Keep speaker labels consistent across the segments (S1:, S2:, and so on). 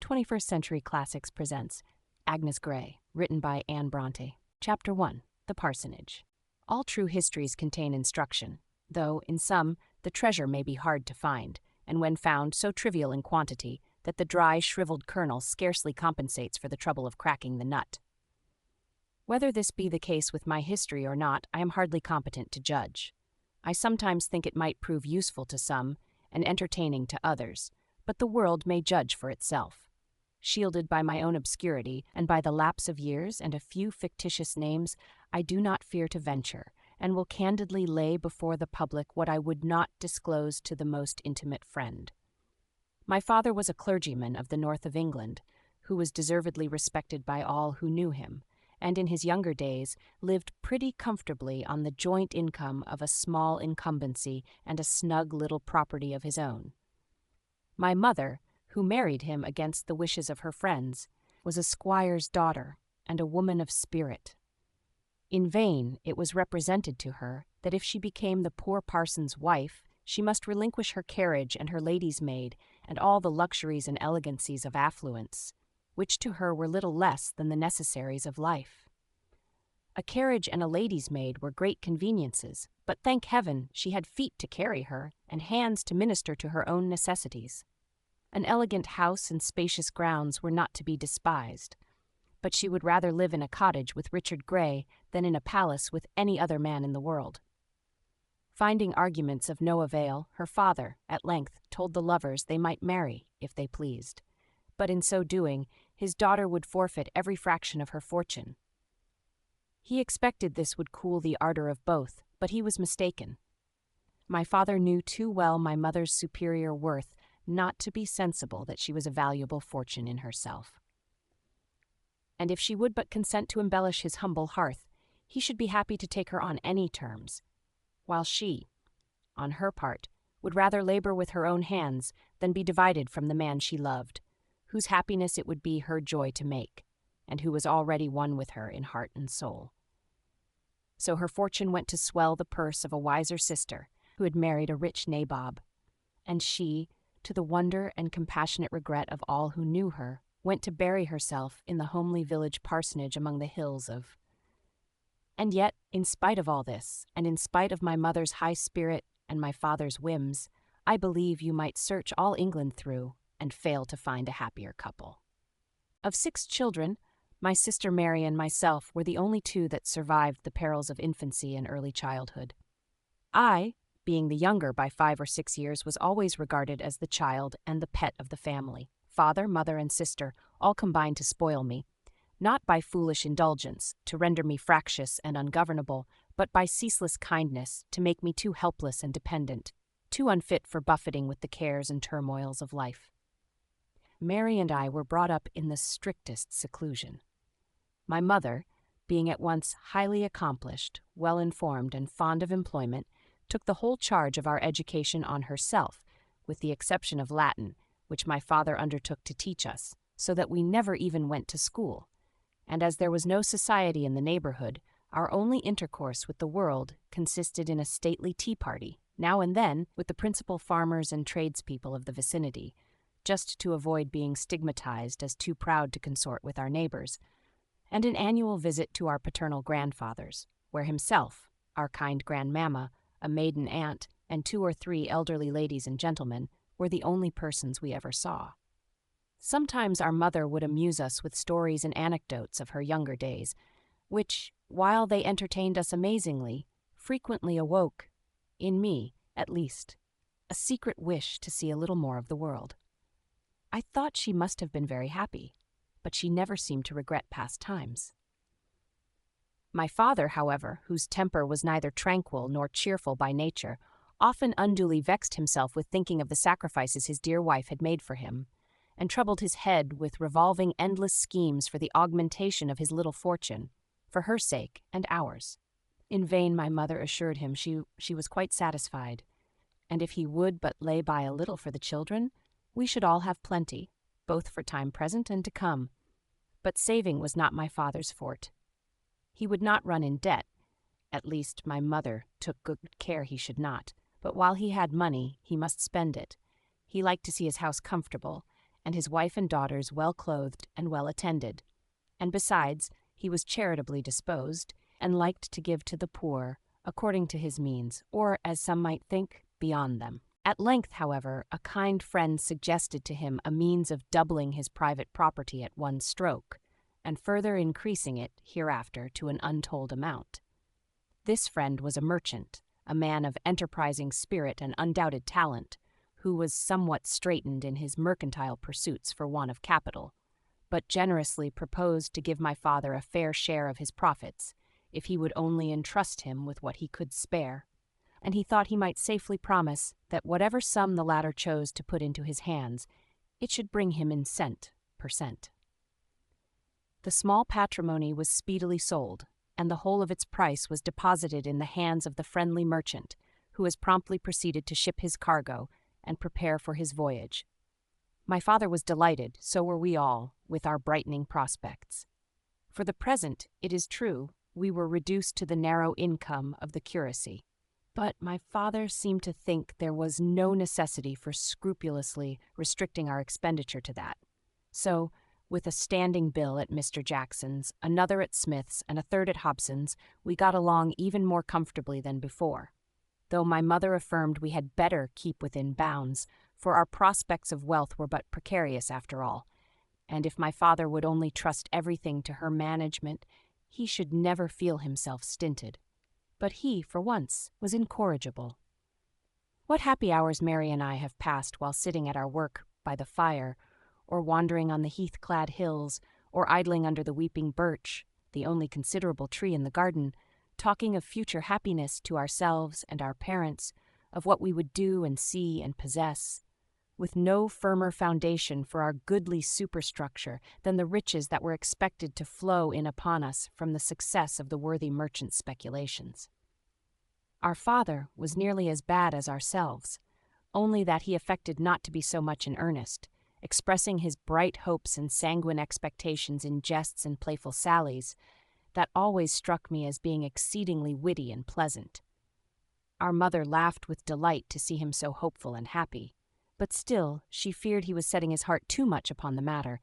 S1: 21st Century Classics presents Agnes Grey, written by Anne Bronte. Chapter 1. The Parsonage. All true histories contain instruction, though, in some, the treasure may be hard to find, and when found, so trivial in quantity that the dry, shriveled kernel scarcely compensates for the trouble of cracking the nut. Whether this be the case with my history or not, I am hardly competent to judge. I sometimes think it might prove useful to some, and entertaining to others, but the world may judge for itself. Shielded by my own obscurity, and by the lapse of years and a few fictitious names, I do not fear to venture, and will candidly lay before the public what I would not disclose to the most intimate friend. My father was a clergyman of the north of England, who was deservedly respected by all who knew him, and in his younger days lived pretty comfortably on the joint income of a small incumbency and a snug little property of his own. My mother, who married him against the wishes of her friends, was a squire's daughter and a woman of spirit. In vain it was represented to her that if she became the poor parson's wife, she must relinquish her carriage and her lady's maid and all the luxuries and elegancies of affluence, which to her were little less than the necessaries of life. A carriage and a lady's maid were great conveniences, but thank heaven she had feet to carry her and hands to minister to her own necessities. An elegant house and spacious grounds were not to be despised, but she would rather live in a cottage with Richard Grey than in a palace with any other man in the world. Finding arguments of no avail, her father, at length, told the lovers they might marry if they pleased, but in so doing, his daughter would forfeit every fraction of her fortune. He expected this would cool the ardor of both, but he was mistaken. My father knew too well my mother's superior worth not to be sensible that she was a valuable fortune in herself. And if she would but consent to embellish his humble hearth, he should be happy to take her on any terms, while she, on her part, would rather labor with her own hands than be divided from the man she loved, whose happiness it would be her joy to make, and who was already one with her in heart and soul. So her fortune went to swell the purse of a wiser sister, who had married a rich nabob, and she, to the wonder and compassionate regret of all who knew her, went to bury herself in the homely village parsonage among the hills of... And yet, in spite of all this, and in spite of my mother's high spirit and my father's whims, I believe you might search all England through and fail to find a happier couple. Of 6 children, my sister Mary and myself were the only 2 that survived the perils of infancy and early childhood. I, being the younger by 5 or 6 years, was always regarded as the child and the pet of the family. Father, mother, and sister all combined to spoil me, not by foolish indulgence, to render me fractious and ungovernable, but by ceaseless kindness, to make me too helpless and dependent, too unfit for buffeting with the cares and turmoils of life. Mary and I were brought up in the strictest seclusion. My mother, being at once highly accomplished, well-informed, and fond of employment, took the whole charge of our education on herself, with the exception of Latin, which my father undertook to teach us, so that we never even went to school. And as there was no society in the neighborhood, our only intercourse with the world consisted in a stately tea-party, now and then with the principal farmers and tradespeople of the vicinity, just to avoid being stigmatized as too proud to consort with our neighbors, and an annual visit to our paternal grandfathers, where himself, our kind grandmamma, a maiden aunt, and 2 or 3 elderly ladies and gentlemen were the only persons we ever saw. Sometimes our mother would amuse us with stories and anecdotes of her younger days, which, while they entertained us amazingly, frequently awoke, in me, at least, a secret wish to see a little more of the world. I thought she must have been very happy, but she never seemed to regret past times. My father, however, whose temper was neither tranquil nor cheerful by nature, often unduly vexed himself with thinking of the sacrifices his dear wife had made for him, and troubled his head with revolving endless schemes for the augmentation of his little fortune, for her sake and ours. In vain my mother assured him she was quite satisfied, and if he would but lay by a little for the children, we should all have plenty, both for time present and to come. But saving was not my father's forte. He would not run in debt, at least my mother took good care he should not, but while he had money, he must spend it. He liked to see his house comfortable, and his wife and daughters well-clothed and well-attended. And besides, he was charitably disposed, and liked to give to the poor, according to his means, or, as some might think, beyond them. At length, however, a kind friend suggested to him a means of doubling his private property at one stroke, and further increasing it hereafter to an untold amount. This friend was a merchant, a man of enterprising spirit and undoubted talent, who was somewhat straitened in his mercantile pursuits for want of capital, but generously proposed to give my father a fair share of his profits, if he would only entrust him with what he could spare, and he thought he might safely promise that whatever sum the latter chose to put into his hands, it should bring him in cent per cent. The small patrimony was speedily sold, and the whole of its price was deposited in the hands of the friendly merchant, who as promptly proceeded to ship his cargo and prepare for his voyage. My father was delighted, so were we all, with our brightening prospects. For the present, it is true, we were reduced to the narrow income of the curacy. But my father seemed to think there was no necessity for scrupulously restricting our expenditure to that. So, with a standing bill at Mr. Jackson's, another at Smith's, and a third at Hobson's, we got along even more comfortably than before, though my mother affirmed we had better keep within bounds, for our prospects of wealth were but precarious after all, and if my father would only trust everything to her management, he should never feel himself stinted. But he, for once, was incorrigible. What happy hours Mary and I have passed while sitting at our work by the fire, or wandering on the heath-clad hills, or idling under the weeping birch, the only considerable tree in the garden, talking of future happiness to ourselves and our parents, of what we would do and see and possess, with no firmer foundation for our goodly superstructure than the riches that were expected to flow in upon us from the success of the worthy merchant's speculations. Our father was nearly as bad as ourselves, only that he affected not to be so much in earnest, expressing his bright hopes and sanguine expectations in jests and playful sallies, that always struck me as being exceedingly witty and pleasant. Our mother laughed with delight to see him so hopeful and happy, but still she feared he was setting his heart too much upon the matter,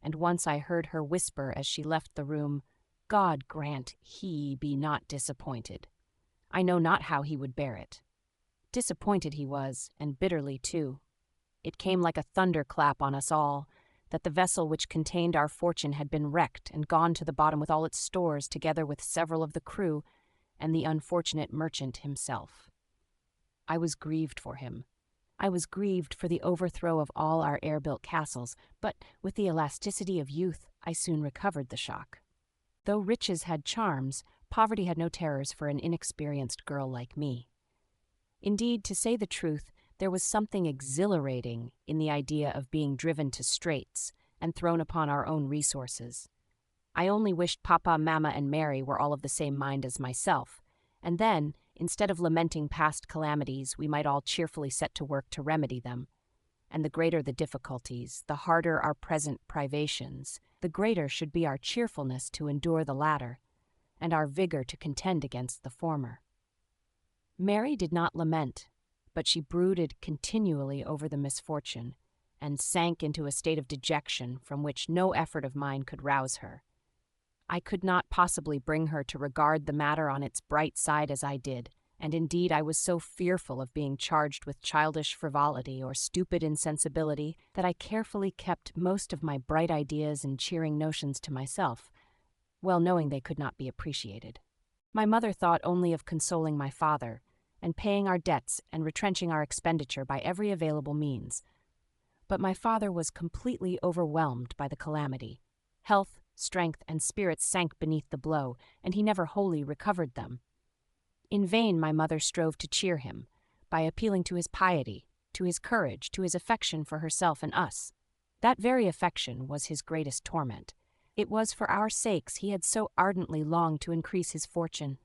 S1: and once I heard her whisper as she left the room, "God grant he be not disappointed. I know not how he would bear it." Disappointed he was, and bitterly too. It came like a thunderclap on us all, that the vessel which contained our fortune had been wrecked and gone to the bottom with all its stores, together with several of the crew, and the unfortunate merchant himself. I was grieved for him. I was grieved for the overthrow of all our air-built castles, but with the elasticity of youth, I soon recovered the shock. Though riches had charms, poverty had no terrors for an inexperienced girl like me. Indeed, to say the truth, there was something exhilarating in the idea of being driven to straits and thrown upon our own resources. I only wished Papa, Mamma, and Mary were all of the same mind as myself, and then, instead of lamenting past calamities, we might all cheerfully set to work to remedy them. And the greater the difficulties, the harder our present privations, the greater should be our cheerfulness to endure the latter, and our vigor to contend against the former. Mary did not lament, but she brooded continually over the misfortune, and sank into a state of dejection from which no effort of mine could rouse her. I could not possibly bring her to regard the matter on its bright side as I did, and indeed I was so fearful of being charged with childish frivolity or stupid insensibility that I carefully kept most of my bright ideas and cheering notions to myself, well knowing they could not be appreciated. My mother thought only of consoling my father, and paying our debts and retrenching our expenditure by every available means. But my father was completely overwhelmed by the calamity. Health, strength, and spirits sank beneath the blow, and he never wholly recovered them. In vain my mother strove to cheer him, by appealing to his piety, to his courage, to his affection for herself and us. That very affection was his greatest torment. It was for our sakes he had so ardently longed to increase his fortune.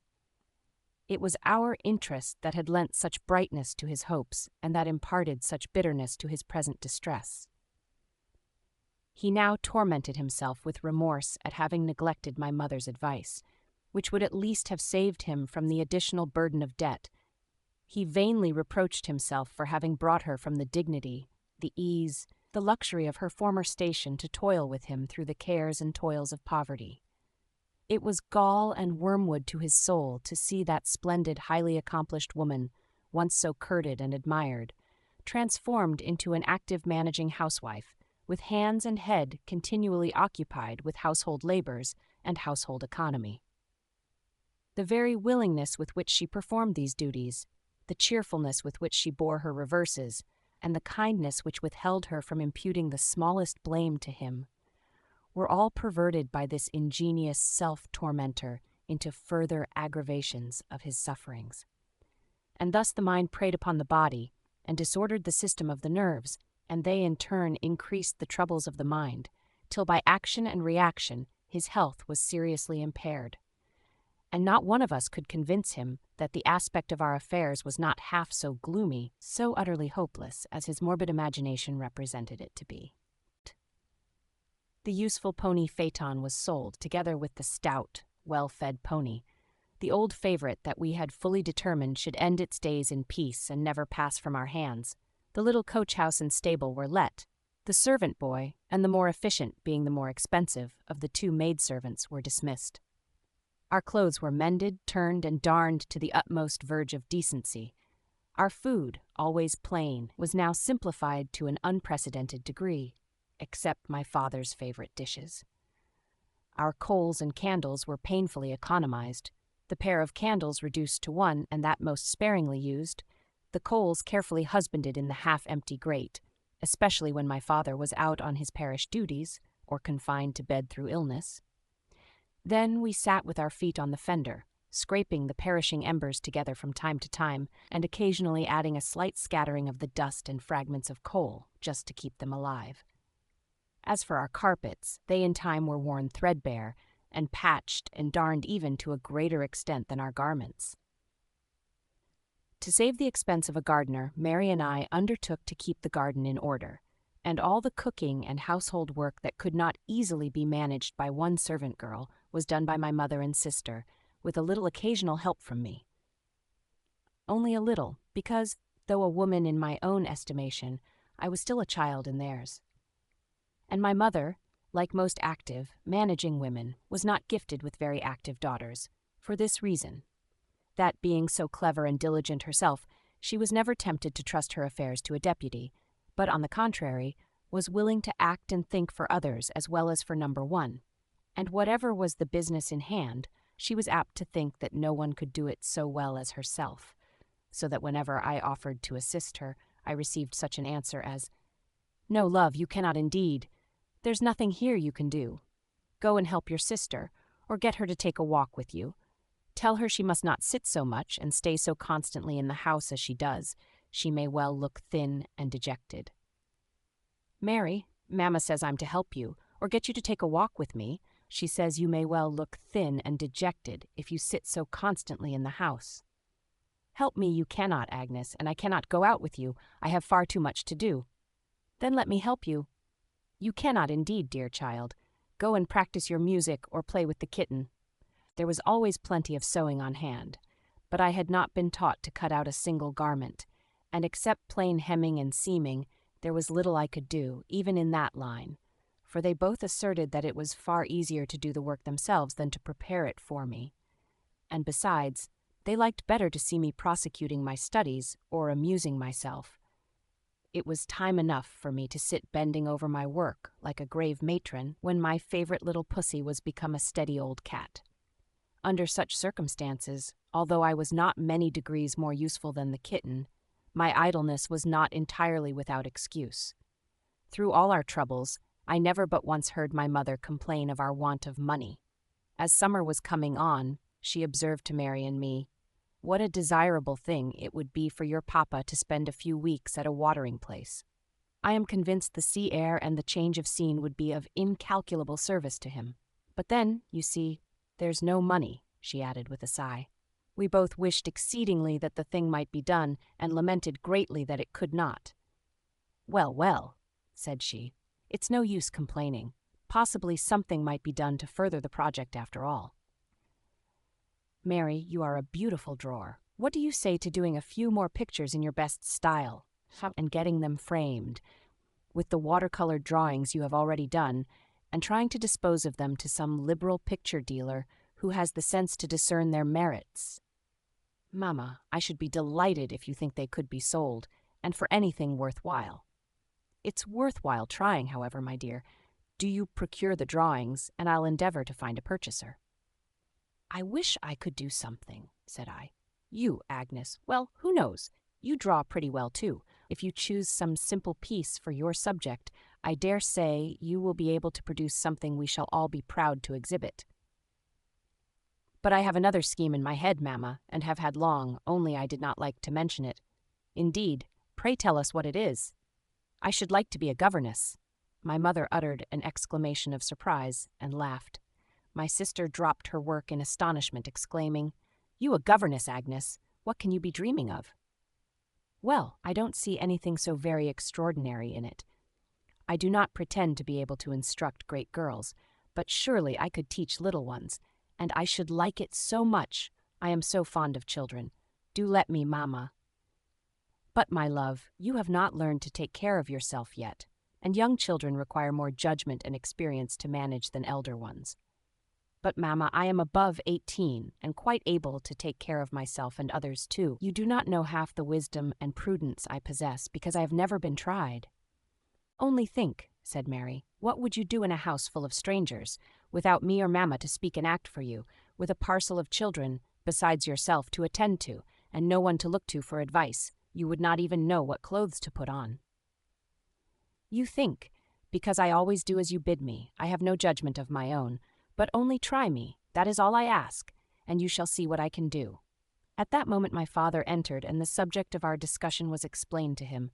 S1: It was our interest that had lent such brightness to his hopes, and that imparted such bitterness to his present distress. He now tormented himself with remorse at having neglected my mother's advice, which would at least have saved him from the additional burden of debt. He vainly reproached himself for having brought her from the dignity, the ease, the the luxury of her former station to toil with him through the cares and toils of poverty. It was gall and wormwood to his soul to see that splendid, highly accomplished woman, once so courted and admired, transformed into an active managing housewife, with hands and head continually occupied with household labors and household economy. The very willingness with which she performed these duties, the cheerfulness with which she bore her reverses, and the kindness which withheld her from imputing the smallest blame to him, were all perverted by this ingenious self-tormentor into further aggravations of his sufferings. And thus the mind preyed upon the body, and disordered the system of the nerves, and they in turn increased the troubles of the mind, till by action and reaction his health was seriously impaired. And not one of us could convince him that the aspect of our affairs was not half so gloomy, so utterly hopeless, as his morbid imagination represented it to be. The useful pony phaeton was sold, together with the stout, well-fed pony, the old favorite that we had fully determined should end its days in peace and never pass from our hands. The little coach-house and stable were let. The servant boy, and the more efficient being the more expensive, of the two maidservants were dismissed. Our clothes were mended, turned, and darned to the utmost verge of decency. Our food, always plain, was now simplified to an unprecedented degree, except my father's favorite dishes. Our coals and candles were painfully economized, the pair of candles reduced to one, and that most sparingly used, the coals carefully husbanded in the half-empty grate, especially when my father was out on his parish duties, or confined to bed through illness. Then we sat with our feet on the fender, scraping the perishing embers together from time to time, and occasionally adding a slight scattering of the dust and fragments of coal, just to keep them alive. As for our carpets, they in time were worn threadbare, and patched and darned even to a greater extent than our garments. To save the expense of a gardener, Mary and I undertook to keep the garden in order, and all the cooking and household work that could not easily be managed by one servant girl was done by my mother and sister, with a little occasional help from me. Only a little, because, though a woman in my own estimation, I was still a child in theirs. And my mother, like most active, managing women, was not gifted with very active daughters, for this reason, that being so clever and diligent herself, she was never tempted to trust her affairs to a deputy, but on the contrary, was willing to act and think for others as well as for number one, and whatever was the business in hand, she was apt to think that no one could do it so well as herself, so that whenever I offered to assist her, I received such an answer as, "No, love, you cannot indeed. There's nothing here you can do. Go and help your sister, or get her to take a walk with you. Tell her she must not sit so much and stay so constantly in the house as she does. She may well look thin and dejected. Mary, Mamma says I'm to help you, or get you to take a walk with me. She says you may well look thin and dejected if you sit so constantly in the house. Help me you cannot, Agnes, and I cannot go out with you. I have far too much to do. Then let me help you. You cannot indeed, dear child. Go and practice your music or play with the kitten." There was always plenty of sewing on hand, but I had not been taught to cut out a single garment, and except plain hemming and seaming, there was little I could do, even in that line, for they both asserted that it was far easier to do the work themselves than to prepare it for me. And besides, they liked better to see me prosecuting my studies or amusing myself. It was time enough for me to sit bending over my work like a grave matron when my favorite little pussy was become a steady old cat. Under such circumstances, although I was not many degrees more useful than the kitten, my idleness was not entirely without excuse. Through all our troubles, I never but once heard my mother complain of our want of money. As summer was coming on, she observed to Mary and me, "What a desirable thing it would be for your papa to spend a few weeks at a watering place. I am convinced the sea air and the change of scene would be of incalculable service to him. But then, you see, there's no money," she added with a sigh. We both wished exceedingly that the thing might be done, and lamented greatly that it could not. "Well, well," said she, "it's no use complaining. Possibly something might be done to further the project after all. Mary, you are a beautiful drawer. What do you say to doing a few more pictures in your best style, and getting them framed? with the watercolor drawings you have already done, and trying to dispose of them to some liberal picture dealer who has the sense to discern their merits. Mamma, I should be delighted if you think they could be sold, and for anything worthwhile. It's worthwhile trying, however, my dear. Do you procure the drawings, and I'll endeavor to find a purchaser." "I wish I could do something," said I. "You, Agnes, well, who knows? You draw pretty well, too. If you choose some simple piece for your subject, I dare say you will be able to produce something we shall all be proud to exhibit." "But I have another scheme in my head, Mamma, and have had long, only I did not like to mention it." "Indeed, pray tell us what it is." "I should like to be a governess." My mother uttered an exclamation of surprise and laughed. My sister dropped her work in astonishment, exclaiming, "You a governess, Agnes? What can you be dreaming of?" "Well, I don't see anything so very extraordinary in it. I do not pretend to be able to instruct great girls, but surely I could teach little ones, and I should like it so much. I am so fond of children. Do let me, Mamma." "But, my love, you have not learned to take care of yourself yet, and young children require more judgment and experience to manage than elder ones." "But, Mamma, I am above 18, and quite able to take care of myself and others too. You do not know half the wisdom and prudence I possess, because I have never been tried." "Only think," said Mary, "what would you do in a house full of strangers, without me or Mamma to speak and act for you, with a parcel of children, besides yourself, to attend to, and no one to look to for advice? You would not even know what clothes to put on." "You think, because I always do as you bid me. I have no judgment of my own. But only try me, that is all I ask, and you shall see what I can do." At that moment my father entered, and the subject of our discussion was explained to him.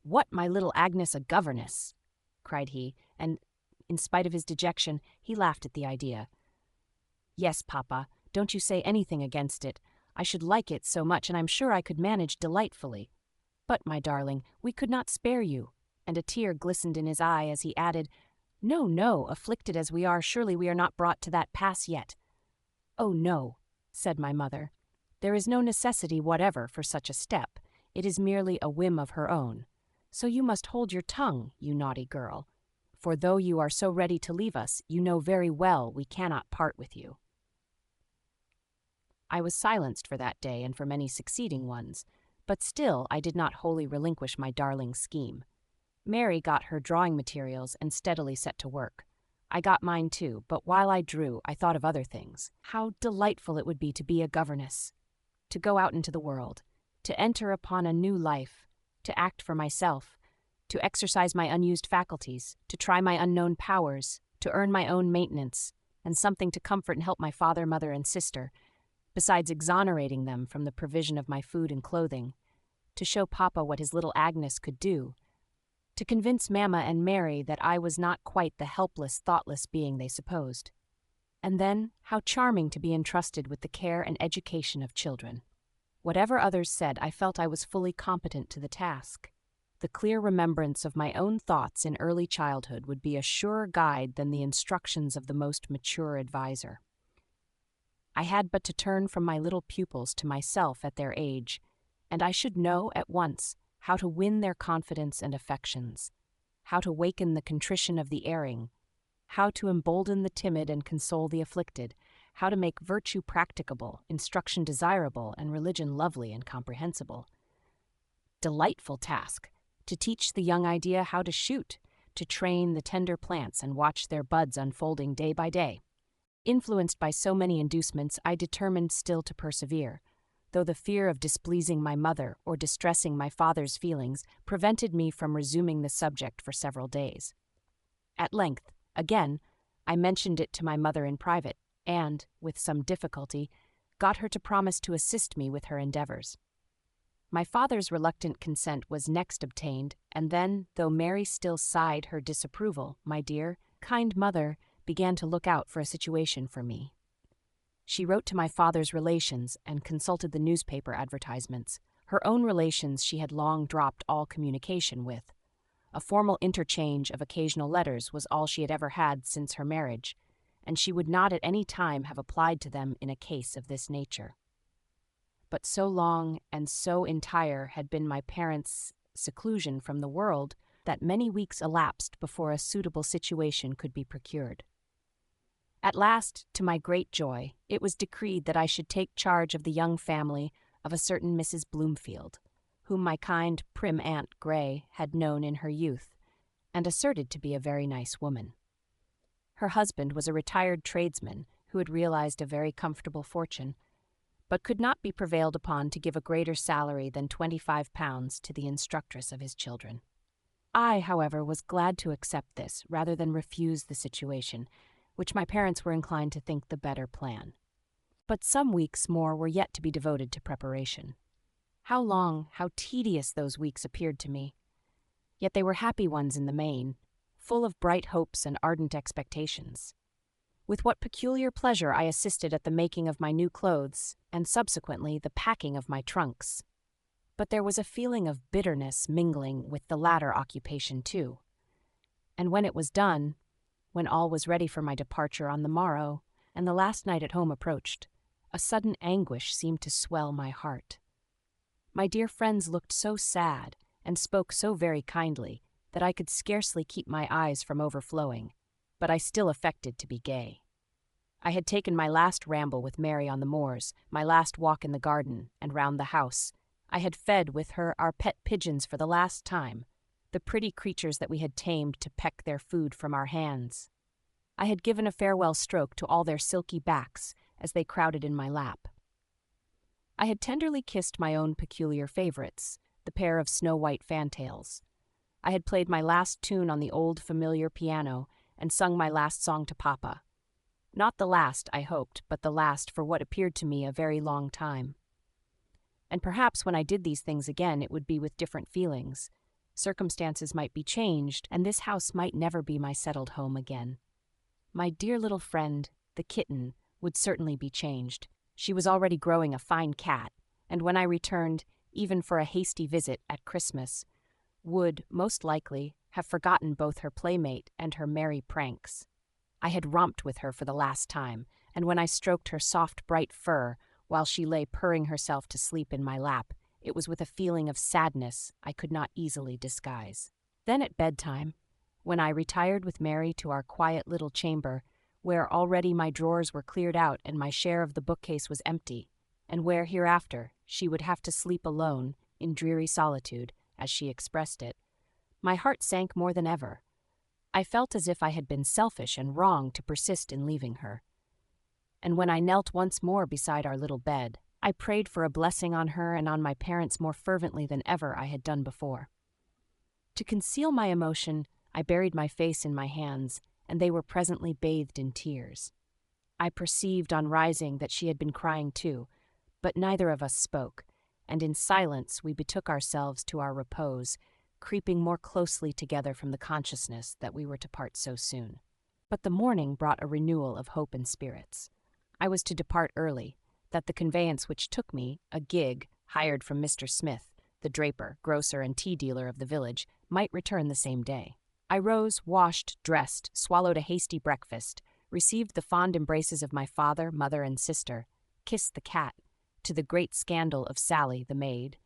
S1: "What, my little Agnes a governess?" cried he, and, in spite of his dejection, he laughed at the idea. "Yes, Papa, don't you say anything against it. I should like it so much, and I'm sure I could manage delightfully. But, my darling, we could not spare you," and a tear glistened in his eye as he added, "No, no, afflicted as we are, surely we are not brought to that pass yet." "Oh, no," said my mother. "There is no necessity whatever for such a step. It is merely a whim of her own. So you must hold your tongue, you naughty girl, for though you are so ready to leave us, you know very well we cannot part with you." I was silenced for that day and for many succeeding ones, but still I did not wholly relinquish my darling scheme. Mary got her drawing materials and steadily set to work. I got mine too, but while I drew, I thought of other things. How delightful it would be to be a governess, to go out into the world, to enter upon a new life, to act for myself, to exercise my unused faculties, to try my unknown powers, to earn my own maintenance, and something to comfort and help my father, mother, and sister, besides exonerating them from the provision of my food and clothing, to show Papa what his little Agnes could do, to convince Mamma and Mary that I was not quite the helpless, thoughtless being they supposed. And then, how charming to be entrusted with the care and education of children. Whatever others said, I felt I was fully competent to the task. The clear remembrance of my own thoughts in early childhood would be a surer guide than the instructions of the most mature adviser. I had but to turn from my little pupils to myself at their age, and I should know at once how to win their confidence and affections, how to waken the contrition of the erring, how to embolden the timid and console the afflicted, how to make virtue practicable, instruction desirable, and religion lovely and comprehensible. Delightful task, to teach the young idea how to shoot, to train the tender plants and watch their buds unfolding day by day. Influenced by so many inducements, I determined still to persevere, though the fear of displeasing my mother or distressing my father's feelings prevented me from resuming the subject for several days. At length, again, I mentioned it to my mother in private, and, with some difficulty, got her to promise to assist me with her endeavors. My father's reluctant consent was next obtained, and then, though Mary still sighed her disapproval, my dear, kind mother began to look out for a situation for me. She wrote to my father's relations and consulted the newspaper advertisements. Her own relations she had long dropped all communication with. A formal interchange of occasional letters was all she had ever had since her marriage, and she would not at any time have applied to them in a case of this nature. But so long and so entire had been my parents' seclusion from the world, that many weeks elapsed before a suitable situation could be procured. At last, to my great joy, it was decreed that I should take charge of the young family of a certain Mrs. Bloomfield, whom my kind prim Aunt Grey had known in her youth, and asserted to be a very nice woman. Her husband was a retired tradesman who had realized a very comfortable fortune, but could not be prevailed upon to give a greater salary than £25 to the instructress of his children. I, however, was glad to accept this rather than refuse the situation, which my parents were inclined to think the better plan. But some weeks more were yet to be devoted to preparation. How long, how tedious those weeks appeared to me! Yet they were happy ones in the main, full of bright hopes and ardent expectations. With what peculiar pleasure I assisted at the making of my new clothes, and subsequently the packing of my trunks. But there was a feeling of bitterness mingling with the latter occupation too. And when it was done, when all was ready for my departure on the morrow, and the last night at home approached, a sudden anguish seemed to swell my heart. My dear friends looked so sad, and spoke so very kindly, that I could scarcely keep my eyes from overflowing, but I still affected to be gay. I had taken my last ramble with Mary on the moors, my last walk in the garden and round the house. I had fed with her our pet pigeons for the last time, the pretty creatures that we had tamed to peck their food from our hands. I had given a farewell stroke to all their silky backs as they crowded in my lap. I had tenderly kissed my own peculiar favorites, the pair of snow-white fantails. I had played my last tune on the old familiar piano and sung my last song to Papa. Not the last, I hoped, but the last for what appeared to me a very long time. And perhaps when I did these things again it would be with different feelings. Circumstances might be changed, and this house might never be my settled home again. My dear little friend, the kitten, would certainly be changed. She was already growing a fine cat, and when I returned, even for a hasty visit at Christmas, would, most likely, have forgotten both her playmate and her merry pranks. I had romped with her for the last time, and when I stroked her soft, bright fur, while she lay purring herself to sleep in my lap, it was with a feeling of sadness I could not easily disguise. Then at bedtime, when I retired with Mary to our quiet little chamber, where already my drawers were cleared out and my share of the bookcase was empty, and where hereafter she would have to sleep alone, in dreary solitude, as she expressed it, my heart sank more than ever. I felt as if I had been selfish and wrong to persist in leaving her. And when I knelt once more beside our little bed, I prayed for a blessing on her and on my parents more fervently than ever I had done before. To conceal my emotion, I buried my face in my hands, and they were presently bathed in tears. I perceived on rising that she had been crying too, but neither of us spoke, and in silence we betook ourselves to our repose, creeping more closely together from the consciousness that we were to part so soon. But the morning brought a renewal of hope and spirits. I was to depart early, that the conveyance which took me, a gig, hired from Mr. Smith, the draper, grocer, and tea dealer of the village, might return the same day. I rose, washed, dressed, swallowed a hasty breakfast, received the fond embraces of my father, mother, and sister, kissed the cat, to the great scandal of Sally, the maid,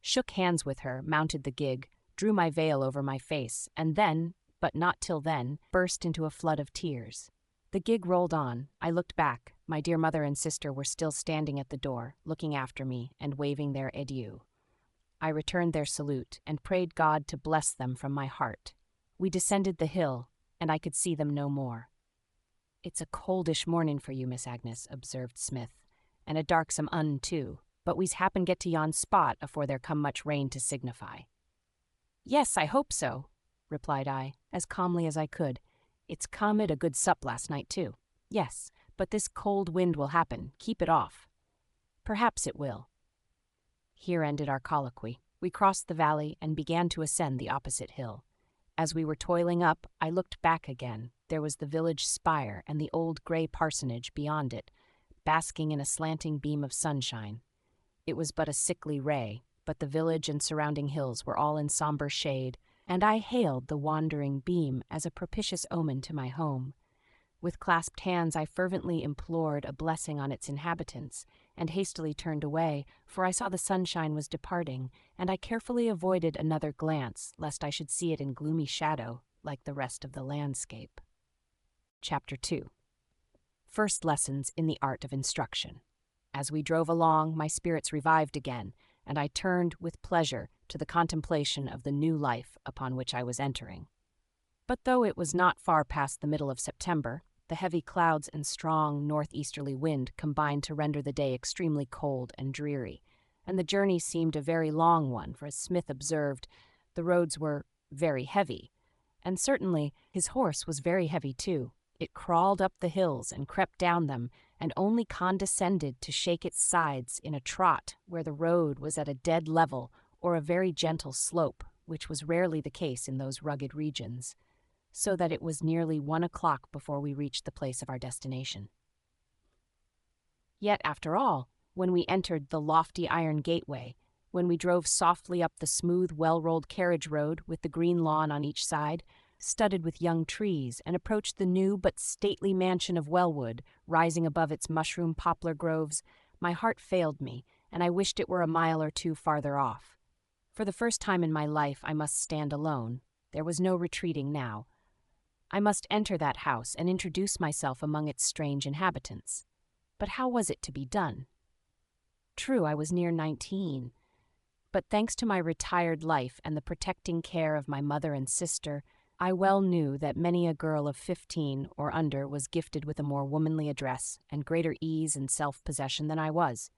S1: shook hands with her, mounted the gig, drew my veil over my face, and then, but not till then, burst into a flood of tears. The gig rolled on. I looked back. My dear mother and sister were still standing at the door, looking after me and waving their adieu. I returned their salute and prayed God to bless them from my heart. We descended the hill, and I could see them no more. "It's a coldish morning for you, Miss Agnes," observed Smith, "and a darksome un, too, but we's happen get to yon spot afore there come much rain to signify." "Yes, I hope so," replied I, as calmly as I could. "It's come at a good sup last night, too." "Yes, but this cold wind will happen. Keep it off." "Perhaps it will." Here ended our colloquy. We crossed the valley and began to ascend the opposite hill. As we were toiling up, I looked back again. There was the village spire and the old grey parsonage beyond it, basking in a slanting beam of sunshine. It was but a sickly ray, but the village and surrounding hills were all in somber shade, and I hailed the wandering beam as a propitious omen to my home. With clasped hands I fervently implored a blessing on its inhabitants, and hastily turned away, for I saw the sunshine was departing, and I carefully avoided another glance, lest I should see it in gloomy shadow, like the rest of the landscape. Chapter 2. First Lessons in the Art of Instruction. As we drove along, my spirits revived again, and I turned with pleasure to the contemplation of the new life upon which I was entering. But though it was not far past the middle of September, the heavy clouds and strong northeasterly wind combined to render the day extremely cold and dreary, and the journey seemed a very long one, for as Smith observed, the roads were very heavy, and certainly his horse was very heavy too. It crawled up the hills and crept down them, and only condescended to shake its sides in a trot where the road was at a dead level or a very gentle slope, which was rarely the case in those rugged regions, so that it was nearly 1 o'clock before we reached the place of our destination. Yet, after all, when we entered the lofty iron gateway, when we drove softly up the smooth, well-rolled carriage road with the green lawn on each side, studded with young trees, and approached the new but stately mansion of Wellwood, rising above its mushroom poplar groves, my heart failed me, and I wished it were a mile or two farther off. For the first time in my life I must stand alone. There was no retreating now. I must enter that house and introduce myself among its strange inhabitants. But how was it to be done? True, I was near 19, but thanks to my retired life and the protecting care of my mother and sister, I well knew that many a girl of 15 or under was gifted with a more womanly address and greater ease and self-possession than I was.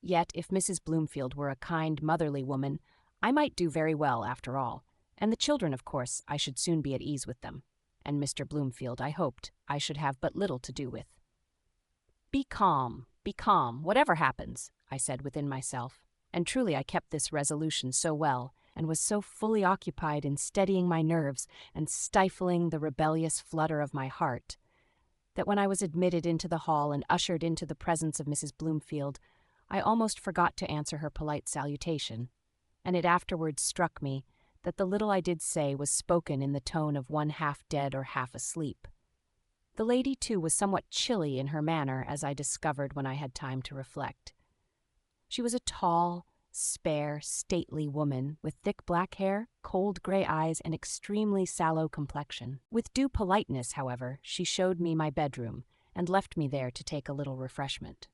S1: Yet, if Mrs. Bloomfield were a kind, motherly woman, I might do very well after all, and the children, of course, I should soon be at ease with them, and Mr. Bloomfield, I hoped, I should have but little to do with. Be calm, whatever happens," I said within myself, and truly I kept this resolution so well, and was so fully occupied in steadying my nerves and stifling the rebellious flutter of my heart, that when I was admitted into the hall and ushered into the presence of Mrs. Bloomfield, I almost forgot to answer her polite salutation, and it afterwards struck me that the little I did say was spoken in the tone of one half dead or half asleep. The lady, too, was somewhat chilly in her manner, as I discovered when I had time to reflect. She was a tall, spare, stately woman, with thick black hair, cold gray eyes, and extremely sallow complexion. With due politeness, however, she showed me my bedroom, and left me there to take a little refreshment.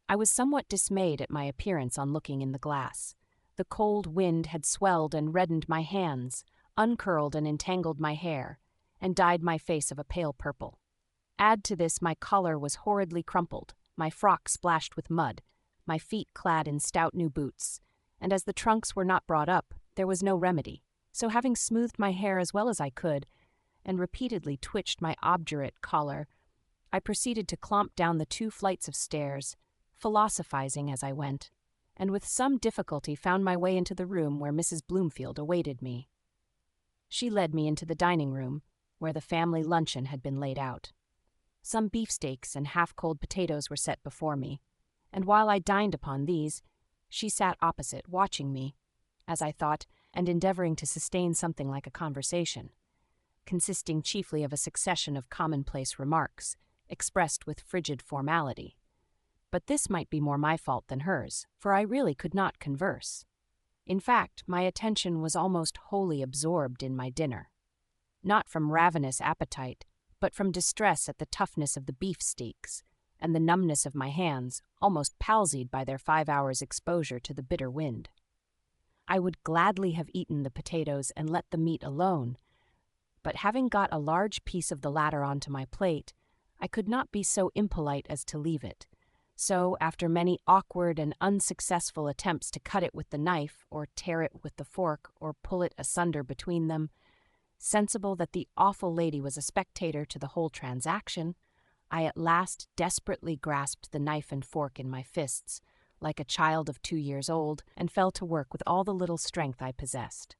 S1: I was somewhat dismayed at my appearance on looking in the glass. The cold wind had swelled and reddened my hands, uncurled and entangled my hair, and dyed my face of a pale purple. Add to this, my collar was horridly crumpled, my frock splashed with mud, my feet clad in stout new boots, and as the trunks were not brought up, there was no remedy. So having smoothed my hair as well as I could, and repeatedly twitched my obdurate collar, I proceeded to clomp down the 2 flights of stairs, philosophizing as I went, and with some difficulty found my way into the room where Mrs. Bloomfield awaited me. She led me into the dining room, where the family luncheon had been laid out. Some beefsteaks and half-cold potatoes were set before me, and while I dined upon these, she sat opposite, watching me, as I thought, and endeavoring to sustain something like a conversation, consisting chiefly of a succession of commonplace remarks, expressed with frigid formality. But this might be more my fault than hers, for I really could not converse. In fact, my attention was almost wholly absorbed in my dinner, not from ravenous appetite, but from distress at the toughness of the beefsteaks, and the numbness of my hands, almost palsied by their 5 hours' exposure to the bitter wind. I would gladly have eaten the potatoes and let the meat alone, but having got a large piece of the latter onto my plate, I could not be so impolite as to leave it. So, after many awkward and unsuccessful attempts to cut it with the knife, or tear it with the fork, or pull it asunder between them, sensible that the awful lady was a spectator to the whole transaction, I at last desperately grasped the knife and fork in my fists, like a child of 2 years old, and fell to work with all the little strength I possessed.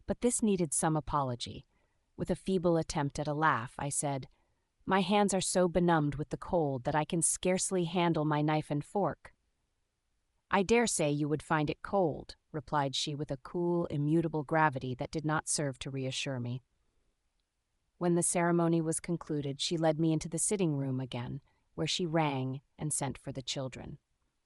S1: But this needed some apology. With a feeble attempt at a laugh, I said, "My hands are so benumbed with the cold that I can scarcely handle my knife and fork." "I dare say you would find it cold," replied she with a cool, immutable gravity that did not serve to reassure me. When the ceremony was concluded, she led me into the sitting-room again, where she rang and sent for the children.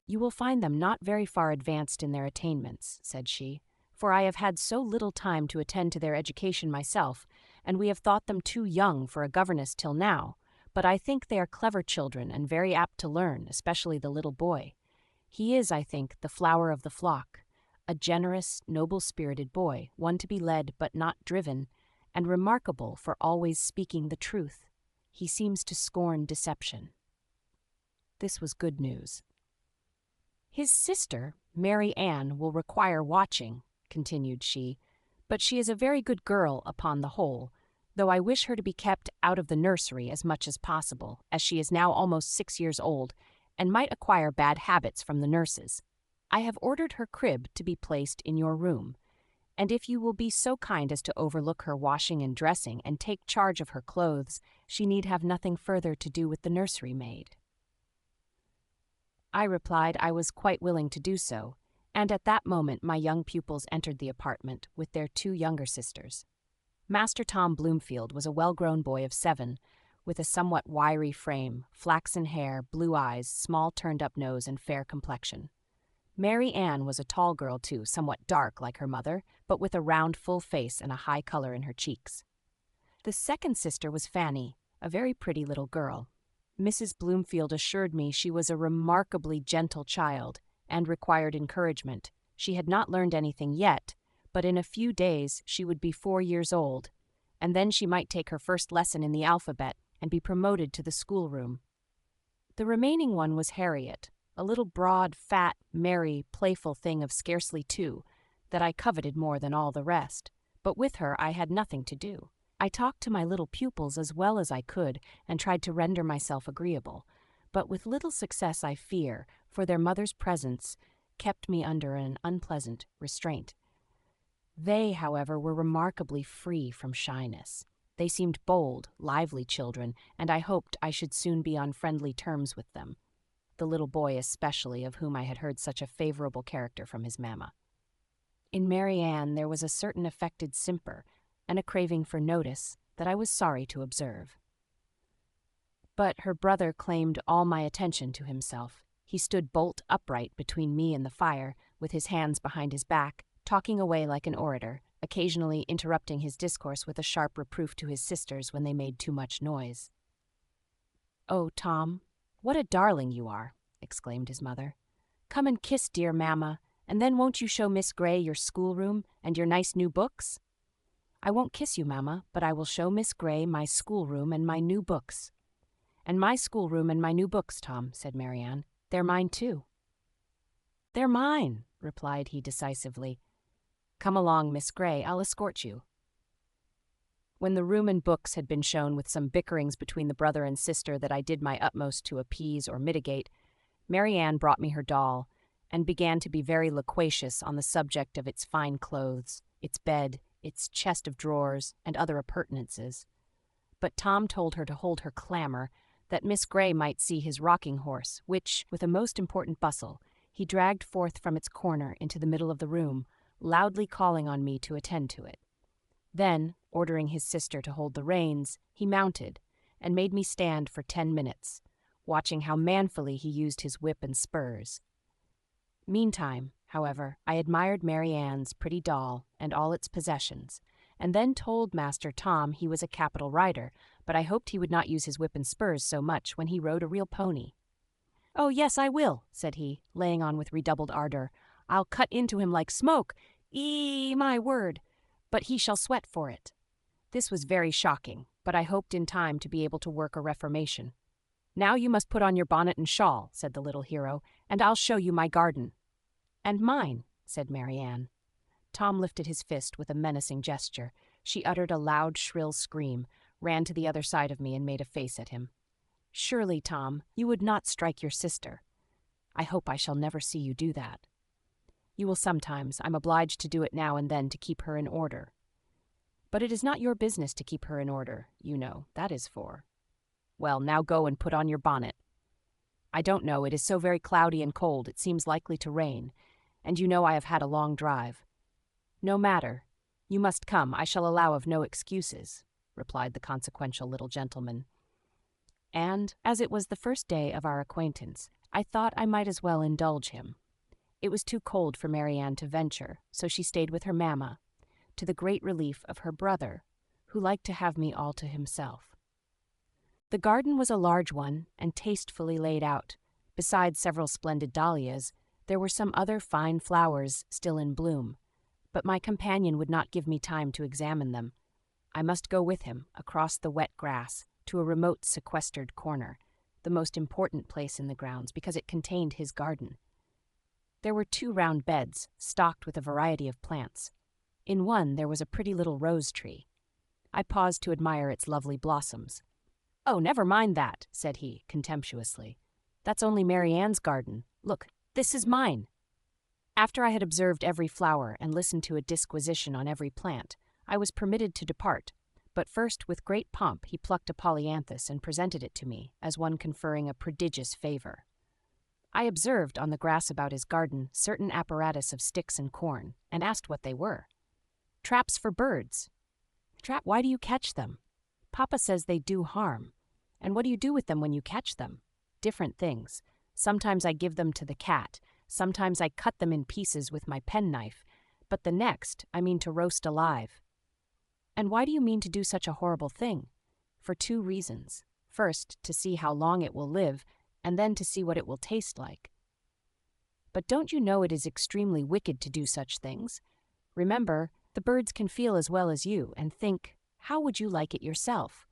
S1: "You will find them not very far advanced in their attainments," said she, "for I have had so little time to attend to their education myself, and we have thought them too young for a governess till now, but I think they are clever children and very apt to learn, especially the little boy. He is, I think, the flower of the flock, a generous, noble-spirited boy, one to be led but not driven, and remarkable for always speaking the truth. He seems to scorn deception." This was good news. "His sister, Mary Ann, will require watching," continued she, "but she is a very good girl upon the whole, though I wish her to be kept out of the nursery as much as possible, as she is now almost 6 years old, and might acquire bad habits from the nurses. I have ordered her crib to be placed in your room, and if you will be so kind as to overlook her washing and dressing and take charge of her clothes, she need have nothing further to do with the nursery maid." I replied I was quite willing to do so, and at that moment my young pupils entered the apartment with their 2 younger sisters. Master Tom Bloomfield was a well-grown boy of 7, with a somewhat wiry frame, flaxen hair, blue eyes, small turned-up nose, and fair complexion. Mary Ann was a tall girl too, somewhat dark like her mother, but with a round, full face and a high color in her cheeks. The second sister was Fanny, a very pretty little girl. Mrs. Bloomfield assured me she was a remarkably gentle child and required encouragement. She had not learned anything yet, but in a few days she would be 4 years old, and then she might take her first lesson in the alphabet and be promoted to the schoolroom. The remaining one was Harriet, a little broad, fat, merry, playful thing of scarcely 2, that I coveted more than all the rest, but with her I had nothing to do. I talked to my little pupils as well as I could and tried to render myself agreeable, but with little success, I fear, for their mother's presence kept me under an unpleasant restraint. They, however, were remarkably free from shyness. They seemed bold, lively children, and I hoped I should soon be on friendly terms with them, the little boy especially, of whom I had heard such a favorable character from his mamma. In Mary Ann there was a certain affected simper, and a craving for notice that I was sorry to observe. But her brother claimed all my attention to himself. He stood bolt upright between me and the fire, with his hands behind his back, talking away like an orator, occasionally interrupting his discourse with a sharp reproof to his sisters when they made too much noise. "Oh, Tom, what a darling you are!" exclaimed his mother. "Come and kiss dear mamma, and then won't you show Miss Grey your schoolroom and your nice new books?" "I won't kiss you, mamma, but I will show Miss Grey my schoolroom and my new books." "And my schoolroom and my new books, Tom," said Mary Ann. "They're mine, too." "They're mine," replied he decisively. "Come along, Miss Grey, I'll escort you." When the room and books had been shown, with some bickerings between the brother and sister that I did my utmost to appease or mitigate, Mary Ann brought me her doll, and began to be very loquacious on the subject of its fine clothes, its bed, its chest of drawers, and other appurtenances. But Tom told her to hold her clamor, that Miss Grey might see his rocking horse, which, with a most important bustle, he dragged forth from its corner into the middle of the room, loudly calling on me to attend to it. Then, ordering his sister to hold the reins, he mounted, and made me stand for 10 minutes, watching how manfully he used his whip and spurs. Meantime, however, I admired Mary Ann's pretty doll and all its possessions, and then told Master Tom he was a capital rider, but I hoped he would not use his whip and spurs so much when he rode a real pony. "Oh, yes, I will," said he, laying on with redoubled ardor. "I'll cut into him like smoke, my word, but he shall sweat for it." This was very shocking, but I hoped in time to be able to work a reformation. "Now you must put on your bonnet and shawl," said the little hero, "and I'll show you my garden." "And mine," said Mary Ann. Tom lifted his fist with a menacing gesture. She uttered a loud, shrill scream, ran to the other side of me, and made a face at him. "Surely, Tom, you would not strike your sister. I hope I shall never see you do that." "You will sometimes. I'm obliged to do it now and then to keep her in order." "But it is not your business to keep her in order, you know. That is for—" "Well, now go and put on your bonnet." "I don't know. It is so very cloudy and cold. It seems likely to rain. And you know I have had a long drive." "No matter. You must come. I shall allow of no excuses," replied the consequential little gentleman. and, as it was the first day of our acquaintance, I thought I might as well indulge him. It was too cold for Mary Ann to venture, so she stayed with her mamma, to the great relief of her brother, who liked to have me all to himself. The garden was a large one and tastefully laid out. Besides several splendid dahlias, there were some other fine flowers still in bloom, but my companion would not give me time to examine them. I must go with him across the wet grass to a remote sequestered corner, the most important place in the grounds because it contained his garden. There were 2 round beds stocked with a variety of plants. In one there was a pretty little rose tree. I paused to admire its lovely blossoms. "Oh, never mind that," said he, contemptuously. "That's only Mary Ann's garden. Look, this is mine." After I had observed every flower and listened to a disquisition on every plant, I was permitted to depart, but first with great pomp he plucked a polyanthus and presented it to me, as one conferring a prodigious favor. I observed on the grass about his garden certain apparatus of sticks and corn, and asked what they were. "Traps for birds." "Why do you catch them?" "Papa says they do harm." "And what do you do with them when you catch them?" "Different things. Sometimes I give them to the cat, sometimes I cut them in pieces with my penknife, but the next I mean to roast alive." "And why do you mean to do such a horrible thing?" "For 2 reasons. First, to see how long it will live, and then to see what it will taste like." "But don't you know it is extremely wicked to do such things? Remember, the birds can feel as well as you, and think, how would you like it yourself?"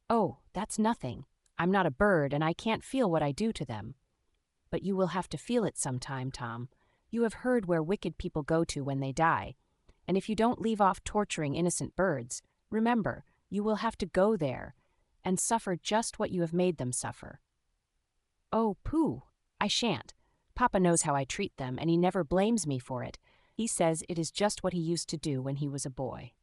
S1: "Oh, that's nothing. I'm not a bird, and I can't feel what I do to them." "But you will have to feel it sometime, Tom. You have heard where wicked people go to when they die, and if you don't leave off torturing innocent birds, remember, you will have to go there and suffer just what you have made them suffer." "Oh, pooh! I shan't. Papa knows how I treat them, and he never blames me for it. He says it is just what he used to do when he was a boy.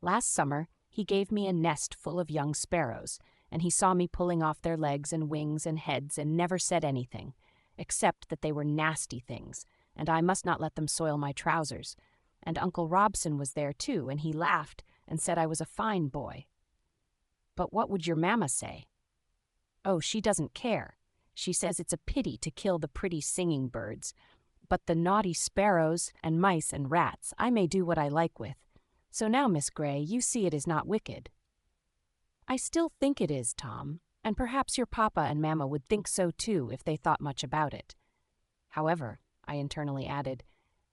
S1: Last summer, he gave me a nest full of young sparrows, and he saw me pulling off their legs and wings and heads and never said anything, except that they were nasty things, and I must not let them soil my trousers. And Uncle Robson was there, too, and he laughed and said I was a fine boy." "But what would your mamma say?" "Oh, she doesn't care. She says it's a pity to kill the pretty singing birds, but the naughty sparrows and mice and rats I may do what I like with. So now, Miss Grey, you see it is not wicked." "I still think it is, Tom, and perhaps your papa and mamma would think so too if they thought much about it. However," I internally added,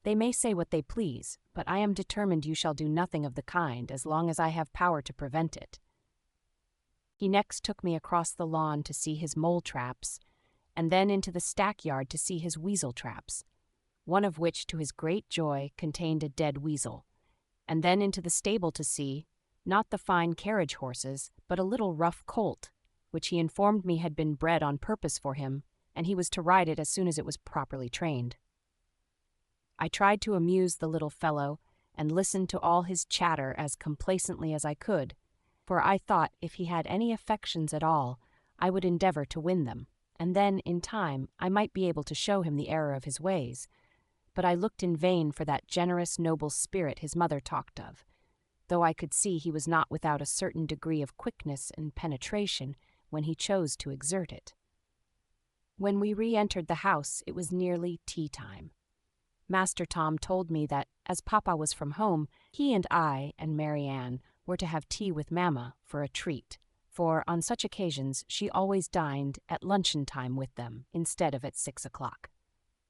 S1: "they may say what they please, but I am determined you shall do nothing of the kind as long as I have power to prevent it." He next took me across the lawn to see his mole traps, and then into the stackyard to see his weasel traps, one of which, to his great joy, contained a dead weasel, and then into the stable to see, not the fine carriage horses, but a little rough colt, which he informed me had been bred on purpose for him, and he was to ride it as soon as it was properly trained. I tried to amuse the little fellow, and listened to all his chatter as complacently as I could, for I thought if he had any affections at all, I would endeavor to win them, and then, in time, I might be able to show him the error of his ways. But I looked in vain for that generous, noble spirit his mother talked of, though I could see he was not without a certain degree of quickness and penetration when he chose to exert it. When we re-entered the house, it was nearly tea-time. Master Tom told me that, as Papa was from home, he and I and Mary Ann were to have tea with Mamma for a treat, for on such occasions she always dined at luncheon-time with them instead of at 6 o'clock.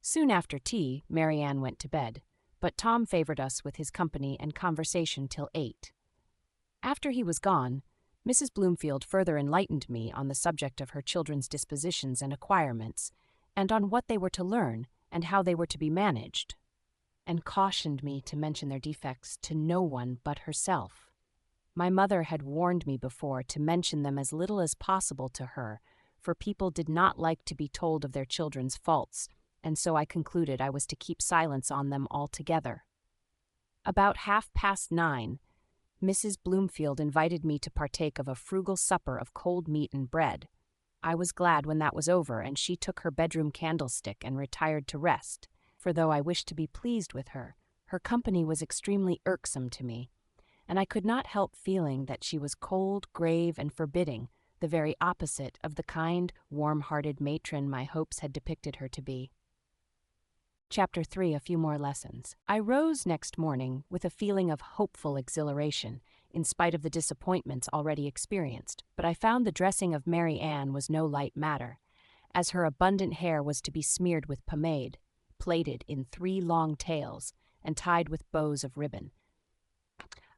S1: Soon after tea, Mary Ann went to bed, but Tom favored us with his company and conversation till 8. After he was gone, Mrs. Bloomfield further enlightened me on the subject of her children's dispositions and acquirements, and on what they were to learn and how they were to be managed, and cautioned me to mention their defects to no one but herself. My mother had warned me before to mention them as little as possible to her, for people did not like to be told of their children's faults, and so I concluded I was to keep silence on them altogether. About 9:30, Mrs. Bloomfield invited me to partake of a frugal supper of cold meat and bread. I was glad when that was over, and she took her bedroom candlestick and retired to rest, for though I wished to be pleased with her, her company was extremely irksome to me, and I could not help feeling that she was cold, grave, and forbidding, the very opposite of the kind, warm-hearted matron my hopes had depicted her to be. Chapter 3, a few more lessons. I rose next morning with a feeling of hopeful exhilaration, in spite of the disappointments already experienced, but I found the dressing of Mary Ann was no light matter, as her abundant hair was to be smeared with pomade, plaited in 3 long tails, and tied with bows of ribbon,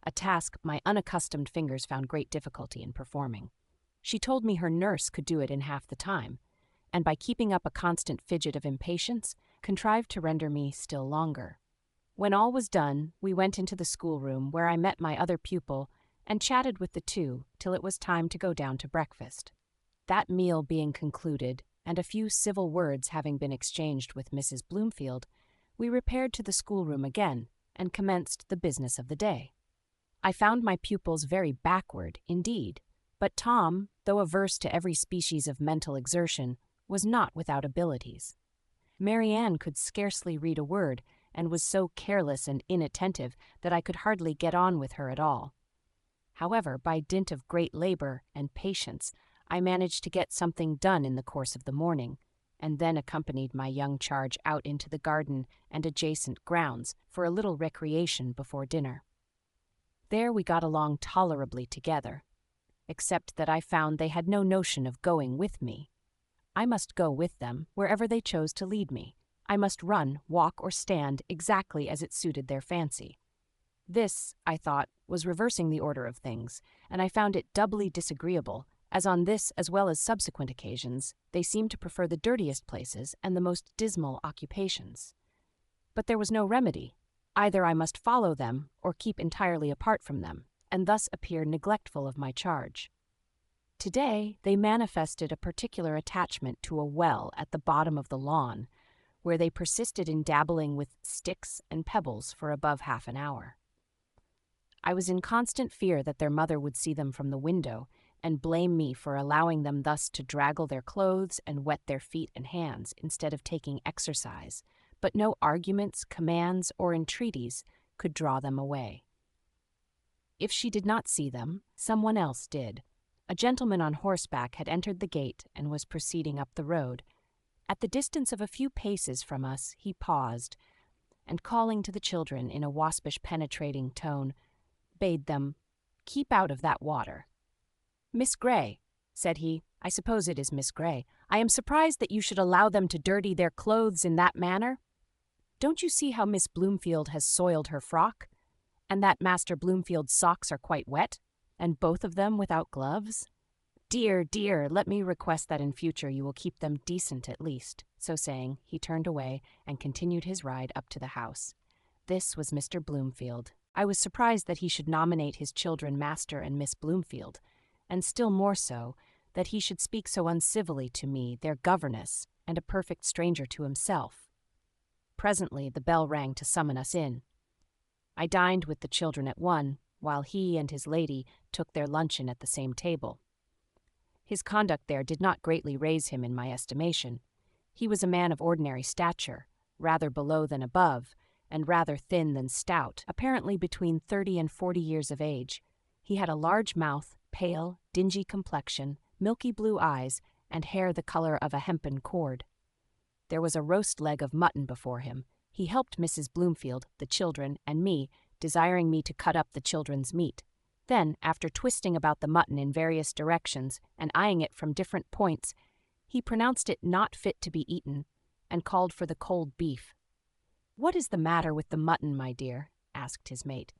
S1: a task my unaccustomed fingers found great difficulty in performing. She told me her nurse could do it in half the time, and by keeping up a constant fidget of impatience, contrived to render me still longer. When all was done, we went into the schoolroom where I met my other pupil and chatted with the two till it was time to go down to breakfast. That meal being concluded, and a few civil words having been exchanged with Mrs. Bloomfield, we repaired to the schoolroom again and commenced the business of the day. I found my pupils very backward, indeed, but Tom, though averse to every species of mental exertion, was not without abilities. Mary Ann could scarcely read a word, and was so careless and inattentive that I could hardly get on with her at all. However, by dint of great labor and patience, I managed to get something done in the course of the morning, and then accompanied my young charge out into the garden and adjacent grounds for a little recreation before dinner. There we got along tolerably together, except that I found they had no notion of going with me. I must go with them wherever they chose to lead me. I must run, walk, or stand exactly as it suited their fancy. This, I thought, was reversing the order of things, and I found it doubly disagreeable, as on this as well as subsequent occasions they seemed to prefer the dirtiest places and the most dismal occupations. But there was no remedy. Either I must follow them or keep entirely apart from them, and thus appear neglectful of my charge. Today they manifested a particular attachment to a well at the bottom of the lawn, where they persisted in dabbling with sticks and pebbles for above half an hour. I was in constant fear that their mother would see them from the window and blame me for allowing them thus to draggle their clothes and wet their feet and hands instead of taking exercise, but no arguments, commands, or entreaties could draw them away. If she did not see them, someone else did. A gentleman on horseback had entered the gate and was proceeding up the road. At the distance of a few paces from us, he paused, and calling to the children in a waspish penetrating tone, bade them keep out of that water. "Miss Grey," said he, "I suppose it is Miss Grey, I am surprised that you should allow them to dirty their clothes in that manner. Don't you see how Miss Bloomfield has soiled her frock, and that Master Bloomfield's socks are quite wet, and both of them without gloves? Dear, dear, let me request that in future you will keep them decent at least." So saying, he turned away and continued his ride up to the house. This was Mr. Bloomfield. I was surprised that he should nominate his children Master and Miss Bloomfield, and still more so that he should speak so uncivilly to me, their governess, and a perfect stranger to himself. Presently the bell rang to summon us in. I dined with the children at 1, while he and his lady took their luncheon at the same table. His conduct there did not greatly raise him in my estimation. He was a man of ordinary stature, rather below than above, and rather thin than stout, apparently between 30 and 40 years of age. He had a large mouth, pale, dingy complexion, milky blue eyes, and hair the color of a hempen cord. There was a roast leg of mutton before him. He helped Mrs. Bloomfield, the children, and me, desiring me to cut up the children's meat. Then, after twisting about the mutton in various directions and eyeing it from different points, he pronounced it not fit to be eaten, and called for the cold beef. "What is the matter with the mutton, my dear?" asked his mate.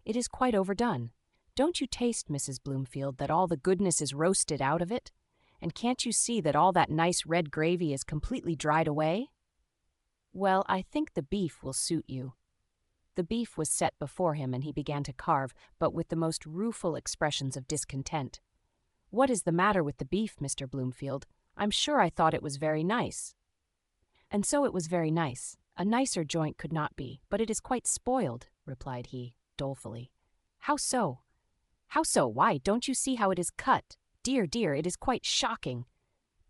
S1: "It is quite overdone. Don't you taste, Mrs. Bloomfield, that all the goodness is roasted out of it? And can't you see that all that nice red gravy is completely dried away? Well, I think the beef will suit you." The beef was set before him, and he began to carve, but with the most rueful expressions of discontent. "What is the matter with the beef, Mr. Bloomfield? I'm sure I thought it was very nice." "And so it was very nice. A nicer joint could not be, but it is quite spoiled," replied he, dolefully. "How so?" "How so? Why, don't you see how it is cut? Dear, dear, it is quite shocking.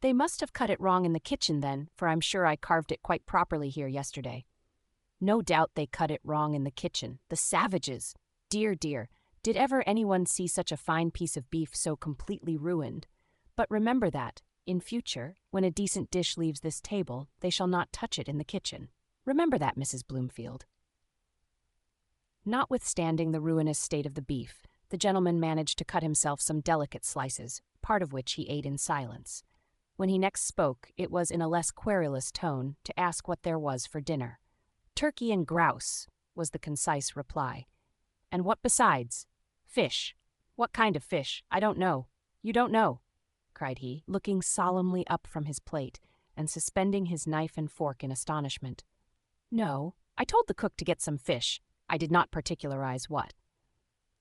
S1: They must have cut it wrong in the kitchen then, for I'm sure I carved it quite properly here yesterday." "No doubt they cut it wrong in the kitchen. The savages! Dear, dear, did ever anyone see such a fine piece of beef so completely ruined? But remember that, in future, when a decent dish leaves this table, they shall not touch it in the kitchen. Remember that, Mrs. Bloomfield." Notwithstanding the ruinous state of the beef, the gentleman managed to cut himself some delicate slices, part of which he ate in silence. When he next spoke, it was in a less querulous tone to ask what there was for dinner. "Turkey and grouse," was the concise reply. "And what besides?" "Fish." "What kind of fish? I don't know." "You don't know?" cried he, looking solemnly up from his plate and suspending his knife and fork in astonishment. "No, I told the cook to get some fish. I did not particularize what."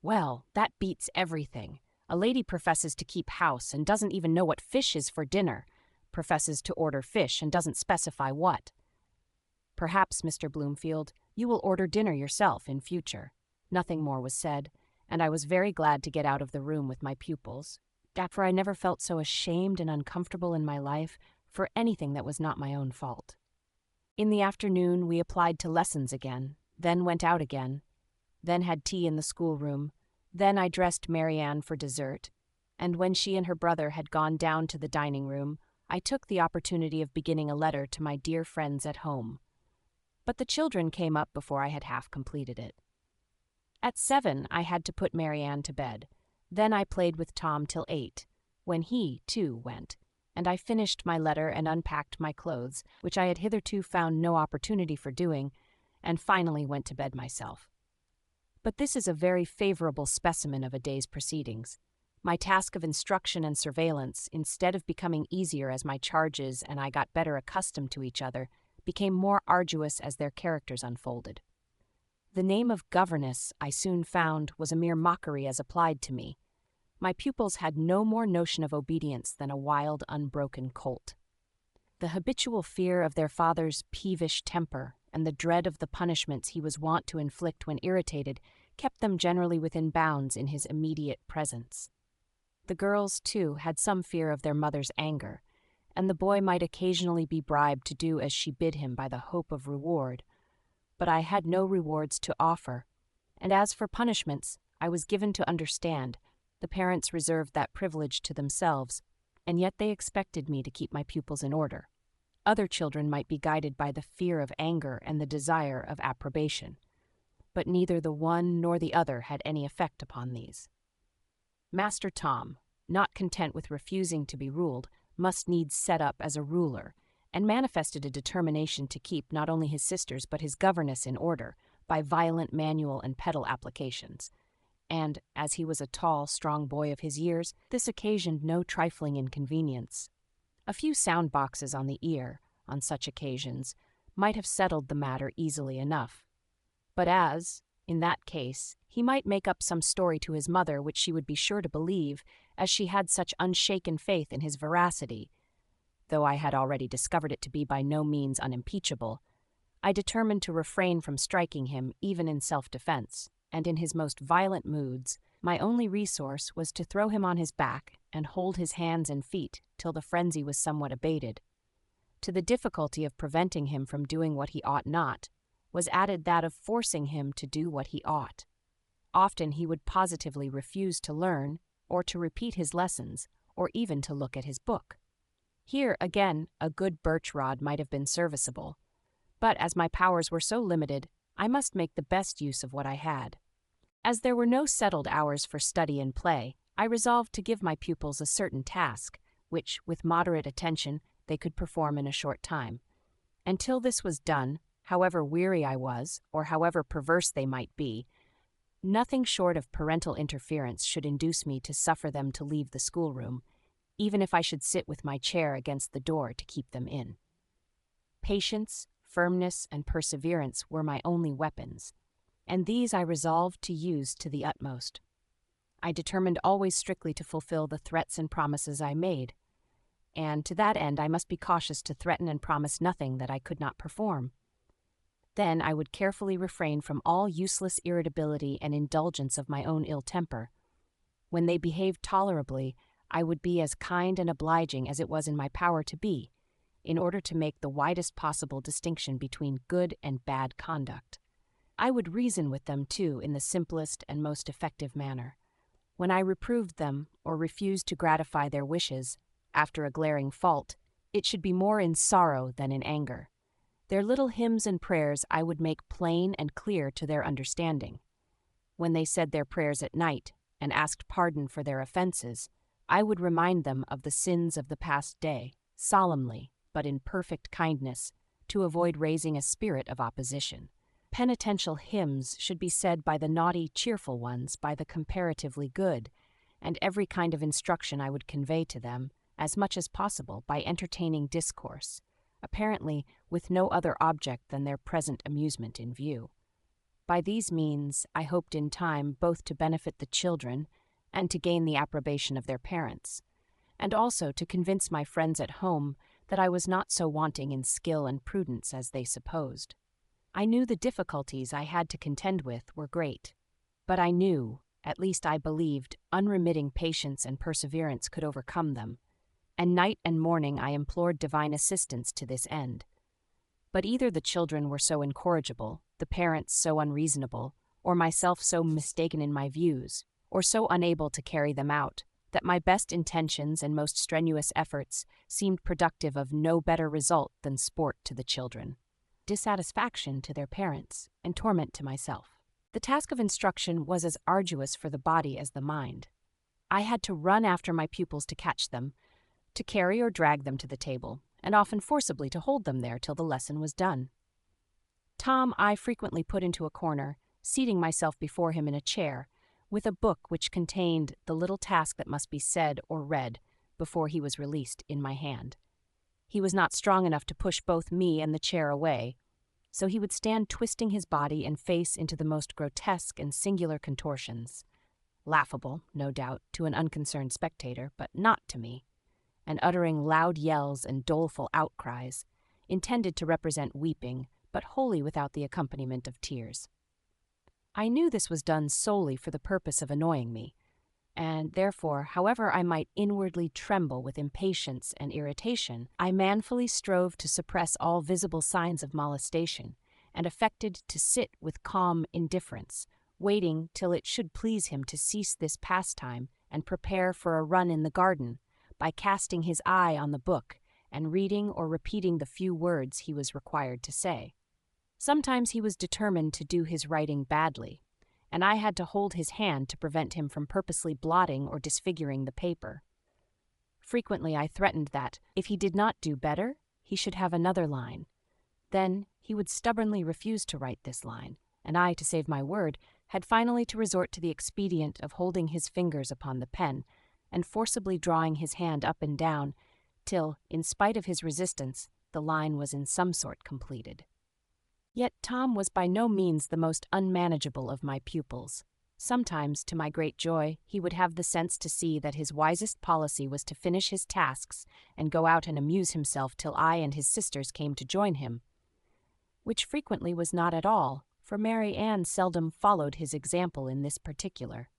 S1: "Well, that beats everything. A lady professes to keep house and doesn't even know what fish is for dinner, professes to order fish and doesn't specify what." "Perhaps, Mr. Bloomfield, you will order dinner yourself in future." Nothing more was said, and I was very glad to get out of the room with my pupils, for I never felt so ashamed and uncomfortable in my life for anything that was not my own fault. In the afternoon we applied to lessons again, then went out again, then had tea in the schoolroom, then I dressed Marianne for dessert, and when she and her brother had gone down to the dining room, I took the opportunity of beginning a letter to my dear friends at home. But the children came up before I had half completed it. At 7 I had to put Marianne to bed. Then I played with Tom till 8, when he, too, went, and I finished my letter and unpacked my clothes, which I had hitherto found no opportunity for doing, and finally went to bed myself. But this is a very favorable specimen of a day's proceedings. My task of instruction and surveillance, instead of becoming easier as my charges and I got better accustomed to each other, became more arduous as their characters unfolded. The name of governess, I soon found, was a mere mockery as applied to me. My pupils had no more notion of obedience than a wild, unbroken colt. The habitual fear of their father's peevish temper and the dread of the punishments he was wont to inflict when irritated kept them generally within bounds in his immediate presence. The girls, too, had some fear of their mother's anger, and the boy might occasionally be bribed to do as she bid him by the hope of reward. But I had no rewards to offer, and as for punishments, I was given to understand the parents reserved that privilege to themselves, and yet they expected me to keep my pupils in order. Other children might be guided by the fear of anger and the desire of approbation, but neither the one nor the other had any effect upon these. Master Tom, not content with refusing to be ruled, must needs set up as a ruler, and manifested a determination to keep not only his sisters but his governess in order by violent manual and pedal applications. And, as he was a tall, strong boy of his years, this occasioned no trifling inconvenience. A few sound boxes on the ear, on such occasions, might have settled the matter easily enough. But as, in that case, he might make up some story to his mother which she would be sure to believe, as she had such unshaken faith in his veracity, though I had already discovered it to be by no means unimpeachable, I determined to refrain from striking him even in self-defense, and in his most violent moods, my only resource was to throw him on his back and hold his hands and feet till the frenzy was somewhat abated. To the difficulty of preventing him from doing what he ought not, was added that of forcing him to do what he ought. Often he would positively refuse to learn, or to repeat his lessons, or even to look at his book. Here, again, a good birch rod might have been serviceable, but as my powers were so limited, I must make the best use of what I had. As there were no settled hours for study and play, I resolved to give my pupils a certain task, which, with moderate attention, they could perform in a short time. Until this was done, however weary I was, or however perverse they might be, nothing short of parental interference should induce me to suffer them to leave the schoolroom, even if I should sit with my chair against the door to keep them in. Patience, firmness, and perseverance were my only weapons, and these I resolved to use to the utmost. I determined always strictly to fulfill the threats and promises I made, and to that end I must be cautious to threaten and promise nothing that I could not perform. Then I would carefully refrain from all useless irritability and indulgence of my own ill temper. When they behaved tolerably, I would be as kind and obliging as it was in my power to be, in order to make the widest possible distinction between good and bad conduct. I would reason with them, too, in the simplest and most effective manner. When I reproved them or refused to gratify their wishes, after a glaring fault, it should be more in sorrow than in anger. Their little hymns and prayers I would make plain and clear to their understanding. When they said their prayers at night and asked pardon for their offenses, I would remind them of the sins of the past day, solemnly, but in perfect kindness, to avoid raising a spirit of opposition. Penitential hymns should be said by the naughty, cheerful ones, by the comparatively good, and every kind of instruction I would convey to them, as much as possible, by entertaining discourse, apparently with no other object than their present amusement in view. By these means I hoped in time both to benefit the children and to gain the approbation of their parents, and also to convince my friends at home that I was not so wanting in skill and prudence as they supposed. I knew the difficulties I had to contend with were great, but I knew, at least I believed, unremitting patience and perseverance could overcome them, and night and morning I implored divine assistance to this end. But either the children were so incorrigible, the parents so unreasonable, or myself so mistaken in my views, or so unable to carry them out, that my best intentions and most strenuous efforts seemed productive of no better result than sport to the children, dissatisfaction to their parents, and torment to myself. The task of instruction was as arduous for the body as the mind. I had to run after my pupils to catch them, to carry or drag them to the table, and often forcibly to hold them there till the lesson was done. Tom I frequently put into a corner, seating myself before him in a chair, with a book which contained the little task that must be said or read before he was released in my hand. He was not strong enough to push both me and the chair away, so he would stand twisting his body and face into the most grotesque and singular contortions, laughable, no doubt, to an unconcerned spectator, but not to me, and uttering loud yells and doleful outcries, intended to represent weeping, but wholly without the accompaniment of tears. I knew this was done solely for the purpose of annoying me, and therefore, however I might inwardly tremble with impatience and irritation, I manfully strove to suppress all visible signs of molestation, and affected to sit with calm indifference, waiting till it should please him to cease this pastime and prepare for a run in the garden, by casting his eye on the book and reading or repeating the few words he was required to say. Sometimes he was determined to do his writing badly, and I had to hold his hand to prevent him from purposely blotting or disfiguring the paper. Frequently I threatened that, if he did not do better, he should have another line. Then he would stubbornly refuse to write this line, and I, to save my word, had finally to resort to the expedient of holding his fingers upon the pen and forcibly drawing his hand up and down, till, in spite of his resistance, the line was in some sort completed. Yet Tom was by no means the most unmanageable of my pupils. Sometimes, to my great joy, he would have the sense to see that his wisest policy was to finish his tasks and go out and amuse himself till I and his sisters came to join him, which frequently was not at all, for Mary Ann seldom followed his example in this particular.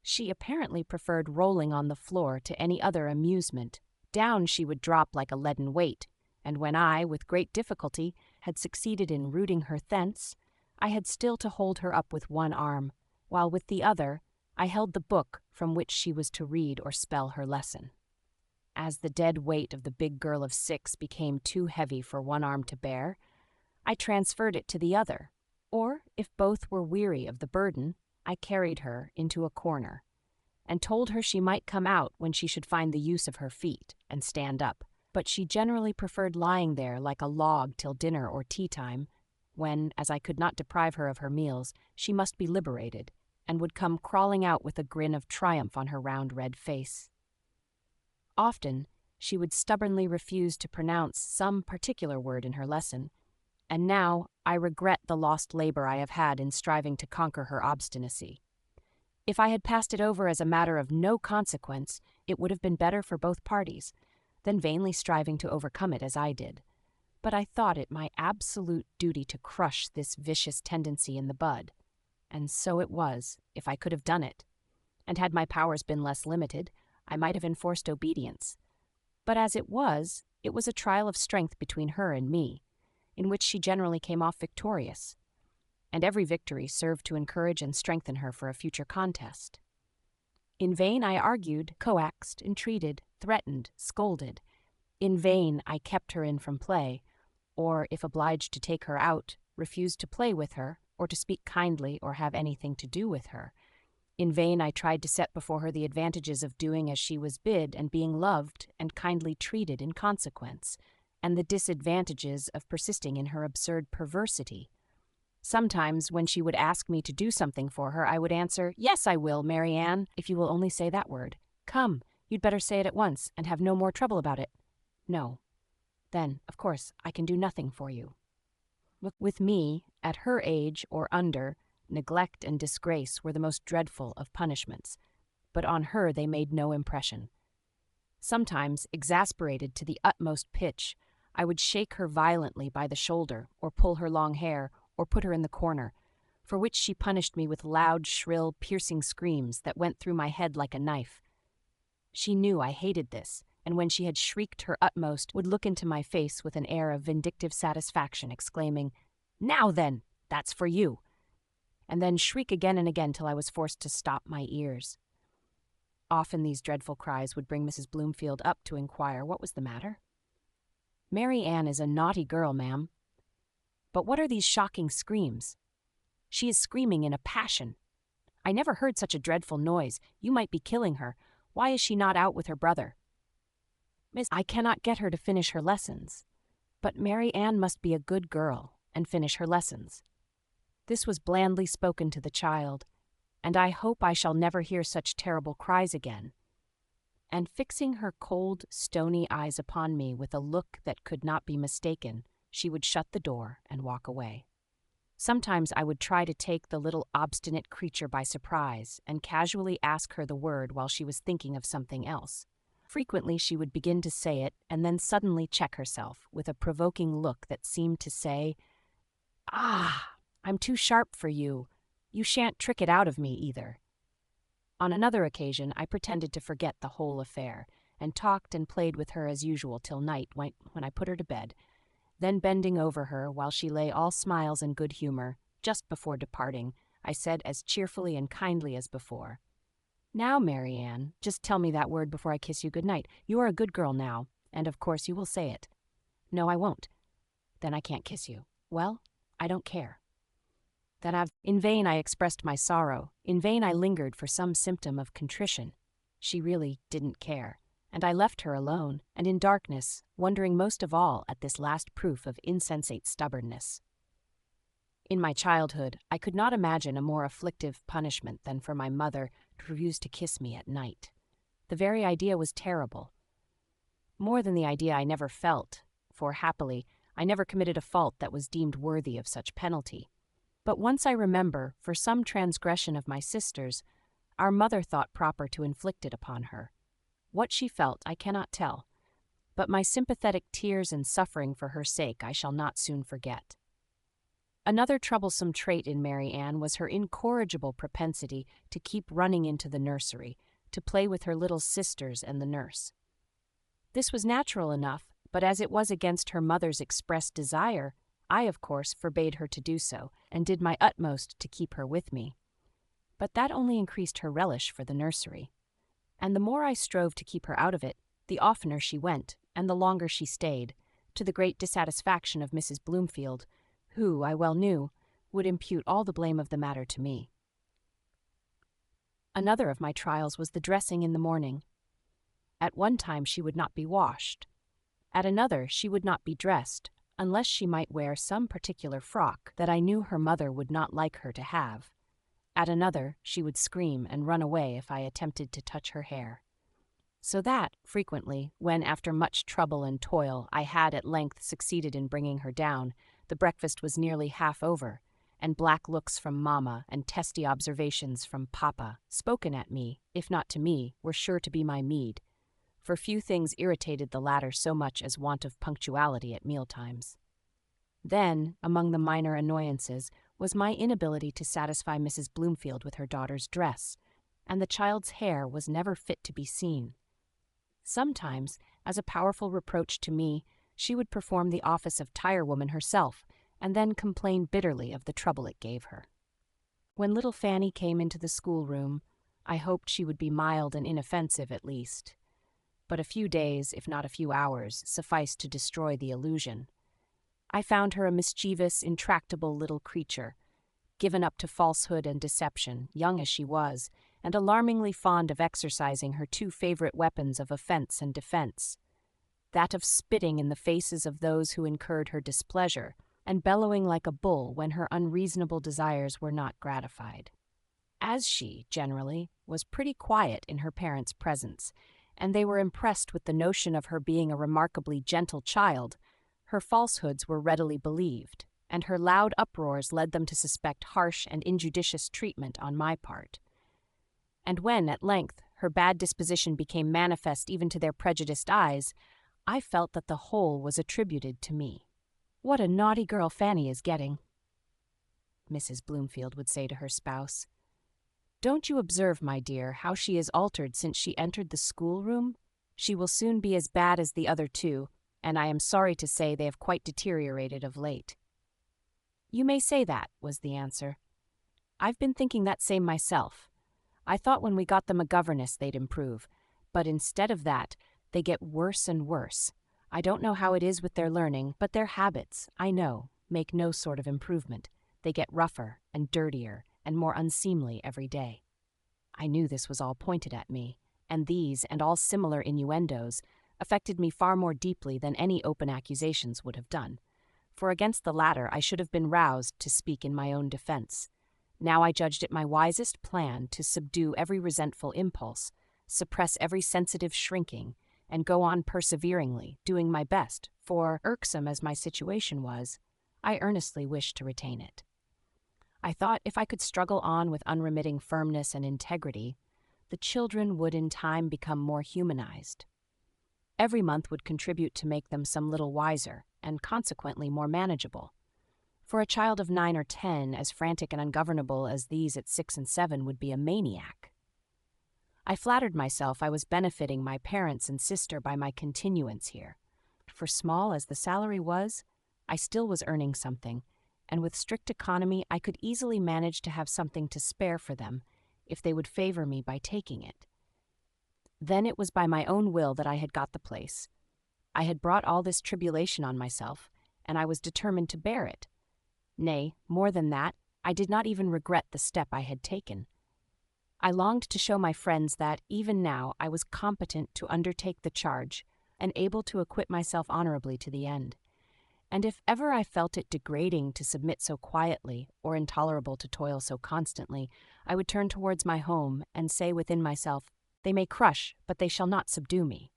S1: She apparently preferred rolling on the floor to any other amusement. Down she would drop like a leaden weight, and when I, with great difficulty, had succeeded in rooting her thence, I had still to hold her up with one arm, while with the other I held the book from which she was to read or spell her lesson. As the dead weight of the big girl of 6 became too heavy for one arm to bear, I transferred it to the other, or, if both were weary of the burden, I carried her into a corner, and told her she might come out when she should find the use of her feet and stand up, but she generally preferred lying there like a log till dinner or tea-time, when, as I could not deprive her of her meals, she must be liberated, and would come crawling out with a grin of triumph on her round red face. Often she would stubbornly refuse to pronounce some particular word in her lesson, and now I regret the lost labor I have had in striving to conquer her obstinacy. If I had passed it over as a matter of no consequence, it would have been better for both parties, than vainly striving to overcome it as I did. But I thought it my absolute duty to crush this vicious tendency in the bud, and so it was, if I could have done it. And had my powers been less limited, I might have enforced obedience. But as it was a trial of strength between her and me, in which she generally came off victorious, and every victory served to encourage and strengthen her for a future contest. In vain I argued, coaxed, entreated, threatened, scolded. In vain I kept her in from play, or, if obliged to take her out, refused to play with her, or to speak kindly or have anything to do with her. In vain I tried to set before her the advantages of doing as she was bid and being loved and kindly treated in consequence, and the disadvantages of persisting in her absurd perversity. Sometimes, when she would ask me to do something for her, I would answer, "Yes, I will, Mary Ann, if you will only say that word. Come, you'd better say it at once, and have no more trouble about it." "No." "Then, of course, I can do nothing for you." With me, at her age or under, neglect and disgrace were the most dreadful of punishments, but on her they made no impression. Sometimes, exasperated to the utmost pitch, I would shake her violently by the shoulder, or pull her long hair, or put her in the corner, for which she punished me with loud, shrill, piercing screams that went through my head like a knife. She knew I hated this, and when she had shrieked her utmost, would look into my face with an air of vindictive satisfaction, exclaiming, "Now then, that's for you," and then shriek again and again till I was forced to stop my ears. Often these dreadful cries would bring Mrs. Bloomfield up to inquire what was the matter. "Mary Ann is a naughty girl, ma'am." "But what are these shocking screams?" "She is screaming in a passion." "I never heard such a dreadful noise. You might be killing her. Why is she not out with her brother?" "Miss, I cannot get her to finish her lessons." "But Mary Ann must be a good girl and finish her lessons." This was blandly spoken to the child, and I hope I shall never hear such terrible cries again. And fixing her cold, stony eyes upon me with a look that could not be mistaken, she would shut the door and walk away. Sometimes I would try to take the little obstinate creature by surprise and casually ask her the word while she was thinking of something else. Frequently she would begin to say it and then suddenly check herself with a provoking look that seemed to say, "Ah, I'm too sharp for you. You shan't trick it out of me either." On another occasion I pretended to forget the whole affair, and talked and played with her as usual till night when I put her to bed. Then bending over her, while she lay all smiles and good humor, just before departing, I said as cheerfully and kindly as before, "Now, Mary Ann, just tell me that word before I kiss you good night. You are a good girl now, and of course you will say it." "No, I won't." "Then I can't kiss you." "Well, I don't care." In vain I expressed my sorrow, in vain I lingered for some symptom of contrition. She really didn't care, and I left her alone, and in darkness, wondering most of all at this last proof of insensate stubbornness. In my childhood, I could not imagine a more afflictive punishment than for my mother to refuse to kiss me at night. The very idea was terrible. More than the idea I never felt, for, happily, I never committed a fault that was deemed worthy of such penalty. But once I remember, for some transgression of my sister's, our mother thought proper to inflict it upon her. What she felt I cannot tell, but my sympathetic tears and suffering for her sake I shall not soon forget. Another troublesome trait in Mary Ann was her incorrigible propensity to keep running into the nursery, to play with her little sisters and the nurse. This was natural enough, but as it was against her mother's expressed desire, I, of course, forbade her to do so, and did my utmost to keep her with me. But that only increased her relish for the nursery, and the more I strove to keep her out of it, the oftener she went, and the longer she stayed, to the great dissatisfaction of Mrs. Bloomfield, who, I well knew, would impute all the blame of the matter to me. Another of my trials was the dressing in the morning. At one time she would not be washed. At another she would not be dressed, unless she might wear some particular frock that I knew her mother would not like her to have. At another she would scream and run away if I attempted to touch her hair. So that, frequently, when after much trouble and toil I had at length succeeded in bringing her down, the breakfast was nearly half over, and black looks from Mamma and testy observations from Papa, spoken at me, if not to me, were sure to be my meed, for few things irritated the latter so much as want of punctuality at mealtimes. Then, among the minor annoyances, was my inability to satisfy Mrs. Bloomfield with her daughter's dress, and the child's hair was never fit to be seen. Sometimes, as a powerful reproach to me, she would perform the office of tirewoman herself, and then complain bitterly of the trouble it gave her. When little Fanny came into the schoolroom, I hoped she would be mild and inoffensive at least. but a few days, if not a few hours, sufficed to destroy the illusion. I found her a mischievous, intractable little creature, given up to falsehood and deception, young as she was, and alarmingly fond of exercising her two favorite weapons of offense and defense, that of spitting in the faces of those who incurred her displeasure, and bellowing like a bull when her unreasonable desires were not gratified. As she, generally, was pretty quiet in her parents' presence, and they were impressed with the notion of her being a remarkably gentle child, her falsehoods were readily believed, and her loud uproars led them to suspect harsh and injudicious treatment on my part. And when, at length, her bad disposition became manifest even to their prejudiced eyes, I felt that the whole was attributed to me. "What a naughty girl Fanny is getting," Mrs. Bloomfield would say to her spouse. "Don't you observe, my dear, how she is altered since she entered the schoolroom? She will soon be as bad as the other two, and I am sorry to say they have quite deteriorated of late." "You may say that," was the answer. "I've been thinking that same myself. I thought when we got them a governess they'd improve, but instead of that, they get worse and worse. I don't know how it is with their learning, but their habits, I know, make no sort of improvement. They get rougher and dirtier and more unseemly every day." I knew this was all pointed at me, and these and all similar innuendos affected me far more deeply than any open accusations would have done, for against the latter I should have been roused to speak in my own defense. Now I judged it my wisest plan to subdue every resentful impulse, suppress every sensitive shrinking, and go on perseveringly, doing my best, for, irksome as my situation was, I earnestly wished to retain it. I thought if I could struggle on with unremitting firmness and integrity, the children would in time become more humanized. Every month would contribute to make them some little wiser, and consequently more manageable. For a child of 9 or 10, as frantic and ungovernable as these at 6 and 7 would be a maniac. I flattered myself I was benefiting my parents and sister by my continuance here, for small as the salary was, I still was earning something, and with strict economy I could easily manage to have something to spare for them, if they would favor me by taking it. Then it was by my own will that I had got the place. I had brought all this tribulation on myself, and I was determined to bear it. Nay, more than that, I did not even regret the step I had taken. I longed to show my friends that, even now, I was competent to undertake the charge, and able to acquit myself honorably to the end. And if ever I felt it degrading to submit so quietly, or intolerable to toil so constantly, I would turn towards my home, and say within myself, "They may crush, but they shall not subdue me.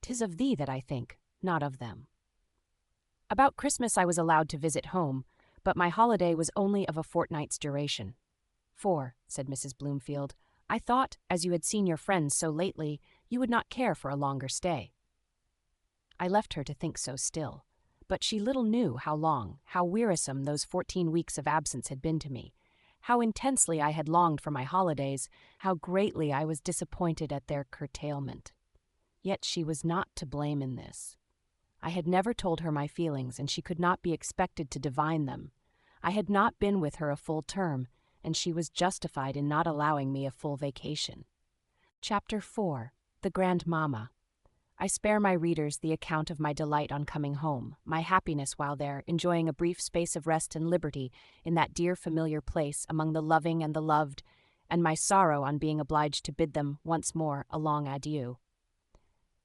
S1: 'Tis of thee that I think, not of them." About Christmas I was allowed to visit home, but my holiday was only of a fortnight's duration. "For," said Mrs. Bloomfield, "I thought, as you had seen your friends so lately, you would not care for a longer stay." I left her to think so still, but she little knew how long, how wearisome those 14 weeks of absence had been to me, how intensely I had longed for my holidays, how greatly I was disappointed at their curtailment. Yet she was not to blame in this. I had never told her my feelings, and she could not be expected to divine them. I had not been with her a full term, and she was justified in not allowing me a full vacation. Chapter 4. The Grandmamma. I spare my readers the account of my delight on coming home, my happiness while there, enjoying a brief space of rest and liberty in that dear familiar place among the loving and the loved, and my sorrow on being obliged to bid them once more a long adieu.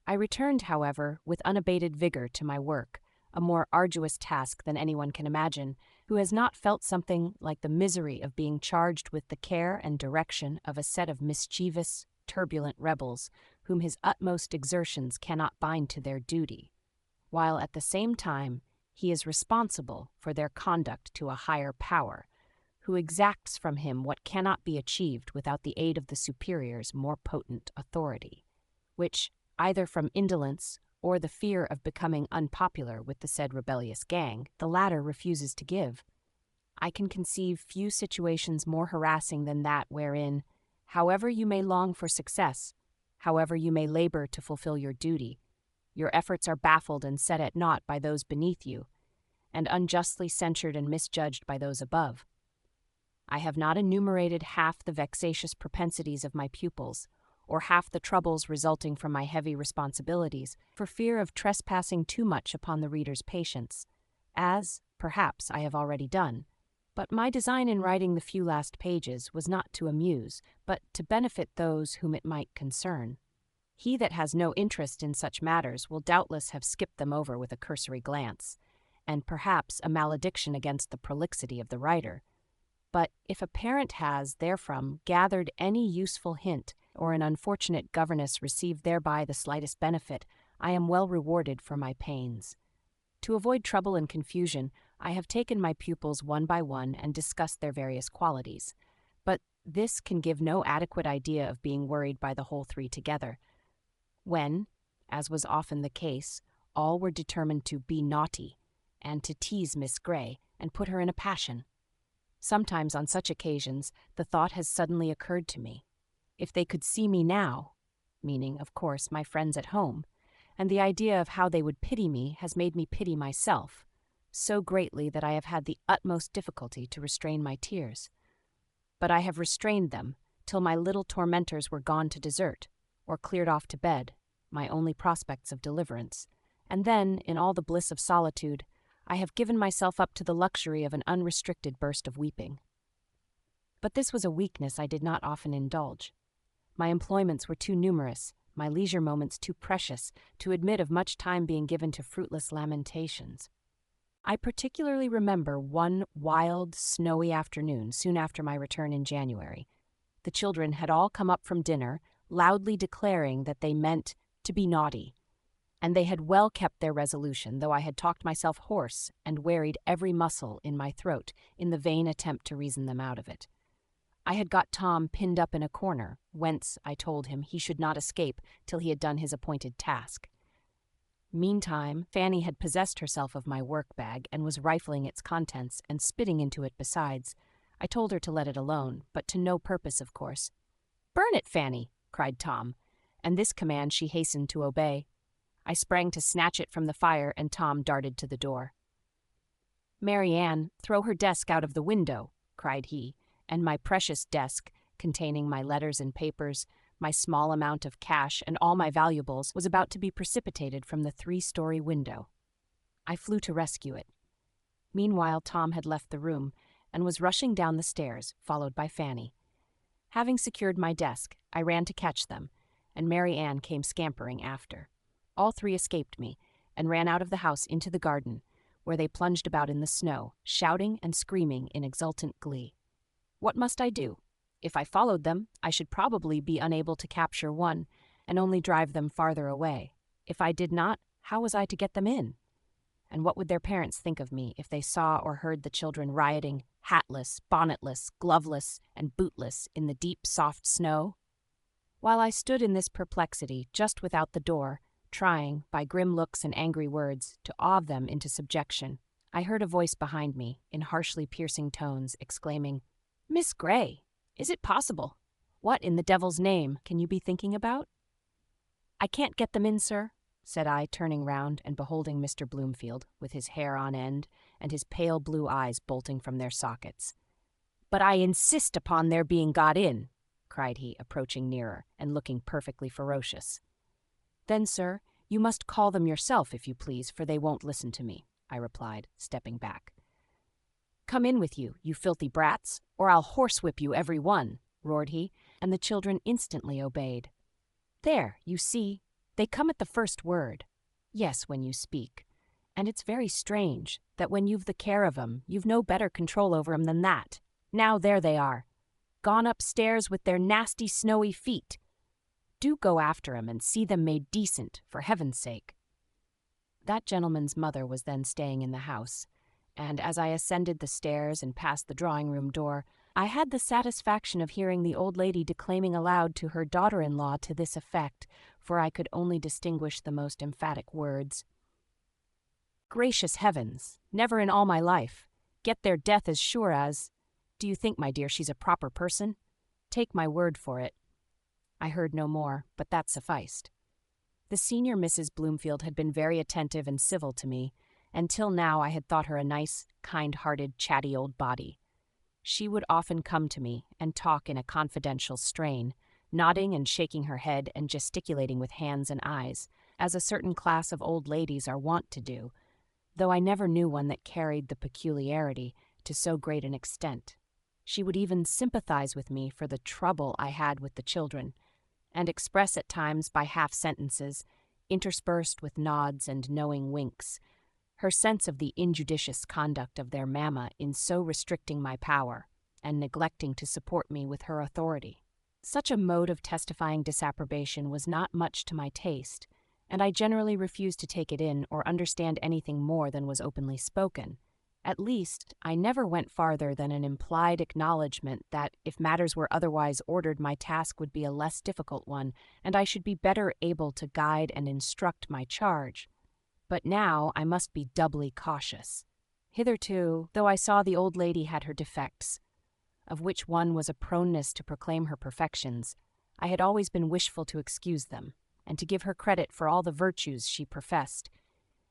S1: I returned, however, with unabated vigor to my work, a more arduous task than anyone can imagine, who has not felt something like the misery of being charged with the care and direction of a set of mischievous, turbulent rebels, whom his utmost exertions cannot bind to their duty, while at the same time he is responsible for their conduct to a higher power, who exacts from him what cannot be achieved without the aid of the superior's more potent authority, which, either from indolence or the fear of becoming unpopular with the said rebellious gang, the latter refuses to give. I can conceive few situations more harassing than that wherein, however you may long for success, however you may labor to fulfill your duty, your efforts are baffled and set at naught by those beneath you, and unjustly censured and misjudged by those above. I have not enumerated half the vexatious propensities of my pupils, or half the troubles resulting from my heavy responsibilities, for fear of trespassing too much upon the reader's patience, as, perhaps, I have already done. But my design in writing the few last pages was not to amuse, but to benefit those whom it might concern. He that has no interest in such matters will doubtless have skipped them over with a cursory glance, and perhaps a malediction against the prolixity of the writer. But if a parent has, therefrom, gathered any useful hint, or an unfortunate governess received thereby the slightest benefit, I am well rewarded for my pains. To avoid trouble and confusion, I have taken my pupils one by one and discussed their various qualities. But this can give no adequate idea of being worried by the whole three together. When, as was often the case, all were determined to be naughty, and to tease Miss Grey and put her in a passion. Sometimes on such occasions the thought has suddenly occurred to me, if they could see me now, meaning, of course, my friends at home, and the idea of how they would pity me has made me pity myself, so greatly that I have had the utmost difficulty to restrain my tears. But I have restrained them till my little tormentors were gone to dessert, or cleared off to bed, my only prospects of deliverance, and then, in all the bliss of solitude, I have given myself up to the luxury of an unrestricted burst of weeping. But this was a weakness I did not often indulge. My employments were too numerous, my leisure moments too precious, to admit of much time being given to fruitless lamentations. I particularly remember one wild, snowy afternoon soon after my return in January. The children had all come up from dinner, loudly declaring that they meant to be naughty, and they had well kept their resolution, though I had talked myself hoarse and wearied every muscle in my throat in the vain attempt to reason them out of it. I had got Tom pinned up in a corner, whence, I told him, he should not escape till he had done his appointed task. Meantime, Fanny had possessed herself of my work-bag and was rifling its contents and spitting into it besides. I told her to let it alone, but to no purpose, of course. "Burn it, Fanny!" cried Tom, and this command she hastened to obey. I sprang to snatch it from the fire, and Tom darted to the door. "Mary Ann, throw her desk out of the window," cried he, and my precious desk, containing my letters and papers, my small amount of cash, and all my valuables, was about to be precipitated from the 3-story window. I flew to rescue it. Meanwhile, Tom had left the room, and was rushing down the stairs, followed by Fanny. Having secured my desk, I ran to catch them, and Mary Ann came scampering after. All three escaped me, and ran out of the house into the garden, where they plunged about in the snow, shouting and screaming in exultant glee. What must I do? If I followed them, I should probably be unable to capture one, and only drive them farther away. If I did not, how was I to get them in? And what would their parents think of me if they saw or heard the children rioting, hatless, bonnetless, gloveless, and bootless, in the deep, soft snow? While I stood in this perplexity, just without the door, trying, by grim looks and angry words, to awe them into subjection, I heard a voice behind me, in harshly piercing tones, exclaiming, "Miss Grey! Is it possible? What in the devil's name can you be thinking about?" "I can't get them in, sir," said I, turning round and beholding Mr. Bloomfield, with his hair on end and his pale blue eyes bolting from their sockets. "But I insist upon their being got in," cried he, approaching nearer and looking perfectly ferocious. "Then, sir, you must call them yourself, if you please, for they won't listen to me," I replied, stepping back. "Come in with you, you filthy brats, or I'll horsewhip you every one," roared he, and the children instantly obeyed. "There, you see, they come at the first word. Yes, when you speak. And it's very strange that when you've the care of 'em, you've no better control over 'em than that. Now there they are, gone upstairs with their nasty snowy feet. Do go after 'em and see them made decent, for heaven's sake." That gentleman's mother was then staying in the house, and as I ascended the stairs and passed the drawing-room door, I had the satisfaction of hearing the old lady declaiming aloud to her daughter-in-law to this effect, for I could only distinguish the most emphatic words. "Gracious heavens! Never in all my life. Get their death as sure as— Do you think, my dear, she's a proper person? Take my word for it." I heard no more, but that sufficed. The senior Mrs. Bloomfield had been very attentive and civil to me, and till now I had thought her a nice, kind-hearted, chatty old body. She would often come to me and talk in a confidential strain, nodding and shaking her head and gesticulating with hands and eyes, as a certain class of old ladies are wont to do, though I never knew one that carried the peculiarity to so great an extent. She would even sympathize with me for the trouble I had with the children, and express at times by half-sentences, interspersed with nods and knowing winks, her sense of the injudicious conduct of their mamma in so restricting my power and neglecting to support me with her authority. Such a mode of testifying disapprobation was not much to my taste, and I generally refused to take it in or understand anything more than was openly spoken. At least, I never went farther than an implied acknowledgment that if matters were otherwise ordered, my task would be a less difficult one, and I should be better able to guide and instruct my charge. But now I must be doubly cautious. Hitherto, though I saw the old lady had her defects, of which one was a proneness to proclaim her perfections, I had always been wishful to excuse them, and to give her credit for all the virtues she professed,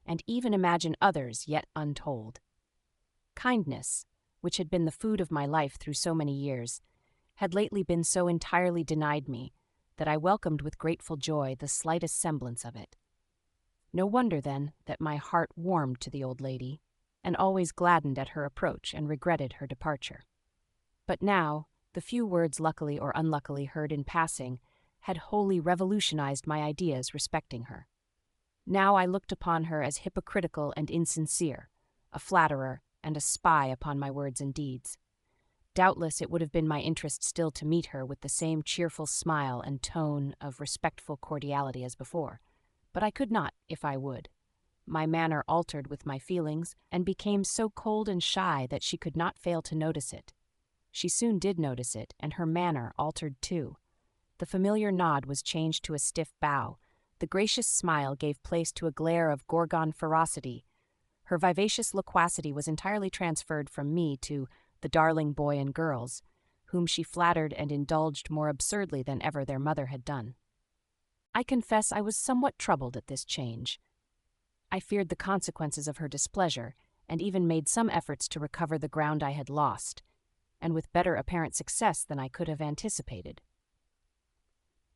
S1: and even imagine others yet untold. Kindness, which had been the food of my life through so many years, had lately been so entirely denied me that I welcomed with grateful joy the slightest semblance of it. No wonder, then, that my heart warmed to the old lady, and always gladdened at her approach and regretted her departure. But now, the few words luckily or unluckily heard in passing had wholly revolutionized my ideas respecting her. Now I looked upon her as hypocritical and insincere, a flatterer and a spy upon my words and deeds. Doubtless it would have been my interest still to meet her with the same cheerful smile and tone of respectful cordiality as before, but I could not if I would. My manner altered with my feelings, and became so cold and shy that she could not fail to notice it. She soon did notice it, and her manner altered too. The familiar nod was changed to a stiff bow, the gracious smile gave place to a glare of Gorgon ferocity. Her vivacious loquacity was entirely transferred from me to the darling boy and girls, whom she flattered and indulged more absurdly than ever their mother had done. I confess I was somewhat troubled at this change. I feared the consequences of her displeasure, and even made some efforts to recover the ground I had lost, and with better apparent success than I could have anticipated.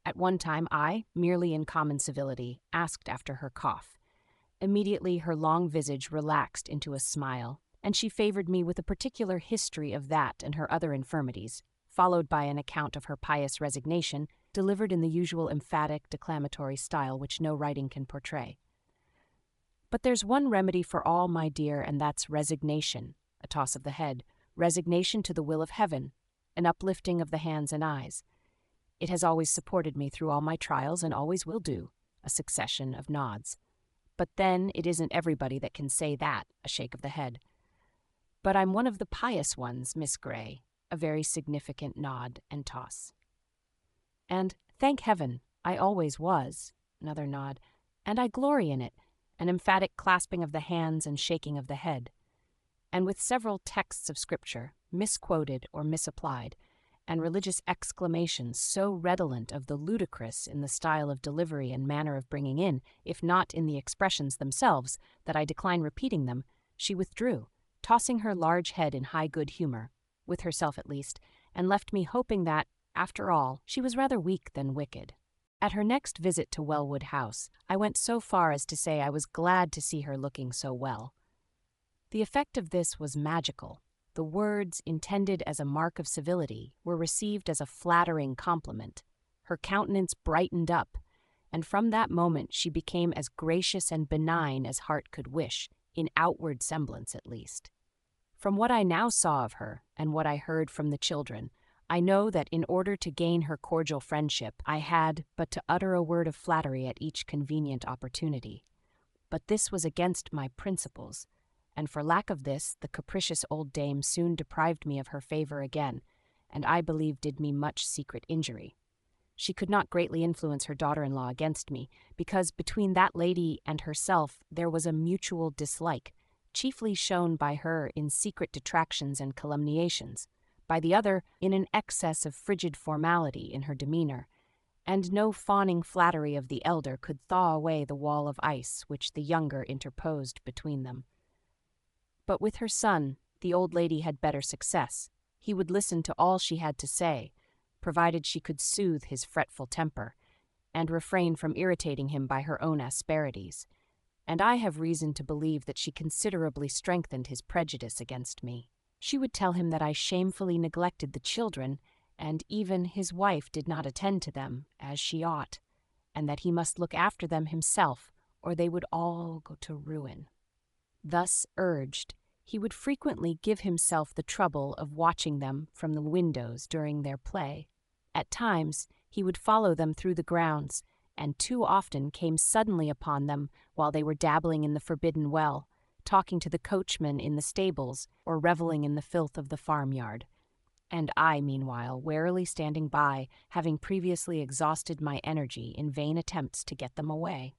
S1: At one time I, merely in common civility, asked after her cough. Immediately her long visage relaxed into a smile, and she favored me with a particular history of that and her other infirmities, followed by an account of her pious resignation, delivered in the usual emphatic, declamatory style which no writing can portray. "But there's one remedy for all, my dear, and that's resignation," a toss of the head, resignation to the will of heaven, an uplifting of the hands and eyes. "It has always supported me through all my trials and always will do," a succession of nods. "But then it isn't everybody that can say that," a shake of the head. "But I'm one of the pious ones, Miss Grey," a very significant nod and toss. "And, thank heaven, I always was," another nod, "and I glory in it," an emphatic clasping of the hands and shaking of the head. And with several texts of Scripture, misquoted or misapplied, and religious exclamations so redolent of the ludicrous in the style of delivery and manner of bringing in, if not in the expressions themselves, that I decline repeating them, she withdrew, tossing her large head in high good humor, with herself at least, and left me hoping that, after all, she was rather weak than wicked. At her next visit to Wellwood House, I went so far as to say I was glad to see her looking so well. The effect of this was magical. The words, intended as a mark of civility, were received as a flattering compliment. Her countenance brightened up, and from that moment she became as gracious and benign as heart could wish, in outward semblance at least. From what I now saw of her, and what I heard from the children, I know that in order to gain her cordial friendship, I had but to utter a word of flattery at each convenient opportunity. But this was against my principles, and for lack of this the capricious old dame soon deprived me of her favor again, and I believe did me much secret injury. She could not greatly influence her daughter-in-law against me, because between that lady and herself there was a mutual dislike, chiefly shown by her in secret detractions and calumniations, by the other in an excess of frigid formality in her demeanor, and no fawning flattery of the elder could thaw away the wall of ice which the younger interposed between them. But with her son, the old lady had better success. He would listen to all she had to say, provided she could soothe his fretful temper and refrain from irritating him by her own asperities, and I have reason to believe that she considerably strengthened his prejudice against me. She would tell him that I shamefully neglected the children, and even his wife did not attend to them, as she ought, and that he must look after them himself, or they would all go to ruin. Thus urged, he would frequently give himself the trouble of watching them from the windows during their play. At times, he would follow them through the grounds, and too often came suddenly upon them while they were dabbling in the forbidden well, talking to the coachman in the stables, or reveling in the filth of the farmyard, and I, meanwhile, warily standing by, having previously exhausted my energy in vain attempts to get them away.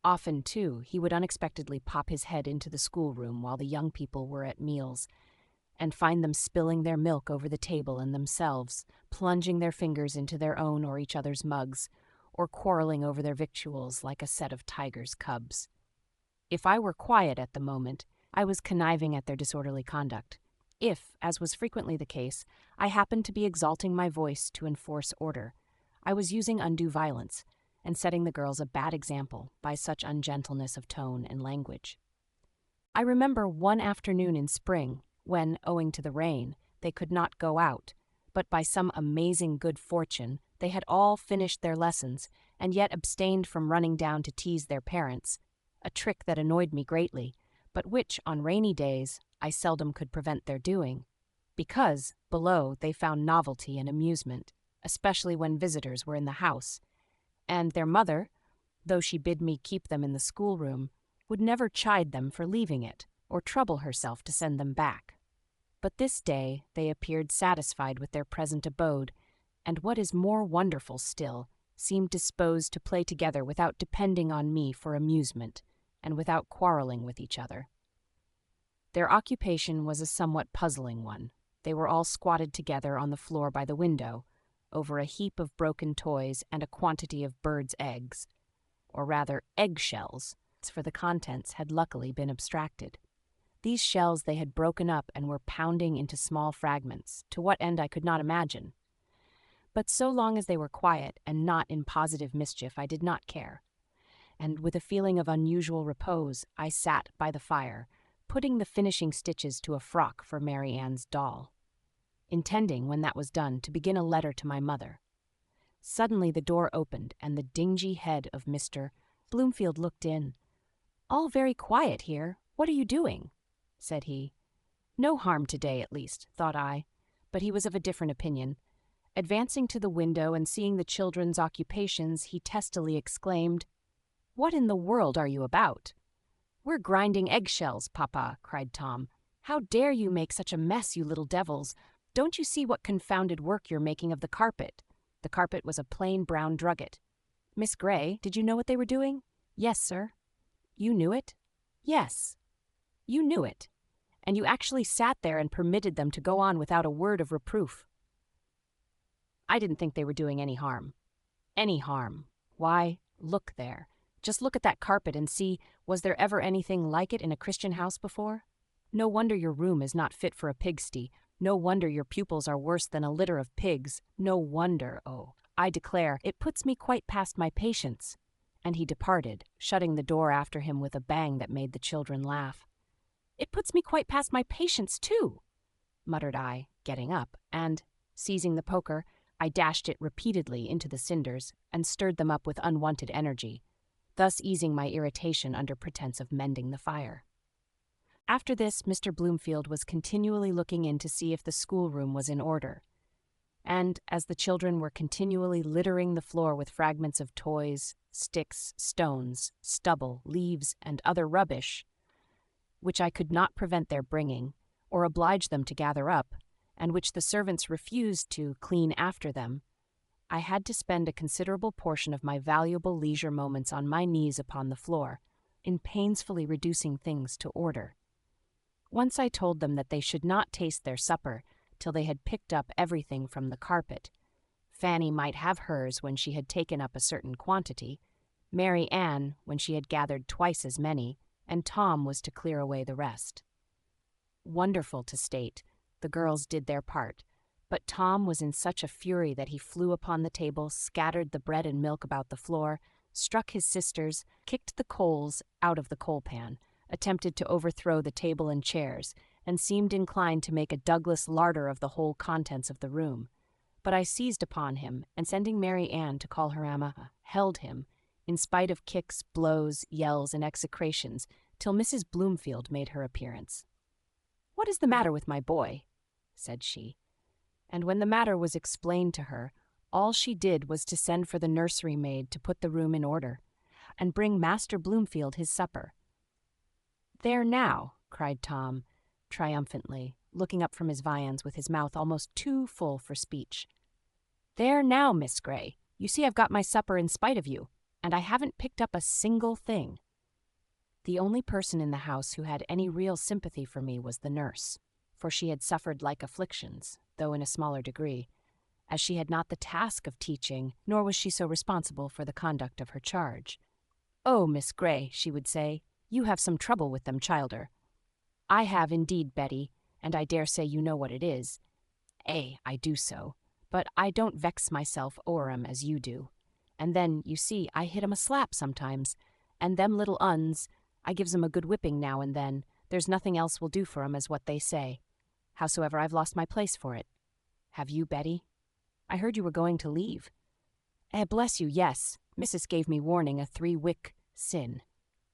S1: Often, too, he would unexpectedly pop his head into the schoolroom while the young people were at meals, and find them spilling their milk over the table and themselves, plunging their fingers into their own or each other's mugs, or quarreling over their victuals like a set of tiger's cubs. If I were quiet at the moment, I was conniving at their disorderly conduct. If, as was frequently the case, I happened to be exalting my voice to enforce order, I was using undue violence, and setting the girls a bad example by such ungentleness of tone and language. I remember one afternoon in spring, when, owing to the rain, they could not go out, but by some amazing good fortune they had all finished their lessons, and yet abstained from running down to tease their parents, a trick that annoyed me greatly, but which, on rainy days, I seldom could prevent their doing, because, below, they found novelty and amusement, especially when visitors were in the house, and their mother, though she bid me keep them in the schoolroom, would never chide them for leaving it, or trouble herself to send them back. But this day they appeared satisfied with their present abode, and what is more wonderful still, seemed disposed to play together without depending on me for amusement, and without quarreling with each other. Their occupation was a somewhat puzzling one. They were all squatted together on the floor by the window, over a heap of broken toys and a quantity of birds' eggs, or rather egg-shells, for the contents had luckily been abstracted. These shells they had broken up and were pounding into small fragments, to what end I could not imagine. But so long as they were quiet and not in positive mischief, I did not care, and with a feeling of unusual repose, I sat by the fire, putting the finishing stitches to a frock for Mary Ann's doll, intending, when that was done, to begin a letter to my mother. Suddenly the door opened, and the dingy head of Mr. Bloomfield looked in. "All very quiet here. What are you doing?" said he. "No harm today, at least," thought I, but he was of a different opinion. Advancing to the window and seeing the children's occupations, he testily exclaimed, "What in the world are you about?" "We're grinding eggshells, Papa," cried Tom. "How dare you make such a mess, you little devils? Don't you see what confounded work you're making of the carpet?" The carpet was a plain brown drugget. "Miss Grey, did you know what they were doing?" "Yes, sir." "You knew it?" "Yes." "You knew it, and you actually sat there and permitted them to go on without a word of reproof." "I didn't think they were doing any harm." "Any harm? Why, look there. Just look at that carpet and see, was there ever anything like it in a Christian house before? No wonder your room is not fit for a pigsty. No wonder your pupils are worse than a litter of pigs. No wonder, oh, I declare, it puts me quite past my patience." And he departed, shutting the door after him with a bang that made the children laugh. "It puts me quite past my patience, too," muttered I, getting up, and, seizing the poker, I dashed it repeatedly into the cinders and stirred them up with unwonted energy, thus easing my irritation under pretense of mending the fire. After this, Mr. Bloomfield was continually looking in to see if the schoolroom was in order, and, as the children were continually littering the floor with fragments of toys, sticks, stones, stubble, leaves, and other rubbish, which I could not prevent their bringing, or oblige them to gather up, and which the servants refused to clean after them, I had to spend a considerable portion of my valuable leisure moments on my knees upon the floor, in painsfully reducing things to order. Once I told them that they should not taste their supper till they had picked up everything from the carpet. Fanny might have hers when she had taken up a certain quantity, Mary Ann when she had gathered twice as many, and Tom was to clear away the rest. Wonderful to state, the girls did their part, But Tom was in such a fury that he flew upon the table, scattered the bread and milk about the floor, struck his sisters, kicked the coals out of the coal pan, attempted to overthrow the table and chairs, and seemed inclined to make a Douglas larder of the whole contents of the room. But I seized upon him, and sending Mary Ann to call her Emma, held him, in spite of kicks, blows, yells, and execrations, till Mrs. Bloomfield made her appearance. "What is the matter with my boy?" said she. And when the matter was explained to her, all she did was to send for the nursery maid to put the room in order, and bring Master Bloomfield his supper. "There now," cried Tom, triumphantly, looking up from his viands with his mouth almost too full for speech. "There now, Miss Grey, you see I've got my supper in spite of you, and I haven't picked up a single thing." The only person in the house who had any real sympathy for me was the nurse, for she had suffered like afflictions, though in a smaller degree, as she had not the task of teaching, nor was she so responsible for the conduct of her charge. "Oh, Miss Grey," she would say, "you have some trouble with them childer." "I have indeed, Betty, and I dare say you know what it is." I do so, but I don't vex myself o'er 'em as you do. And then, you see, I hit 'em a slap sometimes, and them little uns, I gives 'em a good whipping now and then. There's nothing else will do for 'em as what they say. Howsoever, I've lost my place for it. Have you, Betty? I heard you were going to leave." Bless you, yes. Missus gave me warning a 3-wick sin.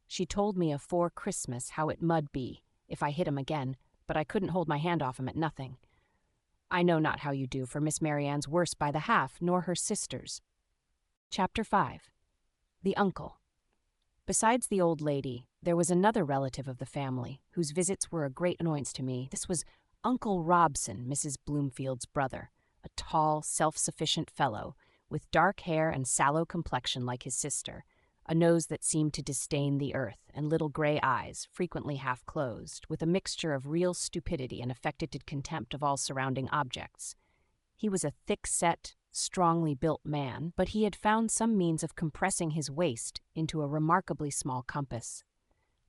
S1: She told me afore Christmas how it mud be, if I hit 'em again, but I couldn't hold my hand off 'em at nothing. I know not how you do, for Miss Mary Ann's worse by the half, nor her sisters. Chapter 5. The Uncle. Besides the old lady, there was another relative of the family, whose visits were a great annoyance to me. This was Uncle Robson, Mrs. Bloomfield's brother, a tall, self-sufficient fellow, with dark hair and sallow complexion like his sister, a nose that seemed to disdain the earth, and little gray eyes, frequently half-closed, with a mixture of real stupidity and affected contempt of all surrounding objects. He was a thick-set, strongly built man, but he had found some means of compressing his waist into a remarkably small compass.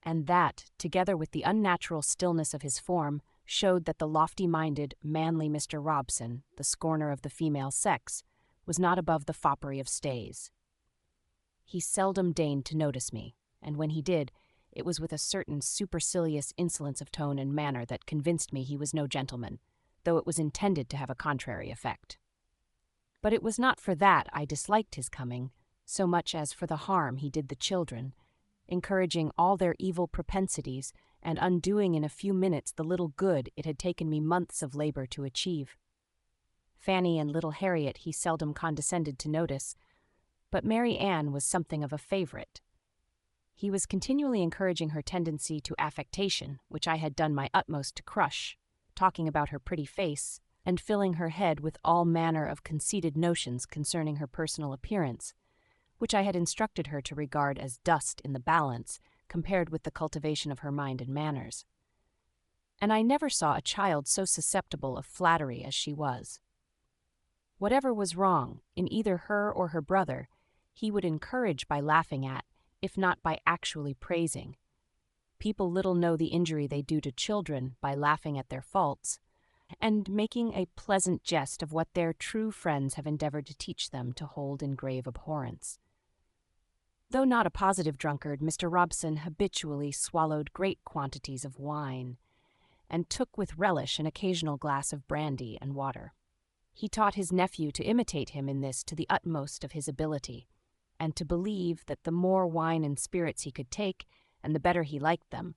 S1: And that, together with the unnatural stillness of his form, showed that the lofty-minded, manly Mr. Robson, the scorner of the female sex, was not above the foppery of stays. He seldom deigned to notice me, and when he did, it was with a certain supercilious insolence of tone and manner that convinced me he was no gentleman, though it was intended to have a contrary effect. But it was not for that I disliked his coming, so much as for the harm he did the children, encouraging all their evil propensities and undoing in a few minutes the little good it had taken me months of labor to achieve. Fanny and little Harriet he seldom condescended to notice, but Mary Ann was something of a favorite. He was continually encouraging her tendency to affectation, which I had done my utmost to crush, talking about her pretty face, and filling her head with all manner of conceited notions concerning her personal appearance, which I had instructed her to regard as dust in the balance compared with the cultivation of her mind and manners. And I never saw a child so susceptible of flattery as she was. Whatever was wrong, in either her or her brother, he would encourage by laughing at, if not by actually praising. People little know the injury they do to children by laughing at their faults, and making a pleasant jest of what their true friends have endeavored to teach them to hold in grave abhorrence. Though not a positive drunkard, Mr. Robson habitually swallowed great quantities of wine, and took with relish an occasional glass of brandy and water. He taught his nephew to imitate him in this to the utmost of his ability, and to believe that the more wine and spirits he could take, and the better he liked them,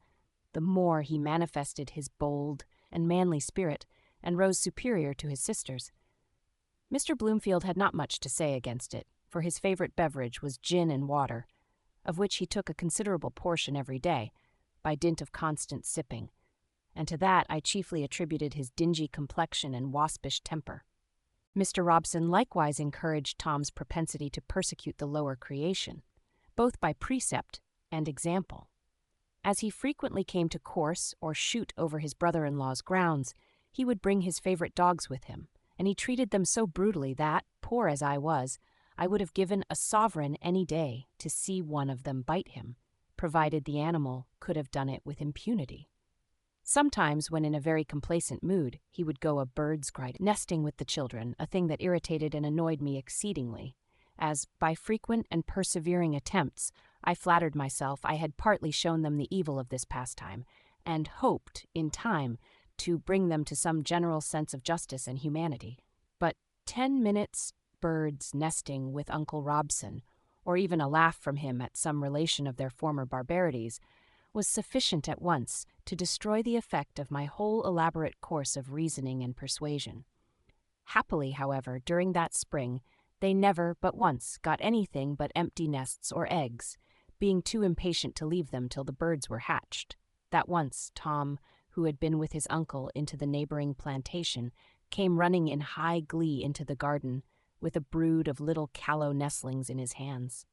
S1: the more he manifested his bold and manly spirit, and rose superior to his sisters. Mr. Bloomfield had not much to say against it, for his favorite beverage was gin and water, of which he took a considerable portion every day, by dint of constant sipping, and to that I chiefly attributed his dingy complexion and waspish temper. Mr. Robson likewise encouraged Tom's propensity to persecute the lower creation, both by precept and example. As he frequently came to course or shoot over his brother-in-law's grounds, he would bring his favorite dogs with him, and he treated them so brutally that, poor as I was, I would have given a sovereign any day to see one of them bite him, provided the animal could have done it with impunity. Sometimes, when in a very complacent mood, he would go a bird's cry nesting with the children, a thing that irritated and annoyed me exceedingly, as, by frequent and persevering attempts, I flattered myself I had partly shown them the evil of this pastime, and hoped, in time, to bring them to some general sense of justice and humanity. But 10 minutes' birds nesting with Uncle Robson, or even a laugh from him at some relation of their former barbarities, was sufficient at once to destroy the effect of my whole elaborate course of reasoning and persuasion. Happily, however, during that spring, they never but once got anything but empty nests or eggs, being too impatient to leave them till the birds were hatched. That once Tom, who had been with his uncle into the neighboring plantation, came running in high glee into the garden, with a brood of little callow nestlings in his hands.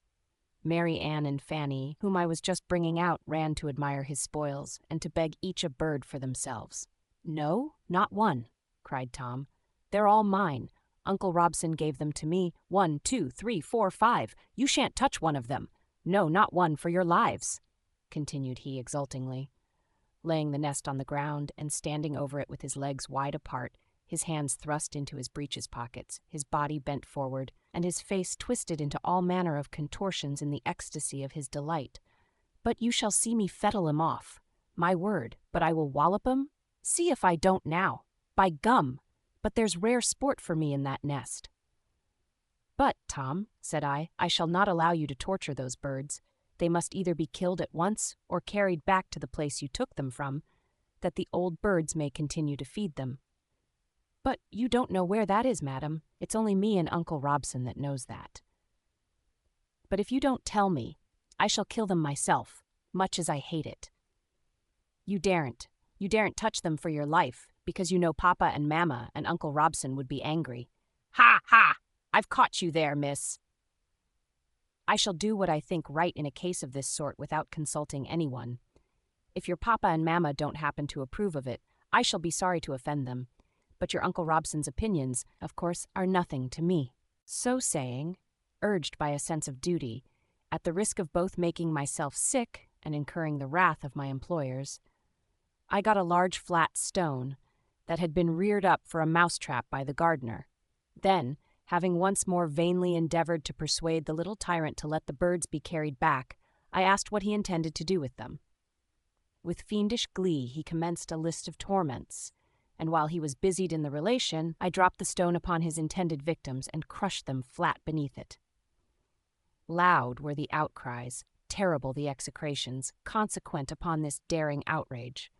S1: Mary Ann and Fanny, whom I was just bringing out, ran to admire his spoils, and to beg each a bird for themselves. "No, not one," cried Tom. "They're all mine. Uncle Robson gave them to me. 1, 2, 3, 4, 5. You shan't touch one of them. No, not one, for your lives," continued he exultingly. Laying the nest on the ground and standing over it with his legs wide apart, his hands thrust into his breeches pockets, his body bent forward, and his face twisted into all manner of contortions in the ecstasy of his delight. "But you shall see me fettle 'em off. My word, but I will wallop 'em. See if I don't now. By gum! But there's rare sport for me in that nest." "But, Tom," said I shall not allow you to torture those birds. They must either be killed at once or carried back to the place you took them from, that the old birds may continue to feed them." "But you don't know where that is, madam. It's only me and Uncle Robson that knows that." "But if you don't tell me, I shall kill them myself, much as I hate it." You daren't touch them for your life, because you know Papa and Mamma and Uncle Robson would be angry." "Ha, ha! I've caught you there, miss." "I shall do what I think right in a case of this sort without consulting anyone. If your Papa and Mamma don't happen to approve of it, I shall be sorry to offend them. But your Uncle Robson's opinions, of course, are nothing to me." So saying, urged by a sense of duty, at the risk of both making myself sick and incurring the wrath of my employers, I got a large flat stone that had been reared up for a mousetrap by the gardener. Then, having once more vainly endeavored to persuade the little tyrant to let the birds be carried back, I asked what he intended to do with them. With fiendish glee he commenced a list of torments, and while he was busied in the relation, I dropped the stone upon his intended victims and crushed them flat beneath it. Loud were the outcries, terrible the execrations, consequent upon this daring outrage.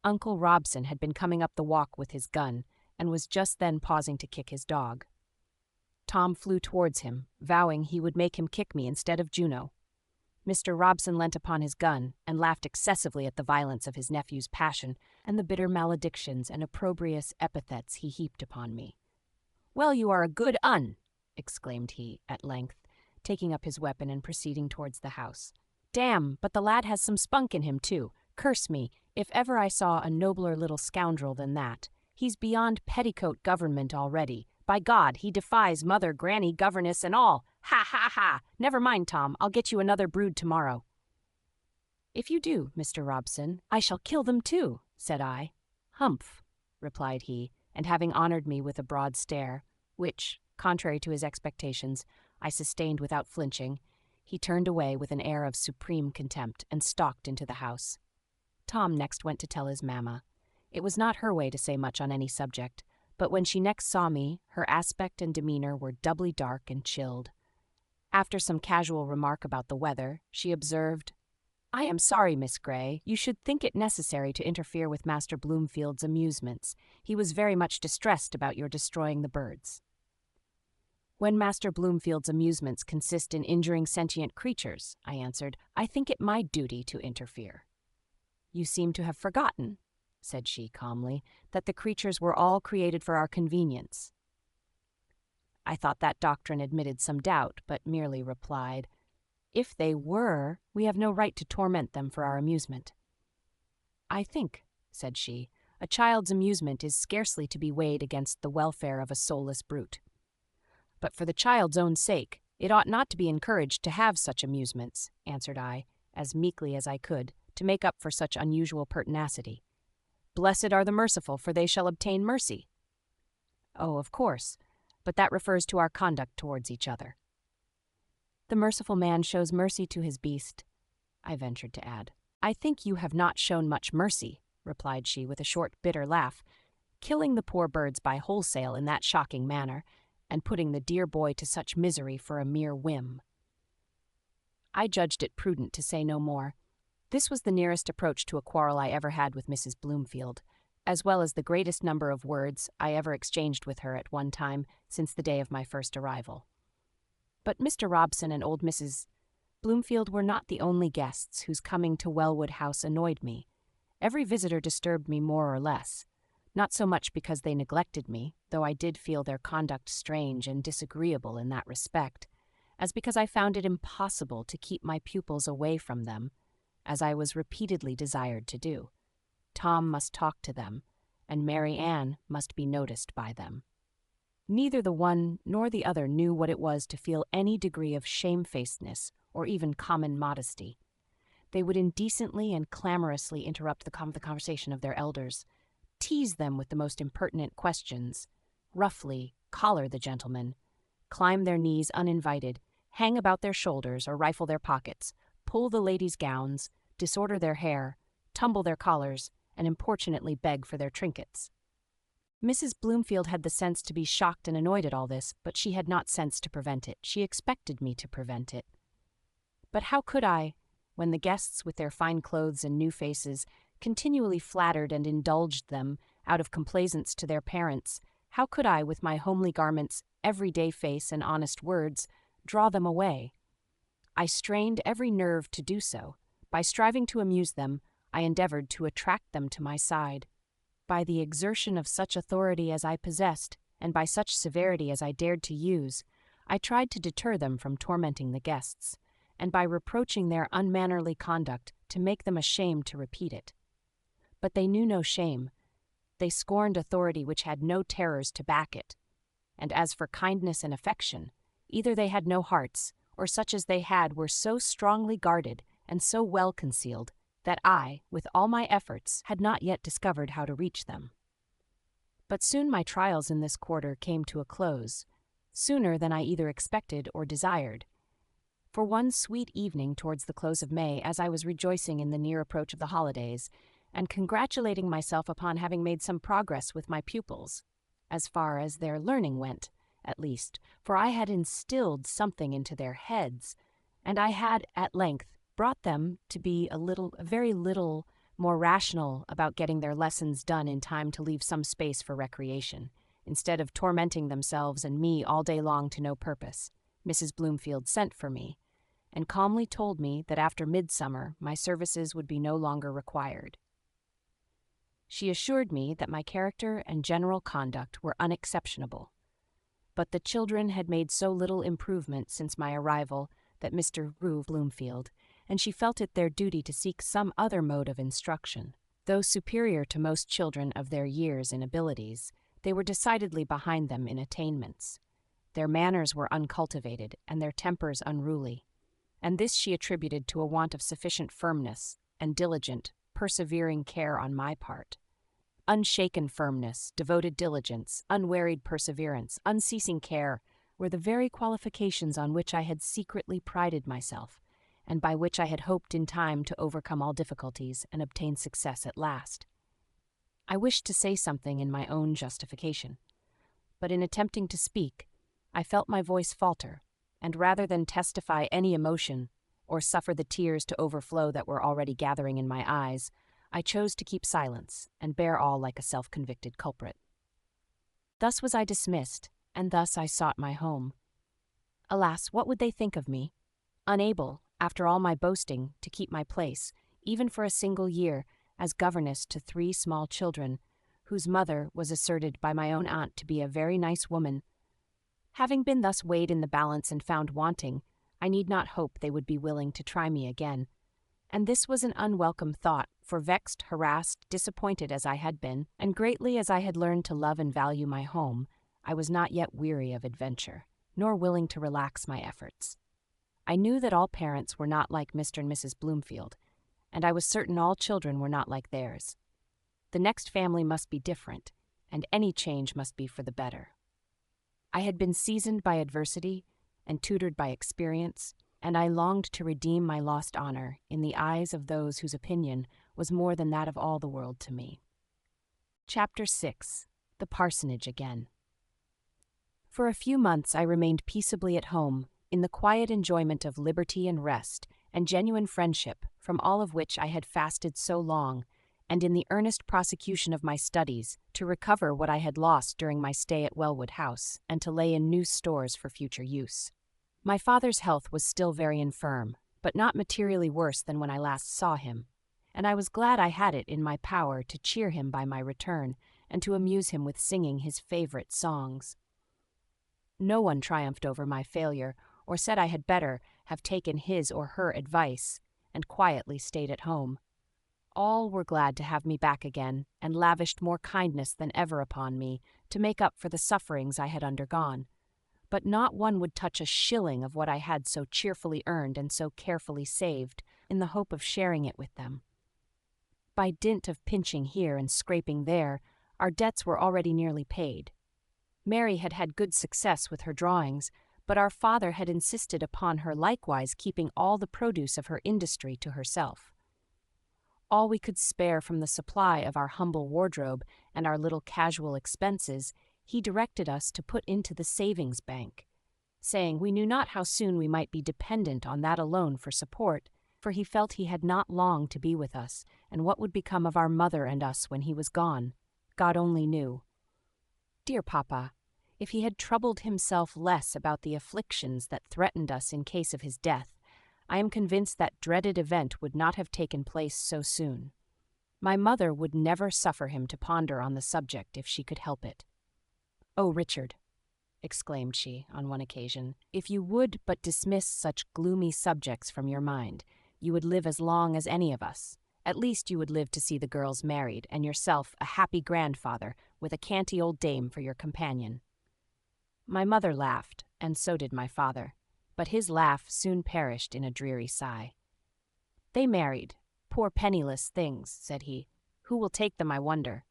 S1: Uncle Robson had been coming up the walk with his gun, and was just then pausing to kick his dog. Tom flew towards him, vowing he would make him kick me instead of Juno. Mr. Robson leant upon his gun, and laughed excessively at the violence of his nephew's passion, and the bitter maledictions and opprobrious epithets he heaped upon me. "Well, you are a good un," exclaimed he, at length, taking up his weapon and proceeding towards the house. "Damn, but the lad has some spunk in him, too. Curse me, if ever I saw a nobler little scoundrel than that. He's beyond petticoat government already. By God, he defies mother, granny, governess, and all. Ha, ha, ha! Never mind, Tom, I'll get you another brood tomorrow." "If you do, Mr. Robson, I shall kill them too," said I. "Humph," replied he, and having honored me with a broad stare, which, contrary to his expectations, I sustained without flinching, he turned away with an air of supreme contempt and stalked into the house. Tom next went to tell his mamma. It was not her way to say much on any subject, but when she next saw me, her aspect and demeanor were doubly dark and chilled. After some casual remark about the weather, she observed, "I am sorry, Miss Grey, you should think it necessary to interfere with Master Bloomfield's amusements. He was very much distressed about your destroying the birds." "When Master Bloomfield's amusements consist in injuring sentient creatures," I answered, "I think it my duty to interfere." "You seem to have forgotten," said she calmly, "that the creatures were all created for our convenience." I thought that doctrine admitted some doubt, but merely replied, "If they were, we have no right to torment them for our amusement." "I think," said she, "a child's amusement is scarcely to be weighed against the welfare of a soulless brute. But for the child's own sake, it ought not to be encouraged to have such amusements," answered I, as meekly as I could, to make up for such unusual pertinacity. "Blessed are the merciful, for they shall obtain mercy." "Oh, of course, but that refers to our conduct towards each other." "The merciful man shows mercy to his beast," I ventured to add. "I think you have not shown much mercy," replied she with a short, bitter laugh, "killing the poor birds by wholesale in that shocking manner, and putting the dear boy to such misery for a mere whim." I judged it prudent to say no more. This was the nearest approach to a quarrel I ever had with Mrs. Bloomfield, as well as the greatest number of words I ever exchanged with her at one time since the day of my first arrival. But Mr. Robson and old Mrs. Bloomfield were not the only guests whose coming to Wellwood House annoyed me. Every visitor disturbed me more or less, not so much because they neglected me, though I did feel their conduct strange and disagreeable in that respect, as because I found it impossible to keep my pupils away from them, as I was repeatedly desired to do. Tom must talk to them, and Mary Ann must be noticed by them. Neither the one nor the other knew what it was to feel any degree of shamefacedness or even common modesty. They would indecently and clamorously interrupt the conversation of their elders, tease them with the most impertinent questions, roughly collar the gentlemen, climb their knees uninvited, hang about their shoulders or rifle their pockets, pull the ladies' gowns, disorder their hair, tumble their collars, and importunately beg for their trinkets. Mrs. Bloomfield had the sense to be shocked and annoyed at all this, but she had not sense to prevent it. She expected me to prevent it. But how could I, when the guests with their fine clothes and new faces continually flattered and indulged them out of complaisance to their parents, how could I, with my homely garments, everyday face, and honest words, draw them away? I strained every nerve to do so. By striving to amuse them, I endeavored to attract them to my side. By the exertion of such authority as I possessed, and by such severity as I dared to use, I tried to deter them from tormenting the guests, and by reproaching their unmannerly conduct to make them ashamed to repeat it. But they knew no shame. They scorned authority which had no terrors to back it. And as for kindness and affection, either they had no hearts, or such as they had were so strongly guarded and so well concealed that I, with all my efforts, had not yet discovered how to reach them. But soon my trials in this quarter came to a close, sooner than I either expected or desired. For one sweet evening towards the close of May, as I was rejoicing in the near approach of the holidays, and congratulating myself upon having made some progress with my pupils, as far as their learning went, at least, for I had instilled something into their heads, and I had, at length, brought them to be a very little more rational about getting their lessons done in time to leave some space for recreation, instead of tormenting themselves and me all day long to no purpose. Mrs. Bloomfield sent for me, and calmly told me that after midsummer my services would be no longer required. She assured me that my character and general conduct were unexceptionable, but the children had made so little improvement since my arrival that Mr. Bloomfield, and she felt it their duty to seek some other mode of instruction. Though superior to most children of their years in abilities, they were decidedly behind them in attainments. Their manners were uncultivated, and their tempers unruly, and this she attributed to a want of sufficient firmness and diligent, persevering care on my part. Unshaken firmness, devoted diligence, unwearied perseverance, unceasing care were the very qualifications on which I had secretly prided myself, and by which I had hoped in time to overcome all difficulties and obtain success at last. I wished to say something in my own justification, but in attempting to speak, I felt my voice falter, and rather than testify any emotion or suffer the tears to overflow that were already gathering in my eyes, I chose to keep silence and bear all like a self-convicted culprit. Thus was I dismissed, and thus I sought my home. Alas, what would they think of me? Unable, after all my boasting, to keep my place, even for a single year, as governess to 3 small children, whose mother was asserted by my own aunt to be a very nice woman. Having been thus weighed in the balance and found wanting, I need not hope they would be willing to try me again. And this was an unwelcome thought, for vexed, harassed, disappointed as I had been, and greatly as I had learned to love and value my home, I was not yet weary of adventure, nor willing to relax my efforts. I knew that all parents were not like Mr. and Mrs. Bloomfield, and I was certain all children were not like theirs. The next family must be different, and any change must be for the better. I had been seasoned by adversity and tutored by experience, and I longed to redeem my lost honor in the eyes of those whose opinion was more than that of all the world to me. Chapter 6. The Parsonage Again. For a few months I remained peaceably at home, in the quiet enjoyment of liberty and rest, and genuine friendship, from all of which I had fasted so long, and in the earnest prosecution of my studies, to recover what I had lost during my stay at Wellwood House, and to lay in new stores for future use. My father's health was still very infirm, but not materially worse than when I last saw him, and I was glad I had it in my power to cheer him by my return, and to amuse him with singing his favorite songs. No one triumphed over my failure, or said I had better have taken his or her advice, and quietly stayed at home. All were glad to have me back again, and lavished more kindness than ever upon me, to make up for the sufferings I had undergone. But not one would touch a shilling of what I had so cheerfully earned and so carefully saved, in the hope of sharing it with them. By dint of pinching here and scraping there, our debts were already nearly paid. Mary had had good success with her drawings, but our father had insisted upon her likewise keeping all the produce of her industry to herself. All we could spare from the supply of our humble wardrobe and our little casual expenses he directed us to put into the savings bank, saying we knew not how soon we might be dependent on that alone for support, for he felt he had not long to be with us, and what would become of our mother and us when he was gone, God only knew. Dear Papa, if he had troubled himself less about the afflictions that threatened us in case of his death, I am convinced that dreaded event would not have taken place so soon. My mother would never suffer him to ponder on the subject if she could help it. "Oh, Richard," exclaimed she on one occasion, "if you would but dismiss such gloomy subjects from your mind, you would live as long as any of us. At least you would live to see the girls married, and yourself a happy grandfather with a canty old dame for your companion." My mother laughed, and so did my father, but his laugh soon perished in a dreary sigh. "They married, poor penniless things," said he. "Who will take them, I wonder?"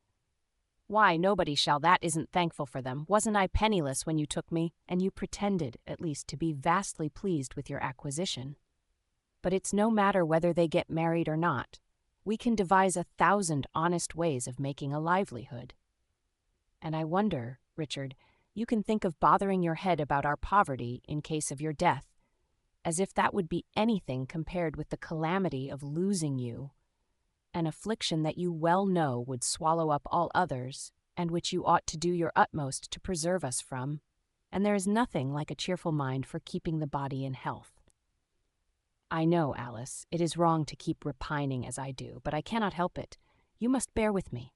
S1: "Why, nobody shall that isn't thankful for them. Wasn't I penniless when you took me? And you pretended, at least, to be vastly pleased with your acquisition. But it's no matter whether they get married or not. We can devise 1,000 honest ways of making a livelihood. And I wonder, Richard, you can think of bothering your head about our poverty in case of your death, as if that would be anything compared with the calamity of losing you, an affliction that you well know would swallow up all others, and which you ought to do your utmost to preserve us from, and there is nothing like a cheerful mind for keeping the body in health. I know, Alice, it is wrong to keep repining as I do, but I cannot help it. You must bear with me."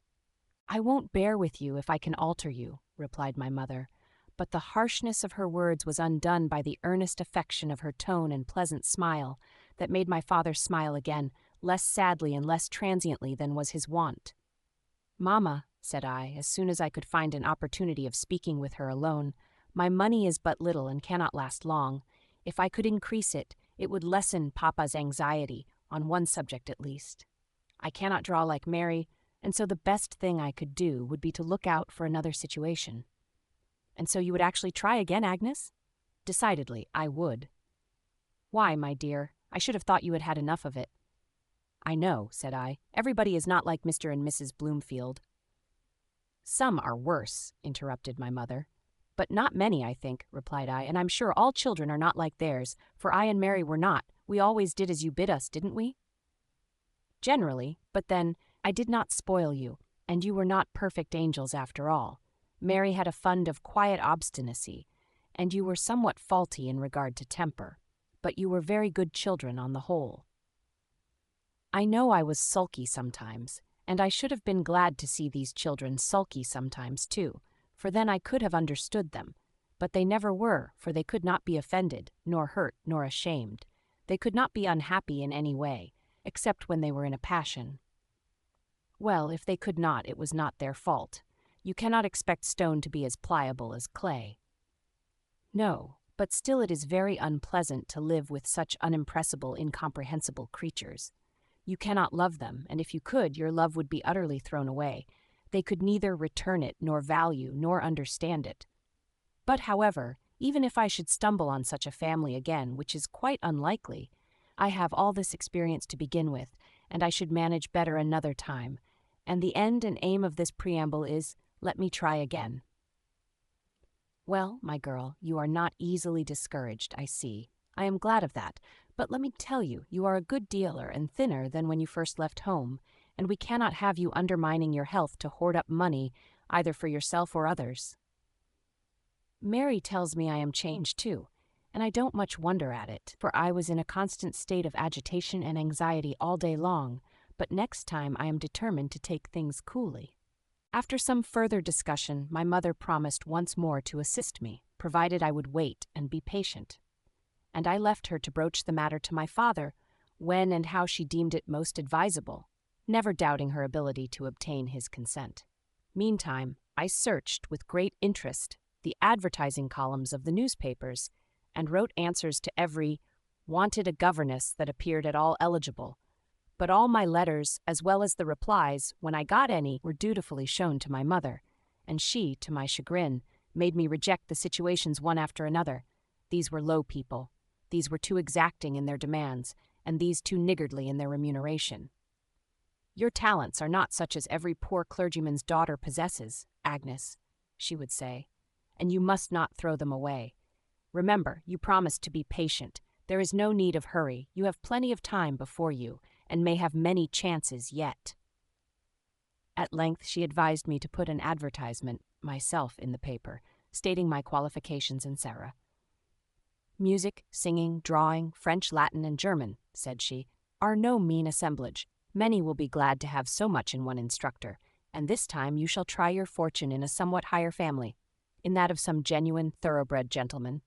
S1: "I won't bear with you if I can alter you," replied my mother, but the harshness of her words was undone by the earnest affection of her tone and pleasant smile, that made my father smile again, less sadly and less transiently than was his wont. "Mamma," said I, as soon as I could find an opportunity of speaking with her alone, "my money is but little and cannot last long. If I could increase it, it would lessen Papa's anxiety, on one subject at least. I cannot draw like Mary, and so the best thing I could do would be to look out for another situation." "And so you would actually try again, Agnes?" "Decidedly, I would." "Why, my dear? I should have thought you had had enough of it." "I know," said I. "Everybody is not like Mr. and Mrs. Bloomfield." "Some are worse," interrupted my mother. "But not many, I think," replied I, "and I'm sure all children are not like theirs, for I and Mary were not. We always did as you bid us, didn't we?" "Generally, but then, I did not spoil you, and you were not perfect angels after all. Mary had a fund of quiet obstinacy, and you were somewhat faulty in regard to temper, but you were very good children on the whole." I know I was sulky sometimes, and I should have been glad to see these children sulky sometimes too, for then I could have understood them, but they never were, for they could not be offended, nor hurt, nor ashamed. They could not be unhappy in any way, except when they were in a passion. Well, if they could not, it was not their fault. You cannot expect stone to be as pliable as clay. No, but still it is very unpleasant to live with such unimpressible, incomprehensible creatures. You cannot love them, and if you could, your love would be utterly thrown away. They could neither return it, nor value, nor understand it. But, however, even if I should stumble on such a family again, which is quite unlikely, I have all this experience to begin with, and I should manage better another time. And the end and aim of this preamble is, let me try again. Well, my girl, you are not easily discouraged, I see. I am glad of that, but let me tell you, you are a good dealer and thinner than when you first left home, and we cannot have you undermining your health to hoard up money, either for yourself or others. Mary tells me I am changed too, and I don't much wonder at it, for I was in a constant state of agitation and anxiety all day long, but next time I am determined to take things coolly. After some further discussion, my mother promised once more to assist me, provided I would wait and be patient. And I left her to broach the matter to my father, when and how she deemed it most advisable, never doubting her ability to obtain his consent. Meantime, I searched with great interest the advertising columns of the newspapers, and wrote answers to every "wanted a governess" that appeared at all eligible. But all my letters, as well as the replies, when I got any, were dutifully shown to my mother, and she, to my chagrin, made me reject the situations one after another. These were low people, these were too exacting in their demands, and these too niggardly in their remuneration. Your talents are not such as every poor clergyman's daughter possesses, Agnes, she would say, and you must not throw them away. Remember, you promised to be patient. There is no need of hurry. You have plenty of time before you, and may have many chances yet. At length she advised me to put an advertisement, myself, in the paper, stating my qualifications in Sarah. Music, singing, drawing, French, Latin, and German, said she, are no mean assemblage. Many will be glad to have so much in one instructor, and this time you shall try your fortune in a somewhat higher family, in that of some genuine, thoroughbred gentleman.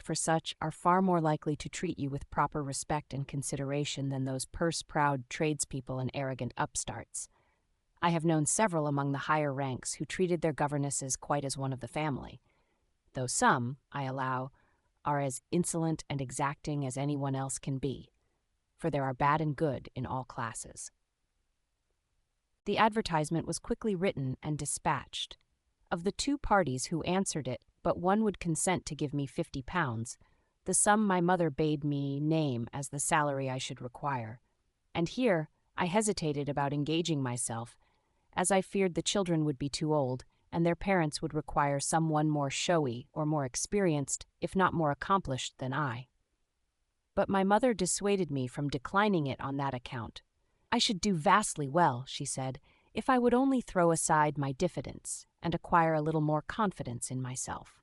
S1: For such are far more likely to treat you with proper respect and consideration than those purse-proud tradespeople and arrogant upstarts. I have known several among the higher ranks who treated their governesses quite as one of the family, though some, I allow, are as insolent and exacting as anyone else can be, for there are bad and good in all classes. The advertisement was quickly written and dispatched. Of the two parties who answered it, but one would consent to give me £50, the sum my mother bade me name as the salary I should require. And here I hesitated about engaging myself, as I feared the children would be too old, and their parents would require someone more showy or more experienced, if not more accomplished, than I. But my mother dissuaded me from declining it on that account. I should do vastly well, she said, if I would only throw aside my diffidence and acquire a little more confidence in myself.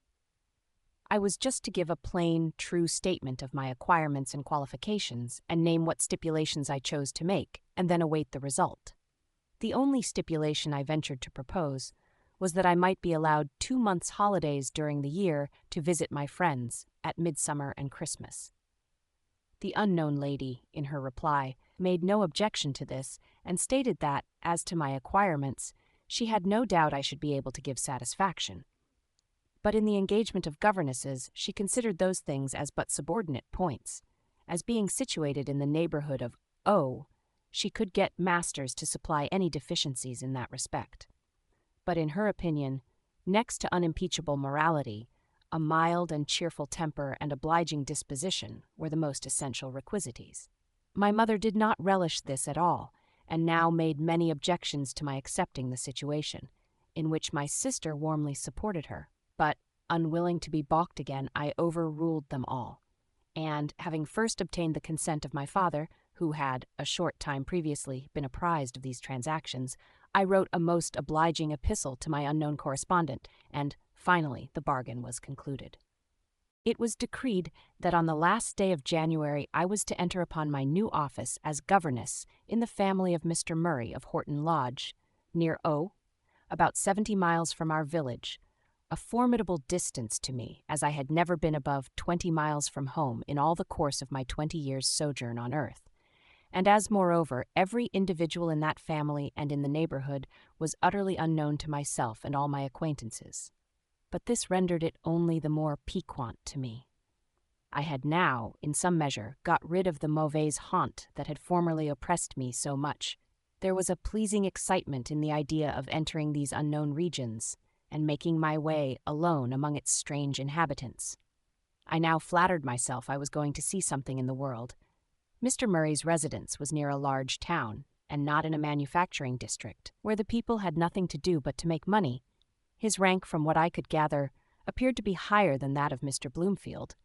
S1: I was just to give a plain, true statement of my acquirements and qualifications, and name what stipulations I chose to make, and then await the result. The only stipulation I ventured to propose was that I might be allowed 2 months' holidays during the year to visit my friends at midsummer and Christmas. The unknown lady, in her reply, made no objection to this, and stated that, as to my acquirements, she had no doubt I should be able to give satisfaction. But in the engagement of governesses, she considered those things as but subordinate points. As being situated in the neighborhood of O, she could get masters to supply any deficiencies in that respect. But in her opinion, next to unimpeachable morality, a mild and cheerful temper and obliging disposition were the most essential requisites. My mother did not relish this at all, and now made many objections to my accepting the situation, in which my sister warmly supported her. But, unwilling to be balked again, I overruled them all, and, having first obtained the consent of my father, who had, a short time previously, been apprised of these transactions, I wrote a most obliging epistle to my unknown correspondent, and, finally, the bargain was concluded. It was decreed that on the last day of January I was to enter upon my new office as governess in the family of Mr. Murray of Horton Lodge, near O, about 70 miles from our village, a formidable distance to me, as I had never been above 20 miles from home in all the course of my 20 years' sojourn on earth, and as, moreover, every individual in that family and in the neighborhood was utterly unknown to myself and all my acquaintances. But this rendered it only the more piquant to me. I had now, in some measure, got rid of the mauvaise haunt that had formerly oppressed me so much. There was a pleasing excitement in the idea of entering these unknown regions and making my way alone among its strange inhabitants. I now flattered myself I was going to see something in the world. Mr. Murray's residence was near a large town, and not in a manufacturing district, where the people had nothing to do but to make money. His rank, from what I could gather, appeared to be higher than that of Mr. Bloomfield,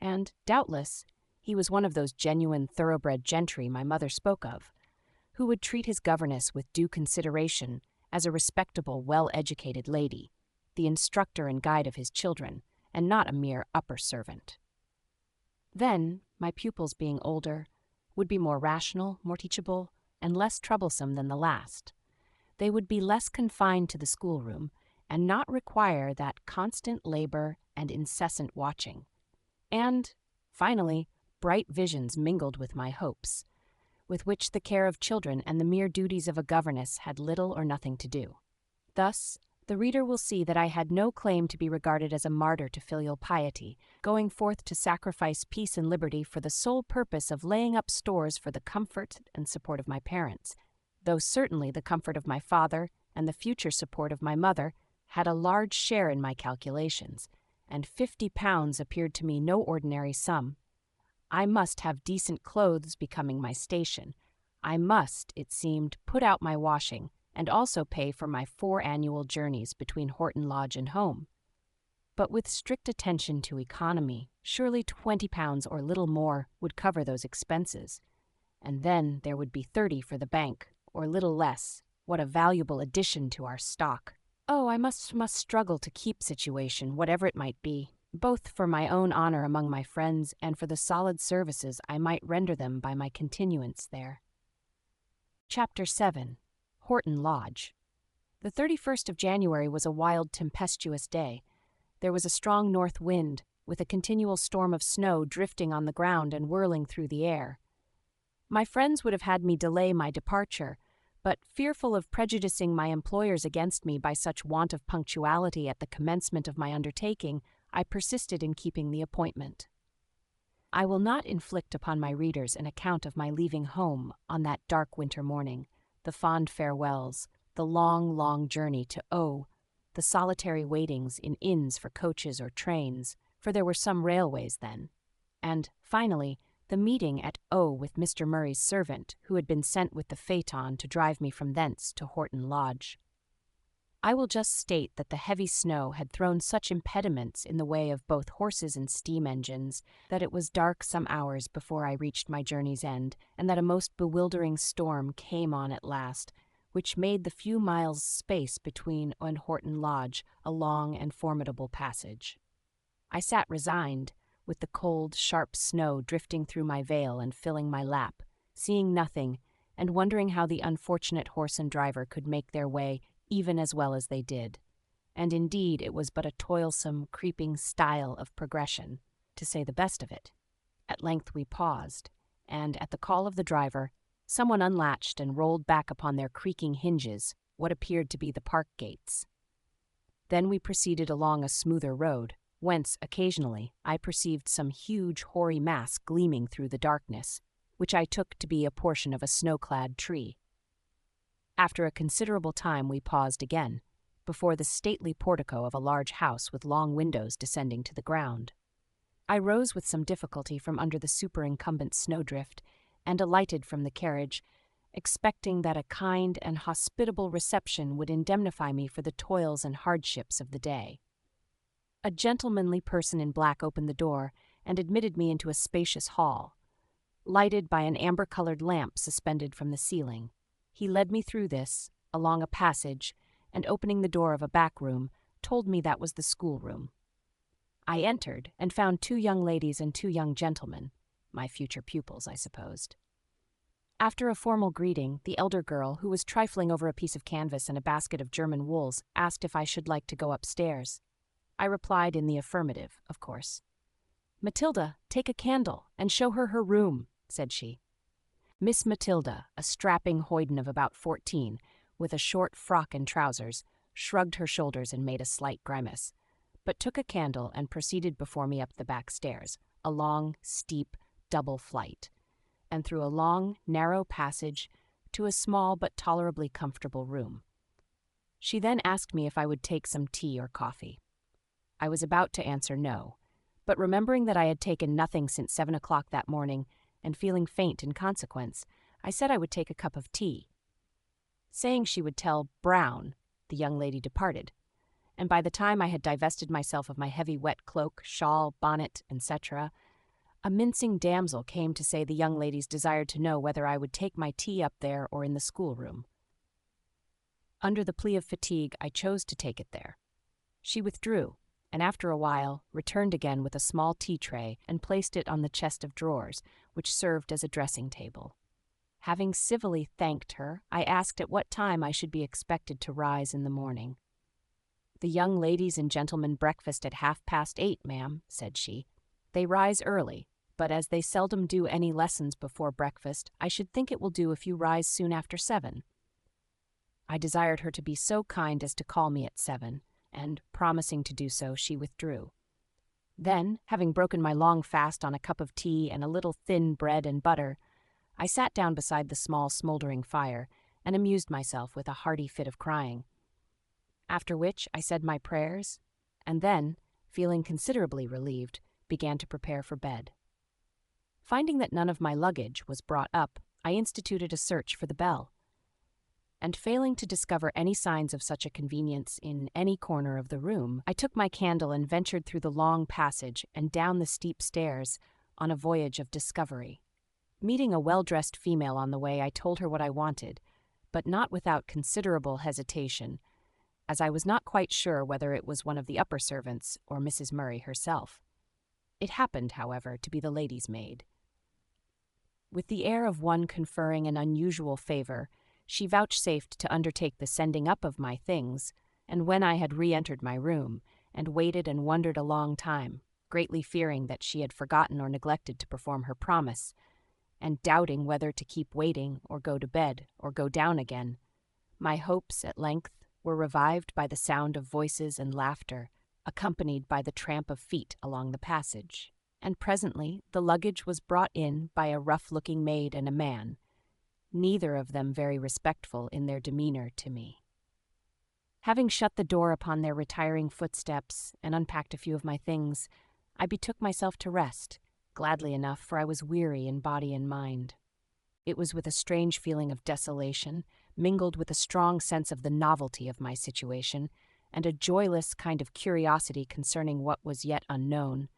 S1: and, doubtless, he was one of those genuine thoroughbred gentry my mother spoke of, who would treat his governess with due consideration as a respectable, well-educated lady, the instructor and guide of his children, and not a mere upper servant. Then, my pupils being older, would be more rational, more teachable, and less troublesome than the last. They would be less confined to the schoolroom, and not require that constant labor and incessant watching. And, finally, bright visions mingled with my hopes, with which the care of children and the mere duties of a governess had little or nothing to do. Thus, the reader will see that I had no claim to be regarded as a martyr to filial piety, going forth to sacrifice peace and liberty for the sole purpose of laying up stores for the comfort and support of my parents, though certainly the comfort of my father and the future support of my mother had a large share in my calculations, and £50 appeared to me no ordinary sum. I must have decent clothes becoming my station. I must, it seemed, put out my washing, and also pay for my 4 annual journeys between Horton Lodge and home. But with strict attention to economy, surely £20 or little more would cover those expenses, and then there would be 30 for the bank, or little less. What a valuable addition to our stock! Oh, I must struggle to keep situation, whatever it might be, both for my own honor among my friends and for the solid services I might render them by my continuance there. Chapter 7. Horton Lodge. The 31st of January was a wild, tempestuous day. There was a strong north wind, with a continual storm of snow drifting on the ground and whirling through the air. My friends would have had me delay my departure, but fearful of prejudicing my employers against me by such want of punctuality at the commencement of my undertaking, I persisted in keeping the appointment. I will not inflict upon my readers an account of my leaving home on that dark winter morning, the fond farewells, the long, long journey to O, the solitary waitings in inns for coaches or trains, for there were some railways then, and, finally, the meeting at O with Mr. Murray's servant, who had been sent with the phaeton to drive me from thence to Horton Lodge. I will just state that the heavy snow had thrown such impediments in the way of both horses and steam engines that it was dark some hours before I reached my journey's end, and that a most bewildering storm came on at last, which made the few miles' space between O and Horton Lodge a long and formidable passage. I sat resigned, with the cold, sharp snow drifting through my veil and filling my lap, seeing nothing, and wondering how the unfortunate horse and driver could make their way even as well as they did. And indeed it was but a toilsome, creeping style of progression, to say the best of it. At length we paused, and at the call of the driver, someone unlatched and rolled back upon their creaking hinges what appeared to be the park gates. Then we proceeded along a smoother road, whence, occasionally, I perceived some huge, hoary mass gleaming through the darkness, which I took to be a portion of a snow-clad tree. After a considerable time we paused again, before the stately portico of a large house with long windows descending to the ground. I rose with some difficulty from under the superincumbent snowdrift, and alighted from the carriage, expecting that a kind and hospitable reception would indemnify me for the toils and hardships of the day. A gentlemanly person in black opened the door and admitted me into a spacious hall, lighted by an amber-colored lamp suspended from the ceiling. He led me through this, along a passage, and opening the door of a back room, told me that was the schoolroom. I entered, and found 2 young ladies and 2 young gentlemen, my future pupils, I supposed. After a formal greeting, the elder girl, who was trifling over a piece of canvas and a basket of German wools, asked if I should like to go upstairs. I replied in the affirmative, of course. "Matilda, take a candle, and show her her room," said she. Miss Matilda, a strapping hoyden of about 14, with a short frock and trousers, shrugged her shoulders and made a slight grimace, but took a candle and proceeded before me up the back stairs, a long, steep, double flight, and through a long, narrow passage to a small but tolerably comfortable room. She then asked me if I would take some tea or coffee. I was about to answer no, but remembering that I had taken nothing since 7 o'clock that morning and feeling faint in consequence, I said I would take a cup of tea. Saying she would tell Brown, the young lady departed, and by the time I had divested myself of my heavy wet cloak, shawl, bonnet, etc., a mincing damsel came to say the young ladies desired to know whether I would take my tea up there or in the schoolroom. Under the plea of fatigue, I chose to take it there. She withdrew, and after a while returned again with a small tea tray and placed it on the chest of drawers, which served as a dressing table. Having civilly thanked her, I asked at what time I should be expected to rise in the morning. "The young ladies and gentlemen breakfast at 8:30, ma'am," said she. "They rise early, but as they seldom do any lessons before breakfast, I should think it will do if you rise soon after 7. I desired her to be so kind as to call me at 7, and, promising to do so, she withdrew. Then, having broken my long fast on a cup of tea and a little thin bread and butter, I sat down beside the small smoldering fire and amused myself with a hearty fit of crying. After which I said my prayers, and then, feeling considerably relieved, began to prepare for bed. Finding that none of my luggage was brought up, I instituted a search for the bell, and failing to discover any signs of such a convenience in any corner of the room, I took my candle and ventured through the long passage and down the steep stairs on a voyage of discovery. Meeting a well-dressed female on the way, I told her what I wanted, but not without considerable hesitation, as I was not quite sure whether it was one of the upper servants or Mrs. Murray herself. It happened, however, to be the lady's maid. With the air of one conferring an unusual favor, she vouchsafed to undertake the sending up of my things, and when I had re-entered my room, and waited and wondered a long time, greatly fearing that she had forgotten or neglected to perform her promise, and doubting whether to keep waiting or go to bed or go down again, my hopes at length were revived by the sound of voices and laughter, accompanied by the tramp of feet along the passage, and presently the luggage was brought in by a rough-looking maid and a man, neither of them very respectful in their demeanor to me. Having shut the door upon their retiring footsteps and unpacked a few of my things, I betook myself to rest, gladly enough, for I was weary in body and mind. It was with a strange feeling of desolation, mingled with a strong sense of the novelty of my situation, and a joyless kind of curiosity concerning what was yet unknown,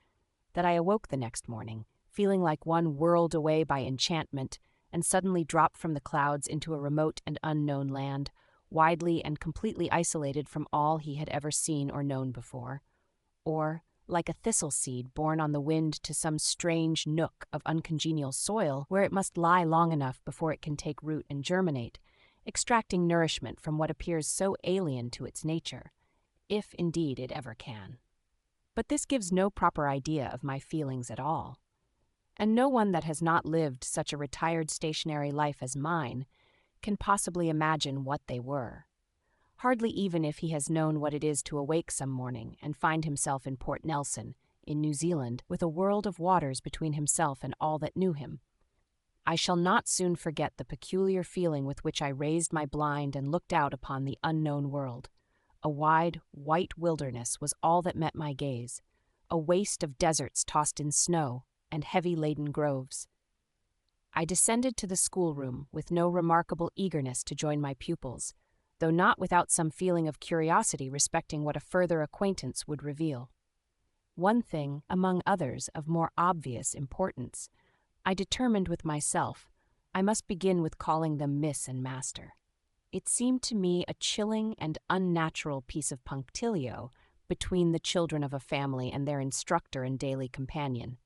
S1: that I awoke the next morning, feeling like one whirled away by enchantment, and suddenly dropped from the clouds into a remote and unknown land, widely and completely isolated from all he had ever seen or known before, or, like a thistle seed borne on the wind to some strange nook of uncongenial soil where it must lie long enough before it can take root and germinate, extracting nourishment from what appears so alien to its nature, if indeed it ever can. But this gives no proper idea of my feelings at all, and no one that has not lived such a retired stationary life as mine can possibly imagine what they were, hardly even if he has known what it is to awake some morning and find himself in Port Nelson, in New Zealand, with a world of waters between himself and all that knew him. I shall not soon forget the peculiar feeling with which I raised my blind and looked out upon the unknown world. A wide, white wilderness was all that met my gaze, a waste of deserts tossed in snow and heavy-laden groves. I descended to the schoolroom with no remarkable eagerness to join my pupils, though not without some feeling of curiosity respecting what a further acquaintance would reveal. One thing, among others of more obvious importance, I determined with myself I must begin with calling them Miss and Master. It seemed to me a chilling and unnatural piece of punctilio between the children of a family and their instructor and daily companion,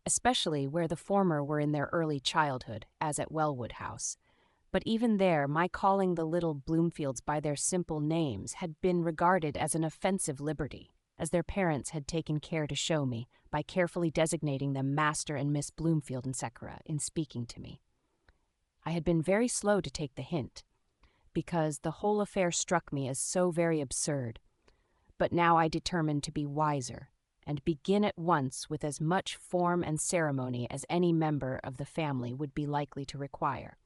S1: especially where the former were in their early childhood, as at Wellwood House. But even there, my calling the little Bloomfields by their simple names had been regarded as an offensive liberty, as their parents had taken care to show me by carefully designating them Master and Miss Bloomfield, etc., in speaking to me. I had been very slow to take the hint, because the whole affair struck me as so very absurd, but now I determined to be wiser, and begin at once with as much form and ceremony as any member of the family would be likely to require.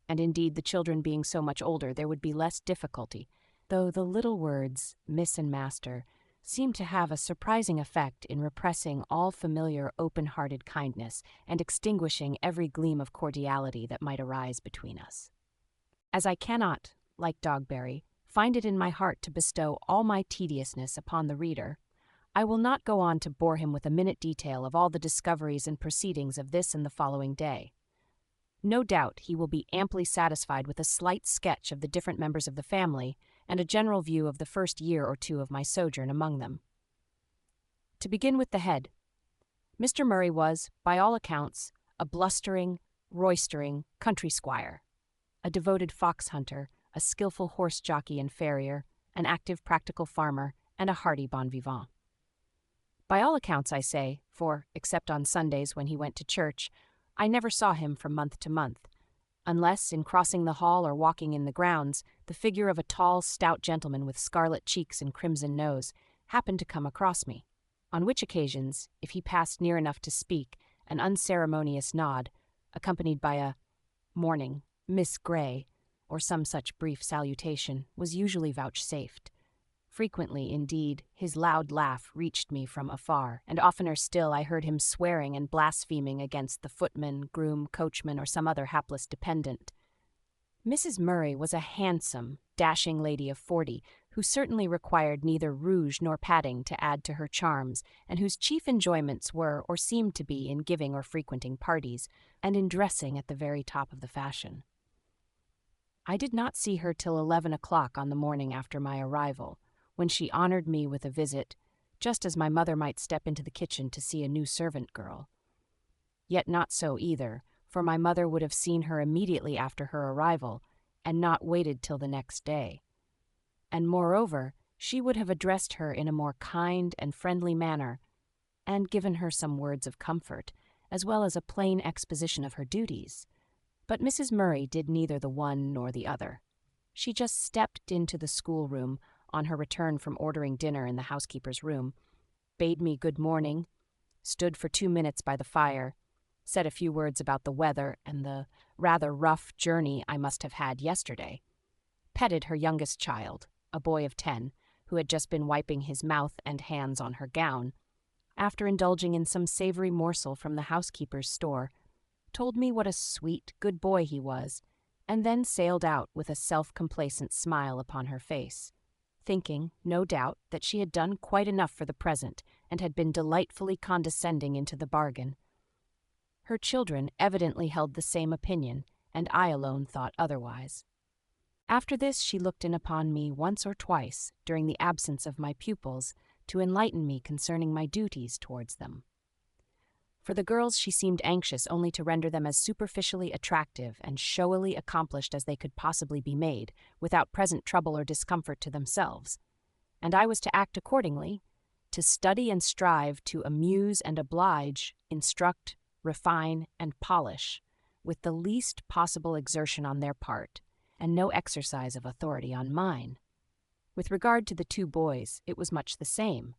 S1: And indeed, the children being so much older, there would be less difficulty, though the little words, Miss and Master, seemed to have a surprising effect in repressing all familiar open-hearted kindness and extinguishing every gleam of cordiality that might arise between us. As I cannot, like Dogberry, find it in my heart to bestow all my tediousness upon the reader, I will not go on to bore him with a minute detail of all the discoveries and proceedings of this and the following day. No doubt he will be amply satisfied with a slight sketch of the different members of the family and a general view of the first year or two of my sojourn among them. To begin with the head, Mr. Murray was, by all accounts, a blustering, roystering country squire, a devoted fox hunter, a skillful horse jockey and farrier, an active practical farmer, and a hearty bon vivant. By all accounts, I say, for, except on Sundays when he went to church, I never saw him from month to month, unless, in crossing the hall or walking in the grounds, the figure of a tall, stout gentleman with scarlet cheeks and crimson nose happened to come across me, on which occasions, if he passed near enough to speak, an unceremonious nod, accompanied by a "Morning, Miss Grey," or some such brief salutation, was usually vouchsafed. Frequently, indeed, his loud laugh reached me from afar, and oftener still I heard him swearing and blaspheming against the footman, groom, coachman, or some other hapless dependent. Mrs. Murray was a handsome, dashing lady of 40, who certainly required neither rouge nor padding to add to her charms, and whose chief enjoyments were, or seemed to be, in giving or frequenting parties, and in dressing at the very top of the fashion. I did not see her till 11 o'clock on the morning after my arrival, when she honored me with a visit, just as my mother might step into the kitchen to see a new servant girl. Yet not so either, for my mother would have seen her immediately after her arrival, and not waited till the next day. And moreover, she would have addressed her in a more kind and friendly manner, and given her some words of comfort, as well as a plain exposition of her duties. But Mrs. Murray did neither the one nor the other. She just stepped into the schoolroom on her return from ordering dinner in the housekeeper's room, bade me good morning, stood for 2 minutes by the fire, said a few words about the weather and the rather rough journey I must have had yesterday, petted her youngest child, a boy of 10, who had just been wiping his mouth and hands on her gown, after indulging in some savory morsel from the housekeeper's store, told me what a sweet, good boy he was, and then sailed out with a self-complacent smile upon her face, thinking, no doubt, that she had done quite enough for the present, and had been delightfully condescending into the bargain. Her children evidently held the same opinion, and I alone thought otherwise. After this she looked in upon me once or twice, during the absence of my pupils, to enlighten me concerning my duties towards them. For the girls she seemed anxious only to render them as superficially attractive and showily accomplished as they could possibly be made, without present trouble or discomfort to themselves. And I was to act accordingly, to study and strive to amuse and oblige, instruct, refine, and polish, with the least possible exertion on their part, and no exercise of authority on mine. With regard to the 2 boys, it was much the same,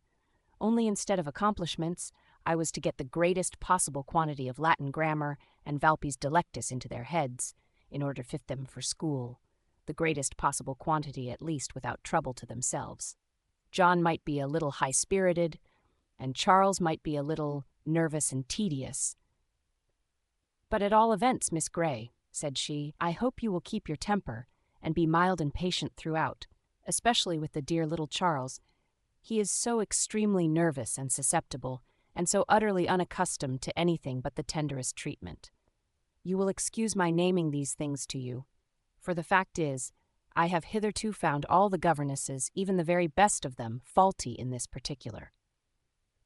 S1: only instead of accomplishments, I was to get the greatest possible quantity of Latin grammar and Valpy's Delectus into their heads, in order to fit them for school, the greatest possible quantity at least without trouble to themselves. John might be a little high-spirited, and Charles might be a little nervous and tedious. But at all events, Miss Grey, said she, I hope you will keep your temper, and be mild and patient throughout, especially with the dear little Charles. He is so extremely nervous and susceptible, and so utterly unaccustomed to anything but the tenderest treatment. You will excuse my naming these things to you, for the fact is, I have hitherto found all the governesses, even the very best of them, faulty in this particular.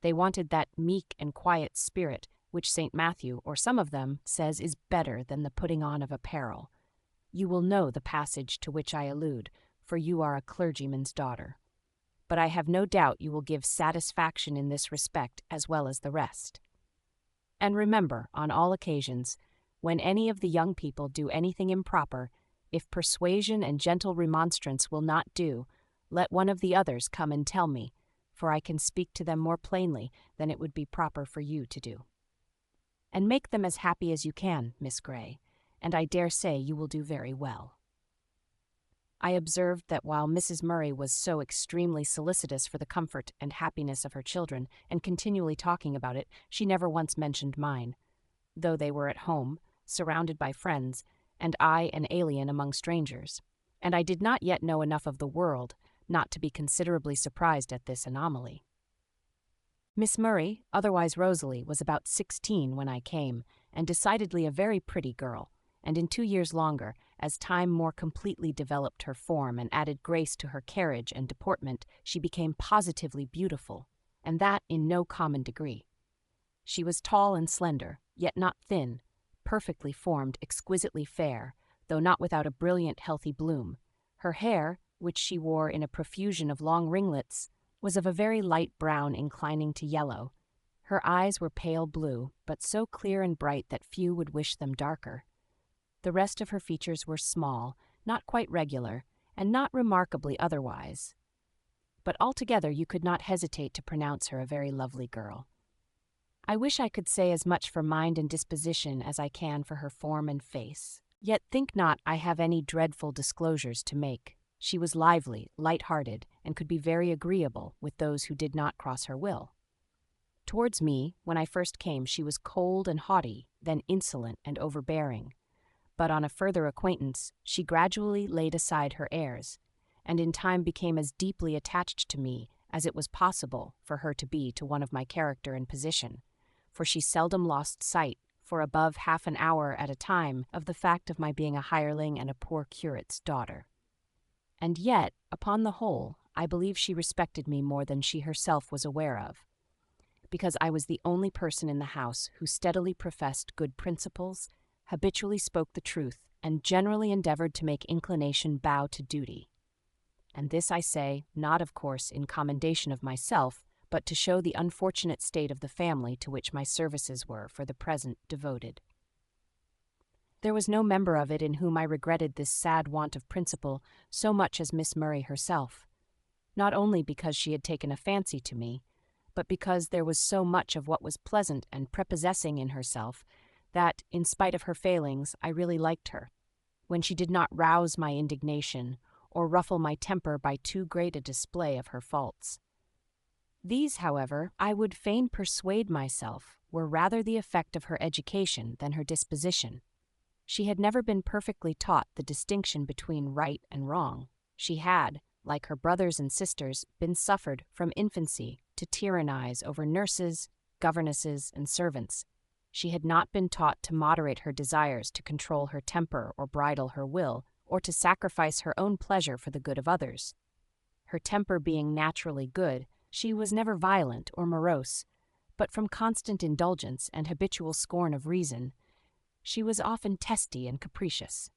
S1: They wanted that meek and quiet spirit which St. Matthew, or some of them, says is better than the putting on of apparel. You will know the passage to which I allude, for you are a clergyman's daughter. But I have no doubt you will give satisfaction in this respect as well as the rest. And remember, on all occasions, when any of the young people do anything improper, if persuasion and gentle remonstrance will not do, let one of the others come and tell me, for I can speak to them more plainly than it would be proper for you to do. And make them as happy as you can, Miss Grey, and I dare say you will do very well." I observed that while Mrs. Murray was so extremely solicitous for the comfort and happiness of her children, and continually talking about it, she never once mentioned mine, though they were at home, surrounded by friends, and I an alien among strangers, and I did not yet know enough of the world not to be considerably surprised at this anomaly. Miss Murray, otherwise Rosalie, was about 16 when I came, and decidedly a very pretty girl, and in 2 years longer, as time more completely developed her form and added grace to her carriage and deportment, she became positively beautiful, and that in no common degree. She was tall and slender, yet not thin, perfectly formed, exquisitely fair, though not without a brilliant, healthy bloom. Her hair, which she wore in a profusion of long ringlets, was of a very light brown inclining to yellow. Her eyes were pale blue, but so clear and bright that few would wish them darker. The rest of her features were small, not quite regular, and not remarkably otherwise. But altogether you could not hesitate to pronounce her a very lovely girl. I wish I could say as much for mind and disposition as I can for her form and face. Yet think not I have any dreadful disclosures to make. She was lively, light-hearted, and could be very agreeable with those who did not cross her will. Towards me, when I first came, she was cold and haughty, then insolent and overbearing. But on a further acquaintance, she gradually laid aside her airs, and in time became as deeply attached to me as it was possible for her to be to one of my character and position, for she seldom lost sight, for above half an hour at a time, of the fact of my being a hireling and a poor curate's daughter. And yet, upon the whole, I believe she respected me more than she herself was aware of, because I was the only person in the house who steadily professed good principles, habitually spoke the truth, and generally endeavored to make inclination bow to duty. And this I say, not of course in commendation of myself, but to show the unfortunate state of the family to which my services were, for the present, devoted. There was no member of it in whom I regretted this sad want of principle so much as Miss Murray herself, not only because she had taken a fancy to me, but because there was so much of what was pleasant and prepossessing in herself that, in spite of her failings, I really liked her, when she did not rouse my indignation or ruffle my temper by too great a display of her faults. These, however, I would fain persuade myself were rather the effect of her education than her disposition. She had never been perfectly taught the distinction between right and wrong. She had, like her brothers and sisters, been suffered from infancy to tyrannize over nurses, governesses, and servants. She had not been taught to moderate her desires, to control her temper or bridle her will, or to sacrifice her own pleasure for the good of others. Her temper being naturally good, she was never violent or morose, but from constant indulgence and habitual scorn of reason, she was often testy and capricious.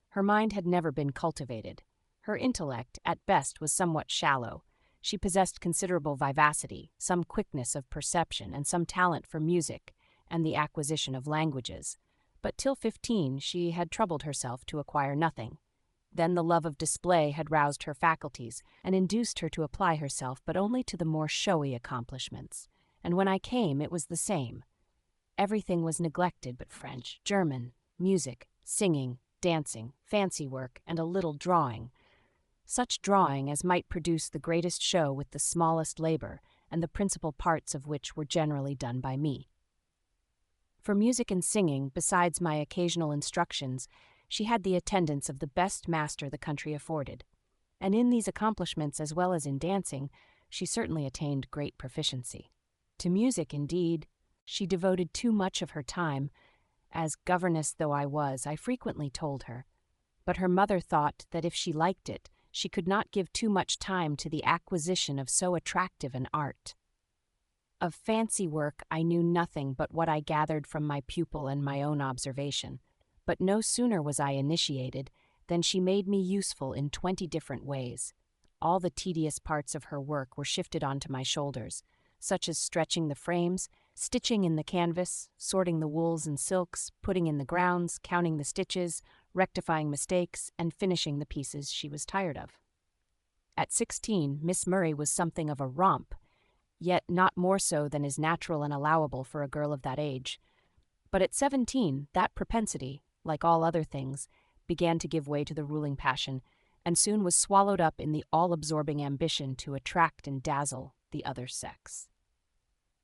S1: Her mind had never been cultivated. Her intellect, at best, was somewhat shallow. She possessed considerable vivacity, some quickness of perception, and some talent for music and the acquisition of languages. But till 15 she had troubled herself to acquire nothing. Then the love of display had roused her faculties and induced her to apply herself but only to the more showy accomplishments. And when I came, it was the same. Everything was neglected but French, German, music, singing, dancing, fancy work, and a little drawing. Such drawing as might produce the greatest show with the smallest labor, and the principal parts of which were generally done by me. For music and singing, besides my occasional instructions, she had the attendance of the best master the country afforded, and in these accomplishments as well as in dancing, she certainly attained great proficiency. To music, indeed, she devoted too much of her time. As governess though I was, I frequently told her, but her mother thought that if she liked it, she could not give too much time to the acquisition of so attractive an art. Of fancy work I knew nothing but what I gathered from my pupil and my own observation, but no sooner was I initiated than she made me useful in 20 different ways. All the tedious parts of her work were shifted onto my shoulders, such as stretching the frames, stitching in the canvas, sorting the wools and silks, putting in the grounds, counting the stitches, rectifying mistakes, and finishing the pieces she was tired of. At 16, Miss Murray was something of a romp, yet not more so than is natural and allowable for a girl of that age. But at 17, that propensity, like all other things, began to give way to the ruling passion, and soon was swallowed up in the all-absorbing ambition to attract and dazzle the other sex.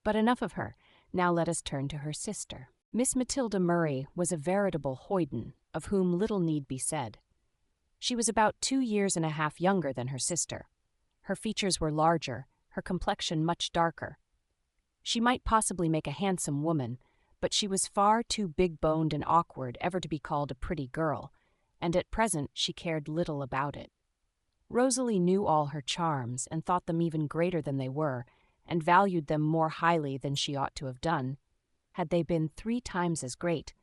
S1: But enough of her. Now let us turn to her sister. Miss Matilda Murray was a veritable hoyden, of whom little need be said. She was about 2 years and a half younger than her sister. Her features were larger, her complexion much darker. She might possibly make a handsome woman, but she was far too big-boned and awkward ever to be called a pretty girl, and at present she cared little about it. Rosalie knew all her charms and thought them even greater than they were, and valued them more highly than she ought to have done. Had they been 3 times as great,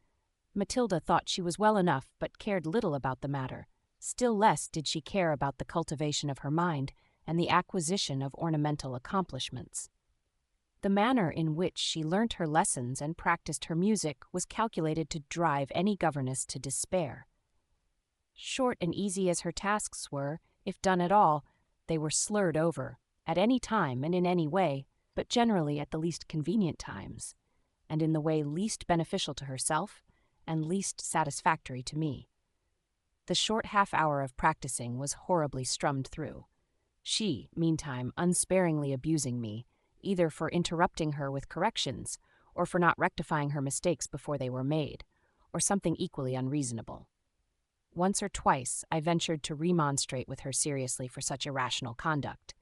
S1: Matilda thought she was well enough but cared little about the matter. Still less did she care about the cultivation of her mind and the acquisition of ornamental accomplishments. The manner in which she learnt her lessons and practiced her music was calculated to drive any governess to despair. Short and easy as her tasks were, if done at all, they were slurred over, at any time and in any way, but generally at the least convenient times, and in the way least beneficial to herself and least satisfactory to me. The short half-hour of practicing was horribly strummed through, she, meantime, unsparingly abusing me, either for interrupting her with corrections, or for not rectifying her mistakes before they were made, or something equally unreasonable. Once or twice I ventured to remonstrate with her seriously for such irrational conduct,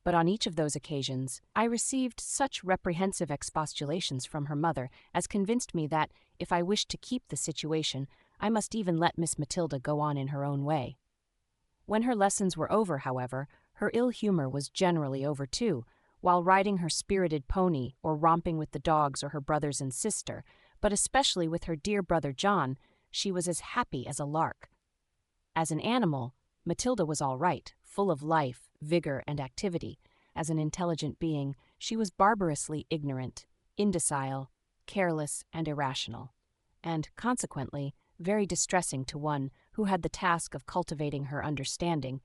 S1: but on each of those occasions I received such reprehensive expostulations from her mother as convinced me that, if I wished to keep the situation, I must even let Miss Matilda go on in her own way. When her lessons were over, however, her ill humor was generally over too, while riding her spirited pony or romping with the dogs or her brothers and sister, but especially with her dear brother John, she was as happy as a lark. As an animal, Matilda was all right, full of life, vigor, and activity. As an intelligent being, she was barbarously ignorant, indocile, careless, and irrational, and, consequently, very distressing to one who had the task of cultivating her understanding,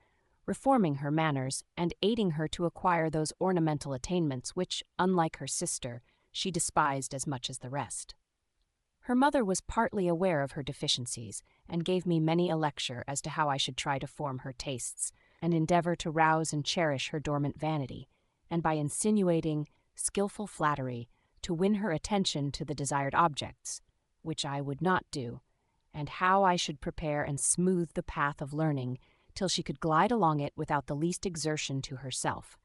S1: reforming her manners, and aiding her to acquire those ornamental attainments which, unlike her sister, she despised as much as the rest. Her mother was partly aware of her deficiencies, and gave me many a lecture as to how I should try to form her tastes, and endeavor to rouse and cherish her dormant vanity, and by insinuating, skillful flattery, to win her attention to the desired objects, which I would not do, and how I should prepare and smooth the path of learning till she could glide along it without the least exertion to herself,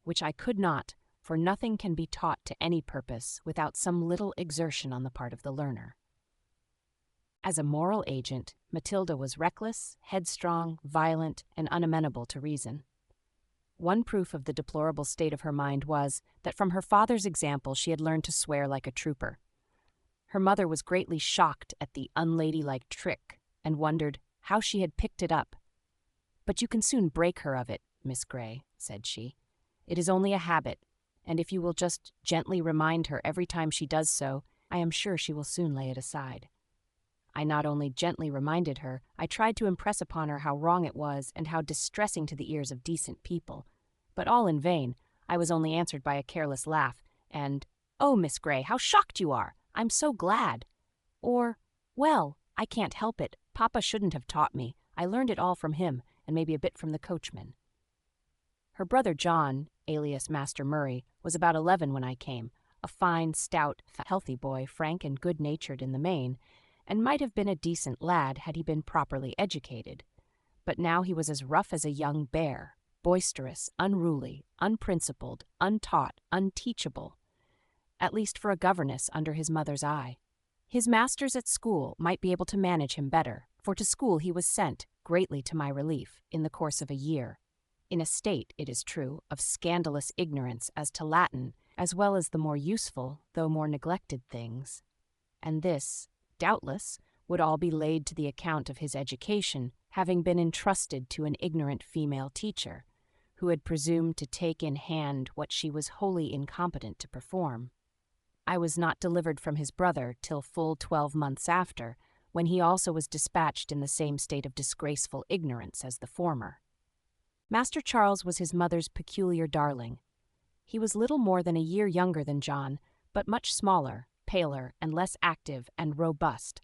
S1: which I could not, for nothing can be taught to any purpose without some little exertion on the part of the learner. As a moral agent, Matilda was reckless, headstrong, violent, and unamenable to reason. One proof of the deplorable state of her mind was that from her father's example she had learned to swear like a trooper. Her mother was greatly shocked at the unladylike trick, and wondered how she had picked it up. "But you can soon break her of it, Miss Grey," said she. "It is only a habit, and if you will just gently remind her every time she does so, I am sure she will soon lay it aside." I not only gently reminded her, I tried to impress upon her how wrong it was and how distressing to the ears of decent people. But all in vain. I was only answered by a careless laugh, and, "Oh, Miss Grey, how shocked you are! I'm so glad!" Or, "Well, I can't help it. Papa shouldn't have taught me. I learned it all from him, and maybe a bit from the coachman." Her brother John, alias Master Murray, was about 11 when I came, a fine, stout, healthy boy, frank and good-natured in the main, and might have been a decent lad had he been properly educated. But now he was as rough as a young bear, boisterous, unruly, unprincipled, untaught, unteachable, at least for a governess under his mother's eye. His masters at school might be able to manage him better, for to school he was sent, greatly to my relief, in the course of a year, in a state, it is true, of scandalous ignorance as to Latin, as well as the more useful, though more neglected things. And this, doubtless, would all be laid to the account of his education having been entrusted to an ignorant female teacher, who had presumed to take in hand what she was wholly incompetent to perform. I was not delivered from his brother till full 12 months after, when he also was dispatched in the same state of disgraceful ignorance as the former. Master Charles was his mother's peculiar darling. He was little more than a year younger than John, but much smaller, paler, and less active and robust.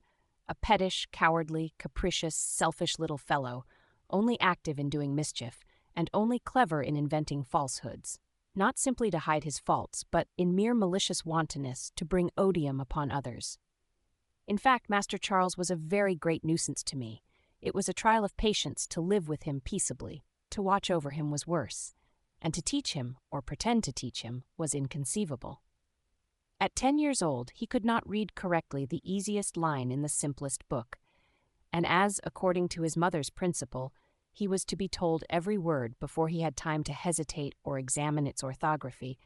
S1: A pettish, cowardly, capricious, selfish little fellow, only active in doing mischief, and only clever in inventing falsehoods. Not simply to hide his faults, but in mere malicious wantonness to bring odium upon others. In fact, Master Charles was a very great nuisance to me. It was a trial of patience to live with him peaceably. To watch over him was worse, and to teach him, or pretend to teach him, was inconceivable. At 10 years old, he could not read correctly the easiest line in the simplest book, and as, according to his mother's principle, he was to be told every word before he had time to hesitate or examine its orthography,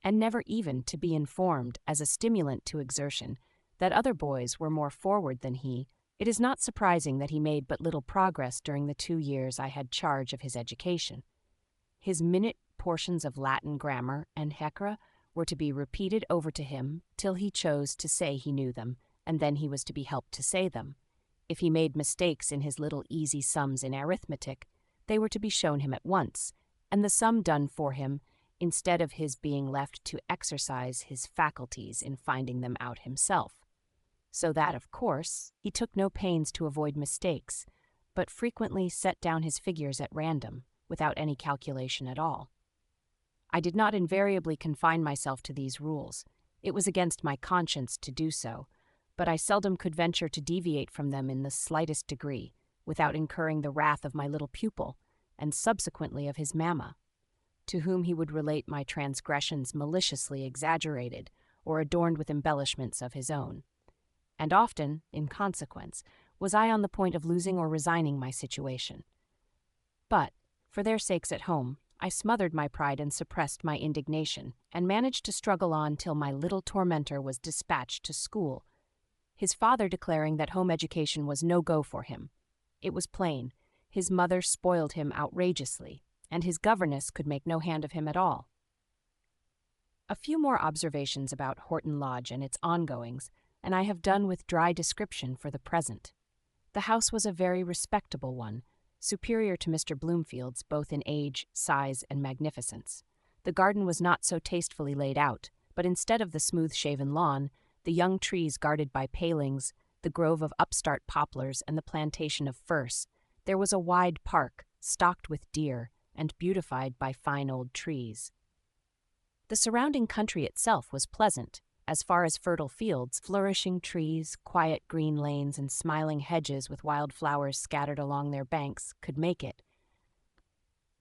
S1: and never even to be informed, as a stimulant to exertion, that other boys were more forward than he, it is not surprising that he made but little progress during the 2 years I had charge of his education. His minute portions of Latin grammar and Hecra were to be repeated over to him till he chose to say he knew them, and then he was to be helped to say them. If he made mistakes in his little easy sums in arithmetic, they were to be shown him at once, and the sum done for him, instead of his being left to exercise his faculties in finding them out himself. So that, of course, he took no pains to avoid mistakes, but frequently set down his figures at random, without any calculation at all. I did not invariably confine myself to these rules. It was against my conscience to do so, but I seldom could venture to deviate from them in the slightest degree, without incurring the wrath of my little pupil, and subsequently of his mamma, to whom he would relate my transgressions maliciously exaggerated, or adorned with embellishments of his own. And often, in consequence, was I on the point of losing or resigning my situation. But, for their sakes at home, I smothered my pride and suppressed my indignation, and managed to struggle on till my little tormentor was dispatched to school, his father declaring that home education was no go for him. It was plain, his mother spoiled him outrageously, and his governess could make no hand of him at all. A few more observations about Horton Lodge and its ongoings, and I have done with dry description for the present. The house was a very respectable one, superior to Mr. Bloomfield's both in age, size, and magnificence. The garden was not so tastefully laid out, but instead of the smooth-shaven lawn, the young trees guarded by palings, the grove of upstart poplars, and the plantation of firs, there was a wide park, stocked with deer, and beautified by fine old trees. The surrounding country itself was pleasant, as far as fertile fields, flourishing trees, quiet green lanes, and smiling hedges with wild flowers scattered along their banks could make it.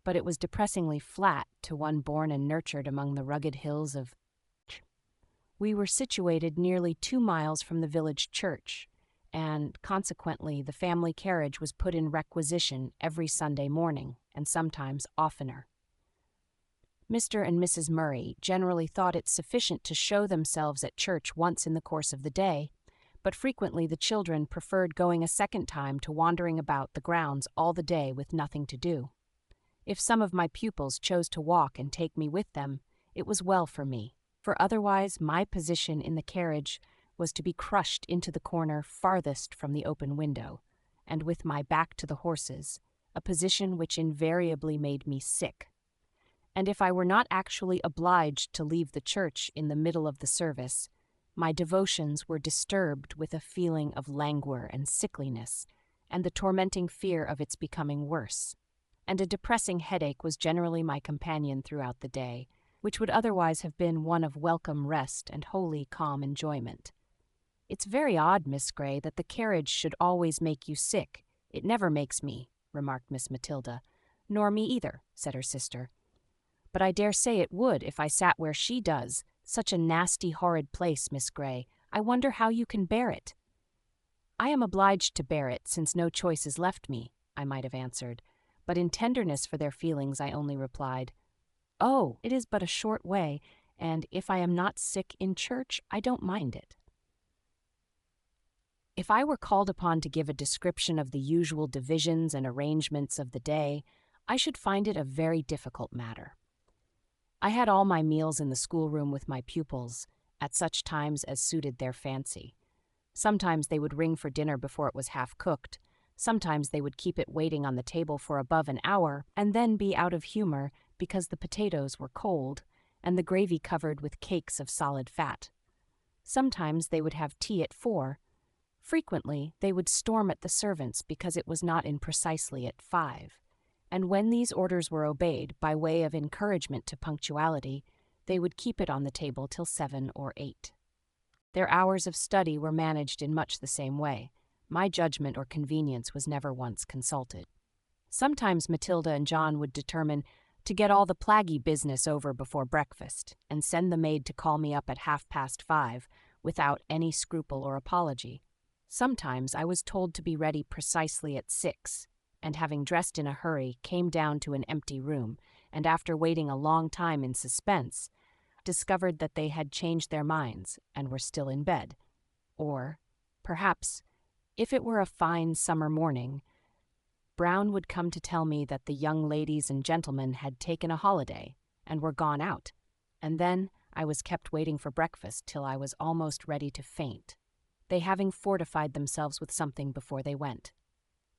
S1: But it was depressingly flat to one born and nurtured among the rugged hills of. We were situated nearly 2 miles from the village church, and consequently the family carriage was put in requisition every Sunday morning, and sometimes oftener. Mr. and Mrs. Murray generally thought it sufficient to show themselves at church once in the course of the day, but frequently the children preferred going a second time to wandering about the grounds all the day with nothing to do. If some of my pupils chose to walk and take me with them, it was well for me, for otherwise my position in the carriage was to be crushed into the corner farthest from the open window, and with my back to the horses, a position which invariably made me sick. And if I were not actually obliged to leave the church in the middle of the service, my devotions were disturbed with a feeling of languor and sickliness, and the tormenting fear of its becoming worse. And a depressing headache was generally my companion throughout the day, which would otherwise have been one of welcome rest and wholly calm enjoyment. "It's very odd, Miss Grey, that the carriage should always make you sick. It never makes me," remarked Miss Matilda. "Nor me either," said her sister. "But I dare say it would if I sat where she does. Such a nasty, horrid place, Miss Grey. I wonder how you can bear it." "I am obliged to bear it, since no choice is left me," I might have answered, but in tenderness for their feelings I only replied, "Oh, it is but a short way, and if I am not sick in church, I don't mind it." If I were called upon to give a description of the usual divisions and arrangements of the day, I should find it a very difficult matter. I had all my meals in the schoolroom with my pupils, at such times as suited their fancy. Sometimes they would ring for dinner before it was half cooked, sometimes they would keep it waiting on the table for above an hour, and then be out of humor because the potatoes were cold, and the gravy covered with cakes of solid fat. Sometimes they would have tea at 4. Frequently, they would storm at the servants because it was not in precisely at 5. And when these orders were obeyed, by way of encouragement to punctuality, they would keep it on the table till 7 or 8. Their hours of study were managed in much the same way. My judgment or convenience was never once consulted. Sometimes Matilda and John would determine to get all the plaguey business over before breakfast, and send the maid to call me up at 5:30, without any scruple or apology. Sometimes I was told to be ready precisely at 6, and having dressed in a hurry, came down to an empty room, and after waiting a long time in suspense, discovered that they had changed their minds and were still in bed. Or, perhaps, if it were a fine summer morning, Brown would come to tell me that the young ladies and gentlemen had taken a holiday and were gone out, and then I was kept waiting for breakfast till I was almost ready to faint, they having fortified themselves with something before they went.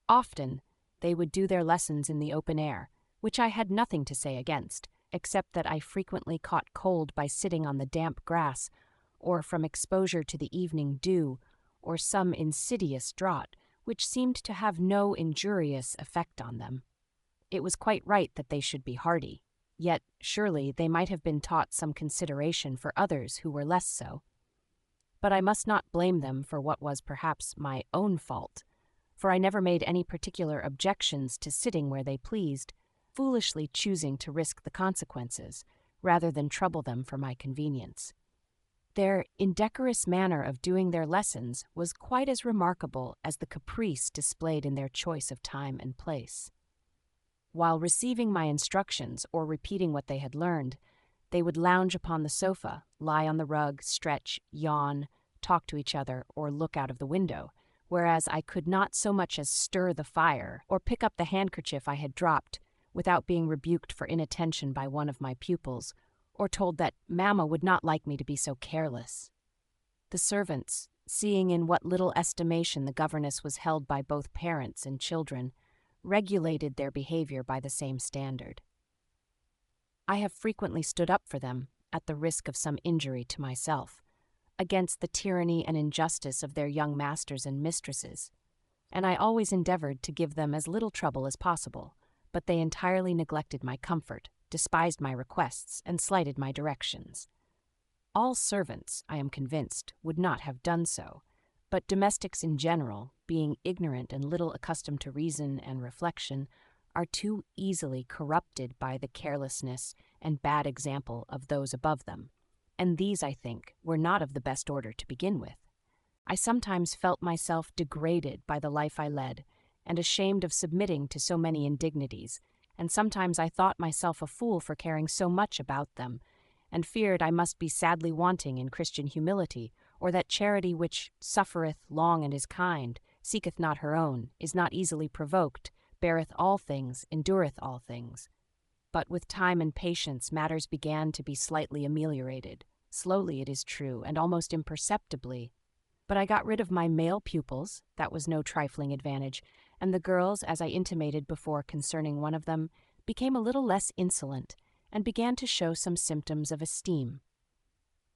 S1: Often they would do their lessons in the open air, which I had nothing to say against, except that I frequently caught cold by sitting on the damp grass, or from exposure to the evening dew, or some insidious draught, which seemed to have no injurious effect on them. It was quite right that they should be hardy, yet surely they might have been taught some consideration for others who were less so. But I must not blame them for what was perhaps my own fault, for I never made any particular objections to sitting where they pleased, foolishly choosing to risk the consequences, rather than trouble them for my convenience. Their indecorous manner of doing their lessons was quite as remarkable as the caprice displayed in their choice of time and place. While receiving my instructions or repeating what they had learned, they would lounge upon the sofa, lie on the rug, stretch, yawn, talk to each other, or look out of the window, whereas I could not so much as stir the fire or pick up the handkerchief I had dropped without being rebuked for inattention by one of my pupils, or told that Mamma would not like me to be so careless. The servants, seeing in what little estimation the governess was held by both parents and children, regulated their behavior by the same standard. I have frequently stood up for them, at the risk of some injury to myself, against the tyranny and injustice of their young masters and mistresses, and I always endeavored to give them as little trouble as possible, but they entirely neglected my comfort, despised my requests, and slighted my directions. All servants, I am convinced, would not have done so, but domestics in general, being ignorant and little accustomed to reason and reflection, are too easily corrupted by the carelessness and bad example of those above them, and these, I think, were not of the best order to begin with. I sometimes felt myself degraded by the life I led, and ashamed of submitting to so many indignities, and sometimes I thought myself a fool for caring so much about them, and feared I must be sadly wanting in Christian humility, or that charity which suffereth long and is kind, seeketh not her own, is not easily provoked, beareth all things, endureth all things. But with time and patience matters began to be slightly ameliorated, slowly it is true, and almost imperceptibly. But I got rid of my male pupils, that was no trifling advantage, and the girls, as I intimated before concerning one of them, became a little less insolent, and began to show some symptoms of esteem.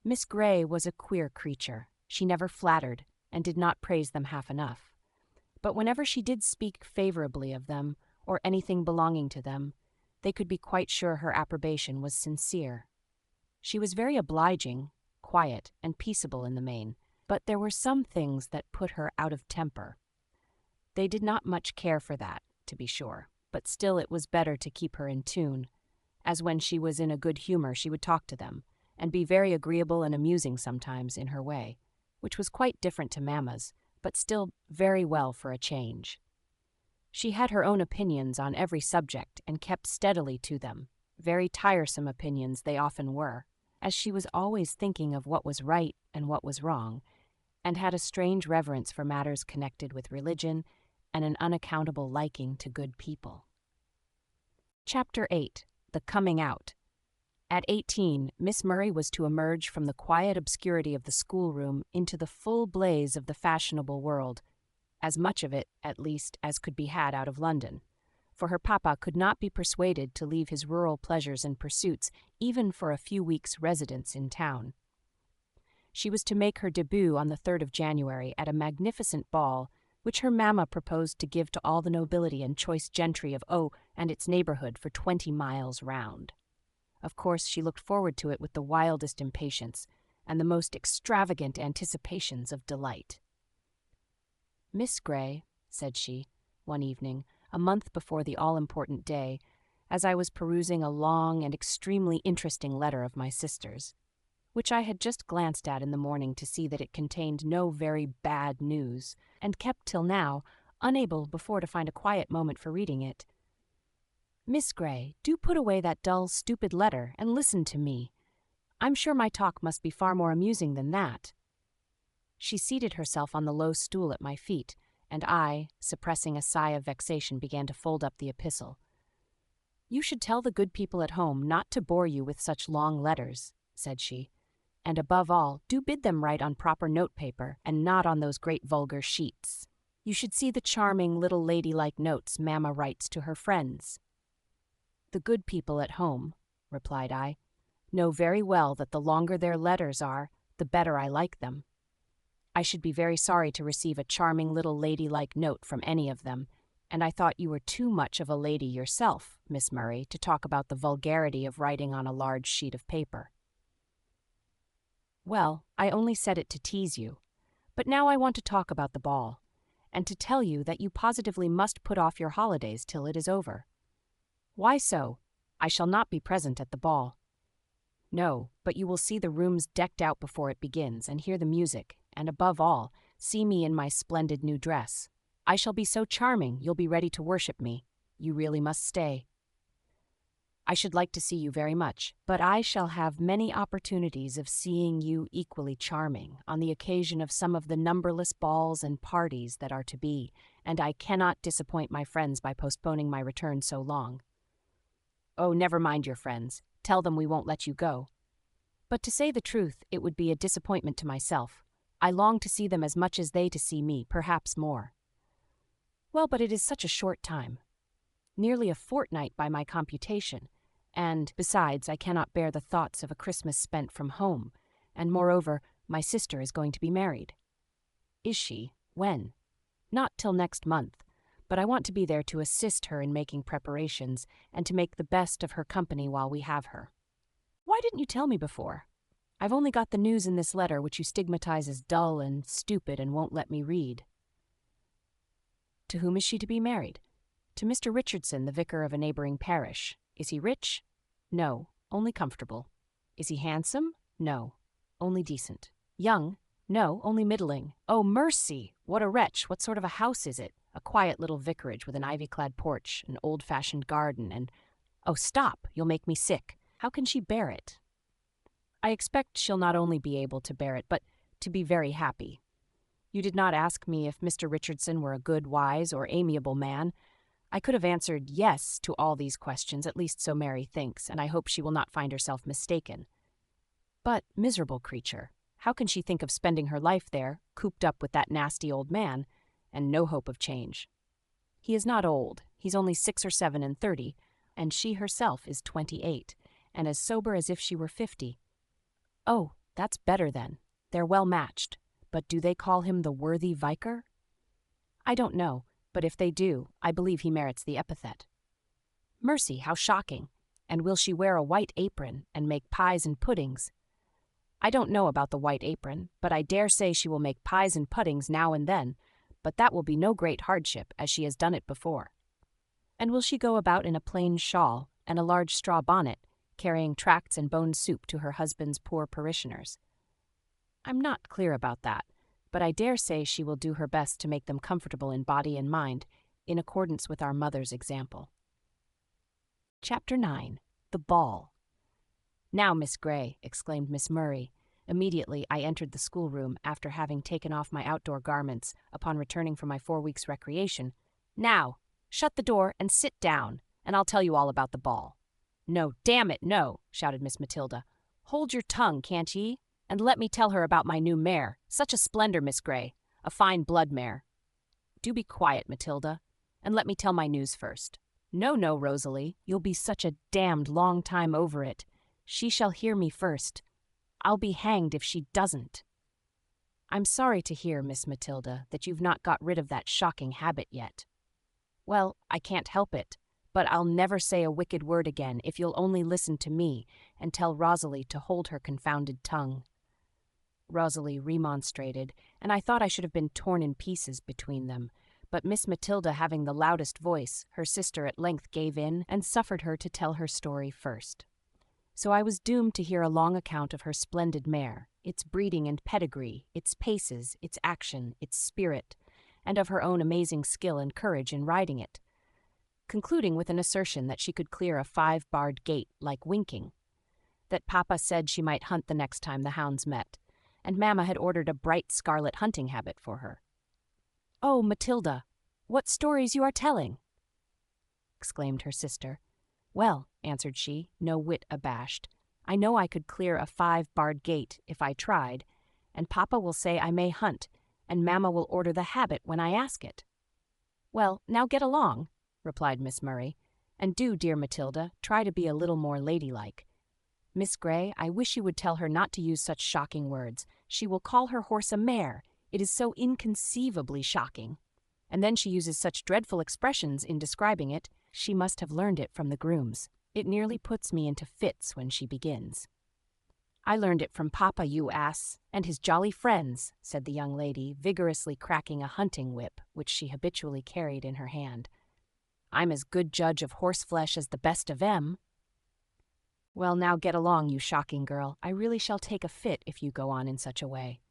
S1: Miss Grey was a queer creature. She never flattered, and did not praise them half enough. But whenever she did speak favorably of them, or anything belonging to them, they could be quite sure her approbation was sincere. She was very obliging, quiet, and peaceable in the main, but there were some things that put her out of temper. They did not much care for that, to be sure, but still it was better to keep her in tune, as when she was in a good humor she would talk to them, and be very agreeable and amusing sometimes in her way, which was quite different to Mamma's, but still very well for a change. She had her own opinions on every subject and kept steadily to them. Very tiresome opinions they often were, as she was always thinking of what was right and what was wrong, and had a strange reverence for matters connected with religion and an unaccountable liking to good people. Chapter 8. The Coming Out. At 18, Miss Murray was to emerge from the quiet obscurity of the schoolroom into the full blaze of the fashionable world, as much of it, at least, as could be had out of London. for her papa could not be persuaded to leave his rural pleasures and pursuits even for a few weeks' residence in town. She was to make her debut on the 3rd of January at a magnificent ball which her mamma proposed to give to all the nobility and choice gentry of O and its neighborhood for 20 miles round. Of course, she looked forward to it with the wildest impatience and the most extravagant anticipations of delight. "Miss Grey," said she, one evening, a month before the all-important day, as I was perusing a long and extremely interesting letter of my sister's, which I had just glanced at in the morning to see that it contained no very bad news, and kept till now, unable before to find a quiet moment for reading it. "Miss Grey, do put away that dull, stupid letter and listen to me. I'm sure my talk must be far more amusing than that." She seated herself on the low stool at my feet, and I, suppressing a sigh of vexation, began to fold up the epistle. "You should tell the good people at home not to bore you with such long letters," said she. "And above all, do bid them write on proper note-paper, and not on those great vulgar sheets. You should see the charming little ladylike notes Mamma writes to her friends." "The good people at home," replied I, "know very well that the longer their letters are, the better I like them. I should be very sorry to receive a charming little ladylike note from any of them, and I thought you were too much of a lady yourself, Miss Murray, to talk about the vulgarity of writing on a large sheet of paper." "Well, I only said it to tease you. But now I want to talk about the ball, and to tell you that you positively must put off your holidays till it is over." "Why so? I shall not be present at the ball." "No, but you will see the rooms decked out before it begins, and hear the music, and above all, see me in my splendid new dress. I shall be so charming you'll be ready to worship me. You really must stay. I should like to see you very much, but I shall have many opportunities of seeing you equally charming on the occasion of some of the numberless balls and parties that are to be, and I cannot disappoint my friends by postponing my return so long." "Oh, never mind your friends. Tell them we won't let you go." "But to say the truth, it would be a disappointment to myself. I long to see them as much as they to see me, perhaps more." "Well, but it is such a short time. Nearly a fortnight by my computation, and, besides, I cannot bear the thoughts of a Christmas spent from home, and, moreover, my sister is going to be married." "Is she? When?" "Not till next month, but I want to be there to assist her in making preparations, and to make the best of her company while we have her." "Why didn't you tell me before? I've only got the news in this letter which you stigmatize as dull and stupid and won't let me read." "To whom is she to be married?" "To Mr. Richardson, the vicar of a neighboring parish. Is he rich?" "No, only comfortable." "Is he handsome?" "No, only decent." "Young?" "No, only middling." "Oh, mercy! What a wretch! What sort of a house is it?" "A quiet little vicarage with an ivy-clad porch, an old-fashioned garden, and—" "Oh, stop! You'll make me sick. How can she bear it?" "I expect she'll not only be able to bear it, but to be very happy. You did not ask me if Mr. Richardson were a good, wise, or amiable man. I could have answered yes to all these questions, at least so Mary thinks, and I hope she will not find herself mistaken. But, miserable creature, how can she think of spending her life there, cooped up with that nasty old man, and no hope of change? He is not old, he's only 6 or 7 and 30, and she herself is 28, and as sober as if she were 50. Oh, that's better then. They're well matched. But do they call him the worthy vicar? I don't know, but if they do, I believe he merits the epithet. Mercy, how shocking! And will she wear a white apron and make pies and puddings? I don't know about the white apron, but I dare say she will make pies and puddings now and then, but that will be no great hardship, as she has done it before. And will she go about in a plain shawl and a large straw bonnet, carrying tracts and bone soup to her husband's poor parishioners? I'm not clear about that, but I dare say she will do her best to make them comfortable in body and mind, in accordance with our mother's example. Chapter 9. The Ball. "Now, Miss Grey," exclaimed Miss Murray. Immediately I entered the schoolroom, after having taken off my outdoor garments, upon returning from my 4 weeks' recreation. "Now, shut the door and sit down, and I'll tell you all about the ball." "No, damn it, no," shouted Miss Matilda. "Hold your tongue, can't ye? And let me tell her about my new mare. Such a splendor, Miss Grey. A fine blood mare." "Do be quiet, Matilda, and let me tell my news first. No, no, Rosalie, you'll be such a damned long time over it. She shall hear me first. I'll be hanged if she doesn't. I'm sorry to hear, Miss Matilda, that you've not got rid of that shocking habit yet. Well, I can't help it, but I'll never say a wicked word again if you'll only listen to me and tell Rosalie to hold her confounded tongue. Rosalie remonstrated, and I thought I should have been torn in pieces between them. But Miss Matilda having the loudest voice, her sister at length gave in and suffered her to tell her story first. So I was doomed to hear a long account of her splendid mare, its breeding and pedigree, its paces, its action, its spirit, and of her own amazing skill and courage in riding it, concluding with an assertion that she could clear a 5-barred gate like winking, that Papa said she might hunt the next time the hounds met, and Mamma had ordered a bright scarlet hunting habit for her. "Oh, Matilda, what stories you are telling!" exclaimed her sister. "Well," answered she, no whit abashed, "I know I could clear a 5-barred gate if I tried, and Papa will say I may hunt, and Mamma will order the habit when I ask it." "Well, now get along," replied Miss Murray, "and do, dear Matilda, try to be a little more ladylike. Miss Grey, I wish you would tell her not to use such shocking words. She will call her horse a mare. It is so inconceivably shocking. And then she uses such dreadful expressions in describing it. She must have learned it from the grooms. It nearly puts me into fits when she begins." "I learned it from Papa, you ass, and his jolly friends," said the young lady, vigorously cracking a hunting whip, which she habitually carried in her hand. "I'm as good judge of horseflesh as the best of 'em." "Well, now get along, you shocking girl. I really shall take a fit if you go on in such a way.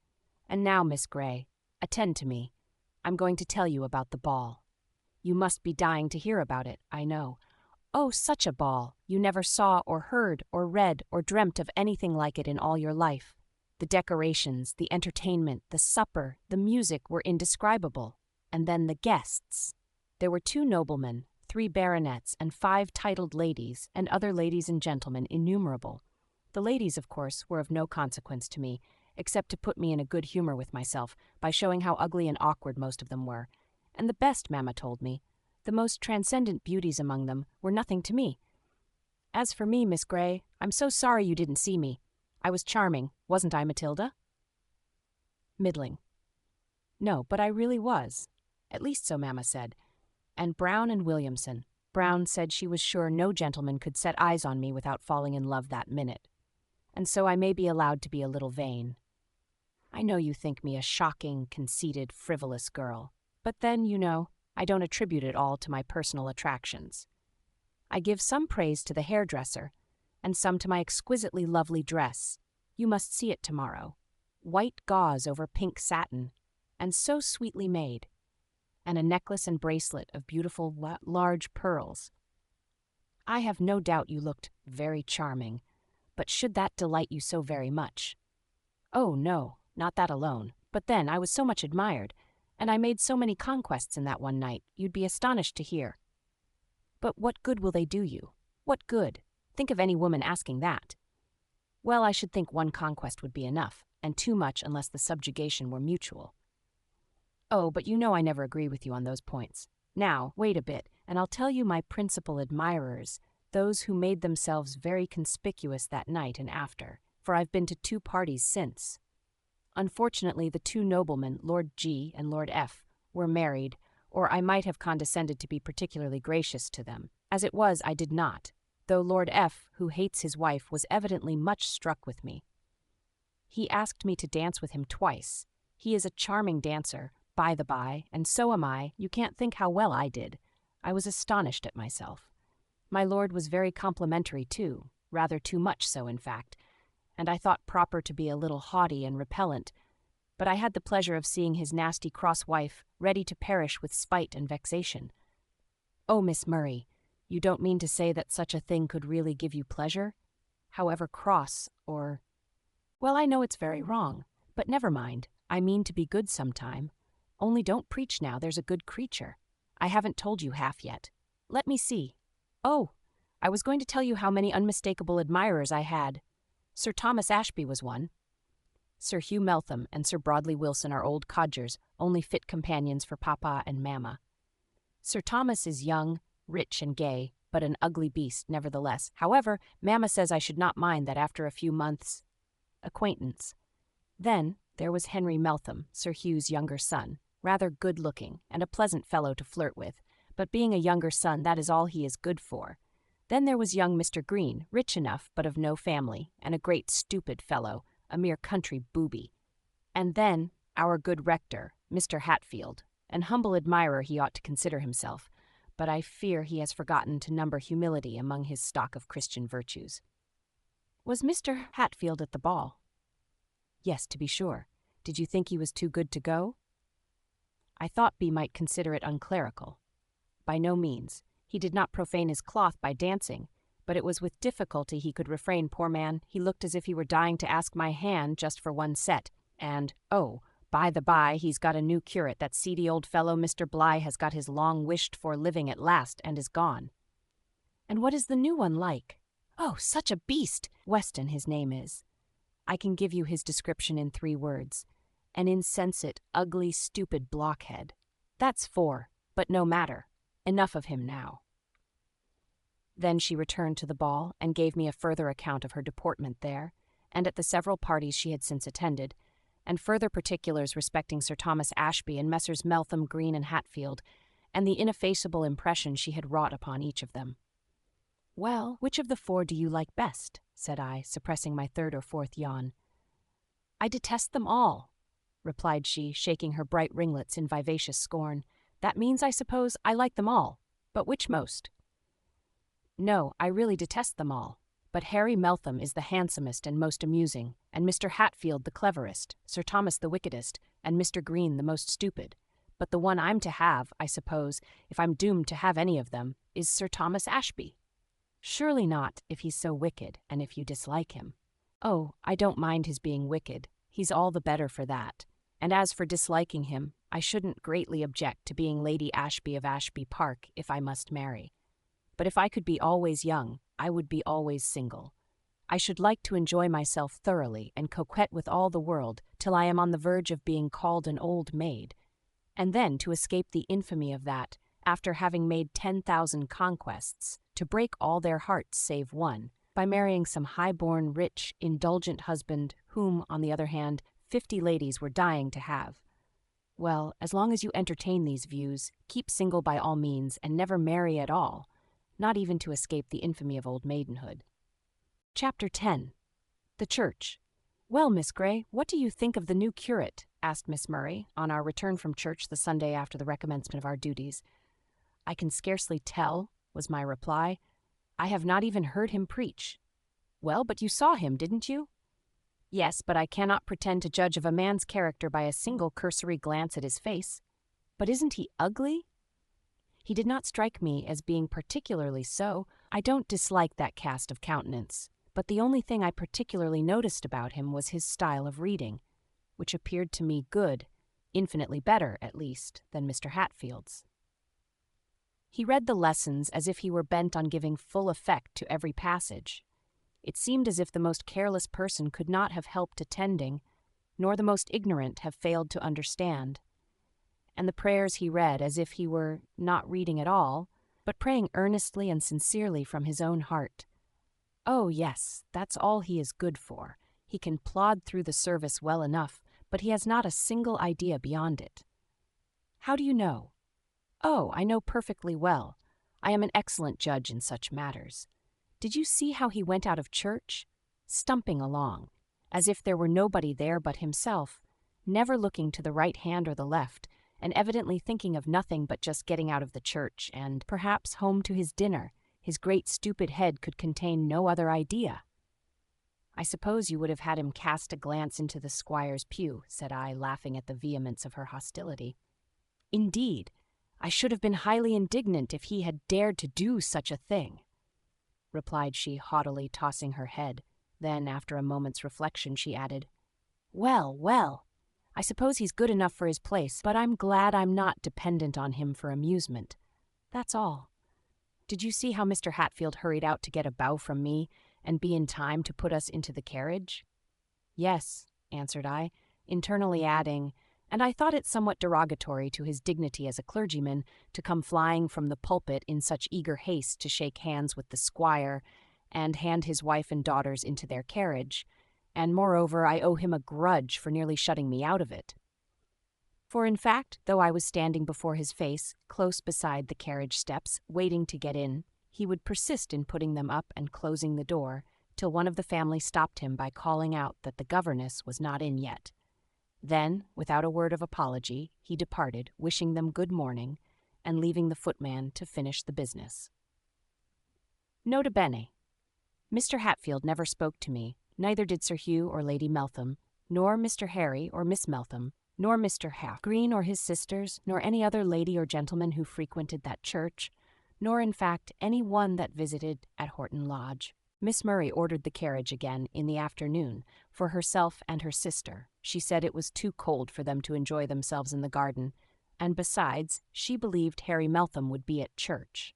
S1: And now, Miss Grey, attend to me. I'm going to tell you about the ball. You must be dying to hear about it, I know. Oh, such a ball! You never saw or heard or read or dreamt of anything like it in all your life. The decorations, the entertainment, the supper, the music were indescribable. And then the guests. There were 2 noblemen, 3 baronets, and 5 titled ladies, and other ladies and gentlemen innumerable. The ladies, of course, were of no consequence to me, except to put me in a good humor with myself by showing how ugly and awkward most of them were. And the best, Mamma told me, the most transcendent beauties among them, were nothing to me. As for me, Miss Grey, I'm so sorry you didn't see me. I was charming, wasn't I, Matilda? Middling. No, but I really was. At least so Mamma said. And Brown and Williamson. Brown said she was sure no gentleman could set eyes on me without falling in love that minute. And so I may be allowed to be a little vain. I know you think me a shocking, conceited, frivolous girl, but then, you know, I don't attribute it all to my personal attractions. I give some praise to the hairdresser, and some to my exquisitely lovely dress. You must see it tomorrow. White gauze over pink satin, and so sweetly made, and a necklace and bracelet of beautiful large pearls. I have no doubt you looked very charming, but should that delight you so very much? Oh, no. Not that alone, but then I was so much admired, and I made so many conquests in that one night, you'd be astonished to hear. But what good will they do you? What good? Think of any woman asking that. Well, I should think one conquest would be enough, and too much unless the subjugation were mutual. Oh, but you know I never agree with you on those points. Now, wait a bit, and I'll tell you my principal admirers, those who made themselves very conspicuous that night and after, for I've been to 2 parties since. Unfortunately, the 2 noblemen, Lord G and Lord F, were married, or I might have condescended to be particularly gracious to them. As it was, I did not, though Lord F, who hates his wife, was evidently much struck with me. He asked me to dance with him twice. He is a charming dancer, by the by, and so am I. You can't think how well I did. I was astonished at myself. My lord was very complimentary, too, rather too much so, in fact, and I thought proper to be a little haughty and repellent, but I had the pleasure of seeing his nasty cross wife ready to perish with spite and vexation. Oh, Miss Murray, you don't mean to say that such a thing could really give you pleasure? However cross, or... Well, I know it's very wrong, but never mind. I mean to be good sometime. Only don't preach now, there's a good creature. I haven't told you half yet. Let me see. Oh, I was going to tell you how many unmistakable admirers I had. Sir Thomas Ashby was one. Sir Hugh Meltham and Sir Broadley Wilson are old codgers, only fit companions for Papa and Mamma. Sir Thomas is young, rich and gay, but an ugly beast nevertheless. However, Mamma says I should not mind that after a few months' acquaintance. Then there was Henry Meltham, Sir Hugh's younger son, rather good-looking and a pleasant fellow to flirt with, but being a younger son, that is all he is good for. Then there was young Mr. Green, rich enough but of no family, and a great stupid fellow, a mere country booby. And then our good rector, Mr. Hatfield, an humble admirer he ought to consider himself, but I fear he has forgotten to number humility among his stock of Christian virtues. Was Mr. Hatfield at the ball? Yes, to be sure. Did you think he was too good to go? I thought B might consider it unclerical. By no means. He did not profane his cloth by dancing, but it was with difficulty he could refrain, poor man. He looked as if he were dying to ask my hand just for one set. And, oh, by the by, he's got a new curate. That seedy old fellow, Mr. Bligh, has got his long-wished-for living at last and is gone. And what is the new one like? Oh, such a beast! Weston, his name is. I can give you his description in 3 words. An insensate, ugly, stupid blockhead. That's 4, but no matter. Enough of him now. Then she returned to the ball and gave me a further account of her deportment there, and at the several parties she had since attended, and further particulars respecting Sir Thomas Ashby and Messrs. Meltham, Green, and Hatfield, and the ineffaceable impression she had wrought upon each of them. "Well, which of the 4 do you like best?" said I, suppressing my 3rd or 4th yawn. "I detest them all," replied she, shaking her bright ringlets in vivacious scorn. "That means, I suppose, I like them all. But which most?" "No, I really detest them all. But Harry Meltham is the handsomest and most amusing, and Mr. Hatfield the cleverest, Sir Thomas the wickedest, and Mr. Green the most stupid. But the one I'm to have, I suppose, if I'm doomed to have any of them, is Sir Thomas Ashby." "Surely not, if he's so wicked, and if you dislike him." "Oh, I don't mind his being wicked. He's all the better for that. And as for disliking him, I shouldn't greatly object to being Lady Ashby of Ashby Park if I must marry. But if I could be always young, I would be always single. I should like to enjoy myself thoroughly and coquette with all the world till I am on the verge of being called an old maid, and then to escape the infamy of that, after having made 10,000 conquests, to break all their hearts save one, by marrying some high-born, rich, indulgent husband whom, on the other hand, 50 ladies were dying to have. Well, as long as you entertain these views, keep single by all means and never marry at all, not even to escape the infamy of old maidenhood. Chapter 10. The Church. "Well, Miss Grey, what do you think of the new curate?" asked Miss Murray, on our return from church the Sunday after the recommencement of our duties. "I can scarcely tell," was my reply. "I have not even heard him preach." "Well, but you saw him, didn't you?" "Yes, but I cannot pretend to judge of a man's character by a single cursory glance at his face. But isn't he ugly?" "He did not strike me as being particularly so. I don't dislike that cast of countenance, but the only thing I particularly noticed about him was his style of reading, which appeared to me good, infinitely better, at least, than Mr. Hatfield's. He read the lessons as if he were bent on giving full effect to every passage. It seemed as if the most careless person could not have helped attending, nor the most ignorant have failed to understand. And the prayers he read as if he were not reading at all, but praying earnestly and sincerely from his own heart. Oh, yes, that's all he is good for. He can plod through the service well enough, but he has not a single idea beyond it." "How do you know?" "Oh, I know perfectly well. I am an excellent judge in such matters. Did you see how he went out of church? Stumping along, as if there were nobody there but himself, never looking to the right hand or the left, and evidently thinking of nothing but just getting out of the church and, perhaps, home to his dinner. His great stupid head could contain no other idea." "I suppose you would have had him cast a glance into the squire's pew," said I, laughing at the vehemence of her hostility. "Indeed, I should have been highly indignant if he had dared to do such a thing," replied she, haughtily tossing her head. Then, after a moment's reflection, she added, "Well, well, I suppose he's good enough for his place, but I'm glad I'm not dependent on him for amusement. That's all. Did you see how Mr. Hatfield hurried out to get a bow from me, and be in time to put us into the carriage?" "Yes," answered I, internally adding, and I thought it somewhat derogatory to his dignity as a clergyman to come flying from the pulpit in such eager haste to shake hands with the squire and hand his wife and daughters into their carriage, and moreover I owe him a grudge for nearly shutting me out of it. For in fact, though I was standing before his face, close beside the carriage steps, waiting to get in, he would persist in putting them up and closing the door, till one of the family stopped him by calling out that the governess was not in yet. Then, without a word of apology, he departed, wishing them good morning, and leaving the footman to finish the business. Nota bene. Mr. Hatfield never spoke to me, neither did Sir Hugh or Lady Meltham, nor Mr. Harry or Miss Meltham, nor Mr. Green or his sisters, nor any other lady or gentleman who frequented that church, nor in fact any one that visited at Horton Lodge. Miss Murray ordered the carriage again in the afternoon for herself and her sister. She said it was too cold for them to enjoy themselves in the garden, and besides, she believed Harry Meltham would be at church.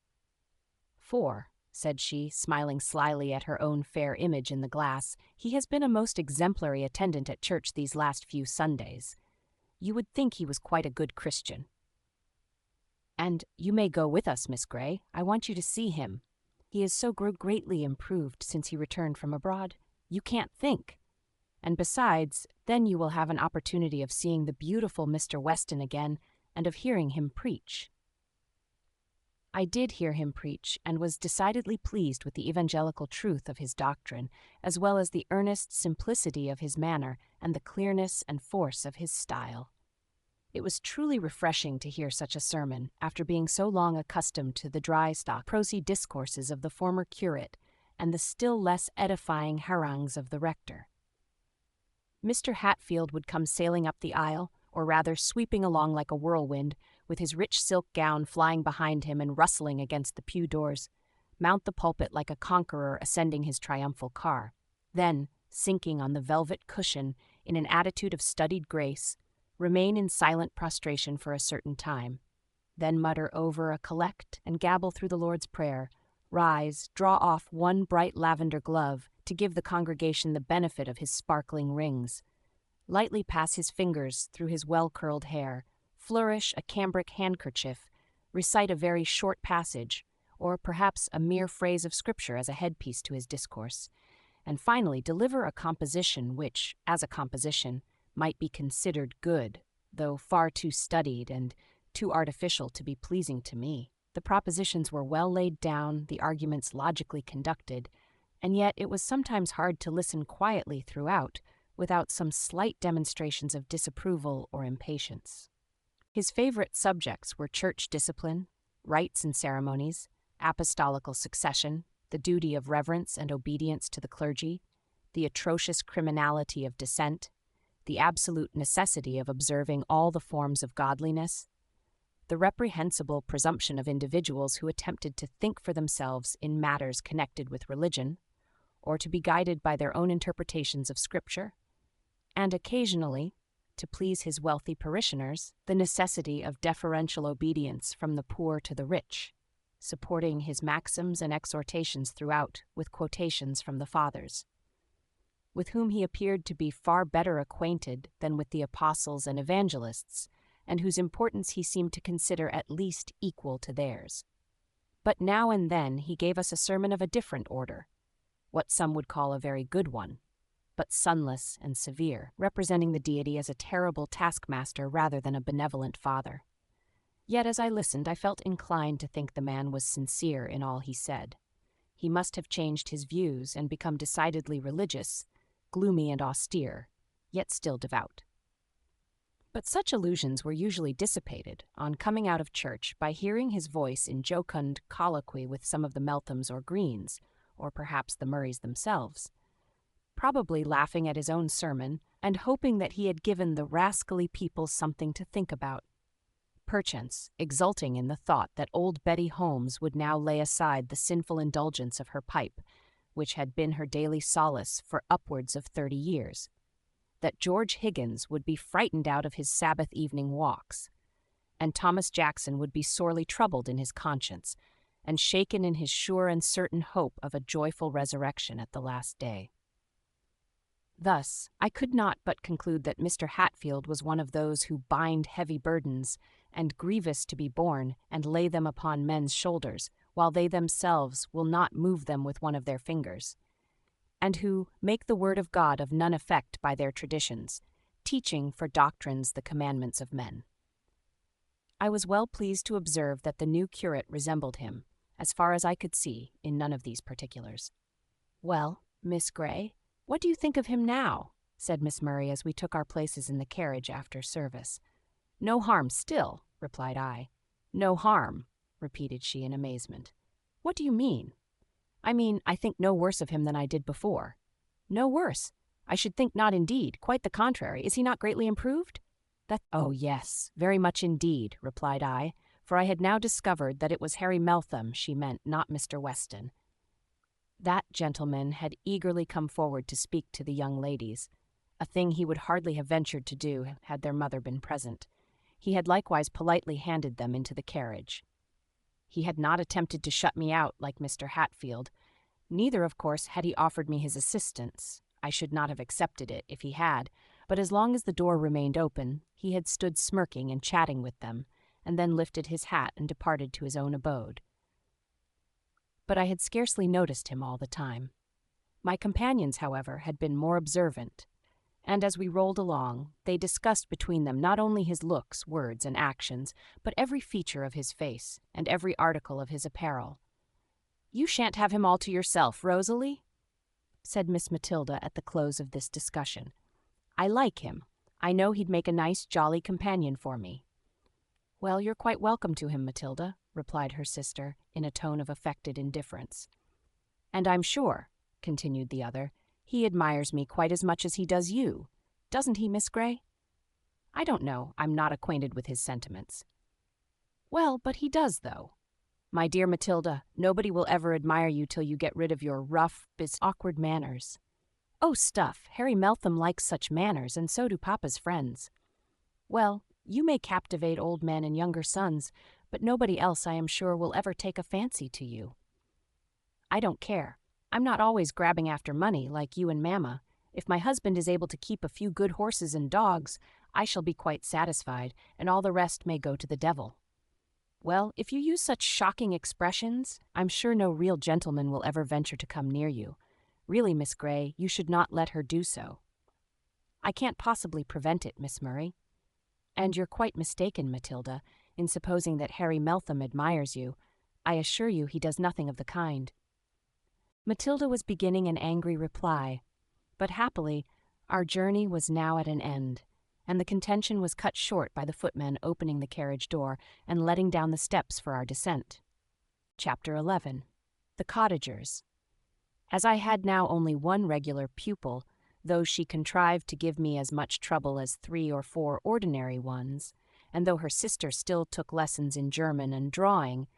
S1: "For," said she, smiling slyly at her own fair image in the glass, "he has been a most exemplary attendant at church these last few Sundays. You would think he was quite a good Christian. And you may go with us, Miss Grey. I want you to see him. He is so greatly improved since he returned from abroad. You can't think. And besides, then you will have an opportunity of seeing the beautiful Mr. Weston again, and of hearing him preach." I did hear him preach, and was decidedly pleased with the evangelical truth of his doctrine, as well as the earnest simplicity of his manner and the clearness and force of his style. It was truly refreshing to hear such a sermon, after being so long accustomed to the dry stock, prosy discourses of the former curate and the still less edifying harangues of the rector. Mr. Hatfield would come sailing up the aisle, or rather sweeping along like a whirlwind, with his rich silk gown flying behind him and rustling against the pew doors, mount the pulpit like a conqueror ascending his triumphal car, then, sinking on the velvet cushion in an attitude of studied grace, remain in silent prostration for a certain time, then mutter over a collect and gabble through the Lord's Prayer, rise, draw off one bright lavender glove to give the congregation the benefit of his sparkling rings, lightly pass his fingers through his well-curled hair, flourish a cambric handkerchief, recite a very short passage, or perhaps a mere phrase of Scripture as a headpiece to his discourse, and finally deliver a composition which, as a composition, might be considered good, though far too studied and too artificial to be pleasing to me. The propositions were well laid down, the arguments logically conducted, and yet it was sometimes hard to listen quietly throughout, without some slight demonstrations of disapproval or impatience. His favorite subjects were church discipline, rites and ceremonies, apostolical succession, the duty of reverence and obedience to the clergy, the atrocious criminality of dissent, the absolute necessity of observing all the forms of godliness, the reprehensible presumption of individuals who attempted to think for themselves in matters connected with religion, or to be guided by their own interpretations of Scripture, and occasionally, to please his wealthy parishioners, the necessity of deferential obedience from the poor to the rich, supporting his maxims and exhortations throughout with quotations from the Fathers, with whom he appeared to be far better acquainted than with the apostles and evangelists, and whose importance he seemed to consider at least equal to theirs. But now and then he gave us a sermon of a different order, what some would call a very good one, but sunless and severe, representing the deity as a terrible taskmaster rather than a benevolent father. Yet as I listened, I felt inclined to think the man was sincere in all he said. He must have changed his views and become decidedly religious, gloomy and austere, yet still devout. But such illusions were usually dissipated, on coming out of church, by hearing his voice in jocund colloquy with some of the Melthams or Greens, or perhaps the Murrays themselves, probably laughing at his own sermon, and hoping that he had given the rascally people something to think about, perchance exulting in the thought that old Betty Holmes would now lay aside the sinful indulgence of her pipe, which had been her daily solace for upwards of 30 years, that George Higgins would be frightened out of his Sabbath evening walks, and Thomas Jackson would be sorely troubled in his conscience, and shaken in his sure and certain hope of a joyful resurrection at the last day. Thus, I could not but conclude that Mr. Hatfield was one of those who bind heavy burdens, and grievous to be borne, and lay them upon men's shoulders, while they themselves will not move them with one of their fingers, and who make the word of God of none effect by their traditions, teaching for doctrines the commandments of men. I was well pleased to observe that the new curate resembled him, as far as I could see, in none of these particulars. "Well, Miss Grey, what do you think of him now?" said Miss Murray as we took our places in the carriage after service. "No harm still," replied I. "No harm," repeated she in amazement. "What do you mean?" "I mean, I think no worse of him than I did before." "No worse? I should think not indeed, quite the contrary. Is he not greatly improved?" "Oh, yes, very much indeed," replied I, for I had now discovered that it was Harry Meltham she meant, not Mr. Weston. That gentleman had eagerly come forward to speak to the young ladies, a thing he would hardly have ventured to do had their mother been present. He had likewise politely handed them into the carriage. He had not attempted to shut me out like Mr. Hatfield. Neither, of course, had he offered me his assistance. I should not have accepted it if he had, but as long as the door remained open, he had stood smirking and chatting with them, and then lifted his hat and departed to his own abode. But I had scarcely noticed him all the time. My companions, however, had been more observant, and as we rolled along, they discussed between them not only his looks, words, and actions, but every feature of his face, and every article of his apparel. "You shan't have him all to yourself, Rosalie," said Miss Matilda at the close of this discussion. "I like him. I know he'd make a nice, jolly companion for me." "Well, you're quite welcome to him, Matilda," replied her sister, in a tone of affected indifference. "And I'm sure," continued the other, "he admires me quite as much as he does you. Doesn't he, Miss Grey?" "I don't know. I'm not acquainted with his sentiments." "Well, but he does, though." "My dear Matilda, nobody will ever admire you till you get rid of your rough, awkward manners." "Oh, stuff! Harry Meltham likes such manners, and so do Papa's friends." "Well, you may captivate old men and younger sons, but nobody else, I am sure, will ever take a fancy to you." "I don't care. I'm not always grabbing after money, like you and Mamma. If my husband is able to keep a few good horses and dogs, I shall be quite satisfied, and all the rest may go to the devil." "Well, if you use such shocking expressions, I'm sure no real gentleman will ever venture to come near you. Really, Miss Grey, you should not let her do so." "I can't possibly prevent it, Miss Murray." "And you're quite mistaken, Matilda, in supposing that Harry Meltham admires you. I assure you he does nothing of the kind." Matilda was beginning an angry reply, but happily our journey was now at an end, and the contention was cut short by the footman opening the carriage door and letting down the steps for our descent. Chapter 11. The Cottagers. As I had now only one regular pupil, though she contrived to give me as much trouble as 3 or 4 ordinary ones, and though her sister still took lessons in German and drawing,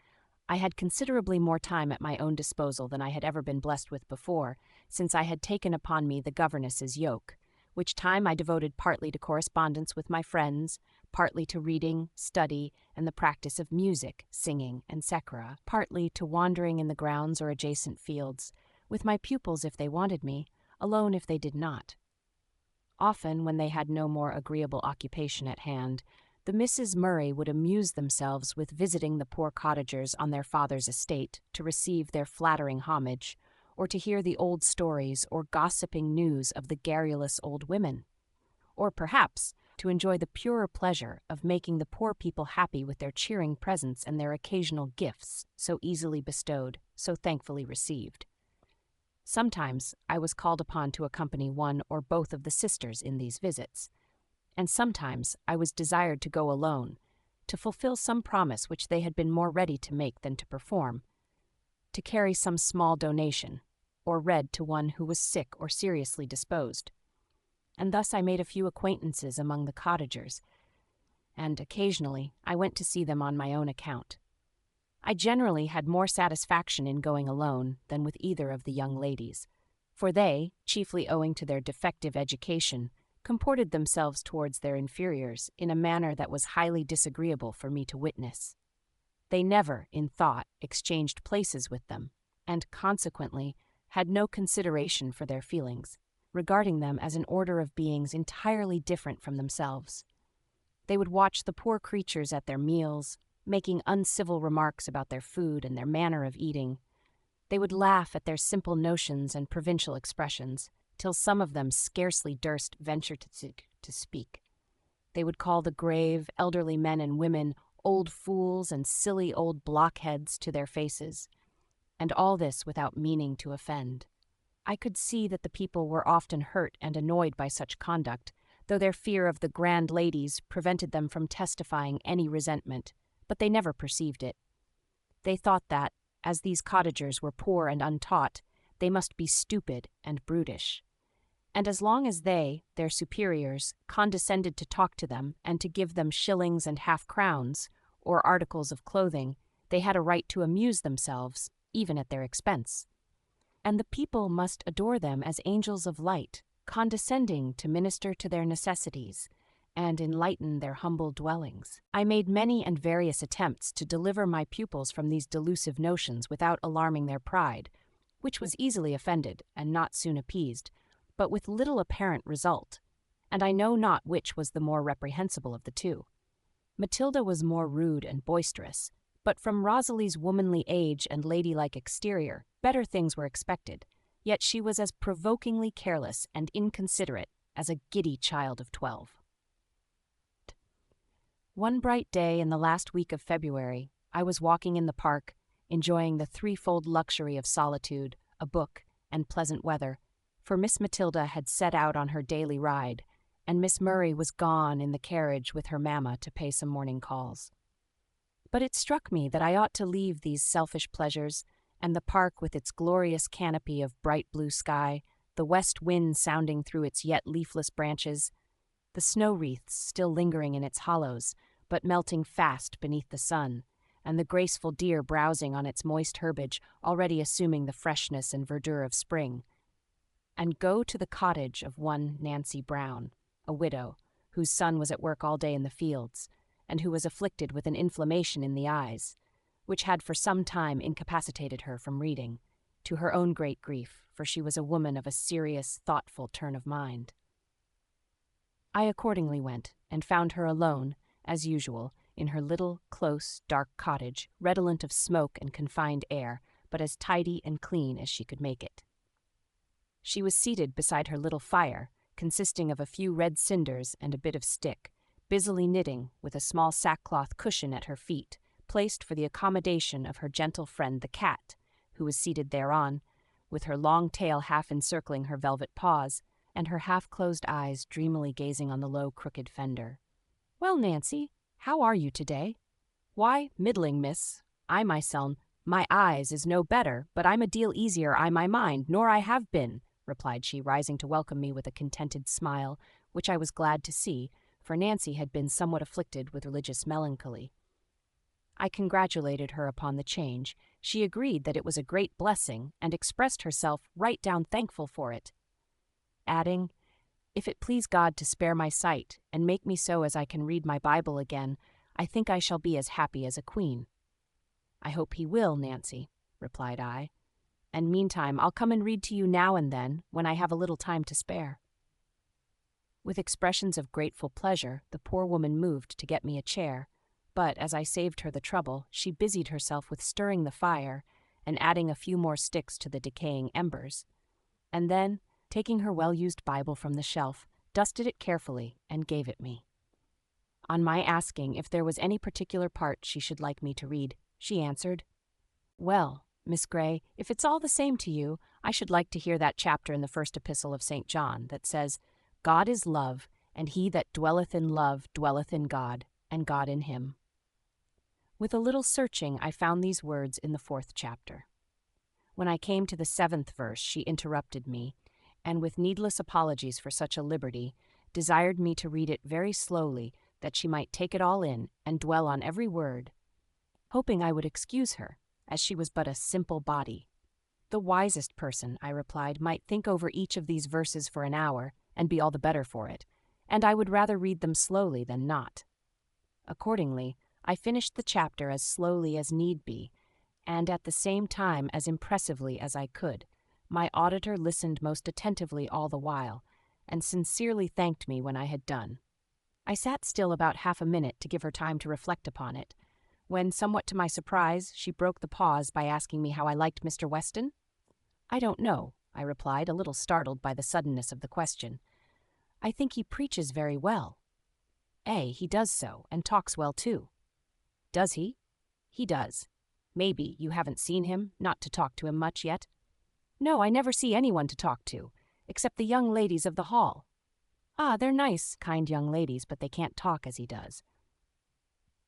S1: I had considerably more time at my own disposal than I had ever been blessed with before, since I had taken upon me the governess's yoke, which time I devoted partly to correspondence with my friends, partly to reading, study, and the practice of music, singing, etc., partly to wandering in the grounds or adjacent fields, with my pupils if they wanted me, alone if they did not. Often, when they had no more agreeable occupation at hand, the Misses Murray would amuse themselves with visiting the poor cottagers on their father's estate to receive their flattering homage, or to hear the old stories or gossiping news of the garrulous old women, or perhaps to enjoy the purer pleasure of making the poor people happy with their cheering presents and their occasional gifts, so easily bestowed, so thankfully received. Sometimes I was called upon to accompany one or both of the sisters in these visits, and sometimes I was desired to go alone, to fulfill some promise which they had been more ready to make than to perform, to carry some small donation, or read to one who was sick or seriously disposed. And thus I made a few acquaintances among the cottagers, and occasionally I went to see them on my own account. I generally had more satisfaction in going alone than with either of the young ladies, for they, chiefly owing to their defective education, comported themselves towards their inferiors in a manner that was highly disagreeable for me to witness. They never, in thought, exchanged places with them, and consequently had no consideration for their feelings. regarding them as an order of beings entirely different from themselves. They would watch the poor creatures at their meals, making uncivil remarks about their food and their manner of eating. They would laugh at their simple notions and provincial expressions, till some of them scarcely durst venture to speak. They would call the grave, elderly men and women old fools and silly old blockheads to their faces, and all this without meaning to offend. I could see that the people were often hurt and annoyed by such conduct, though their fear of the grand ladies prevented them from testifying any resentment, but they never perceived it. They thought that, as these cottagers were poor and untaught, they must be stupid and brutish. And as long as they, their superiors, condescended to talk to them and to give them shillings and half-crowns, or articles of clothing, they had a right to amuse themselves, even at their expense. And the people must adore them as angels of light, condescending to minister to their necessities, and enlighten their humble dwellings. I made many and various attempts to deliver my pupils from these delusive notions without alarming their pride, which was easily offended and not soon appeased, but with little apparent result, and I know not which was the more reprehensible of the two. Matilda was more rude and boisterous, but from Rosalie's womanly age and ladylike exterior, better things were expected, yet she was as provokingly careless and inconsiderate as a giddy child of 12. One bright day in the last week of February, I was walking in the park, enjoying the threefold luxury of solitude, a book, and pleasant weather, for Miss Matilda had set out on her daily ride, and Miss Murray was gone in the carriage with her mamma to pay some morning calls. But it struck me that I ought to leave these selfish pleasures, and the park with its glorious canopy of bright blue sky, the west wind sounding through its yet leafless branches, the snow wreaths still lingering in its hollows, but melting fast beneath the sun, and the graceful deer browsing on its moist herbage, already assuming the freshness and verdure of spring, and go to the cottage of one Nancy Brown, a widow, whose son was at work all day in the fields, and who was afflicted with an inflammation in the eyes, which had for some time incapacitated her from reading, to her own great grief, for she was a woman of a serious, thoughtful turn of mind. I accordingly went, and found her alone, as usual, in her little, close, dark cottage, redolent of smoke and confined air, but as tidy and clean as she could make it. She was seated beside her little fire, consisting of a few red cinders and a bit of stick, busily knitting, with a small sackcloth cushion at her feet, placed for the accommodation of her gentle friend the cat, who was seated thereon, with her long tail half encircling her velvet paws, and her half-closed eyes dreamily gazing on the low, crooked fender. "Well, Nancy, how are you today?" "Why, middling, miss. I myself, my eyes is no better, but I'm a deal easier I my mind, nor I have been," replied she, rising to welcome me with a contented smile, which I was glad to see, for Nancy had been somewhat afflicted with religious melancholy. I congratulated her upon the change. She agreed that it was a great blessing, and expressed herself right down thankful for it, adding, "If it please God to spare my sight, and make me so as I can read my Bible again, I think I shall be as happy as a queen." "I hope he will, Nancy," replied I, "and meantime I'll come and read to you now and then, when I have a little time to spare." With expressions of grateful pleasure, the poor woman moved to get me a chair, but as I saved her the trouble, she busied herself with stirring the fire and adding a few more sticks to the decaying embers, and then, taking her well-used Bible from the shelf, dusted it carefully and gave it me. On my asking if there was any particular part she should like me to read, she answered, "Well, Miss Grey, if it's all the same to you, I should like to hear that chapter in the first epistle of St. John that says, 'God is love, and he that dwelleth in love dwelleth in God, and God in him.'" With a little searching, I found these words in the 4th chapter. When I came to the 7th verse, she interrupted me, and with needless apologies for such a liberty, desired me to read it very slowly, that she might take it all in and dwell on every word, hoping I would excuse her, as she was but a simple body. The wisest person, I replied, might think over each of these verses for an hour, and be all the better for it, and I would rather read them slowly than not. Accordingly, I finished the chapter as slowly as need be, and at the same time as impressively as I could, My auditor listened most attentively all the while, and sincerely thanked me when I had done. I sat still about half a minute to give her time to reflect upon it, when, somewhat to my surprise, she broke the pause by asking me how I liked Mr. Weston. "I don't know," I replied, a little startled by the suddenness of the question. "I think he preaches very well." He does so, and talks well too." "Does he?" "He does. Maybe you haven't seen him, not to talk to him much yet?" "No, I never see anyone to talk to, except the young ladies of the hall." "Ah, they're nice, kind young ladies, but they can't talk as he does."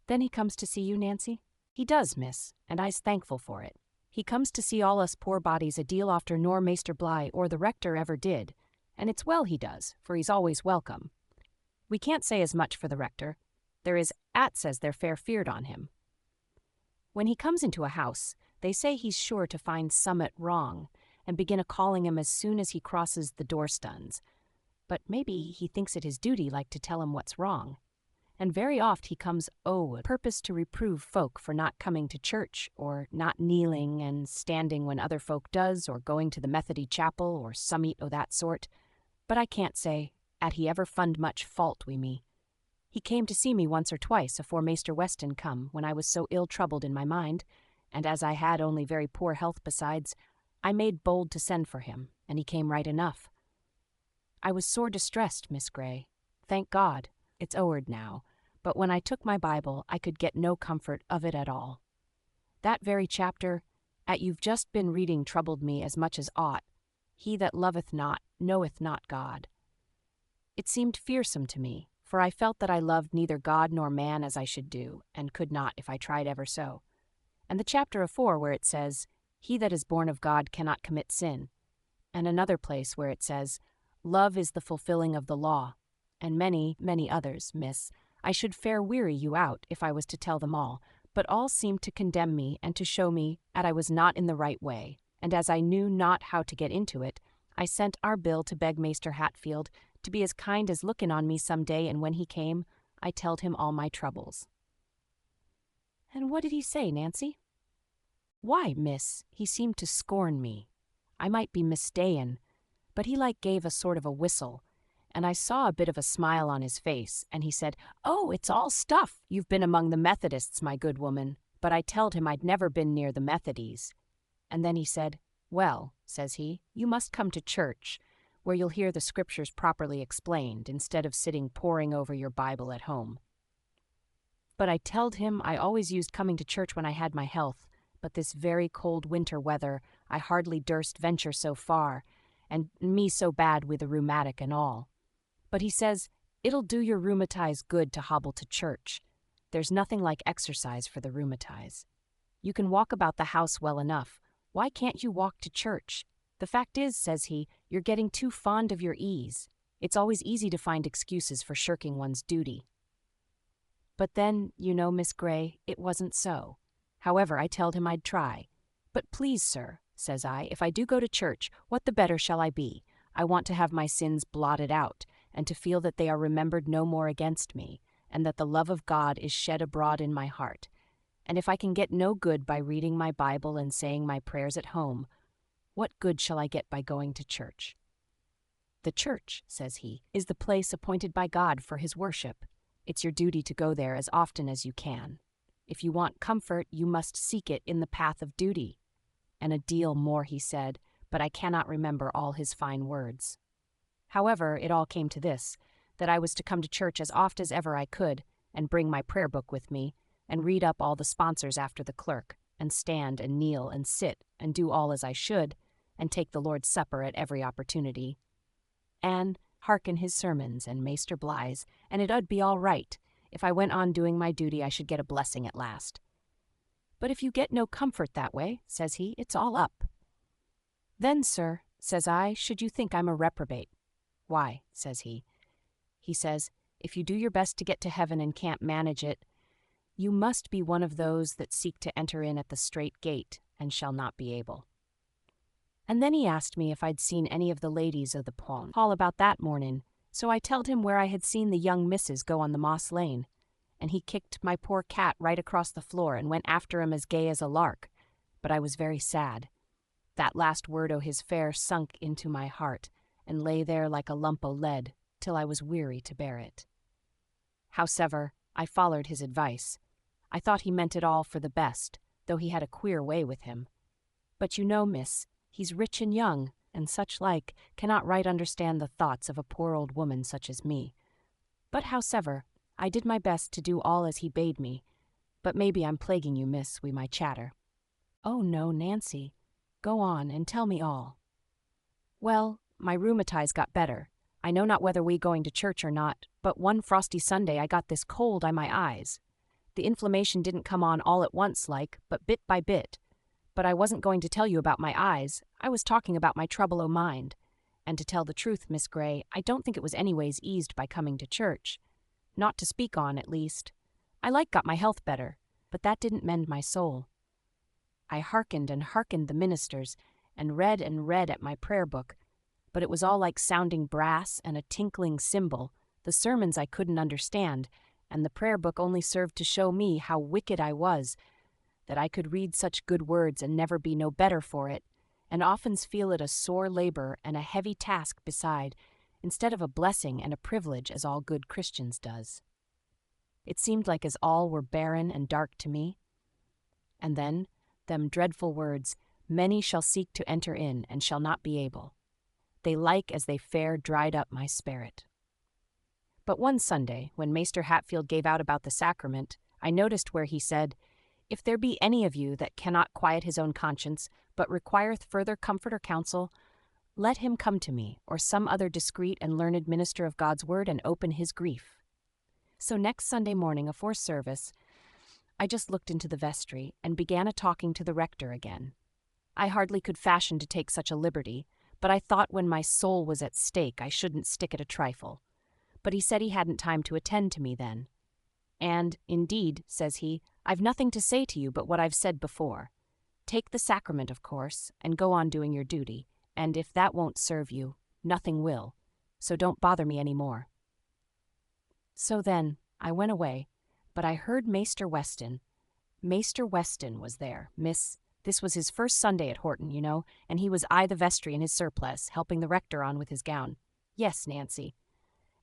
S1: "Then he comes to see you, Nancy?" "He does, miss, and I's thankful for it. He comes to see all us poor bodies a deal ofter nor Maester Bligh or the rector ever did, and it's well he does, for he's always welcome. We can't say as much for the rector. There is 'at says they're fair feared on him. When he comes into a house, they say he's sure to find summat wrong, and begin a-calling him as soon as he crosses the door-stuns. But maybe he thinks it his duty like to tell him what's wrong. And very oft he comes purpose to reprove folk for not coming to church, or not kneeling and standing when other folk does, or going to the Methody chapel, or summit o' that sort. But I can't say 'at he ever fund much fault wi' me. He came to see me once or twice afore Maester Weston come, when I was so ill troubled in my mind, and as I had only very poor health besides, I made bold to send for him, and he came right enough. I was sore distressed, Miss Grey. Thank God, it's o'ered now, but when I took my Bible, I could get no comfort of it at all. That very chapter, 'at you've just been reading, troubled me as much as aught. He that loveth not, knoweth not God. It seemed fearsome to me, for I felt that I loved neither God nor man as I should do, and could not if I tried ever so. And the chapter afore where it says, 'He that is born of God cannot commit sin,' and another place where it says, 'Love is the fulfilling of the law,' and many, many others, miss. I should fair weary you out if I was to tell them all, but all seemed to condemn me and to show me 'at I was not in the right way, and as I knew not how to get into it, I sent our Bill to beg Maester Hatfield to be as kind as looking on me some day, and when he came, I telled him all my troubles." "And what did he say, Nancy?" "Why, miss, he seemed to scorn me. I might be mistaken, but he like gave a sort of a whistle, and I saw a bit of a smile on his face, and he said, 'Oh, it's all stuff. You've been among the Methodists, my good woman.' But I telled him I'd never been near the Methodies. And then he said, 'Well,' says he, 'you must come to church, where you'll hear the scriptures properly explained, instead of sitting poring over your Bible at home.' But I telled him I always used coming to church when I had my health, but this very cold winter weather I hardly durst venture so far, and me so bad with the rheumatic and all. But he says, 'It'll do your rheumatize good to hobble to church. There's nothing like exercise for the rheumatize. You can walk about the house well enough. Why can't you walk to church? The fact is,' says he, 'you're getting too fond of your ease. It's always easy to find excuses for shirking one's duty.' But then, you know, Miss Grey, it wasn't so. However, I telled him I'd try. 'But please, sir,' says I, 'if I do go to church, what the better shall I be? I want to have my sins blotted out, and to feel that they are remembered no more against me, and that the love of God is shed abroad in my heart. And if I can get no good by reading my Bible and saying my prayers at home, what good shall I get by going to church?' 'The church,' says he, 'is the place appointed by God for his worship. It's your duty to go there as often as you can. If you want comfort, you must seek it in the path of duty.' And a deal more he said, but I cannot remember all his fine words. However, it all came to this, that I was to come to church as oft as ever I could, and bring my prayer book with me, and read up all the sponsors after the clerk, and stand and kneel and sit, and do all as I should, and take the Lord's Supper at every opportunity, and hearken his sermons and Maester Bligh's, and it 'ud be all right. If I went on doing my duty, I should get a blessing at last. But if you get no comfort that way,' says he, 'it's all up.' 'Then, sir,' says I, 'should you think I'm a reprobate?' 'Why,' says he. He says, 'if you do your best to get to heaven and can't manage it, you must be one of those that seek to enter in at the strait gate, and shall not be able.' And then he asked me if I'd seen any of the ladies of the Hall about that morning, so I telled him where I had seen the young misses go on the moss lane, and he kicked my poor cat right across the floor and went after him as gay as a lark, but I was very sad. That last word o' his fair sunk into my heart, and lay there like a lump o' lead, till I was weary to bear it. Howsever, I followed his advice. I thought he meant it all for the best, though he had a queer way with him. But you know, miss, he's rich and young, and such like cannot right understand the thoughts of a poor old woman such as me. But howsever, I did my best to do all as he bade me. But maybe I'm plaguing you, miss, wi' my chatter. Oh no, Nancy. Go on and tell me all. Well, my rheumatize got better. I know not whether we going to church or not, but one frosty Sunday I got this cold i' my eyes. The inflammation didn't come on all at once like, but bit by bit. But I wasn't going to tell you about my eyes. I was talking about my trouble o' mind. And to tell the truth, Miss Grey, I don't think it was anyways eased by coming to church. Not to speak on, at least. I got my health better, but that didn't mend my soul. I hearkened and hearkened the ministers, and read at my prayer book, but it was all like sounding brass and a tinkling cymbal. The sermons I couldn't understand, and the prayer book only served to show me how wicked I was, that I could read such good words and never be no better for it, and oftens feel it a sore labor and a heavy task beside, instead of a blessing and a privilege as all good Christians does. It seemed like as all were barren and dark to me. And then, them dreadful words, many shall seek to enter in and shall not be able. They like as they fair dried up my spirit. But one Sunday, when Maester Hatfield gave out about the sacrament, I noticed where he said, "If there be any of you that cannot quiet his own conscience, but requireth further comfort or counsel, let him come to me, or some other discreet and learned minister of God's word, and open his grief." So next Sunday morning afore service, I just looked into the vestry and began a-talking to the rector again. I hardly could fashion to take such a liberty, but I thought when my soul was at stake I shouldn't stick at a trifle. But he said he hadn't time to attend to me then. And, indeed, says he, I've nothing to say to you but what I've said before. Take the sacrament, of course, and go on doing your duty, and if that won't serve you, nothing will, so don't bother me any more. So then, I went away, but I heard Maester Weston. Maester Weston was there, miss. This was his first Sunday at Horton, you know, and he was the vestry in his surplice, helping the rector on with his gown. Yes, Nancy.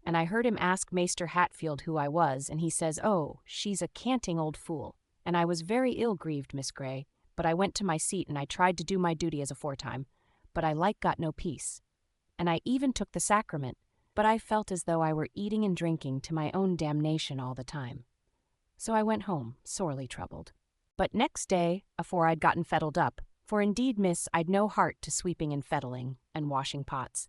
S1: And I heard him ask Maester Hatfield who I was, and he says, "Oh, she's a canting old fool." And I was very ill-grieved, Miss Grey, but I went to my seat and I tried to do my duty as aforetime, but I got no peace. And I even took the sacrament, but I felt as though I were eating and drinking to my own damnation all the time. So I went home, sorely troubled. But next day, afore I'd gotten fettled up, for indeed, miss, I'd no heart to sweeping and fettling, and washing pots,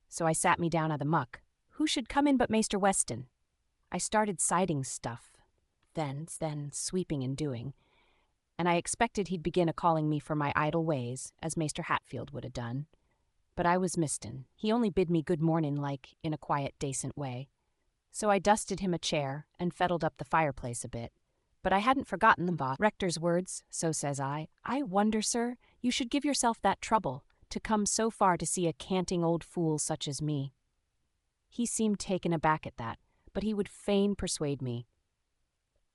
S1: so I sat me down the muck. Who should come in but Maester Weston? I started siding stuff, then sweeping and doing, and I expected he'd begin a-calling me for my idle ways, as Maester Hatfield would ha' done. But I was mistin'. He only bid me good mornin' like, in a quiet, dacent way. So I dusted him a chair, and fettled up the fireplace a bit. But I hadn't forgotten the rector's words, so says I wonder, sir, you should give yourself that trouble, to come so far to see a canting old fool such as me. He seemed taken aback at that, but he would fain persuade me.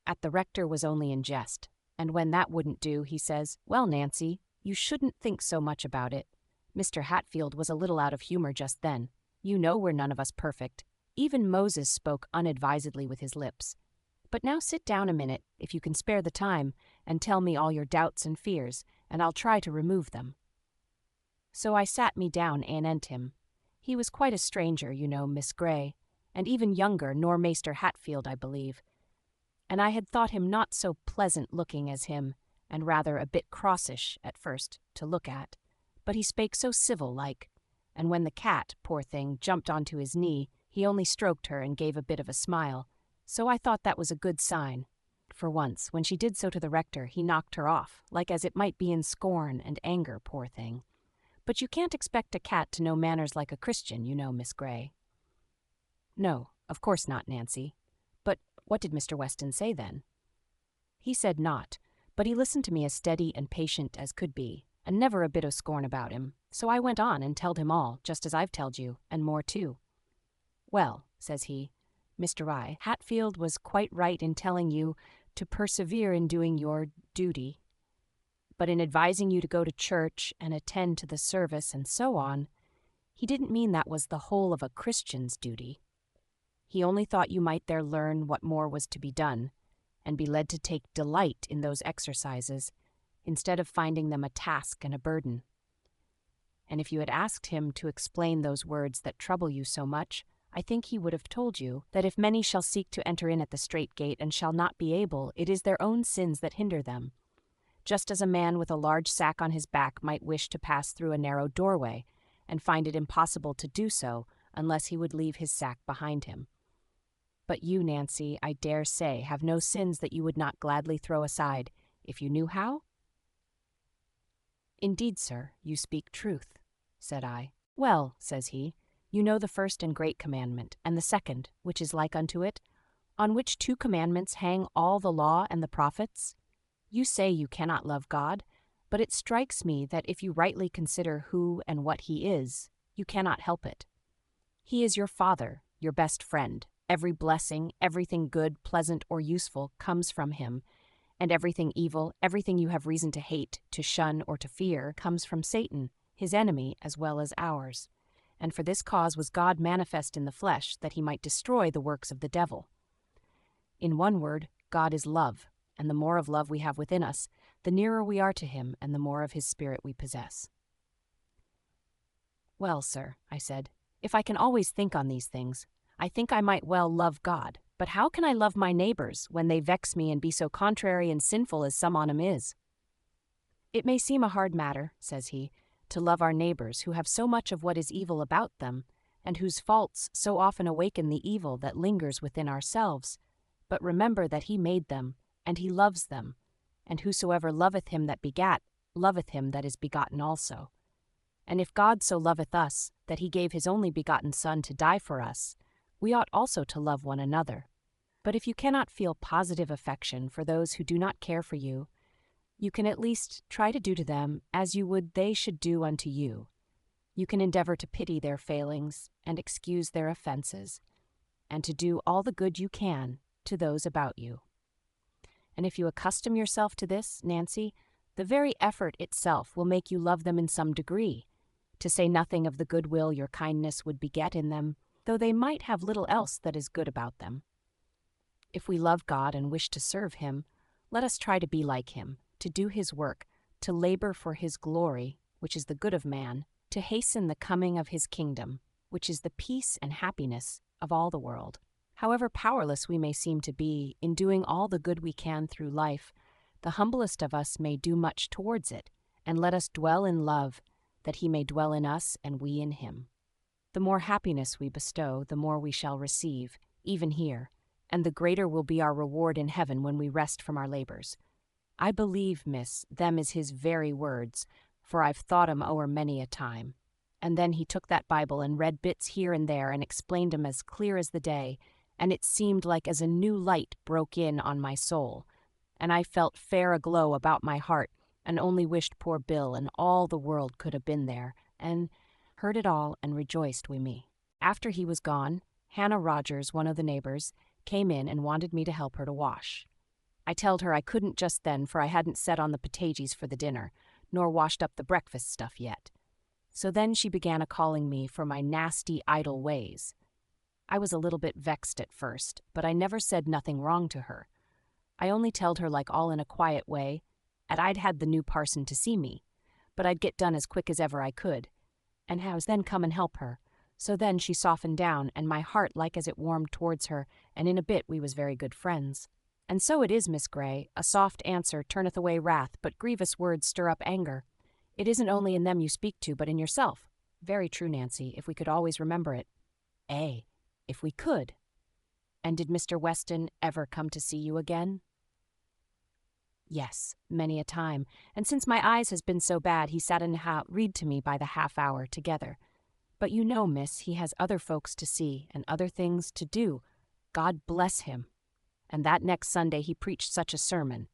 S1: At the rector was only in jest, and when that wouldn't do, he says, "Well, Nancy, you shouldn't think so much about it." Mr. Hatfield was a little out of humor just then. You know we're none of us perfect. Even Moses spoke unadvisedly with his lips. But now sit down a minute, if you can spare the time, and tell me all your doubts and fears, and I'll try to remove them. So I sat me down anent him. He was quite a stranger, you know, Miss Grey, and even younger nor Maester Hatfield, I believe. And I had thought him not so pleasant-looking as him, and rather a bit crossish, at first, to look at. But he spake so civil-like, and when the cat, poor thing, jumped onto his knee, he only stroked her and gave a bit of a smile. So I thought that was a good sign. For once, when she did so to the rector, he knocked her off, like as it might be in scorn and anger, poor thing. But you can't expect a cat to know manners like a Christian, you know, Miss Grey. No, of course not, Nancy. But what did Mr. Weston say then? He said naught, but he listened to me as steady and patient as could be, and never a bit o' scorn about him. So I went on and telled him all, just as I've telled you, and more too. Well, says he, Mr. Hatfield was quite right in telling you to persevere in doing your duty. But in advising you to go to church and attend to the service and so on, he didn't mean that was the whole of a Christian's duty. He only thought you might there learn what more was to be done, and be led to take delight in those exercises, instead of finding them a task and a burden. And if you had asked him to explain those words that trouble you so much, I think he would have told you that if many shall seek to enter in at the strait gate and shall not be able, it is their own sins that hinder them. Just as a man with a large sack on his back might wish to pass through a narrow doorway, and find it impossible to do so unless he would leave his sack behind him. But you, Nancy, I dare say, have no sins that you would not gladly throw aside, if you knew how? Indeed, sir, you speak truth, said I. Well, says he, you know the first and great commandment, and the second, which is like unto it, on which 2 commandments hang all the law and the prophets? You say you cannot love God, but it strikes me that if you rightly consider who and what he is, you cannot help it. He is your Father, your best friend. Every blessing, everything good, pleasant, or useful comes from him, and everything evil, everything you have reason to hate, to shun, or to fear, comes from Satan, his enemy as well as ours. And for this cause was God manifest in the flesh, that he might destroy the works of the devil. In one word, God is love, and the more of love we have within us, the nearer we are to him, and the more of his Spirit we possess. Well, sir, I said, if I can always think on these things, I think I might well love God. But how can I love my neighbors when they vex me and be so contrary and sinful as some on 'em is? It may seem a hard matter, says he, to love our neighbors who have so much of what is evil about them, and whose faults so often awaken the evil that lingers within ourselves. But remember that he made them, and he loves them, and whosoever loveth him that begat, loveth him that is begotten also. And if God so loveth us, that he gave his only begotten Son to die for us, we ought also to love one another. But if you cannot feel positive affection for those who do not care for you, you can at least try to do to them as you would they should do unto you. You can endeavor to pity their failings and excuse their offenses, and to do all the good you can to those about you. And if you accustom yourself to this, Nancy, the very effort itself will make you love them in some degree, to say nothing of the goodwill your kindness would beget in them, though they might have little else that is good about them. If we love God and wish to serve him, let us try to be like him, to do his work, to labor for his glory, which is the good of man, to hasten the coming of his kingdom, which is the peace and happiness of all the world. However powerless we may seem to be in doing all the good we can through life, the humblest of us may do much towards it, and let us dwell in love, that he may dwell in us and we in him. The more happiness we bestow, the more we shall receive, even here, and the greater will be our reward in heaven when we rest from our labors. I believe, miss, them is his very words, for I've thought 'em o'er many a time. And then he took that Bible and read bits here and there and explained 'em as clear as the day, and it seemed like as a new light broke in on my soul, and I felt fair aglow about my heart, and only wished poor Bill and all the world could have been there, and heard it all and rejoiced wi' me. After he was gone, Hannah Rogers, one of the neighbors, came in and wanted me to help her to wash. I telled her I couldn't just then, for I hadn't set on the potages for the dinner, nor washed up the breakfast stuff yet. So then she began a-calling me for my nasty, idle ways. I was a little bit vexed at first, but I never said nothing wrong to her. I only telled her like all in a quiet way, 'at I'd had the new parson to see me, but I'd get done as quick as ever I could, and has then come and help her. So then she softened down, and my heart like as it warmed towards her, and in a bit we was very good friends. And so it is, Miss Grey, a soft answer turneth away wrath, but grievous words stir up anger. It isn't only in them you speak to, but in yourself. Very true, Nancy, if we could always remember it. If we could. And did Mr. Weston ever come to see you again? Yes, many a time, and since my eyes has been so bad, he sat and read to me by the half-hour together. But you know, miss, he has other folks to see, and other things to do. God bless him. And that next Sunday he preached such a sermon.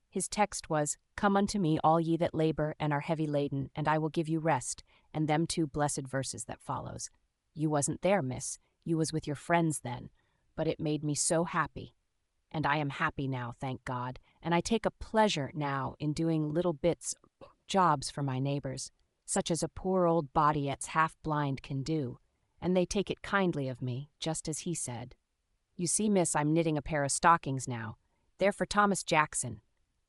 S1: His text was, "Come unto me, all ye that labor and are heavy laden, and I will give you rest," and them 2 blessed verses that follows. You wasn't there, miss. You was with your friends then, but it made me so happy. And I am happy now, thank God, and I take a pleasure now in doing little bits jobs for my neighbors, such as a poor old body that's half-blind can do, and they take it kindly of me, just as he said. You see, miss, I'm knitting a pair of stockings now. They're for Thomas Jackson.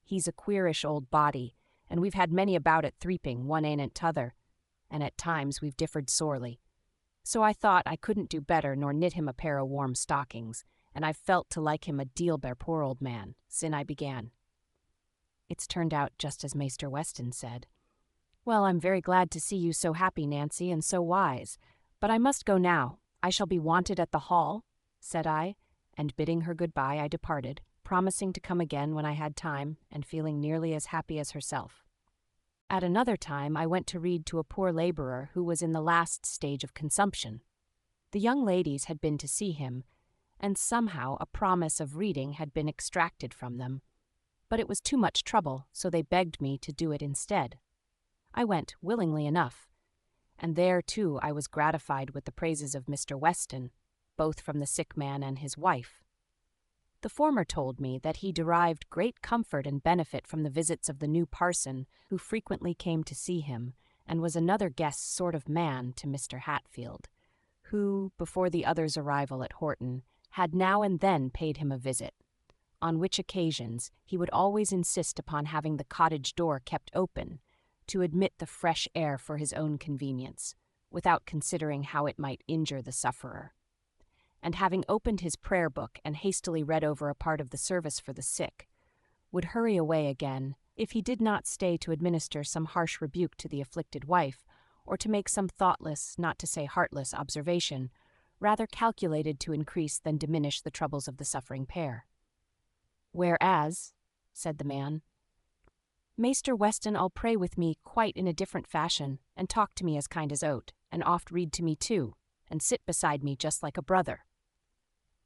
S1: He's a queerish old body, and we've had many about it threeping, one ain't t'other, and at times we've differed sorely. So I thought I couldn't do better nor knit him a pair of warm stockings, and I've felt to like him a deal bear poor old man, sin I began. It's turned out just as Maester Weston said. Well, I'm very glad to see you so happy, Nancy, and so wise, but I must go now. I shall be wanted at the hall, said I, and bidding her good-bye I departed, promising to come again when I had time, and feeling nearly as happy as herself. At another time I went to read to a poor labourer who was in the last stage of consumption. The young ladies had been to see him, and somehow a promise of reading had been extracted from them, but it was too much trouble, so they begged me to do it instead. I went willingly enough, and there, too, I was gratified with the praises of Mr. Weston, both from the sick man and his wife. The former told me that he derived great comfort and benefit from the visits of the new parson, who frequently came to see him, and was another guest sort of man to Mr. Hatfield, who, before the other's arrival at Horton, had now and then paid him a visit, on which occasions he would always insist upon having the cottage door kept open, to admit the fresh air for his own convenience, without considering how it might injure the sufferer. And having opened his prayer book and hastily read over a part of the service for the sick, would hurry away again if he did not stay to administer some harsh rebuke to the afflicted wife, or to make some thoughtless, not to say heartless, observation, rather calculated to increase than diminish the troubles of the suffering pair. Whereas, said the man, Maester Weston 'll pray with me quite in a different fashion, and talk to me as kind as oat, and oft read to me too, and sit beside me just like a brother.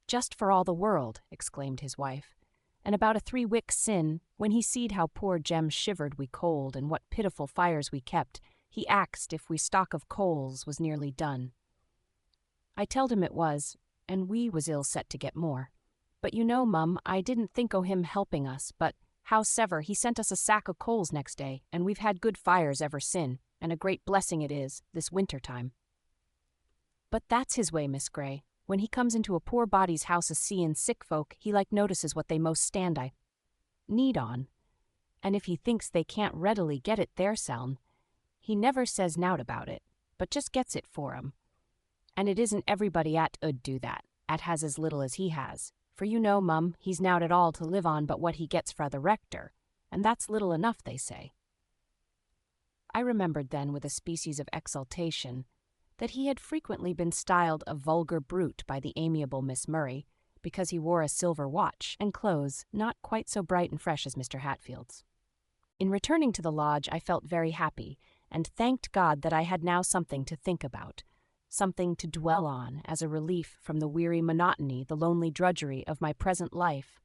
S1: Just for all the world, exclaimed his wife, and about a 3 weeks sin, when he seed how poor Jem shivered we cold, and what pitiful fires we kept, he axed if we stock of coals was nearly done. I telled him it was, and we was ill set to get more. But you know, mum, I didn't think o' him helping us, but howsever he sent us a sack o' coals next day, and we've had good fires ever sin, and a great blessing it is, this winter time. But that's his way, Miss Grey. When he comes into a poor body's house a-seein' sick folk, he like notices what they most stand I need on, and if he thinks they can't readily get it theirseln, he never says nowt about it, but just gets it for 'em. And it isn't everybody 'at 'ud do that, 'at has as little as he has, for you know, mum, he's nowt at all to live on but what he gets fra the rector, and that's little enough, they say. I remembered then with a species of exultation that he had frequently been styled a vulgar brute by the amiable Miss Murray, because he wore a silver watch and clothes not quite so bright and fresh as Mr. Hatfield's. In returning to the lodge I felt very happy, and thanked God that I had now something to think about, something to dwell on as a relief from the weary monotony, the lonely drudgery of my present life,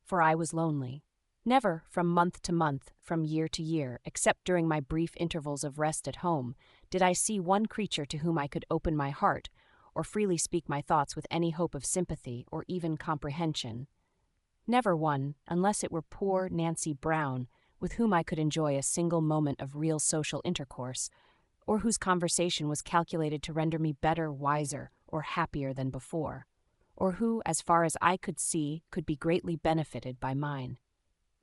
S1: for I was lonely. Never, from month to month, from year to year, except during my brief intervals of rest at home, did I see one creature to whom I could open my heart, or freely speak my thoughts with any hope of sympathy or even comprehension. Never one, unless it were poor Nancy Brown, with whom I could enjoy a single moment of real social intercourse, or whose conversation was calculated to render me better, wiser, or happier than before, or who, as far as I could see, could be greatly benefited by mine.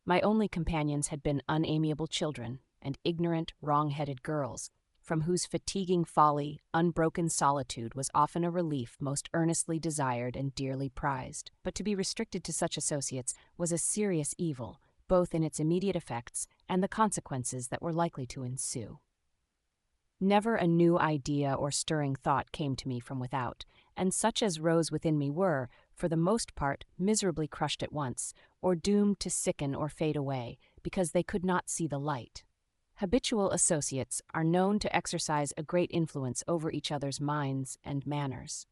S1: My only companions had been unamiable children and ignorant, wrong-headed girls, from whose fatiguing folly, unbroken solitude was often a relief most earnestly desired and dearly prized. But to be restricted to such associates was a serious evil, both in its immediate effects and the consequences that were likely to ensue. Never a new idea or stirring thought came to me from without, and such as rose within me were, for the most part, miserably crushed at once, or doomed to sicken or fade away, because they could not see the light. Habitual associates are known to exercise a great influence over each other's minds and manners.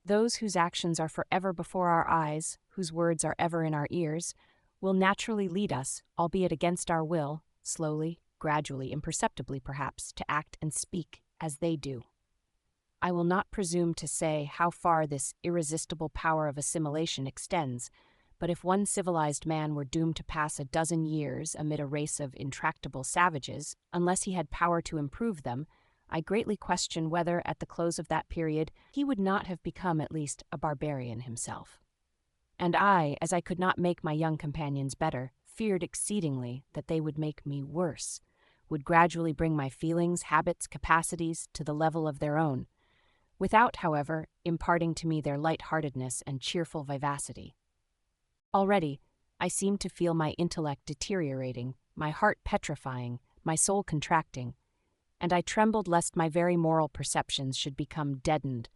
S1: Those whose actions are forever before our eyes, whose words are ever in our ears, will naturally lead us, albeit against our will, slowly, gradually, imperceptibly perhaps, to act and speak as they do. I will not presume to say how far this irresistible power of assimilation extends, but if one civilized man were doomed to pass a dozen years amid a race of intractable savages, unless he had power to improve them, I greatly question whether, at the close of that period, he would not have become at least a barbarian himself. And I, as I could not make my young companions better, feared exceedingly that they would make me worse, would gradually bring my feelings, habits, capacities to the level of their own, without, however, imparting to me their light-heartedness and cheerful vivacity. Already, I seemed to feel my intellect deteriorating, my heart petrifying, my soul contracting, and I trembled lest my very moral perceptions should become deadened,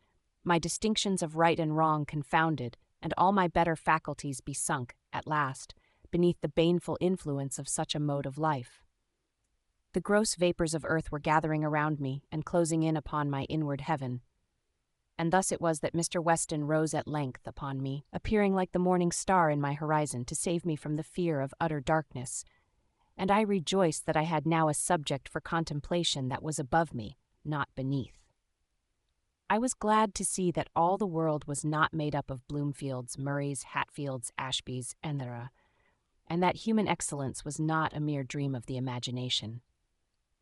S1: my distinctions of right and wrong confounded, and all my better faculties be sunk, at last, beneath the baneful influence of such a mode of life. The gross vapors of earth were gathering around me and closing in upon my inward heaven. And thus it was that Mr. Weston rose at length upon me, appearing like the morning star in my horizon to save me from the fear of utter darkness, and I rejoiced that I had now a subject for contemplation that was above me, not beneath. I was glad to see that all the world was not made up of Bloomfields, Murrays, Hatfields, Ashbys, etc., and that human excellence was not a mere dream of the imagination.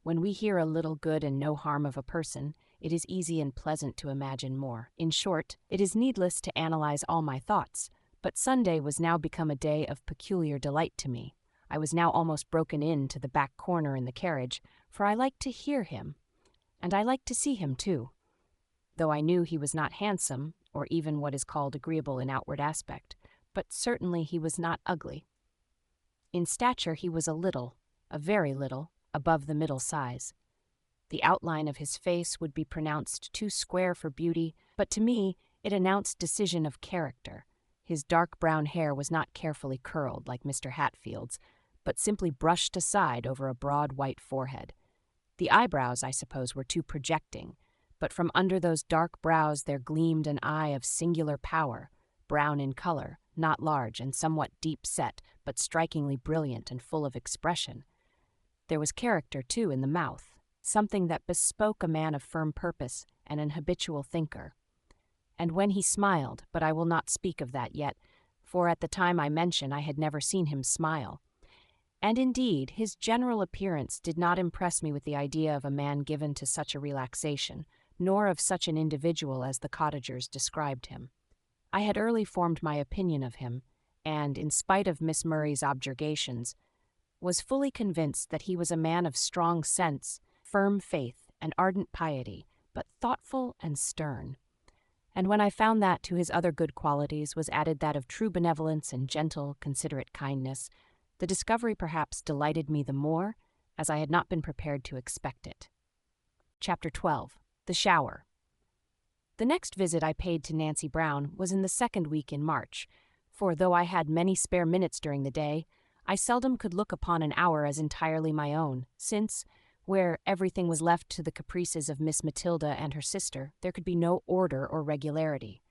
S1: When we hear a little good and no harm of a person, it is easy and pleasant to imagine more. In short, it is needless to analyze all my thoughts, but Sunday was now become a day of peculiar delight to me. I was now almost broken in to the back corner in the carriage, for I liked to hear him, and I liked to see him too, though I knew he was not handsome, or even what is called agreeable in outward aspect, but certainly he was not ugly. In stature he was a very little, above the middle size. The outline of his face would be pronounced too square for beauty, but to me it announced decision of character. His dark brown hair was not carefully curled like Mr. Hatfield's, but simply brushed aside over a broad white forehead. The eyebrows, I suppose, were too projecting, but from under those dark brows there gleamed an eye of singular power, brown in color, not large and somewhat deep-set, but strikingly brilliant and full of expression. There was character, too, in the mouth, something that bespoke a man of firm purpose and an habitual thinker. And when he smiled, but I will not speak of that yet, for at the time I mention I had never seen him smile. And indeed, his general appearance did not impress me with the idea of a man given to such a relaxation, nor of such an individual as the cottagers described him. I had early formed my opinion of him, and, in spite of Miss Murray's objurgations, was fully convinced that he was a man of strong sense, firm faith, and ardent piety, but thoughtful and stern. And when I found that to his other good qualities was added that of true benevolence and gentle, considerate kindness, the discovery perhaps delighted me the more, as I had not been prepared to expect it. Chapter 12. The Shower. The next visit I paid to Nancy Brown was in the second week in March, for though I had many spare minutes during the day, I seldom could look upon an hour as entirely my own, since, where everything was left to the caprices of Miss Matilda and her sister, there could be no order or regularity.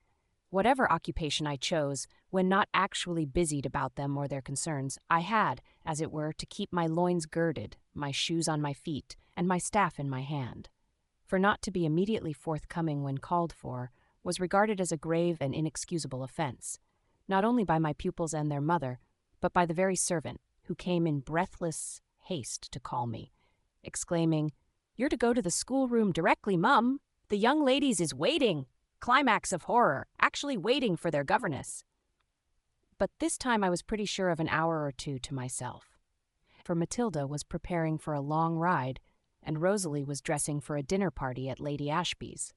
S1: Whatever occupation I chose, when not actually busied about them or their concerns, I had, as it were, to keep my loins girded, my shoes on my feet, and my staff in my hand. For not to be immediately forthcoming when called for was regarded as a grave and inexcusable offense, not only by my pupils and their mother, but by the very servant, who came in breathless haste to call me, exclaiming, "You're to go to the schoolroom directly, Mum. The young ladies is waiting. Climax of horror, actually waiting for their governess." But this time I was pretty sure of an hour or two to myself, for Matilda was preparing for a long ride, and Rosalie was dressing for a dinner party at Lady Ashby's.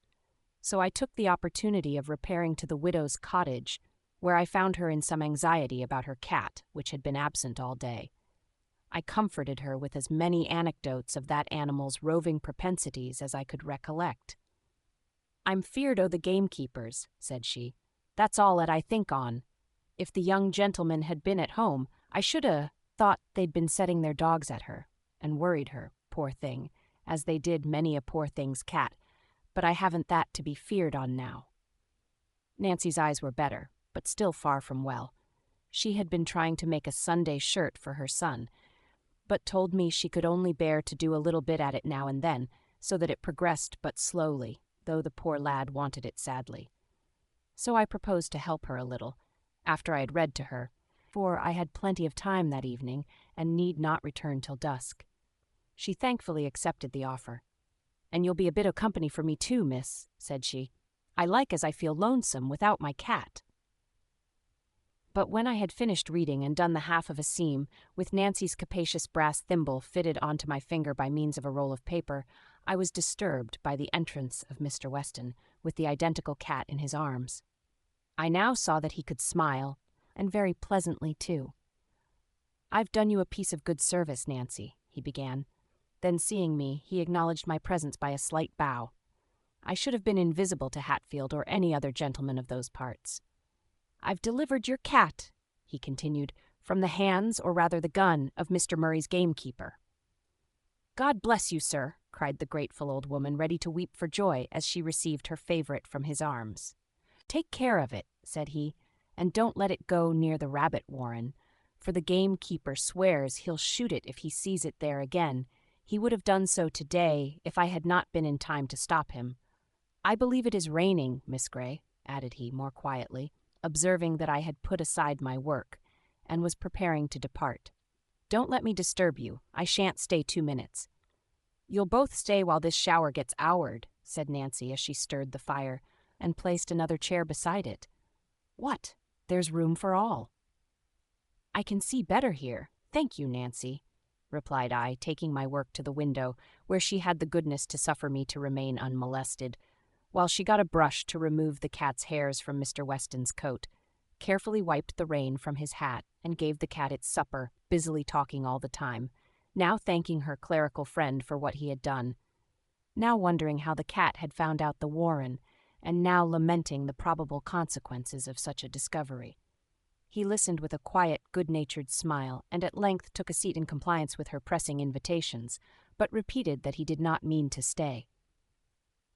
S1: So I took the opportunity of repairing to the widow's cottage, where I found her in some anxiety about her cat, which had been absent all day. I comforted her with as many anecdotes of that animal's roving propensities as I could recollect. "I'm feared o' the gamekeepers," said she. "That's all 'at I think on. If the young gentlemen had been at home, I should 'a' thought they'd been setting their dogs at her, and worried her, poor thing, as they did many a poor thing's cat, but I haven't that to be feared on now." Nancy's eyes were better, but still far from well. She had been trying to make a Sunday shirt for her son, but told me she could only bear to do a little bit at it now and then, so that it progressed but slowly, though the poor lad wanted it sadly. So I proposed to help her a little, after I had read to her, for I had plenty of time that evening and need not return till dusk. She thankfully accepted the offer. "And you'll be a bit of company for me too, miss," said she. "I like as I feel lonesome without my cat." But when I had finished reading and done the half of a seam, with Nancy's capacious brass thimble fitted onto my finger by means of a roll of paper, I was disturbed by the entrance of Mr. Weston, with the identical cat in his arms. I now saw that he could smile, and very pleasantly too. "I've done you a piece of good service, Nancy," he began. Then, seeing me, he acknowledged my presence by a slight bow. I should have been invisible to Hatfield or any other gentleman of those parts. "I've delivered your cat," he continued, "from the hands, or rather the gun, of Mr. Murray's gamekeeper." "God bless you, sir," cried the grateful old woman, ready to weep for joy as she received her favorite from his arms. "Take care of it," said he, "and don't let it go near the rabbit warren, for the gamekeeper swears he'll shoot it if he sees it there again. He would have done so today if I had not been in time to stop him. I believe it is raining, Miss Grey," added he more quietly, observing that I had put aside my work, and was preparing to depart. "Don't let me disturb you. I shan't stay 2 minutes." "You'll both stay while this shower gets houred," said Nancy as she stirred the fire, and placed another chair beside it. "What? There's room for all." "I can see better here. Thank you, Nancy," replied I, taking my work to the window, where she had the goodness to suffer me to remain unmolested, while she got a brush to remove the cat's hairs from Mr. Weston's coat, carefully wiped the rain from his hat, and gave the cat its supper, busily talking all the time, now thanking her clerical friend for what he had done, now wondering how the cat had found out the warren, and now lamenting the probable consequences of such a discovery. He listened with a quiet, good-natured smile, and at length took a seat in compliance with her pressing invitations, but repeated that he did not mean to stay.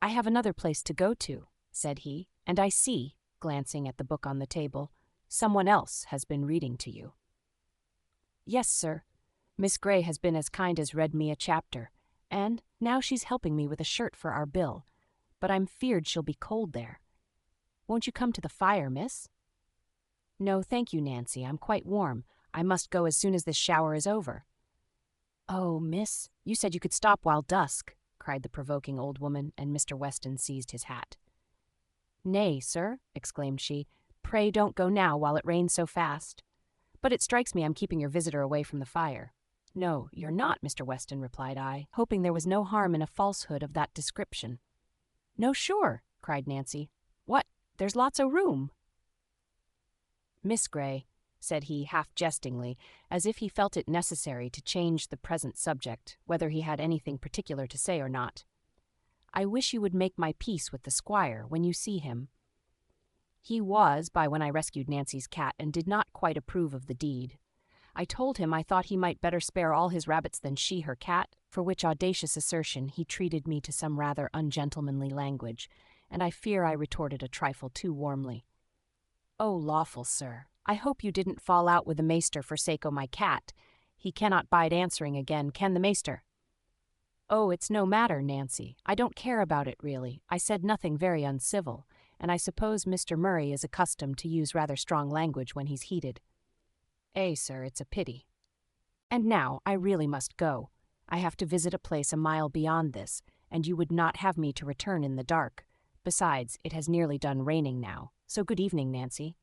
S1: "I have another place to go to," said he, "and I see," glancing at the book on the table, "someone else has been reading to you." "Yes, sir. Miss Grey has been as kind as read me a chapter, and now she's helping me with a shirt for our bill, but I'm feared she'll be cold there. Won't you come to the fire, miss?" "No, thank you, Nancy. I'm quite warm. I must go as soon as this shower is over." "Oh, miss, you said you could stop while dusk," cried the provoking old woman, and Mr. Weston seized his hat. "Nay, sir," exclaimed she, "pray don't go now while it rains so fast. But it strikes me I'm keeping your visitor away from the fire." "No, you're not, Mr. Weston," replied I, hoping there was no harm in a falsehood of that description. "No, sure," cried Nancy. "What, there's lots of room." "Miss Grey," said he half-jestingly, as if he felt it necessary to change the present subject, whether he had anything particular to say or not, "I wish you would make my peace with the squire when you see him. He was by when I rescued Nancy's cat, and did not quite approve of the deed. I told him I thought he might better spare all his rabbits than she her cat, for which audacious assertion he treated me to some rather ungentlemanly language, and I fear I retorted a trifle too warmly. "Oh, lawful sir, I hope you didn't fall out with the maester for sake o' my cat. He cannot bide answering again, can the maester?" "Oh, it's no matter, Nancy. I don't care about it, really. I said nothing very uncivil, and I suppose Mr. Murray is accustomed to use rather strong language when he's heated." Sir, it's a pity. And now I really must go. I have to visit a place a mile beyond this, and you would not have me to return in the dark. Besides, it has nearly done raining now. So good evening, Nancy."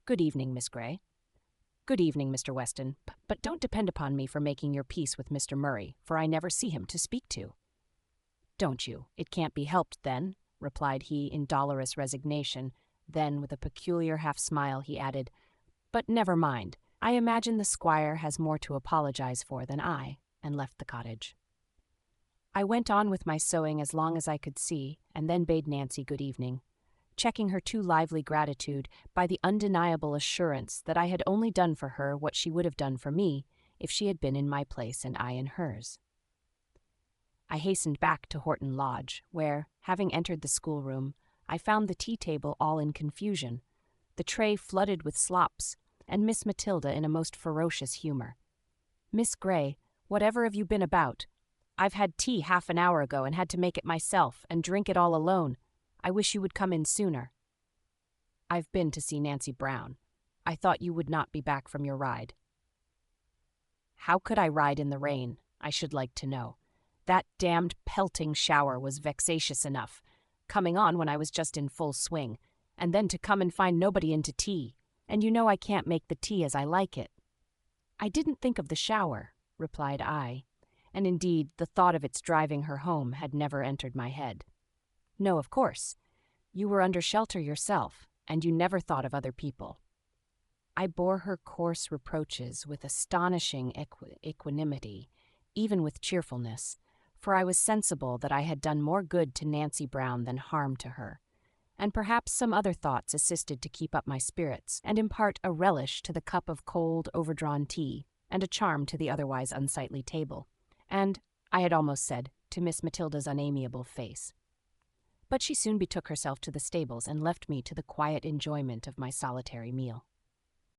S1: "Good evening, Miss Grey." "Good evening, Mr. Weston, but don't depend upon me for making your peace with Mr. Murray, for I never see him to speak to." "Don't you? It can't be helped, then," replied he in dolorous resignation. Then, with a peculiar half-smile, he added, "But never mind. I imagine the squire has more to apologize for than I," and left the cottage. I went on with my sewing as long as I could see, and then bade Nancy good evening, checking her too lively gratitude by the undeniable assurance that I had only done for her what she would have done for me if she had been in my place and I in hers. I hastened back to Horton Lodge, where, having entered the schoolroom, I found the tea-table all in confusion, the tray flooded with slops, and Miss Matilda in a most ferocious humor. "Miss Grey, whatever have you been about? I've had tea half an hour ago and had to make it myself and drink it all alone. I wish you would come in sooner." "I've been to see Nancy Brown." I thought you would not be back from your ride." How could I ride in the rain, I should like to know? That damned pelting shower was vexatious enough, coming on when I was just in full swing, and then to come and find nobody in to tea, and you know I can't make the tea as I like it. "I didn't think of the shower," replied I, and indeed the thought of its driving her home had never entered my head. "No, of course. You were under shelter yourself, and you never thought of other people." I bore her coarse reproaches with astonishing equanimity, even with cheerfulness, for I was sensible that I had done more good to Nancy Brown than harm to her, and perhaps some other thoughts assisted to keep up my spirits and impart a relish to the cup of cold, overdrawn tea, and a charm to the otherwise unsightly table, and, I had almost said, to Miss Matilda's unamiable face. But she soon betook herself to the stables and left me to the quiet enjoyment of my solitary meal.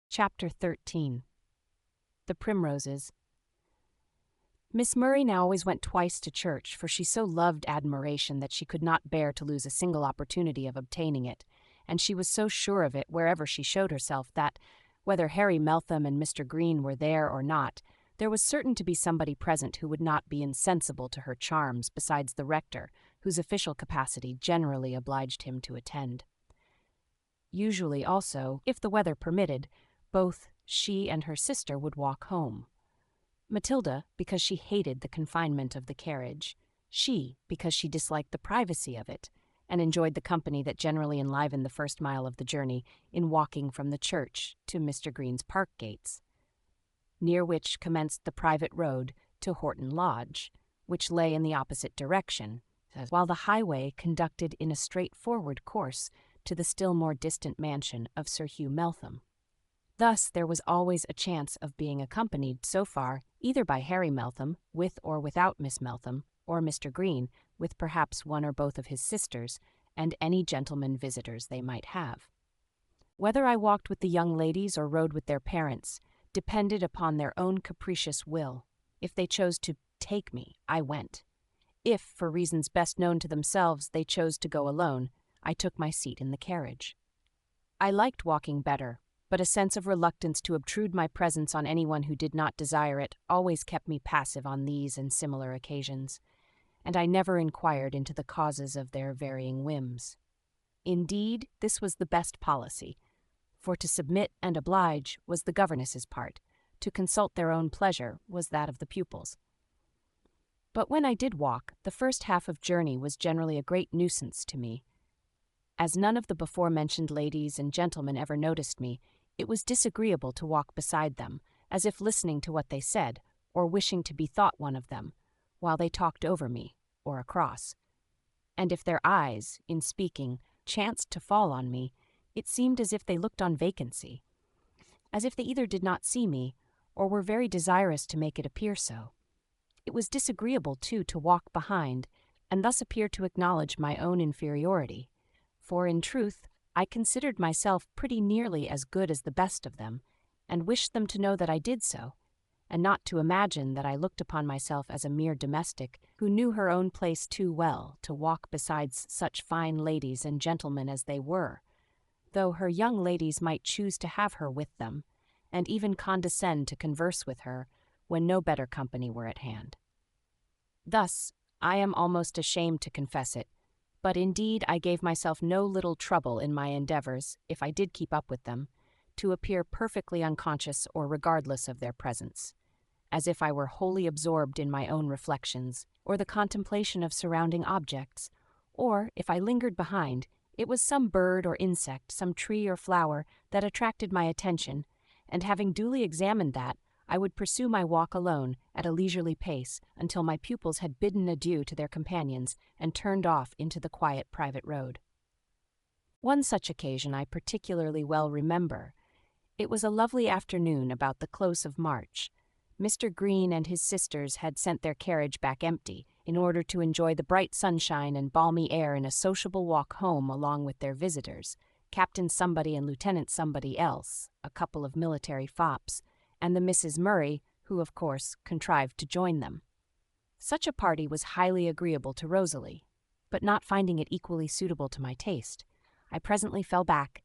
S1: Chapter 13. The Primroses. Miss Murray now always went twice to church, for she so loved admiration that she could not bear to lose a single opportunity of obtaining it, and she was so sure of it wherever she showed herself that, whether Harry Meltham and Mr. Green were there or not, there was certain to be somebody present who would not be insensible to her charms besides the rector, whose official capacity generally obliged him to attend. Usually, also, if the weather permitted, both she and her sister would walk home. Matilda, because she hated the confinement of the carriage, she, because she disliked the privacy of it, and enjoyed the company that generally enlivened the first mile of the journey in walking from the church to Mr. Green's park gates, near which commenced the private road to Horton Lodge, which lay in the opposite direction, while the highway conducted in a straightforward course to the still more distant mansion of Sir Hugh Meltham. Thus there was always a chance of being accompanied so far either by Harry Meltham, with or without Miss Meltham, or Mr. Green, with perhaps one or both of his sisters, and any gentlemen visitors they might have. Whether I walked with the young ladies or rode with their parents depended upon their own capricious will. If they chose to take me, I went. If, for reasons best known to themselves, they chose to go alone, I took my seat in the carriage. I liked walking better, but a sense of reluctance to obtrude my presence on anyone who did not desire it always kept me passive on these and similar occasions, and I never inquired into the causes of their varying whims. Indeed, this was the best policy, for to submit and oblige was the governess's part, to consult their own pleasure was that of the pupils. But when I did walk, the first half of journey was generally a great nuisance to me. As none of the before-mentioned ladies and gentlemen ever noticed me, it was disagreeable to walk beside them, as if listening to what they said, or wishing to be thought one of them, while they talked over me, or across. And if their eyes, in speaking, chanced to fall on me, it seemed as if they looked on vacancy, as if they either did not see me, or were very desirous to make it appear so. It was disagreeable, too, to walk behind, and thus appear to acknowledge my own inferiority, for, in truth, I considered myself pretty nearly as good as the best of them, and wished them to know that I did so, and not to imagine that I looked upon myself as a mere domestic who knew her own place too well to walk beside such fine ladies and gentlemen as they were, though her young ladies might choose to have her with them, and even condescend to converse with her when no better company were at hand. Thus, I am almost ashamed to confess it, but indeed I gave myself no little trouble in my endeavors, if I did keep up with them, to appear perfectly unconscious or regardless of their presence, as if I were wholly absorbed in my own reflections, or the contemplation of surrounding objects, or, if I lingered behind, it was some bird or insect, some tree or flower, that attracted my attention, and having duly examined that, I would pursue my walk alone at a leisurely pace until my pupils had bidden adieu to their companions and turned off into the quiet private road. One such occasion I particularly well remember. It was a lovely afternoon about the close of March. Mr. Green and his sisters had sent their carriage back empty in order to enjoy the bright sunshine and balmy air in a sociable walk home along with their visitors, Captain Somebody and Lieutenant Somebody else, a couple of military fops, and the Misses Murray, who, of course, contrived to join them. Such a party was highly agreeable to Rosalie, but not finding it equally suitable to my taste, I presently fell back,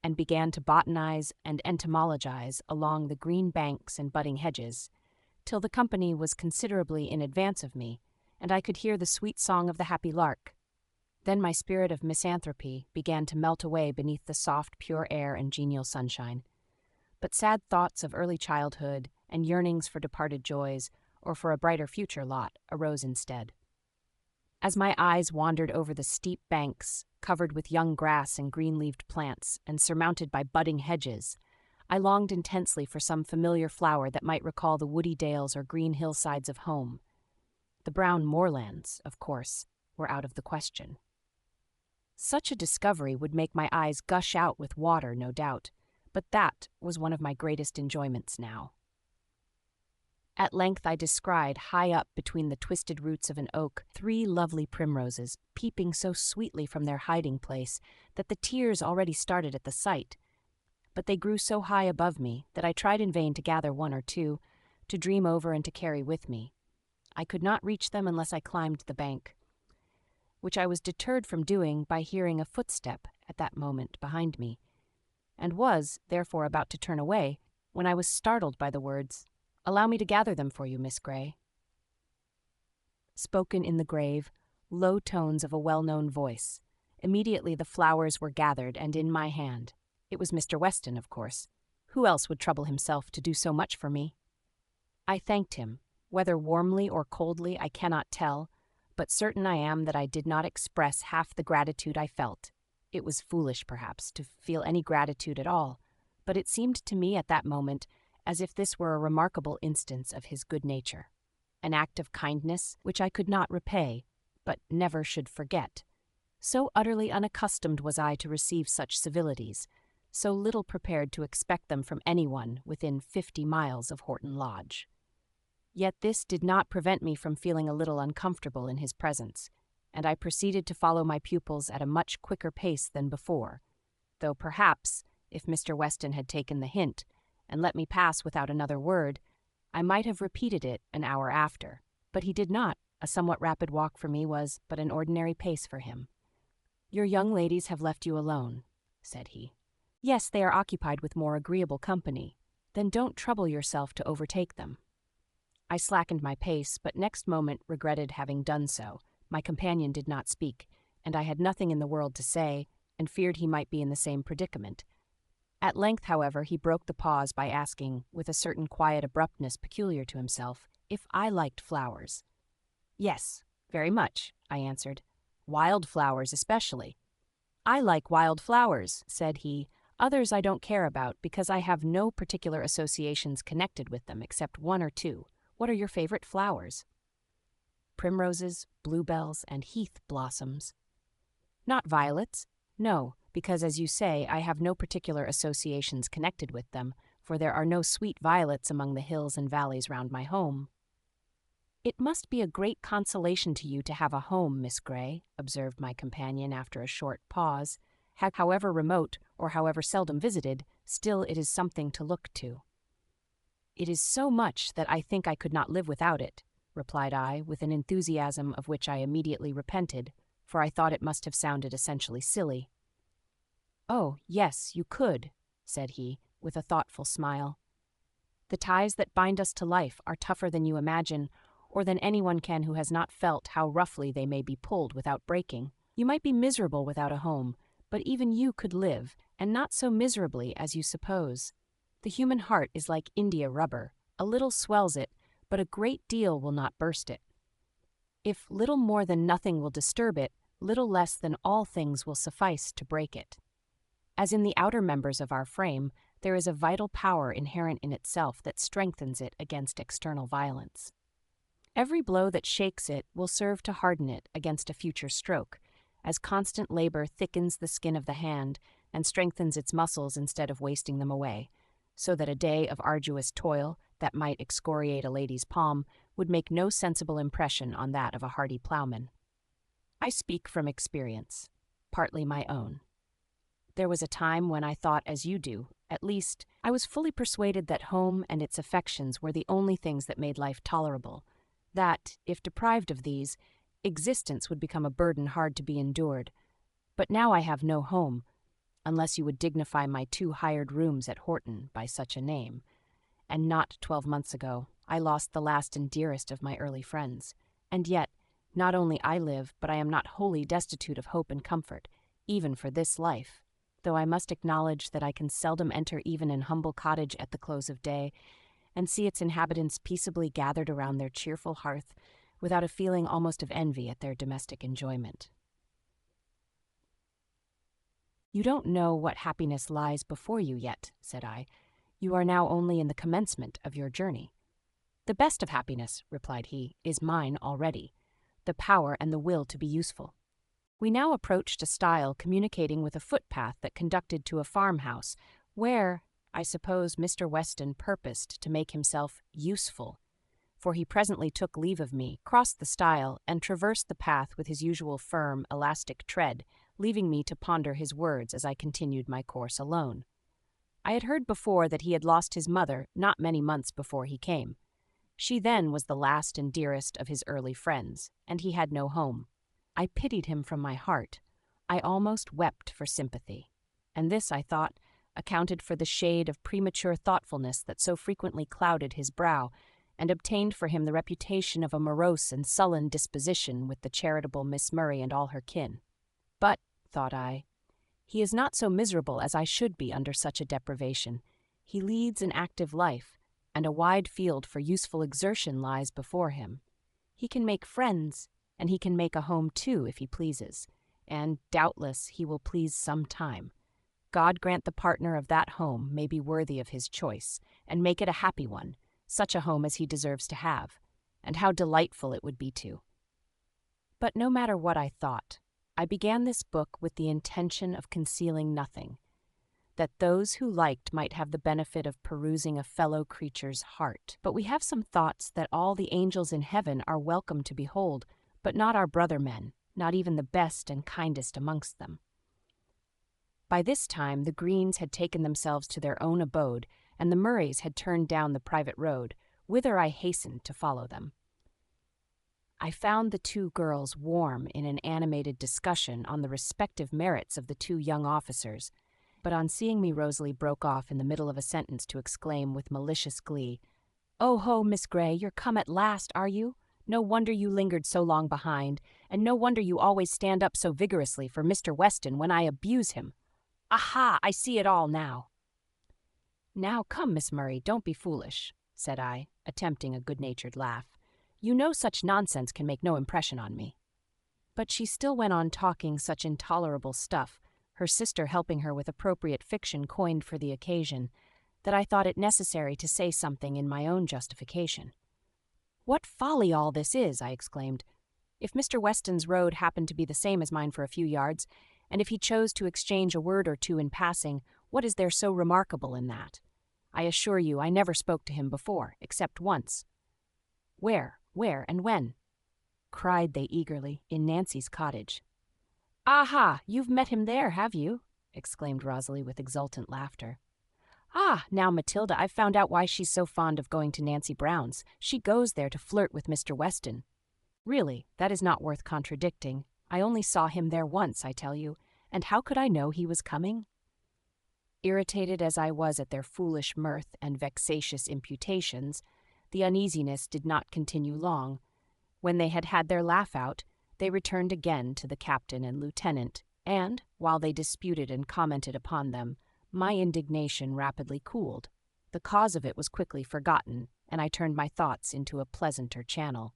S1: and began to botanize and entomologize along the green banks and budding hedges, till the company was considerably in advance of me, and I could hear the sweet song of the happy lark. Then my spirit of misanthropy began to melt away beneath the soft, pure air and genial sunshine. But sad thoughts of early childhood and yearnings for departed joys or for a brighter future lot arose instead. As my eyes wandered over the steep banks, covered with young grass and green-leaved plants and surmounted by budding hedges, I longed intensely for some familiar flower that might recall the woody dales or green hillsides of home. The brown moorlands, of course, were out of the question. Such a discovery would make my eyes gush out with water, no doubt, but that was one of my greatest enjoyments now. At length I descried, high up between the twisted roots of an oak, 3 lovely primroses, peeping so sweetly from their hiding place that the tears already started at the sight. But they grew so high above me that I tried in vain to gather 1 or 2, to dream over and to carry with me. I could not reach them unless I climbed the bank, which I was deterred from doing by hearing a footstep at that moment behind me, and was, therefore, about to turn away, when I was startled by the words, "Allow me to gather them for you, Miss Grey." Spoken in the grave, low tones of a well-known voice. Immediately the flowers were gathered and in my hand. It was Mr. Weston, of course. Who else would trouble himself to do so much for me? I thanked him, whether warmly or coldly I cannot tell, but certain I am that I did not express half the gratitude I felt. It was foolish, perhaps, to feel any gratitude at all, but it seemed to me at that moment as if this were a remarkable instance of his good nature, an act of kindness which I could not repay, but never should forget. So utterly unaccustomed was I to receive such civilities, so little prepared to expect them from anyone within 50 miles of Horton Lodge. Yet this did not prevent me from feeling a little uncomfortable in his presence, and I proceeded to follow my pupils at a much quicker pace than before, though perhaps, if Mr. Weston had taken the hint, and let me pass without another word, I might have repeated it an hour after, but he did not. A somewhat rapid walk for me was but an ordinary pace for him. "Your young ladies have left you alone," said he. "Yes, they are occupied with more agreeable company. Then don't trouble yourself to overtake them." I slackened my pace, but next moment regretted having done so. My companion did not speak, and I had nothing in the world to say, and feared he might be in the same predicament. At length, however, he broke the pause by asking, with a certain quiet abruptness peculiar to himself, if I liked flowers. "Yes, very much," I answered. "Wild flowers especially." "I like wild flowers," said he. "Others I don't care about, because I have no particular associations connected with them except 1 or 2. What are your favorite flowers?" "Primroses, bluebells, and heath blossoms." "Not violets?" "No, because, as you say, I have no particular associations connected with them, for there are no sweet violets among the hills and valleys round my home." "It must be a great consolation to you to have a home, Miss Grey," observed my companion after a short pause. "However remote, or however seldom visited, still it is something to look to." "It is so much that I think I could not live without it," replied I, with an enthusiasm of which I immediately repented, for I thought it must have sounded essentially silly. "Oh, yes, you could," said he, with a thoughtful smile. "The ties that bind us to life are tougher than you imagine, or than anyone can who has not felt how roughly they may be pulled without breaking. You might be miserable without a home, but even you could live, and not so miserably as you suppose. The human heart is like India rubber. A little swells it, but a great deal will not burst it. If little more than nothing will disturb it, little less than all things will suffice to break it. As in the outer members of our frame, there is a vital power inherent in itself that strengthens it against external violence. Every blow that shakes it will serve to harden it against a future stroke, as constant labor thickens the skin of the hand and strengthens its muscles instead of wasting them away, so that a day of arduous toil that might excoriate a lady's palm would make no sensible impression on that of a hardy plowman. I speak from experience, partly my own. There was a time when I thought as you do. At least, I was fully persuaded that home and its affections were the only things that made life tolerable, that, if deprived of these, existence would become a burden hard to be endured. But now I have no home, unless you would dignify my 2 hired rooms at Horton by such a name. And not 12 months ago, I lost the last and dearest of my early friends. And yet, not only I live, but I am not wholly destitute of hope and comfort, even for this life, though I must acknowledge that I can seldom enter even an humble cottage at the close of day, and see its inhabitants peaceably gathered around their cheerful hearth, without a feeling almost of envy at their domestic enjoyment. "You don't know what happiness lies before you yet," said I. "You are now only in the commencement of your journey." "The best of happiness," replied he, "is mine already, the power and the will to be useful." We now approached a stile communicating with a footpath that conducted to a farmhouse, where, I suppose, Mr. Weston purposed to make himself useful, for he presently took leave of me, crossed the stile, and traversed the path with his usual firm, elastic tread, leaving me to ponder his words as I continued my course alone. I had heard before that he had lost his mother not many months before he came. She then was the last and dearest of his early friends, and he had no home. I pitied him from my heart. I almost wept for sympathy, and this, I thought, accounted for the shade of premature thoughtfulness that so frequently clouded his brow, and obtained for him the reputation of a morose and sullen disposition with the charitable Miss Murray and all her kin. But, thought I, he is not so miserable as I should be under such a deprivation. He leads an active life, and a wide field for useful exertion lies before him. He can make friends, and he can make a home too if he pleases, and doubtless he will please some time. God grant the partner of that home may be worthy of his choice, and make it a happy one, such a home as he deserves to have, and how delightful it would be to. But no matter what I thought, I began this book with the intention of concealing nothing, that those who liked might have the benefit of perusing a fellow creature's heart. But we have some thoughts that all the angels in heaven are welcome to behold, but not our brother men, not even the best and kindest amongst them. By this time the Greens had taken themselves to their own abode, and the Murrays had turned down the private road, whither I hastened to follow them. I found the 2 girls warm in an animated discussion on the respective merits of the 2 young officers, but on seeing me Rosalie broke off in the middle of a sentence to exclaim with malicious glee, "Oh ho, Miss Grey, you're come at last, are you? No wonder you lingered so long behind, and no wonder you always stand up so vigorously for Mr. Weston when I abuse him. Aha, I see it all now." "Now come, Miss Murray, don't be foolish," said I, attempting a good-natured laugh. "You know such nonsense can make no impression on me." But she still went on talking such intolerable stuff, her sister helping her with appropriate fiction coined for the occasion, that I thought it necessary to say something in my own justification. "What folly all this is!" I exclaimed. "If Mr. Weston's road happened to be the same as mine for a few yards, and if he chose to exchange a word or two in passing, what is there so remarkable in that? I assure you I never spoke to him before, except once." Where, and when?" cried they eagerly. "In Nancy's cottage." "Aha, you've met him there, have you?" exclaimed Rosalie with exultant laughter. "Ah, now, Matilda, I've found out why she's so fond of going to Nancy Brown's. She goes there to flirt with Mr. Weston. Really, that is not worth contradicting. I only saw him there once, I tell you, and how could I know he was coming?" Irritated as I was at their foolish mirth and vexatious imputations, the uneasiness did not continue long. When they had had their laugh out, they returned again to the captain and lieutenant, and, while they disputed and commented upon them, my indignation rapidly cooled. The cause of it was quickly forgotten, and I turned my thoughts into a pleasanter channel.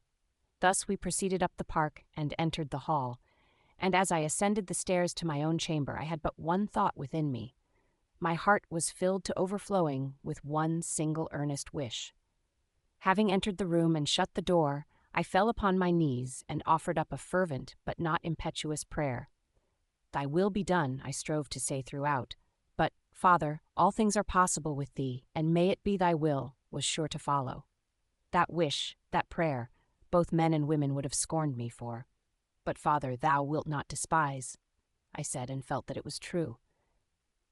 S1: Thus we proceeded up the park and entered the hall, and as I ascended the stairs to my own chamber, I had but one thought within me. My heart was filled to overflowing with one single earnest wish. Having entered the room and shut the door, I fell upon my knees and offered up a fervent but not impetuous prayer. "Thy will be done," I strove to say throughout, but, "Father, all things are possible with thee, and may it be thy will," was sure to follow. That wish, that prayer, both men and women would have scorned me for. "But, Father, thou wilt not despise," I said, and felt that it was true.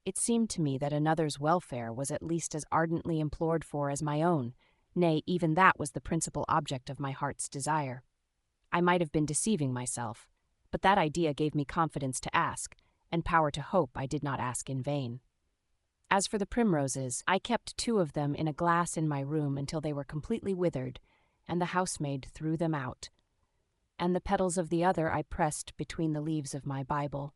S1: It seemed to me that another's welfare was at least as ardently implored for as my own. Nay, even that was the principal object of my heart's desire. I might have been deceiving myself, but that idea gave me confidence to ask, and power to hope I did not ask in vain. As for the primroses, I kept 2 of them in a glass in my room until they were completely withered, and the housemaid threw them out. And the petals of the other I pressed between the leaves of my Bible.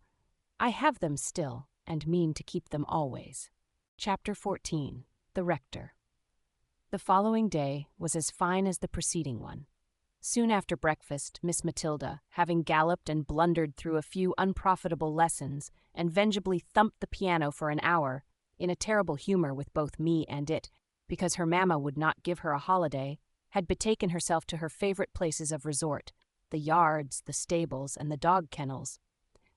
S1: I have them still, and mean to keep them always. Chapter 14. The Rector. The following day was as fine as the preceding one. Soon after breakfast, Miss Matilda, having galloped and blundered through a few unprofitable lessons, and vengefully thumped the piano for an hour, in a terrible humor with both me and it, because her mamma would not give her a holiday, had betaken herself to her favorite places of resort, the yards, the stables, and the dog kennels,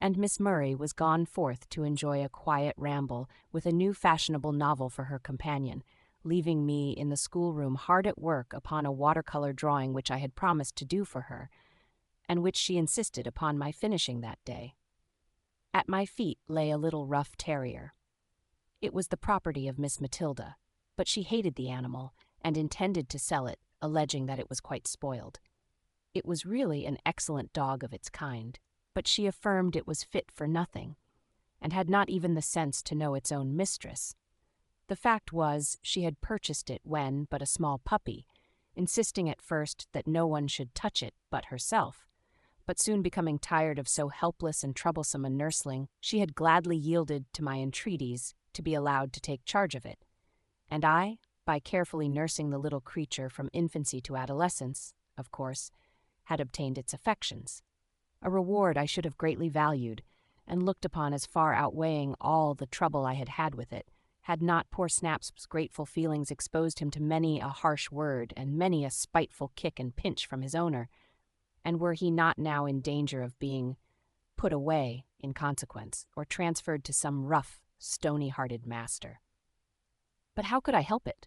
S1: and Miss Murray was gone forth to enjoy a quiet ramble with a new fashionable novel for her companion, leaving me in the schoolroom hard at work upon a watercolor drawing which I had promised to do for her, and which she insisted upon my finishing that day. At my feet lay a little rough terrier. It was the property of Miss Matilda, but she hated the animal and intended to sell it, alleging that it was quite spoiled. It was really an excellent dog of its kind, but she affirmed it was fit for nothing, and had not even the sense to know its own mistress. The fact was, she had purchased it when but a small puppy, insisting at first that no one should touch it but herself, but soon becoming tired of so helpless and troublesome a nursling, she had gladly yielded to my entreaties to be allowed to take charge of it, and I, by carefully nursing the little creature from infancy to adolescence, of course, had obtained its affections, a reward I should have greatly valued, and looked upon as far outweighing all the trouble I had had with it, had not poor Snap's grateful feelings exposed him to many a harsh word and many a spiteful kick and pinch from his owner, and were he not now in danger of being put away in consequence, or transferred to some rough, stony-hearted master. But how could I help it?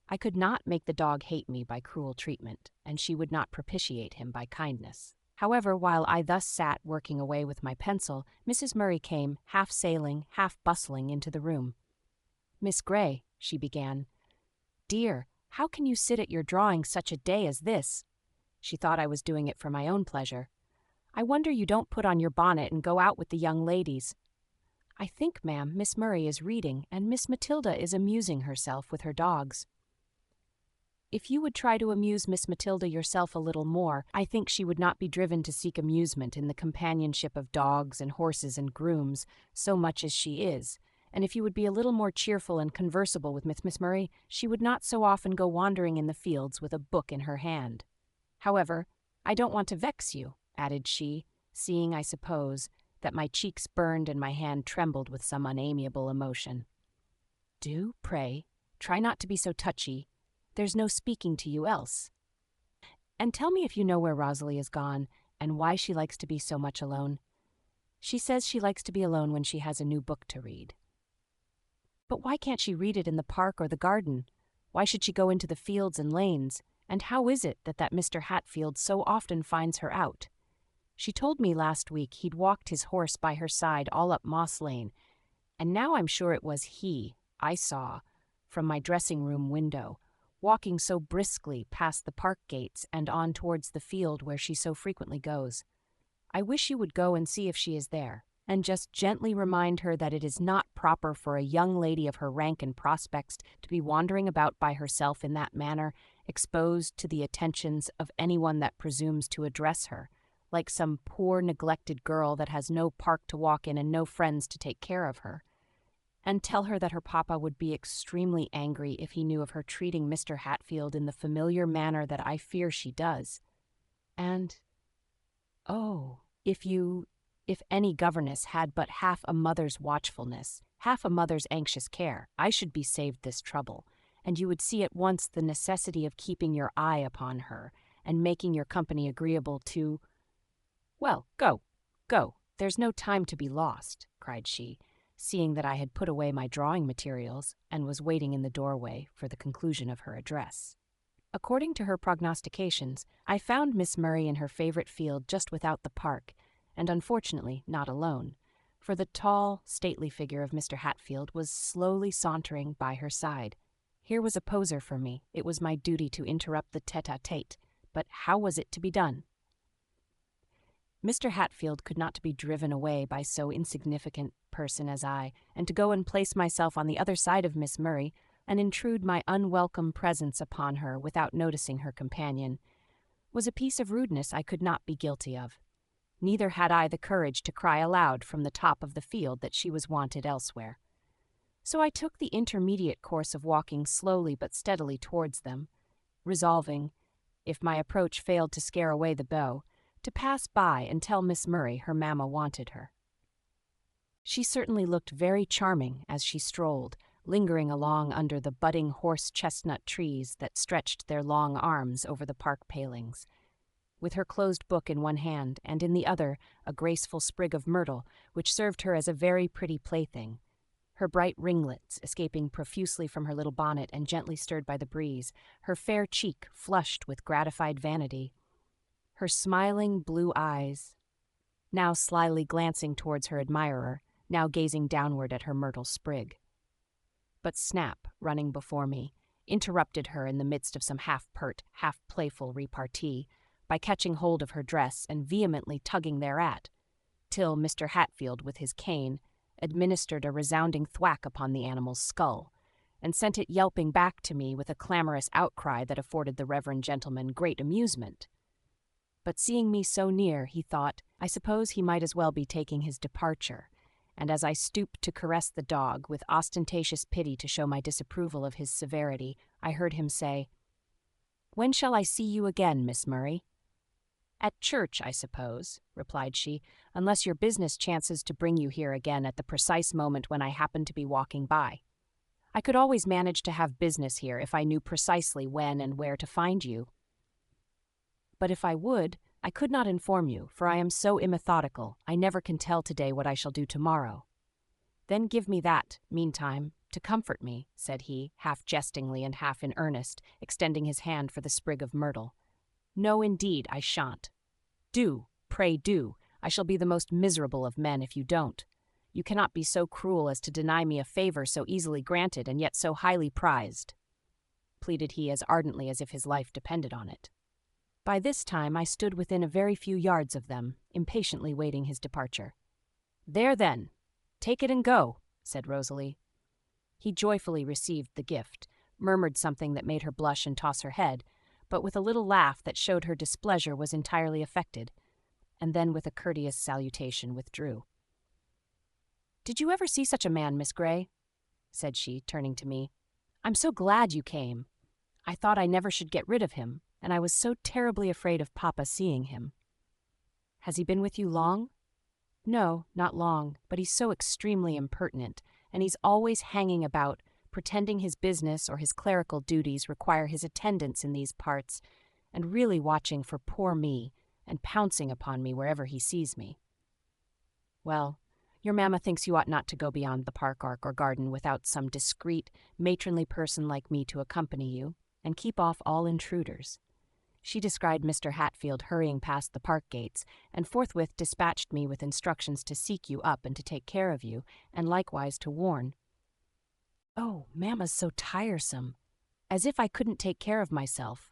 S1: I could not make the dog hate me by cruel treatment, and she would not propitiate him by kindness. However, while I thus sat working away with my pencil, Mrs. Murray came, half sailing, half bustling, into the room. "Miss Grey," she began, "dear, how can you sit at your drawing such a day as this?" She thought I was doing it for my own pleasure. "I wonder you don't put on your bonnet and go out with the young ladies." "I think, ma'am, Miss Murray is reading, and Miss Matilda is amusing herself with her dogs." "If you would try to amuse Miss Matilda yourself a little more, I think she would not be driven to seek amusement in the companionship of dogs and horses and grooms so much as she is, and if you would be a little more cheerful and conversable with Miss Murray, she would not so often go wandering in the fields with a book in her hand. However, I don't want to vex you," added she, seeing, I suppose, that my cheeks burned and my hand trembled with some unamiable emotion. "Do, pray, try not to be so touchy. There's no speaking to you else. And tell me if you know where Rosalie is gone, and why she likes to be so much alone. She says she likes to be alone when she has a new book to read." "But why can't she read it in the park or the garden? Why should she go into the fields and lanes? And how is it that Mr. Hatfield so often finds her out? She told me last week he'd walked his horse by her side all up Moss Lane, and now I'm sure it was he I saw, from my dressing-room window, walking so briskly past the park gates and on towards the field where she so frequently goes. I wish you would go and see if she is there, and just gently remind her that it is not proper for a young lady of her rank and prospects to be wandering about by herself in that manner, exposed to the attentions of anyone that presumes to address her, like some poor neglected girl that has no park to walk in and no friends to take care of her. And tell her that her papa would be extremely angry if he knew of her treating Mr. Hatfield in the familiar manner that I fear she does. And, oh, if any governess had but half a mother's watchfulness, half a mother's anxious care, I should be saved this trouble, and you would see at once the necessity of keeping your eye upon her, and making your company agreeable to— Well, go, there's no time to be lost," cried she, seeing that I had put away my drawing materials and was waiting in the doorway for the conclusion of her address. According to her prognostications, I found Miss Murray in her favorite field just without the park, and unfortunately not alone, for the tall, stately figure of Mr. Hatfield was slowly sauntering by her side. Here was a poser for me. It was my duty to interrupt the tête-à-tête, but how was it to be done? Mr. Hatfield could not be driven away by so insignificant person as I, and to go and place myself on the other side of Miss Murray, and intrude my unwelcome presence upon her without noticing her companion, was a piece of rudeness I could not be guilty of. Neither had I the courage to cry aloud from the top of the field that she was wanted elsewhere. So I took the intermediate course of walking slowly but steadily towards them, resolving, if my approach failed to scare away the beau, to pass by and tell Miss Murray her mamma wanted her. She certainly looked very charming as she strolled, lingering along under the budding horse-chestnut trees that stretched their long arms over the park palings, with her closed book in one hand and in the other a graceful sprig of myrtle, which served her as a very pretty plaything, her bright ringlets escaping profusely from her little bonnet and gently stirred by the breeze, her fair cheek flushed with gratified vanity, her smiling blue eyes, now slyly glancing towards her admirer, now gazing downward at her myrtle sprig. But Snap, running before me, interrupted her in the midst of some half-pert, half-playful repartee by catching hold of her dress and vehemently tugging thereat, till Mr. Hatfield, with his cane, administered a resounding thwack upon the animal's skull, and sent it yelping back to me with a clamorous outcry that afforded the reverend gentleman great amusement. But seeing me so near, he thought, I suppose he might as well be taking his departure, and as I stooped to caress the dog, with ostentatious pity to show my disapproval of his severity, I heard him say, "When shall I see you again, Miss Murray?" "At church, I suppose," replied she, "unless your business chances to bring you here again at the precise moment when I happen to be walking by. I could always manage to have business here if I knew precisely when and where to find you. But if I would, I could not inform you, for I am so immethodical, I never can tell today what I shall do tomorrow." "Then give me that, meantime, to comfort me," said he, half jestingly and half in earnest, extending his hand for the sprig of myrtle. "No, indeed, I shan't." "Do, pray do. I shall be the most miserable of men if you don't. You cannot be so cruel as to deny me a favor so easily granted and yet so highly prized," pleaded he as ardently as if his life depended on it. By this time I stood within a very few yards of them, impatiently waiting his departure. "There, then, take it and go," said Rosalie. He joyfully received the gift, murmured something that made her blush and toss her head, but with a little laugh that showed her displeasure was entirely affected, and then with a courteous salutation withdrew. "Did you ever see such a man, Miss Grey?" said she, turning to me. "I'm so glad you came. I thought I never should get rid of him, and I was so terribly afraid of Papa seeing him." "Has he been with you long?" "No, not long, but he's so extremely impertinent, and he's always hanging about, pretending his business or his clerical duties require his attendance in these parts, and really watching for poor me, and pouncing upon me wherever he sees me." "Well, your mamma thinks you ought not to go beyond the park ark or garden without some discreet, matronly person like me to accompany you, and keep off all intruders." She descried Mr. Hatfield hurrying past the park gates, and forthwith dispatched me with instructions to seek you up and to take care of you, and likewise to warn. "Oh, mamma's so tiresome. As if I couldn't take care of myself.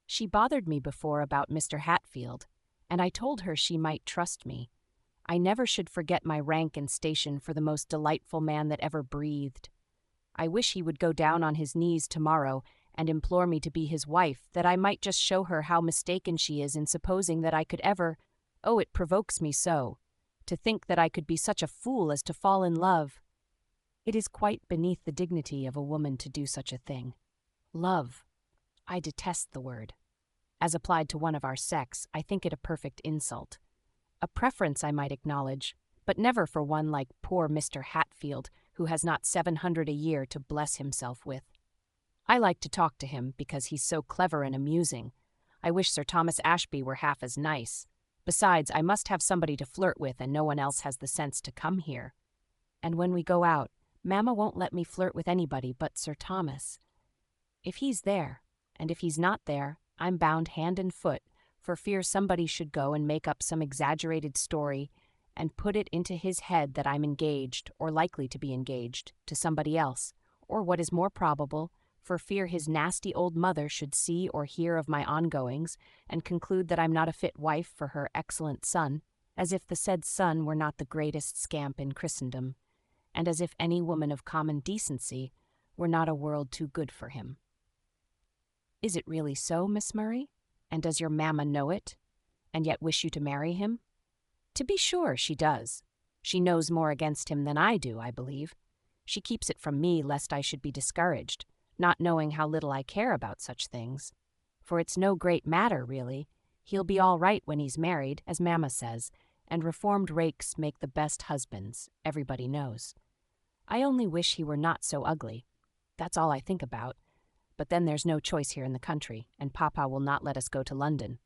S1: She bothered me before about Mr. Hatfield, and I told her she might trust me. I never should forget my rank and station for the most delightful man that ever breathed. I wish he would go down on his knees tomorrow and implore me to be his wife, that I might just show her how mistaken she is in supposing that I could ever— oh, it provokes me so, to think that I could be such a fool as to fall in love. It is quite beneath the dignity of a woman to do such a thing. Love. I detest the word. As applied to one of our sex, I think it a perfect insult. A preference I might acknowledge, but never for one like poor Mr. Hatfield, who has not 700 a year to bless himself with. I like to talk to him because he's so clever and amusing. I wish Sir Thomas Ashby were half as nice. Besides, I must have somebody to flirt with, and no one else has the sense to come here. And when we go out, Mamma won't let me flirt with anybody but Sir Thomas. If he's there, and if he's not there, I'm bound hand and foot, for fear somebody should go and make up some exaggerated story and put it into his head that I'm engaged, or likely to be engaged, to somebody else, or what is more probable, for fear his nasty old mother should see or hear of my ongoings and conclude that I'm not a fit wife for her excellent son, as if the said son were not the greatest scamp in Christendom, and as if any woman of common decency were not a world too good for him. Is it really so, Miss Murray? And does your mamma know it, and yet wish you to marry him? To be sure she does. She knows more against him than I do, I believe. She keeps it from me lest I should be discouraged, not knowing how little I care about such things. For it's no great matter, really. He'll be all right when he's married, as mamma says, and reformed rakes make the best husbands, everybody knows. I only wish he were not so ugly. That's all I think about. But then there's no choice here in the country, and Papa will not let us go to London.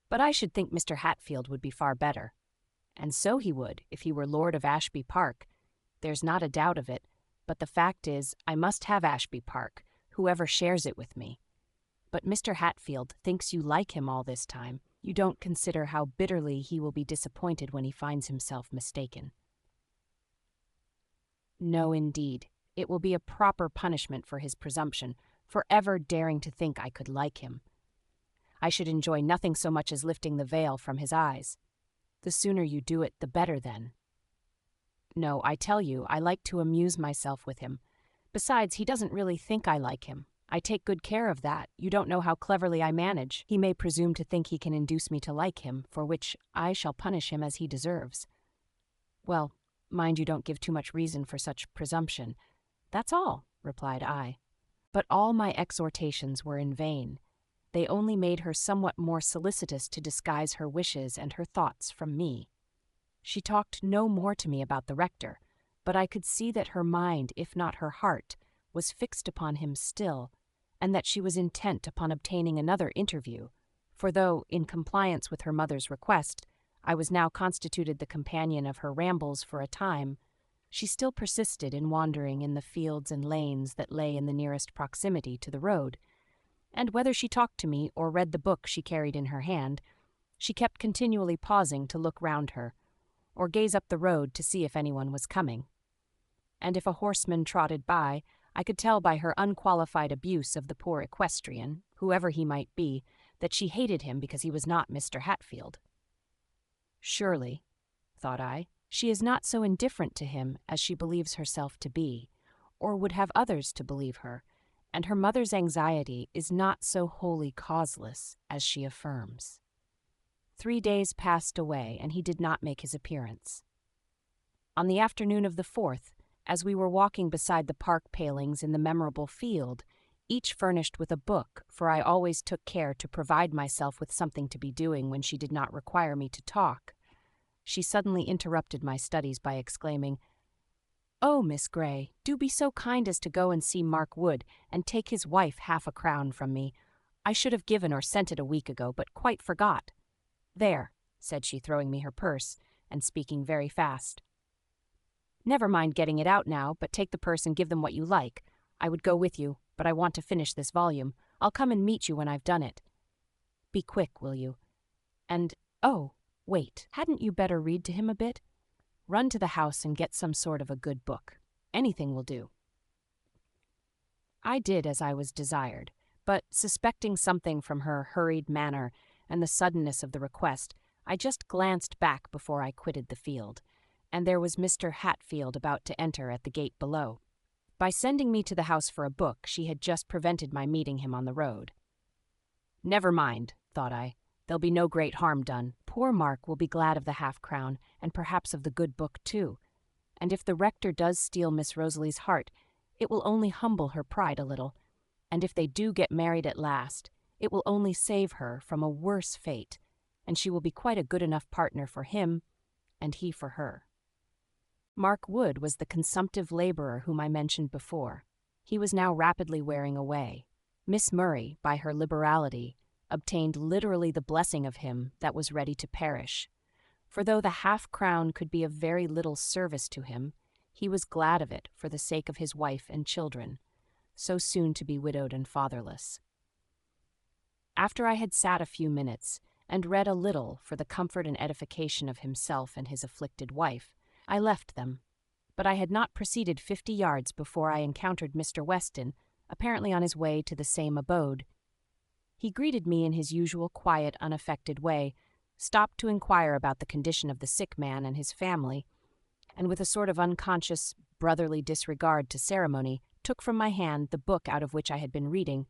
S1: But I should think Mr. Hatfield would be far better. And so he would, if he were Lord of Ashby Park. There's not a doubt of it, but the fact is I must have Ashby Park, whoever shares it with me. But Mr. Hatfield thinks you like him all this time. You don't consider how bitterly he will be disappointed when he finds himself mistaken. No, indeed. It will be a proper punishment for his presumption, for ever daring to think I could like him. I should enjoy nothing so much as lifting the veil from his eyes. The sooner you do it, the better then. No, I tell you, I like to amuse myself with him. Besides, he doesn't really think I like him. I take good care of that. You don't know how cleverly I manage. He may presume to think he can induce me to like him, for which I shall punish him as he deserves. Well, mind you don't give too much reason for such presumption. That's all, replied I. But all my exhortations were in vain. They only made her somewhat more solicitous to disguise her wishes and her thoughts from me. She talked no more to me about the rector, but I could see that her mind, if not her heart, was fixed upon him still, and that she was intent upon obtaining another interview, for though, in compliance with her mother's request, I was now constituted the companion of her rambles for a time, she still persisted in wandering in the fields and lanes that lay in the nearest proximity to the road, and whether she talked to me or read the book she carried in her hand, she kept continually pausing to look round her, or gaze up the road to see if anyone was coming. And if a horseman trotted by, I could tell by her unqualified abuse of the poor equestrian, whoever he might be, that she hated him because he was not Mr. Hatfield. Surely, thought I, she is not so indifferent to him as she believes herself to be, or would have others to believe her, and her mother's anxiety is not so wholly causeless as she affirms. 3 days passed away, and he did not make his appearance. On the afternoon of the 4th, as we were walking beside the park palings in the memorable field, each furnished with a book, for I always took care to provide myself with something to be doing when she did not require me to talk, she suddenly interrupted my studies by exclaiming, "Oh, Miss Grey, do be so kind as to go and see Mark Wood and take his wife 1/2 crown from me. I should have given or sent it a week ago, but quite forgot. There," said she, throwing me her purse, and speaking very fast. "Never mind getting it out now, but take the purse and give them what you like. I would go with you, but I want to finish this volume. I'll come and meet you when I've done it. Be quick, will you? And, oh, wait, hadn't you better read to him a bit? Run to the house and get some sort of a good book. Anything will do." I did as I was desired, but suspecting something from her hurried manner and the suddenness of the request, I just glanced back before I quitted the field, and there was Mr. Hatfield about to enter at the gate below. By sending me to the house for a book, she had just prevented my meeting him on the road. "Never mind," thought I. "There'll be no great harm done. Poor Mark will be glad of the 1/2 crown, and perhaps of the good book too. And if the rector does steal Miss Rosalie's heart, it will only humble her pride a little, and if they do get married at last, it will only save her from a worse fate, and she will be quite a good enough partner for him, and he for her." Mark Wood was the consumptive laborer whom I mentioned before. He was now rapidly wearing away. Miss Murray, by her liberality, obtained literally the blessing of him that was ready to perish. For though the 1/2 crown could be of very little service to him, he was glad of it for the sake of his wife and children, so soon to be widowed and fatherless. After I had sat a few minutes, and read a little for the comfort and edification of himself and his afflicted wife, I left them, but I had not proceeded 50 yards before I encountered Mr. Weston, apparently on his way to the same abode. He greeted me in his usual quiet, unaffected way, stopped to inquire about the condition of the sick man and his family, and with a sort of unconscious, brotherly disregard to ceremony, took from my hand the book out of which I had been reading,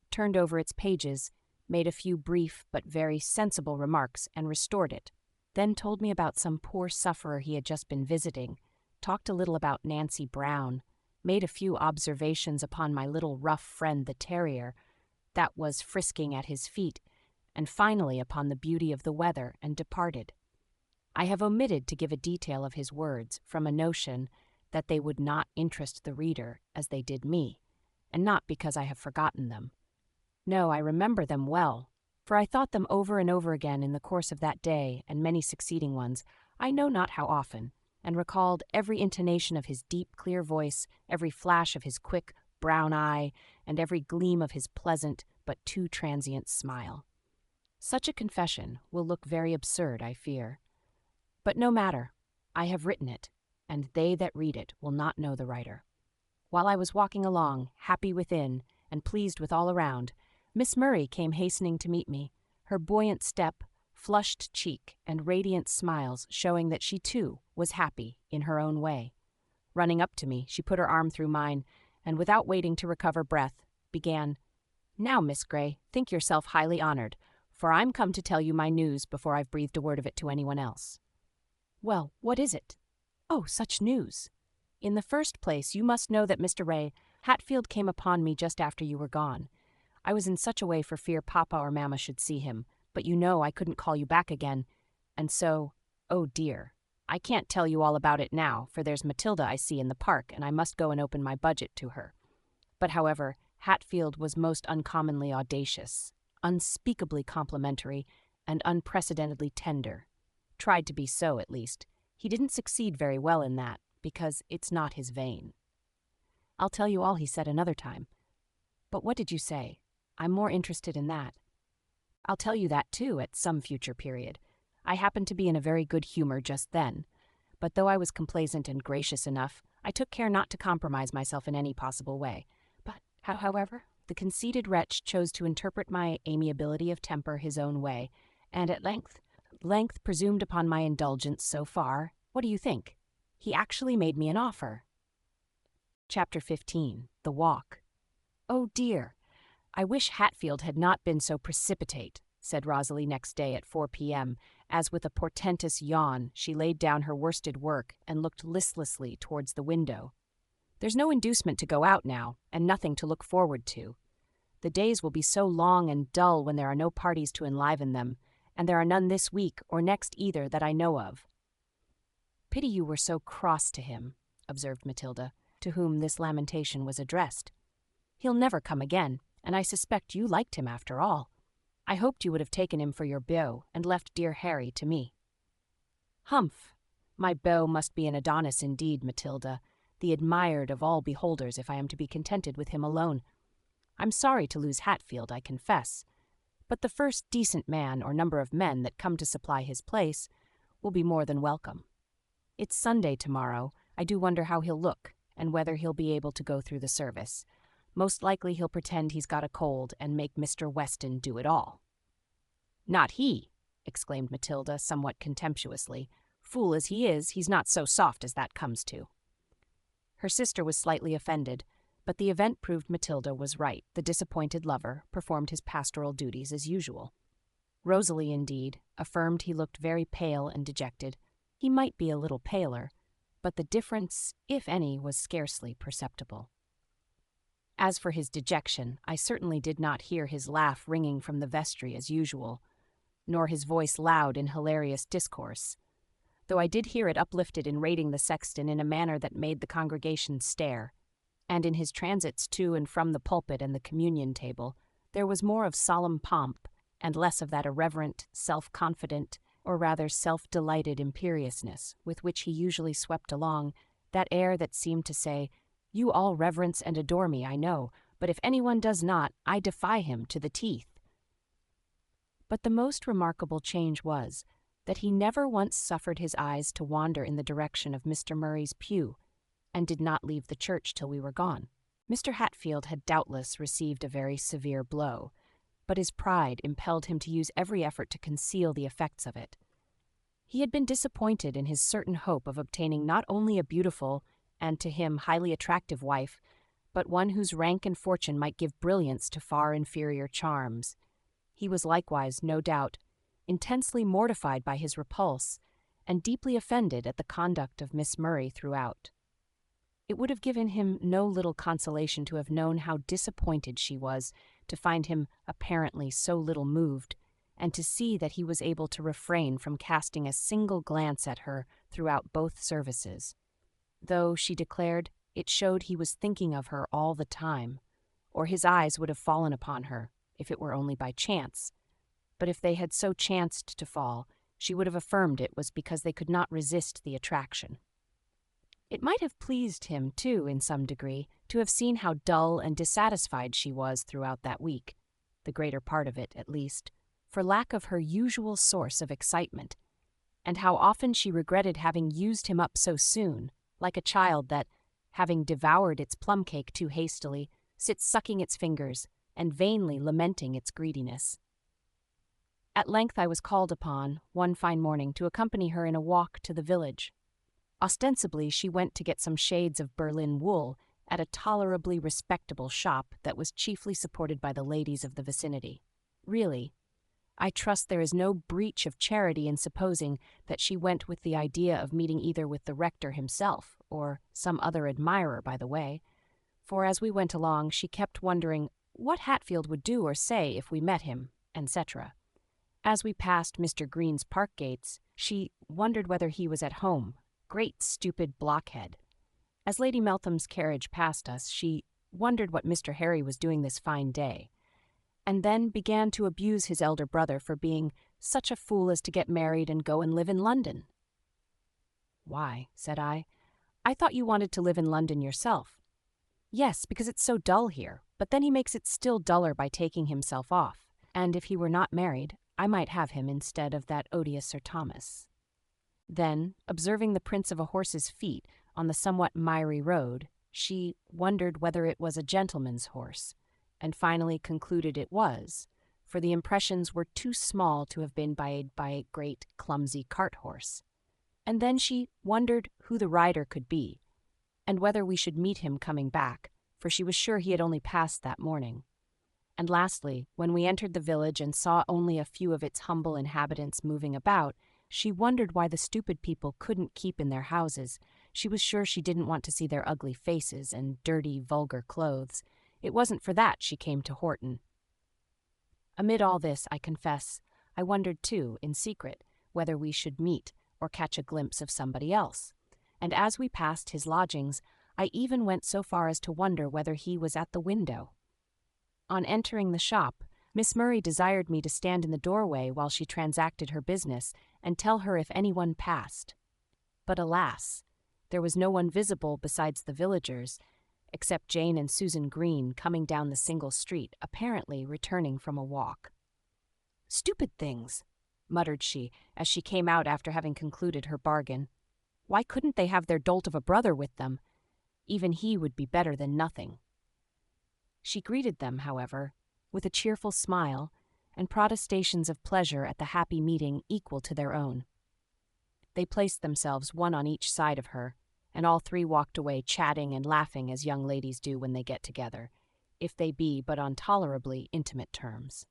S1: turned over its pages, made a few brief but very sensible remarks, and restored it, then told me about some poor sufferer he had just been visiting, talked a little about Nancy Brown, made a few observations upon my little rough friend the terrier, that was frisking at his feet, and finally upon the beauty of the weather, and departed. I have omitted to give a detail of his words from a notion that they would not interest the reader as they did me, and not because I have forgotten them. No, I remember them well, for I thought them over and over again in the course of that day and many succeeding ones, I know not how often, and recalled every intonation of his deep, clear voice, every flash of his quick, brown eye, and every gleam of his pleasant but too transient smile. Such a confession will look very absurd, I fear. But no matter, I have written it, and they that read it will not know the writer. While I was walking along, happy within, and pleased with all around, Miss Murray came hastening to meet me, her buoyant step, flushed cheek, and radiant smiles showing that she too was happy in her own way. Running up to me, she put her arm through mine, and without waiting to recover breath, began, "Now, Miss Grey, think yourself highly honored, for I'm come to tell you my news before I've breathed a word of it to anyone else." "Well, what is it?" "Oh, such news! In the first place, you must know that Mr. Ray Hatfield came upon me just after you were gone. I was in such a way for fear Papa or Mamma should see him, but you know I couldn't call you back again, and so, oh dear, I can't tell you all about it now, for there's Matilda I see in the park, and I must go and open my budget to her. But however, Hatfield was most uncommonly audacious, unspeakably complimentary, and unprecedentedly tender. Tried to be so, at least. He didn't succeed very well in that, because it's not his vein. I'll tell you all he said another time. But what did you say? I'm more interested in that. I'll tell you that, too, at some future period. I happened to be in a very good humor just then, but though I was complaisant and gracious enough, I took care not to compromise myself in any possible way. But, however, the conceited wretch chose to interpret my amiability of temper his own way, and at length presumed upon my indulgence so far. What do you think? He actually made me an offer. Chapter 15. The Walk. "Oh dear, I wish Hatfield had not been so precipitate," said Rosalie next day at 4 p.m., as with a portentous yawn she laid down her worsted work and looked listlessly towards the window. "There's no inducement to go out now, and nothing to look forward to. The days will be so long and dull when there are no parties to enliven them, and there are none this week or next either that I know of." "Pity you were so cross to him," observed Matilda, to whom this lamentation was addressed. "He'll never come again, and I suspect you liked him after all. I hoped you would have taken him for your beau and left dear Harry to me." "Humph! My beau must be an Adonis indeed, Matilda, the admired of all beholders if I am to be contented with him alone. I'm sorry to lose Hatfield, I confess, but the first decent man or number of men that come to supply his place will be more than welcome. It's Sunday tomorrow. I do wonder how he'll look, and whether he'll be able to go through the service. Most likely he'll pretend he's got a cold and make Mr. Weston do it all." "Not he!" exclaimed Matilda somewhat contemptuously. "Fool as he is, he's not so soft as that comes to." Her sister was slightly offended, but the event proved Matilda was right. The disappointed lover performed his pastoral duties as usual. Rosalie, indeed, affirmed he looked very pale and dejected. He might be a little paler, but the difference, if any, was scarcely perceptible. As for his dejection, I certainly did not hear his laugh ringing from the vestry as usual, nor his voice loud in hilarious discourse, though I did hear it uplifted in rating the sexton in a manner that made the congregation stare, and in his transits to and from the pulpit and the communion table there was more of solemn pomp and less of that irreverent, self-confident, or rather self-delighted imperiousness with which he usually swept along, that air that seemed to say, "You all reverence and adore me, I know, but if anyone does not, I defy him to the teeth." But the most remarkable change was that he never once suffered his eyes to wander in the direction of Mr. Murray's pew, and did not leave the church till we were gone. Mr. Hatfield had doubtless received a very severe blow, but his pride impelled him to use every effort to conceal the effects of it. He had been disappointed in his certain hope of obtaining not only a beautiful and, to him, highly attractive wife, but one whose rank and fortune might give brilliance to far inferior charms. He was likewise, no doubt, intensely mortified by his repulse, and deeply offended at the conduct of Miss Murray throughout. It would have given him no little consolation to have known how disappointed she was, to find him apparently so little moved, and to see that he was able to refrain from casting a single glance at her throughout both services, though, she declared, it showed he was thinking of her all the time, or his eyes would have fallen upon her, if it were only by chance. But if they had so chanced to fall, she would have affirmed it was because they could not resist the attraction. It might have pleased him, too, in some degree, to have seen how dull and dissatisfied she was throughout that week, the greater part of it, at least, for lack of her usual source of excitement, and how often she regretted having used him up so soon, like a child that, having devoured its plum cake too hastily, sits sucking its fingers and vainly lamenting its greediness. At length I was called upon, one fine morning, to accompany her in a walk to the village. Ostensibly, she went to get some shades of Berlin wool at a tolerably respectable shop that was chiefly supported by the ladies of the vicinity. Really, I trust there is no breach of charity in supposing that she went with the idea of meeting either with the rector himself or some other admirer by the way, for as we went along she kept wondering what Hatfield would do or say if we met him, etc. As we passed Mr. Green's park gates, she wondered whether he was at home. Great stupid blockhead. As Lady Meltham's carriage passed us, she wondered what Mr. Harry was doing this fine day, and then began to abuse his elder brother for being such a fool as to get married and go and live in London. "Why," said I thought you wanted to live in London yourself." "Yes, because it's so dull here, but then he makes it still duller by taking himself off, and if he were not married, I might have him instead of that odious Sir Thomas." Then, observing the prints of a horse's feet on the somewhat miry road, she wondered whether it was a gentleman's horse, and finally concluded it was, for the impressions were too small to have been made by a great, clumsy cart-horse. And then she wondered who the rider could be, and whether we should meet him coming back, for she was sure he had only passed that morning. And lastly, when we entered the village and saw only a few of its humble inhabitants moving about, she wondered why the stupid people couldn't keep in their houses. She was sure she didn't want to see their ugly faces and dirty, vulgar clothes. It wasn't for that she came to Horton. Amid all this, I confess, I wondered too, in secret, whether we should meet or catch a glimpse of somebody else. And as we passed his lodgings, I even went so far as to wonder whether he was at the window. On entering the shop, Miss Murray desired me to stand in the doorway while she transacted her business and tell her if anyone passed. But alas, there was no one visible besides the villagers, except Jane and Susan Green coming down the single street, apparently returning from a walk. "Stupid things," muttered she, as she came out after having concluded her bargain. "Why couldn't they have their dolt of a brother with them? Even he would be better than nothing." She greeted them, however, with a cheerful smile and protestations of pleasure at the happy meeting equal to their own. They placed themselves one on each side of her, and all three walked away chatting and laughing as young ladies do when they get together, if they be but on tolerably intimate terms.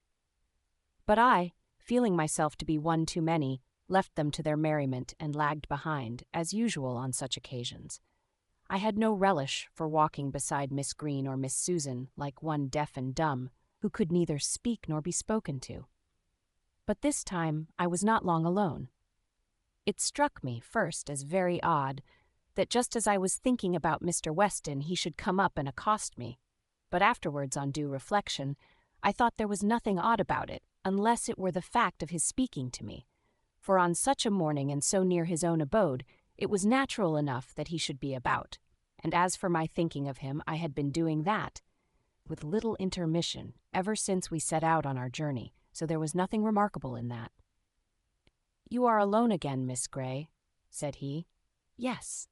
S1: But I, feeling myself to be one too many, left them to their merriment and lagged behind, as usual on such occasions. I had no relish for walking beside Miss Green or Miss Susan like one deaf and dumb, who could neither speak nor be spoken to. But this time I was not long alone. It struck me, first, as very odd, that just as I was thinking about Mr. Weston he should come up and accost me, but afterwards, on due reflection, I thought there was nothing odd about it, unless it were the fact of his speaking to me, for on such a morning and so near his own abode, it was natural enough that he should be about, and as for my thinking of him, I had been doing that, with little intermission, ever since we set out on our journey, so there was nothing remarkable in that. "You are alone again, Miss Grey," said he. "Yes."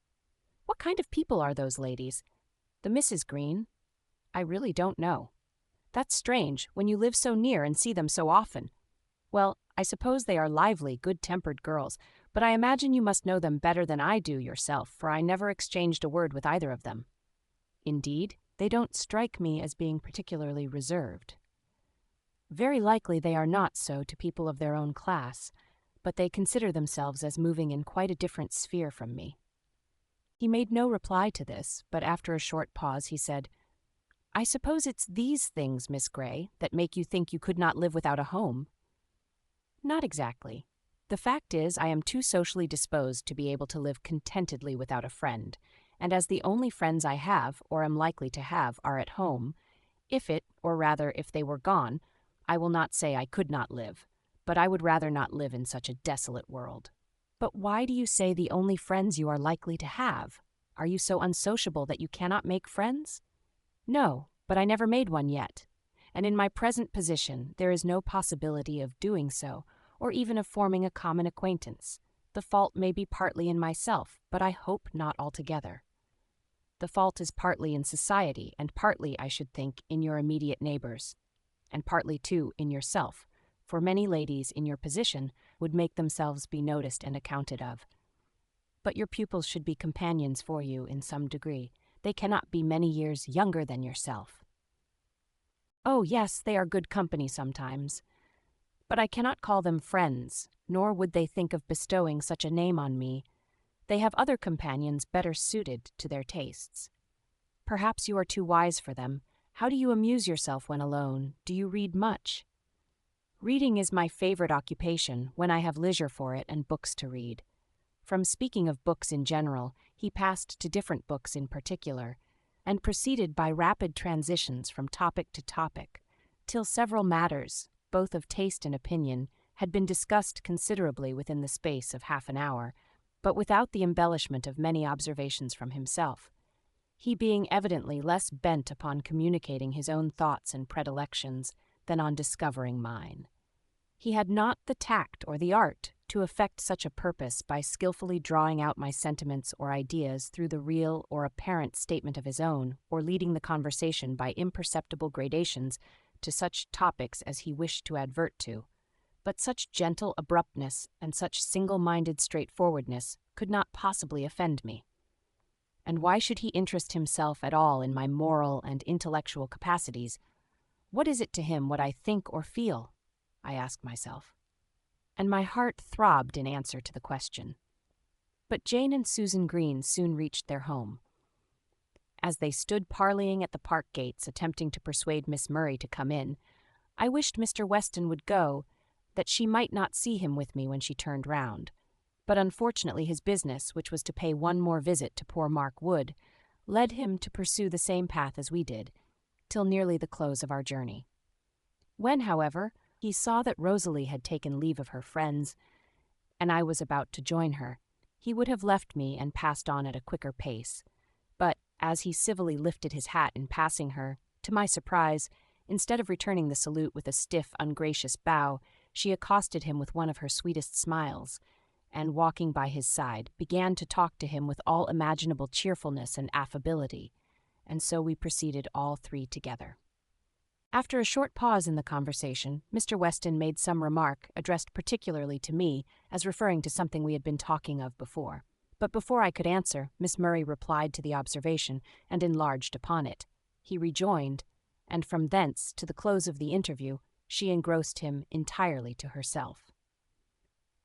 S1: "What kind of people are those ladies?" "The Misses Green." I really don't know. That's strange, when you live so near and see them so often. Well, I suppose they are lively, good-tempered girls, but I imagine you must know them better than I do yourself, for I never exchanged a word with either of them. Indeed, they don't strike me as being particularly reserved. Very likely they are not so to people of their own class, but they consider themselves as moving in quite a different sphere from me. He made no reply to this, but after a short pause he said, I suppose it's these things, Miss Grey, that make you think you could not live without a home. Not exactly. The fact is, I am too socially disposed to be able to live contentedly without a friend, and as the only friends I have, or am likely to have, are at home, if they were gone, I will not say I could not live, but I would rather not live in such a desolate world. But why do you say the only friends you are likely to have? Are you so unsociable that you cannot make friends? No, but I never made one yet, and in my present position there is no possibility of doing so, or even of forming a common acquaintance. The fault may be partly in myself, but I hope not altogether. The fault is partly in society, and partly, I should think, in your immediate neighbors, and partly, too, in yourself, for many ladies in your position would make themselves be noticed and accounted of. But your pupils should be companions for you in some degree. They cannot be many years younger than yourself. Oh, yes, they are good company sometimes, but I cannot call them friends, nor would they think of bestowing such a name on me. They have other companions better suited to their tastes. Perhaps you are too wise for them. How do you amuse yourself when alone? Do you read much? Reading is my favorite occupation when I have leisure for it and books to read. From speaking of books in general, he passed to different books in particular, and proceeded by rapid transitions from topic to topic, till several matters, both of taste and opinion, had been discussed considerably within the space of half an hour, but without the embellishment of many observations from himself, he being evidently less bent upon communicating his own thoughts and predilections than on discovering mine. He had not the tact or the art to effect such a purpose by skillfully drawing out my sentiments or ideas through the real or apparent statement of his own, or leading the conversation by imperceptible gradations to such topics as he wished to advert to, but such gentle abruptness and such single-minded straightforwardness could not possibly offend me. And why should he interest himself at all in my moral and intellectual capacities? What is it to him what I think or feel? I asked myself, and my heart throbbed in answer to the question. But Jane and Susan Green soon reached their home. As they stood parleying at the park gates, attempting to persuade Miss Murray to come in, I wished Mr. Weston would go, that she might not see him with me when she turned round. But unfortunately his business, which was to pay one more visit to poor Mark Wood, led him to pursue the same path as we did, till nearly the close of our journey. When, however, he saw that Rosalie had taken leave of her friends, and I was about to join her, he would have left me and passed on at a quicker pace. But, as he civilly lifted his hat in passing her, to my surprise, instead of returning the salute with a stiff, ungracious bow, she accosted him with one of her sweetest smiles, and, walking by his side, began to talk to him with all imaginable cheerfulness and affability, and so we proceeded all three together. After a short pause in the conversation, Mr. Weston made some remark, addressed particularly to me, as referring to something we had been talking of before. But before I could answer, Miss Murray replied to the observation, and enlarged upon it. He rejoined, and from thence, to the close of the interview, she engrossed him entirely to herself.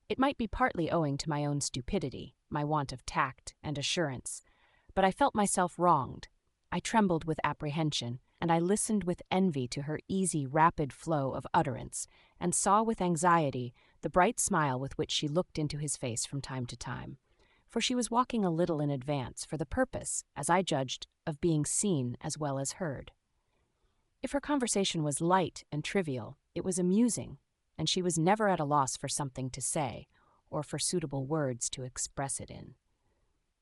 S1: It might be partly owing to my own stupidity, my want of tact and assurance, but I felt myself wronged. I trembled with apprehension, and I listened with envy to her easy, rapid flow of utterance, and saw with anxiety the bright smile with which she looked into his face from time to time, for she was walking a little in advance for the purpose, as I judged, of being seen as well as heard. If her conversation was light and trivial, it was amusing, and she was never at a loss for something to say, or for suitable words to express it in.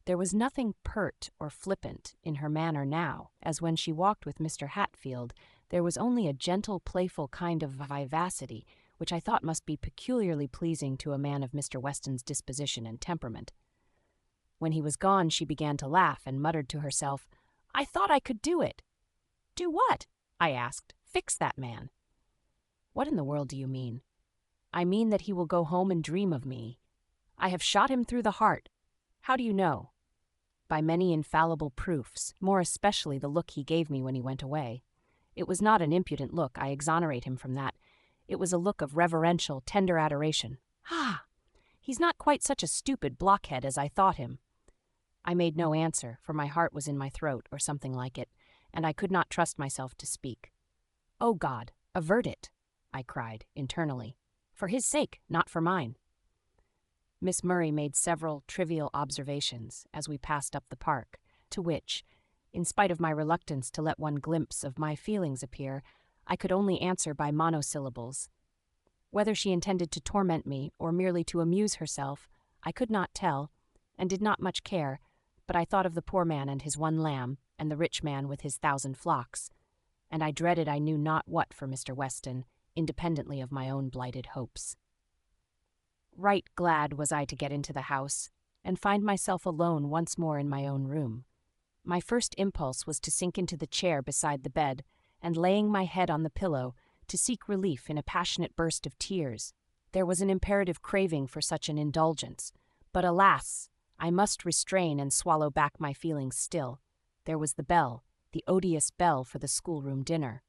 S1: There was nothing pert or flippant in her manner now, as when she walked with Mr. Hatfield, there was only a gentle, playful kind of vivacity, which I thought must be peculiarly pleasing to a man of Mr. Weston's disposition and temperament. When he was gone, she began to laugh, and muttered to herself, "I thought I could do it." Do what? I asked. Fix that man. What in the world do you mean? I mean that he will go home and dream of me. I have shot him through the heart. How do you know? By many infallible proofs, more especially the look he gave me when he went away. It was not an impudent look, I exonerate him from that. It was a look of reverential, tender adoration. Ah! He's not quite such a stupid blockhead as I thought him. I made no answer, for my heart was in my throat, or something like it, and I could not trust myself to speak. Oh God, avert it, I cried, internally. For his sake, not for mine. Miss Murray made several trivial observations as we passed up the park, to which, in spite of my reluctance to let one glimpse of my feelings appear, I could only answer by monosyllables. Whether she intended to torment me or merely to amuse herself, I could not tell, and did not much care, but I thought of the poor man and his 1 lamb, and the rich man with his 1,000 flocks, and I dreaded I knew not what for Mr. Weston, independently of my own blighted hopes. Right glad was I to get into the house, and find myself alone once more in my own room. My first impulse was to sink into the chair beside the bed, and laying my head on the pillow, to seek relief in a passionate burst of tears. There was an imperative craving for such an indulgence, but alas, I must restrain and swallow back my feelings still. There was the bell, the odious bell for the schoolroom dinner,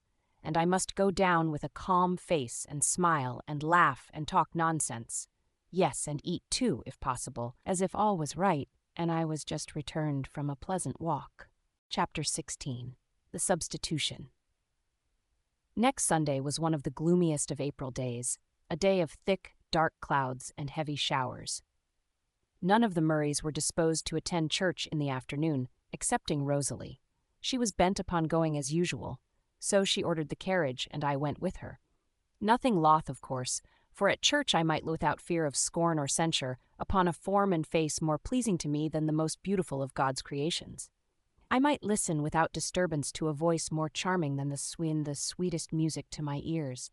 S1: and I must go down with a calm face and smile and laugh and talk nonsense. Yes, and eat too, if possible, as if all was right, and I was just returned from a pleasant walk. Chapter 16. The Substitution. Next Sunday was one of the gloomiest of April days, a day of thick, dark clouds and heavy showers. None of the Murrays were disposed to attend church in the afternoon, excepting Rosalie. She was bent upon going as usual, so she ordered the carriage, and I went with her. Nothing loth, of course, for at church I might look without fear of scorn or censure upon a form and face more pleasing to me than the most beautiful of God's creations. I might listen without disturbance to a voice more charming than the sweetest music to my ears.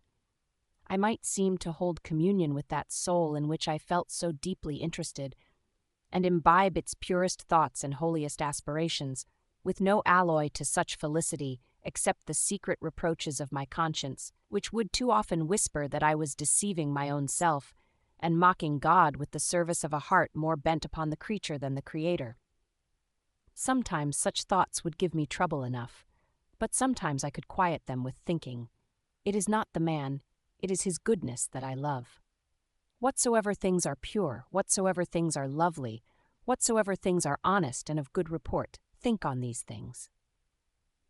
S1: I might seem to hold communion with that soul in which I felt so deeply interested, and imbibe its purest thoughts and holiest aspirations, with no alloy to such felicity except the secret reproaches of my conscience, which would too often whisper that I was deceiving my own self, and mocking God with the service of a heart more bent upon the creature than the Creator. Sometimes such thoughts would give me trouble enough, but sometimes I could quiet them with thinking, it is not the man, it is his goodness that I love. Whatsoever things are pure, whatsoever things are lovely, whatsoever things are honest and of good report, think on these things.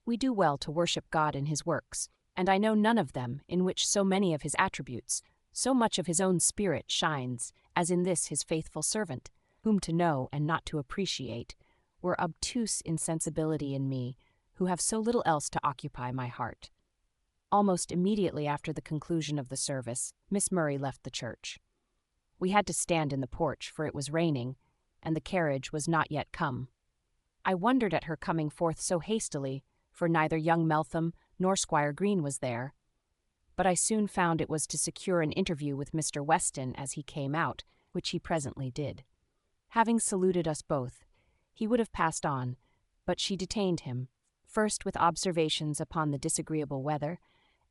S1: We do well to worship God in his works, and I know none of them in which so many of his attributes, so much of his own spirit shines, as in this his faithful servant, whom to know and not to appreciate were obtuse insensibility in me, who have so little else to occupy my heart. Almost immediately after the conclusion of the service, Miss Murray left the church. We had to stand in the porch, for it was raining, and the carriage was not yet come. I wondered at her coming forth so hastily, for neither young Meltham nor Squire Green was there. But I soon found it was to secure an interview with Mr. Weston as he came out, which he presently did. Having saluted us both, he would have passed on, but she detained him, first with observations upon the disagreeable weather,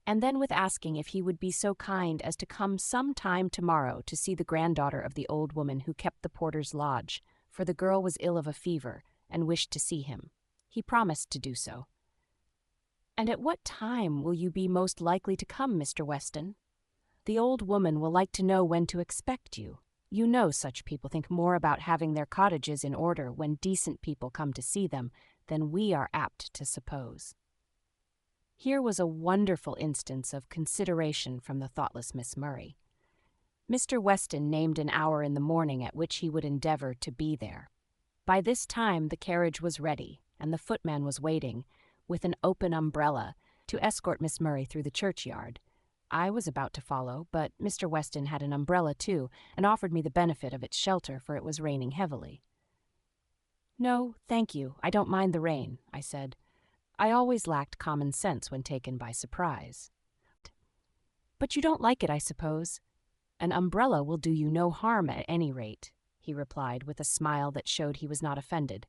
S1: and then with asking if he would be so kind as to come some time tomorrow to see the granddaughter of the old woman who kept the porter's lodge, for the girl was ill of a fever, and wished to see him. He promised to do so. "And at what time will you be most likely to come, Mr. Weston? The old woman will like to know when to expect you. You know such people think more about having their cottages in order when decent people come to see them than we are apt to suppose." Here was a wonderful instance of consideration from the thoughtless Miss Murray. Mr. Weston named an hour in the morning at which he would endeavor to be there. By this time the carriage was ready, and the footman was waiting, with an open umbrella, to escort Miss Murray through the churchyard. I was about to follow, but Mr. Weston had an umbrella too, and offered me the benefit of its shelter, for it was raining heavily. "No, thank you, I don't mind the rain," I said. I always lacked common sense when taken by surprise. "But you don't like it, I suppose? An umbrella will do you no harm at any rate," he replied with a smile that showed he was not offended.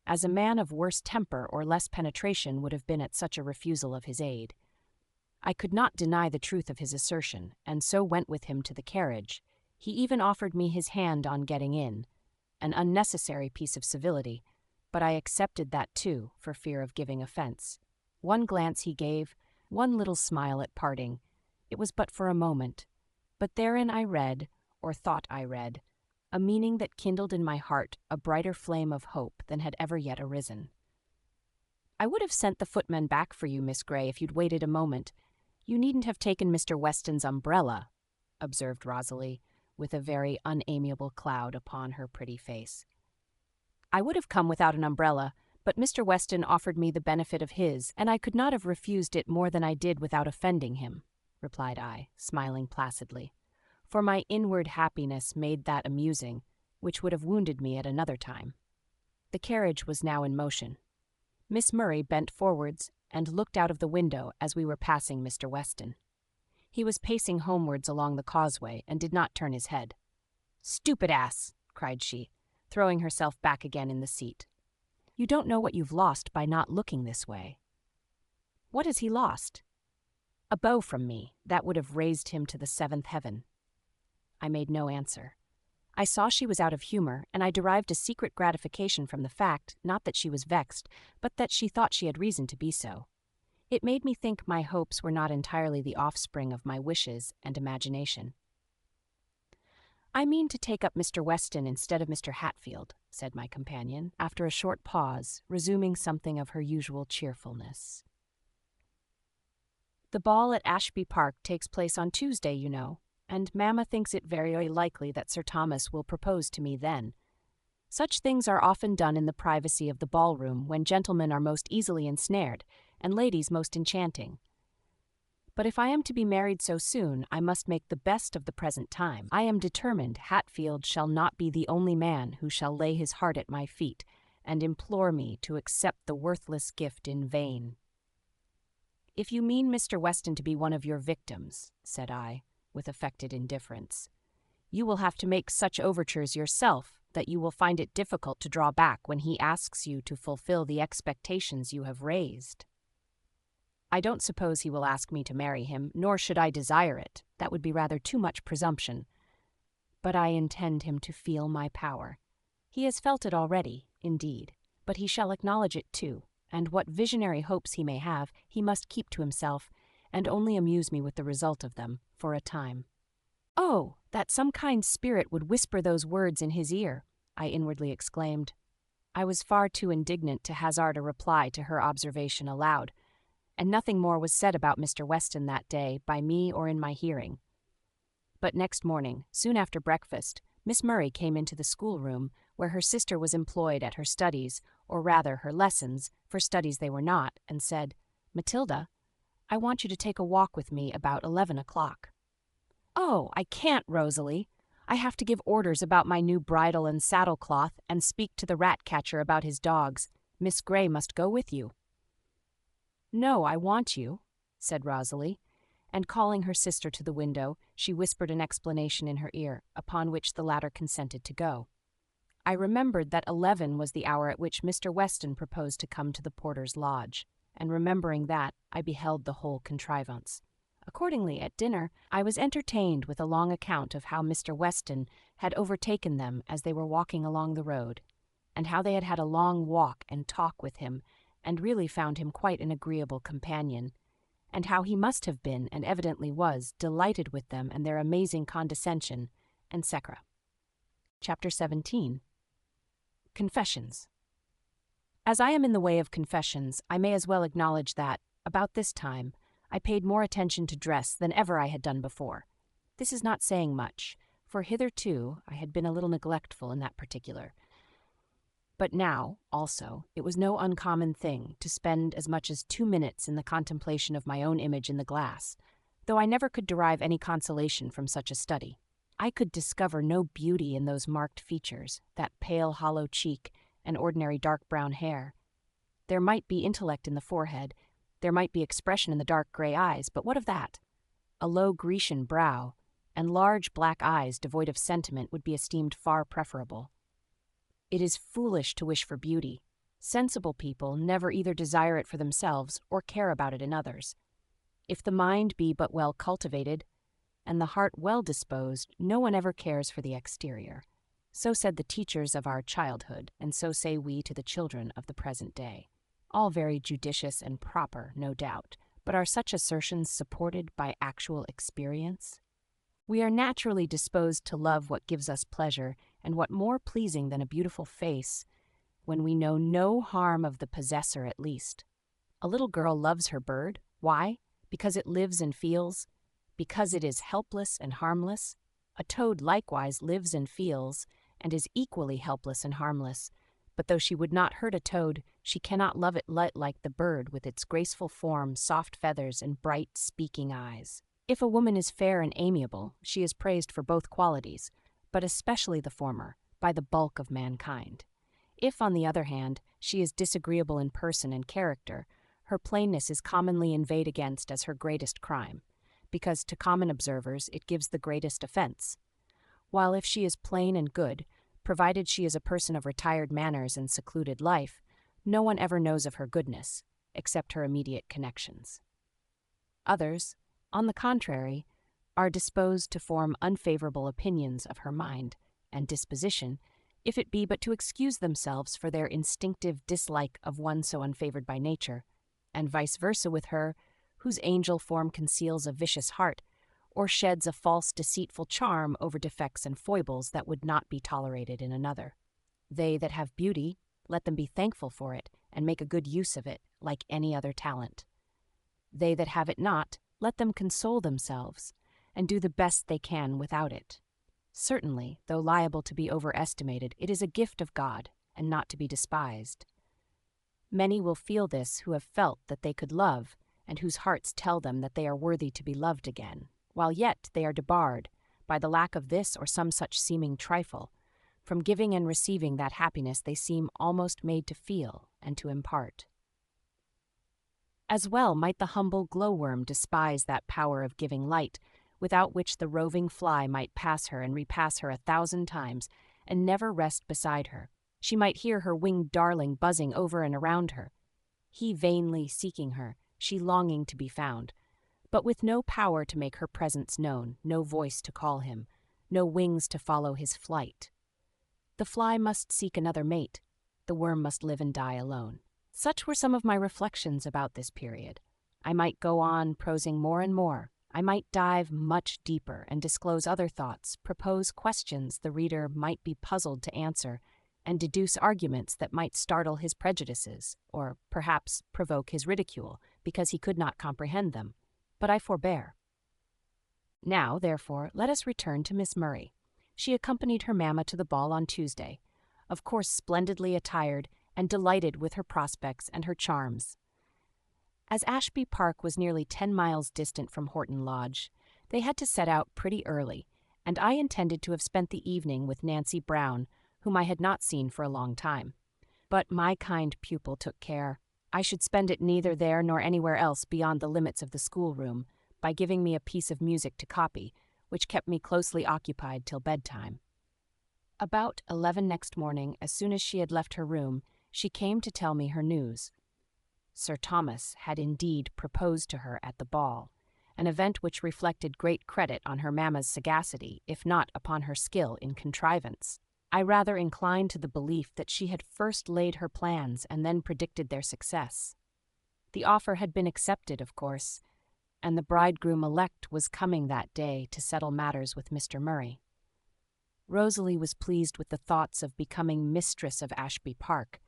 S1: as a man of worse temper or less penetration would have been at such a refusal of his aid. I could not deny the truth of his assertion, and so went with him to the carriage. He even offered me his hand on getting in, an unnecessary piece of civility, but I accepted that too, for fear of giving offense. One glance he gave, one little smile at parting. It was but for a moment, but therein I read, or thought I read, a meaning that kindled in my heart a brighter flame of hope than had ever yet arisen. "I would have sent the footman back for you, Miss Grey, if you'd waited a moment. You needn't have taken Mr. Weston's umbrella," observed Rosalie, with a very unamiable cloud upon her pretty face. "I would have come without an umbrella, but Mr. Weston offered me the benefit of his, and I could not have refused it more than I did without offending him," replied I, smiling placidly, for my inward happiness made that amusing, which would have wounded me at another time. The carriage was now in motion. Miss Murray bent forwards and looked out of the window as we were passing Mr. Weston. He was pacing homewards along the causeway and did not turn his head. "Stupid ass!" cried she, throwing herself back again in the seat. "You don't know what you've lost by not looking this way." "What has he lost?" "A beau from me that would have raised him to the seventh heaven." I made no answer. I saw she was out of humor, and I derived a secret gratification from the fact, not that she was vexed, but that she thought she had reason to be so. It made me think my hopes were not entirely the offspring of my wishes and imagination. "I mean to take up Mr. Weston instead of Mr. Hatfield," said my companion, after a short pause, resuming something of her usual cheerfulness. "The ball at Ashby Park takes place on Tuesday, you know, and Mamma thinks it very likely that Sir Thomas will propose to me then. Such things are often done in the privacy of the ballroom when gentlemen are most easily ensnared, and ladies most enchanting. But if I am to be married so soon, I must make the best of the present time. I am determined Hatfield shall not be the only man who shall lay his heart at my feet and implore me to accept the worthless gift in vain." "If you mean Mr. Weston to be one of your victims," said I, with affected indifference, "you will have to make such overtures yourself that you will find it difficult to draw back when he asks you to fulfill the expectations you have raised." "I don't suppose he will ask me to marry him, nor should I desire it. That would be rather too much presumption. But I intend him to feel my power. He has felt it already, indeed, but he shall acknowledge it too, and what visionary hopes he may have, he must keep to himself, and only amuse me with the result of them, for a time." "Oh, that some kind spirit would whisper those words in his ear!" I inwardly exclaimed. I was far too indignant to hazard a reply to her observation aloud, and nothing more was said about Mr. Weston that day by me or in my hearing. But next morning, soon after breakfast, Miss Murray came into the schoolroom, where her sister was employed at her studies, or rather her lessons, for studies they were not, and said, "Matilda, I want you to take a walk with me about 11 o'clock." "Oh, I can't, Rosalie. I have to give orders about my new bridle and saddle cloth and speak to the rat-catcher about his dogs. Miss Grey must go with you." "No, I want you," said Rosalie, and calling her sister to the window, she whispered an explanation in her ear, upon which the latter consented to go. I remembered that 11 was the hour at which Mr. Weston proposed to come to the porter's lodge, and remembering that, I beheld the whole contrivance. Accordingly, at dinner, I was entertained with a long account of how Mr. Weston had overtaken them as they were walking along the road, and how they had had a long walk and talk with him, and really found him quite an agreeable companion, and how he must have been, and evidently was, delighted with them and their amazing condescension, etc. Chapter 17. Confessions. As I am in the way of confessions, I may as well acknowledge that, about this time, I paid more attention to dress than ever I had done before. This is not saying much, for hitherto I had been a little neglectful in that particular. But now, also, it was no uncommon thing to spend as much as 2 minutes in the contemplation of my own image in the glass, though I never could derive any consolation from such a study. I could discover no beauty in those marked features, that pale hollow cheek, and ordinary dark brown hair. There might be intellect in the forehead, there might be expression in the dark gray eyes, but what of that? A low Grecian brow, and large black eyes devoid of sentiment would be esteemed far preferable. It is foolish to wish for beauty, Sensible people never either desire it for themselves or care about it in others. If the mind be but well cultivated, and the heart well disposed, no one ever cares for the exterior. So said the teachers of our childhood, and so say we to the children of the present day. All very judicious and proper, no doubt, but are such assertions supported by actual experience? We are naturally disposed to love what gives us pleasure, and what more pleasing than a beautiful face, when we know no harm of the possessor at least. A little girl loves her bird. Why? Because it lives and feels, because it is helpless and harmless. A toad likewise lives and feels, and is equally helpless and harmless. But though she would not hurt a toad, she cannot love it like the bird with its graceful form, soft feathers, and bright, speaking eyes. If a woman is fair and amiable, she is praised for both qualities, but especially the former, by the bulk of mankind. If, on the other hand, she is disagreeable in person and character, her plainness is commonly inveighed against as her greatest crime, because to common observers it gives the greatest offense. While if she is plain and good, provided she is a person of retired manners and secluded life, no one ever knows of her goodness, except her immediate connections. Others, on the contrary, are disposed to form unfavorable opinions of her mind and disposition, if it be but to excuse themselves for their instinctive dislike of one so unfavored by nature, and vice versa with her, whose angel form conceals a vicious heart, or sheds a false deceitful charm over defects and foibles that would not be tolerated in another. They that have beauty, let them be thankful for it, and make a good use of it, like any other talent. They that have it not, let them console themselves, and do the best they can without it. Certainly, though liable to be overestimated, it is a gift of God, and not to be despised. Many will feel this who have felt that they could love, and whose hearts tell them that they are worthy to be loved again, while yet they are debarred, by the lack of this or some such seeming trifle, from giving and receiving that happiness they seem almost made to feel and to impart. As well might the humble glowworm despise that power of giving light, without which the roving fly might pass her and repass her 1,000 times, and never rest beside her. She might hear her winged darling buzzing over and around her, he vainly seeking her, she longing to be found, but with no power to make her presence known, no voice to call him, no wings to follow his flight. The fly must seek another mate, the worm must live and die alone. Such were some of my reflections about this period. I might go on prosing more and more. I might dive much deeper and disclose other thoughts, propose questions the reader might be puzzled to answer, and deduce arguments that might startle his prejudices, or perhaps provoke his ridicule, because he could not comprehend them. But I forbear. Now, therefore, let us return to Miss Murray. She accompanied her mamma to the ball on Tuesday, of course splendidly attired, and delighted with her prospects and her charms. As Ashby Park was nearly 10 miles distant from Horton Lodge, they had to set out pretty early, and I intended to have spent the evening with Nancy Brown, whom I had not seen for a long time. But my kind pupil took care I should spend it neither there nor anywhere else beyond the limits of the schoolroom, by giving me a piece of music to copy, which kept me closely occupied till bedtime. About 11 next morning, as soon as she had left her room, she came to tell me her news. Sir Thomas had indeed proposed to her at the ball, an event which reflected great credit on her mamma's sagacity, if not upon her skill in contrivance. I rather inclined to the belief that she had first laid her plans and then predicted their success. The offer had been accepted, of course, and the bridegroom-elect was coming that day to settle matters with Mr. Murray. Rosalie was pleased with the thoughts of becoming mistress of Ashby Park.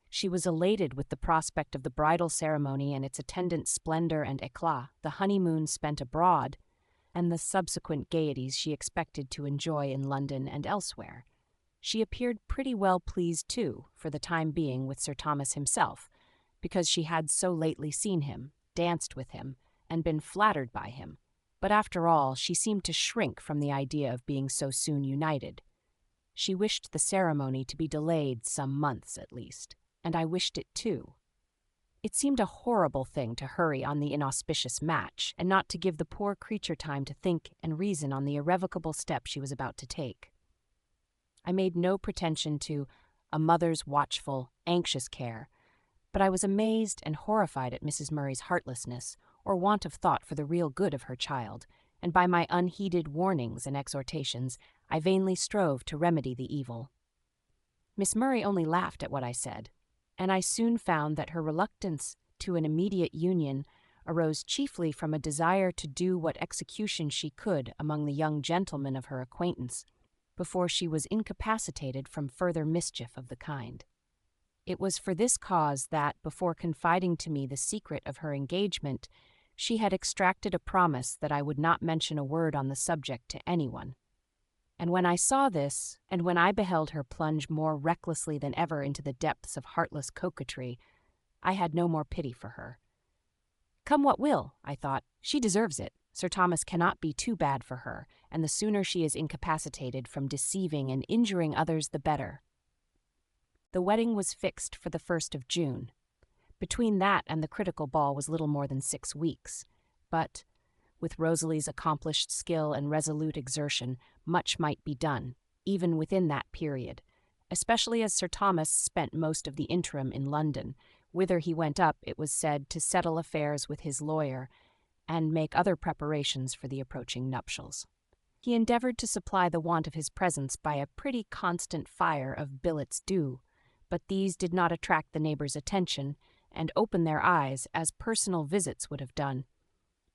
S1: She was elated with the prospect of the bridal ceremony and its attendant splendor and éclat, the honeymoon spent abroad, and the subsequent gaieties she expected to enjoy in London and elsewhere. She appeared pretty well pleased, too, for the time being with Sir Thomas himself, because she had so lately seen him, danced with him, and been flattered by him. But after all, she seemed to shrink from the idea of being so soon united. She wished the ceremony to be delayed some months at least, and I wished it too. It seemed a horrible thing to hurry on the inauspicious match, and not to give the poor creature time to think and reason on the irrevocable step she was about to take. I made no pretension to a mother's watchful, anxious care, but I was amazed and horrified at Mrs. Murray's heartlessness or want of thought for the real good of her child, and by my unheeded warnings and exhortations, I vainly strove to remedy the evil. Miss Murray only laughed at what I said, and I soon found that her reluctance to an immediate union arose chiefly from a desire to do what execution she could among the young gentlemen of her acquaintance before she was incapacitated from further mischief of the kind. It was for this cause that, before confiding to me the secret of her engagement, she had extracted a promise that I would not mention a word on the subject to anyone. And when I saw this, and when I beheld her plunge more recklessly than ever into the depths of heartless coquetry, I had no more pity for her. Come what will, I thought, she deserves it. Sir Thomas cannot be too bad for her, and the sooner she is incapacitated from deceiving and injuring others, the better. The wedding was fixed for the 1st of June. Between that and the critical ball was little more than 6 weeks, but, with Rosalie's accomplished skill and resolute exertion, much might be done, even within that period, especially as Sir Thomas spent most of the interim in London, whither he went up, it was said, to settle affairs with his lawyer and make other preparations for the approaching nuptials. He endeavoured to supply the want of his presence by a pretty constant fire of billets doux, but these did not attract the neighbours' attention and open their eyes as personal visits would have done,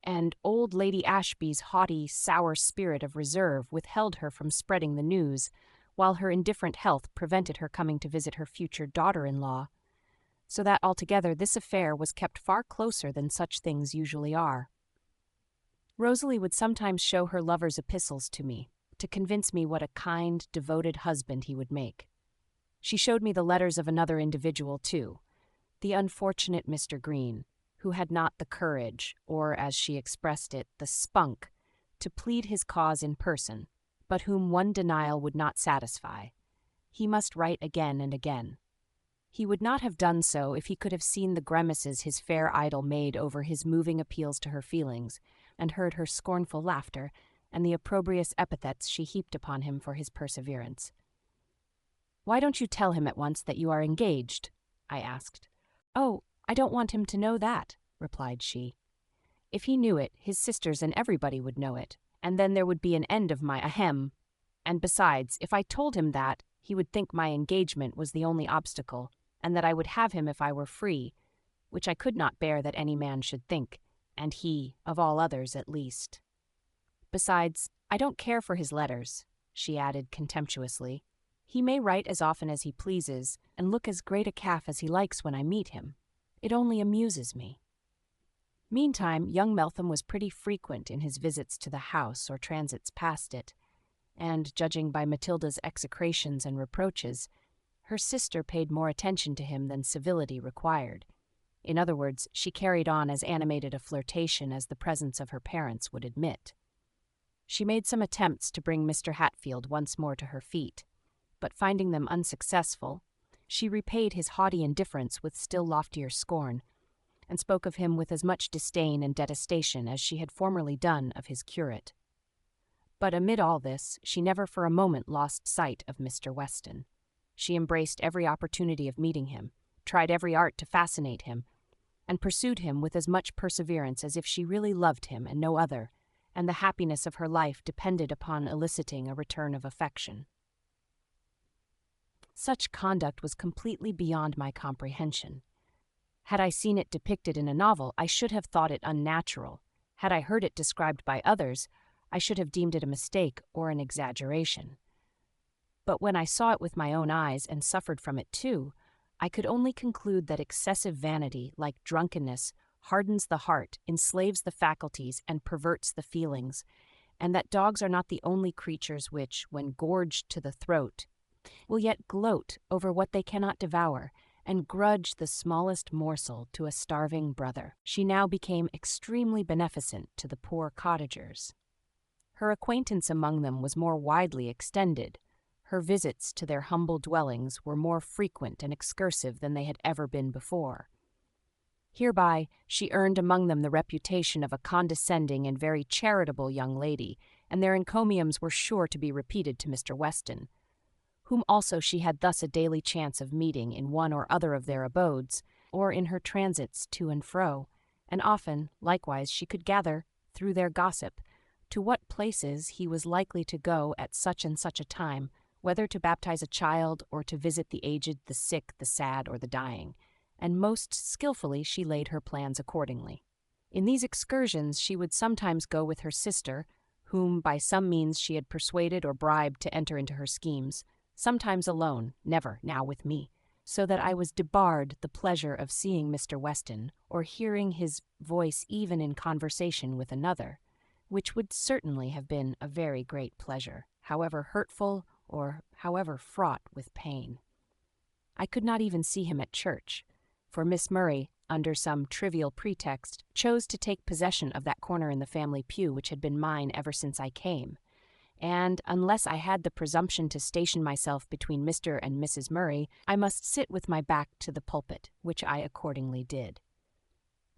S1: and old Lady Ashby's haughty, sour spirit of reserve withheld her from spreading the news, while her indifferent health prevented her coming to visit her future daughter-in-law, so that altogether this affair was kept far closer than such things usually are. Rosalie would sometimes show her lover's epistles to me, to convince me what a kind, devoted husband he would make. She showed me the letters of another individual, too, the unfortunate Mr. Green, who had not the courage, or, as she expressed it, the spunk, to plead his cause in person, but whom one denial would not satisfy. He must write again and again. He would not have done so if he could have seen the grimaces his fair idol made over his moving appeals to her feelings, and heard her scornful laughter and the opprobrious epithets she heaped upon him for his perseverance. "Why don't you tell him at once that you are engaged?" I asked. "Oh, I don't want him to know that," replied she. "If he knew it, his sisters and everybody would know it, and then there would be an end of my ahem. And besides, if I told him that, he would think my engagement was the only obstacle, and that I would have him if I were free, which I could not bear that any man should think, and he, of all others, at least. Besides, I don't care for his letters," she added contemptuously. "He may write as often as he pleases, and look as great a calf as he likes when I meet him. It only amuses me." Meantime, young Meltham was pretty frequent in his visits to the house or transits past it, and, judging by Matilda's execrations and reproaches, her sister paid more attention to him than civility required. In other words, she carried on as animated a flirtation as the presence of her parents would admit. She made some attempts to bring Mr. Hatfield once more to her feet, but finding them unsuccessful, she repaid his haughty indifference with still loftier scorn, and spoke of him with as much disdain and detestation as she had formerly done of his curate. But amid all this, she never for a moment lost sight of Mr. Weston. She embraced every opportunity of meeting him, tried every art to fascinate him, and pursued him with as much perseverance as if she really loved him and no other, and the happiness of her life depended upon eliciting a return of affection. Such conduct was completely beyond my comprehension. Had I seen it depicted in a novel, I should have thought it unnatural. Had I heard it described by others, I should have deemed it a mistake or an exaggeration. But when I saw it with my own eyes and suffered from it too, I could only conclude that excessive vanity, like drunkenness, hardens the heart, enslaves the faculties, and perverts the feelings, and that dogs are not the only creatures which, when gorged to the throat, will yet gloat over what they cannot devour, and grudge the smallest morsel to a starving brother. She now became extremely beneficent to the poor cottagers. Her acquaintance among them was more widely extended. Her visits to their humble dwellings were more frequent and excursive than they had ever been before. Hereby she earned among them the reputation of a condescending and very charitable young lady, and their encomiums were sure to be repeated to Mr. Weston, whom also she had thus a daily chance of meeting in one or other of their abodes, or in her transits to and fro, and often, likewise, she could gather, through their gossip, to what places he was likely to go at such and such a time, whether to baptize a child or to visit the aged, the sick, the sad, or the dying, and most skillfully she laid her plans accordingly. In these excursions she would sometimes go with her sister, whom by some means she had persuaded or bribed to enter into her schemes, sometimes alone, never now with me, so that I was debarred the pleasure of seeing Mr. Weston or hearing his voice even in conversation with another, which would certainly have been a very great pleasure, however hurtful or however fraught with pain. I could not even see him at church, for Miss Murray, under some trivial pretext, chose to take possession of that corner in the family pew which had been mine ever since I came, and, unless I had the presumption to station myself between Mr. and Mrs. Murray, I must sit with my back to the pulpit, which I accordingly did.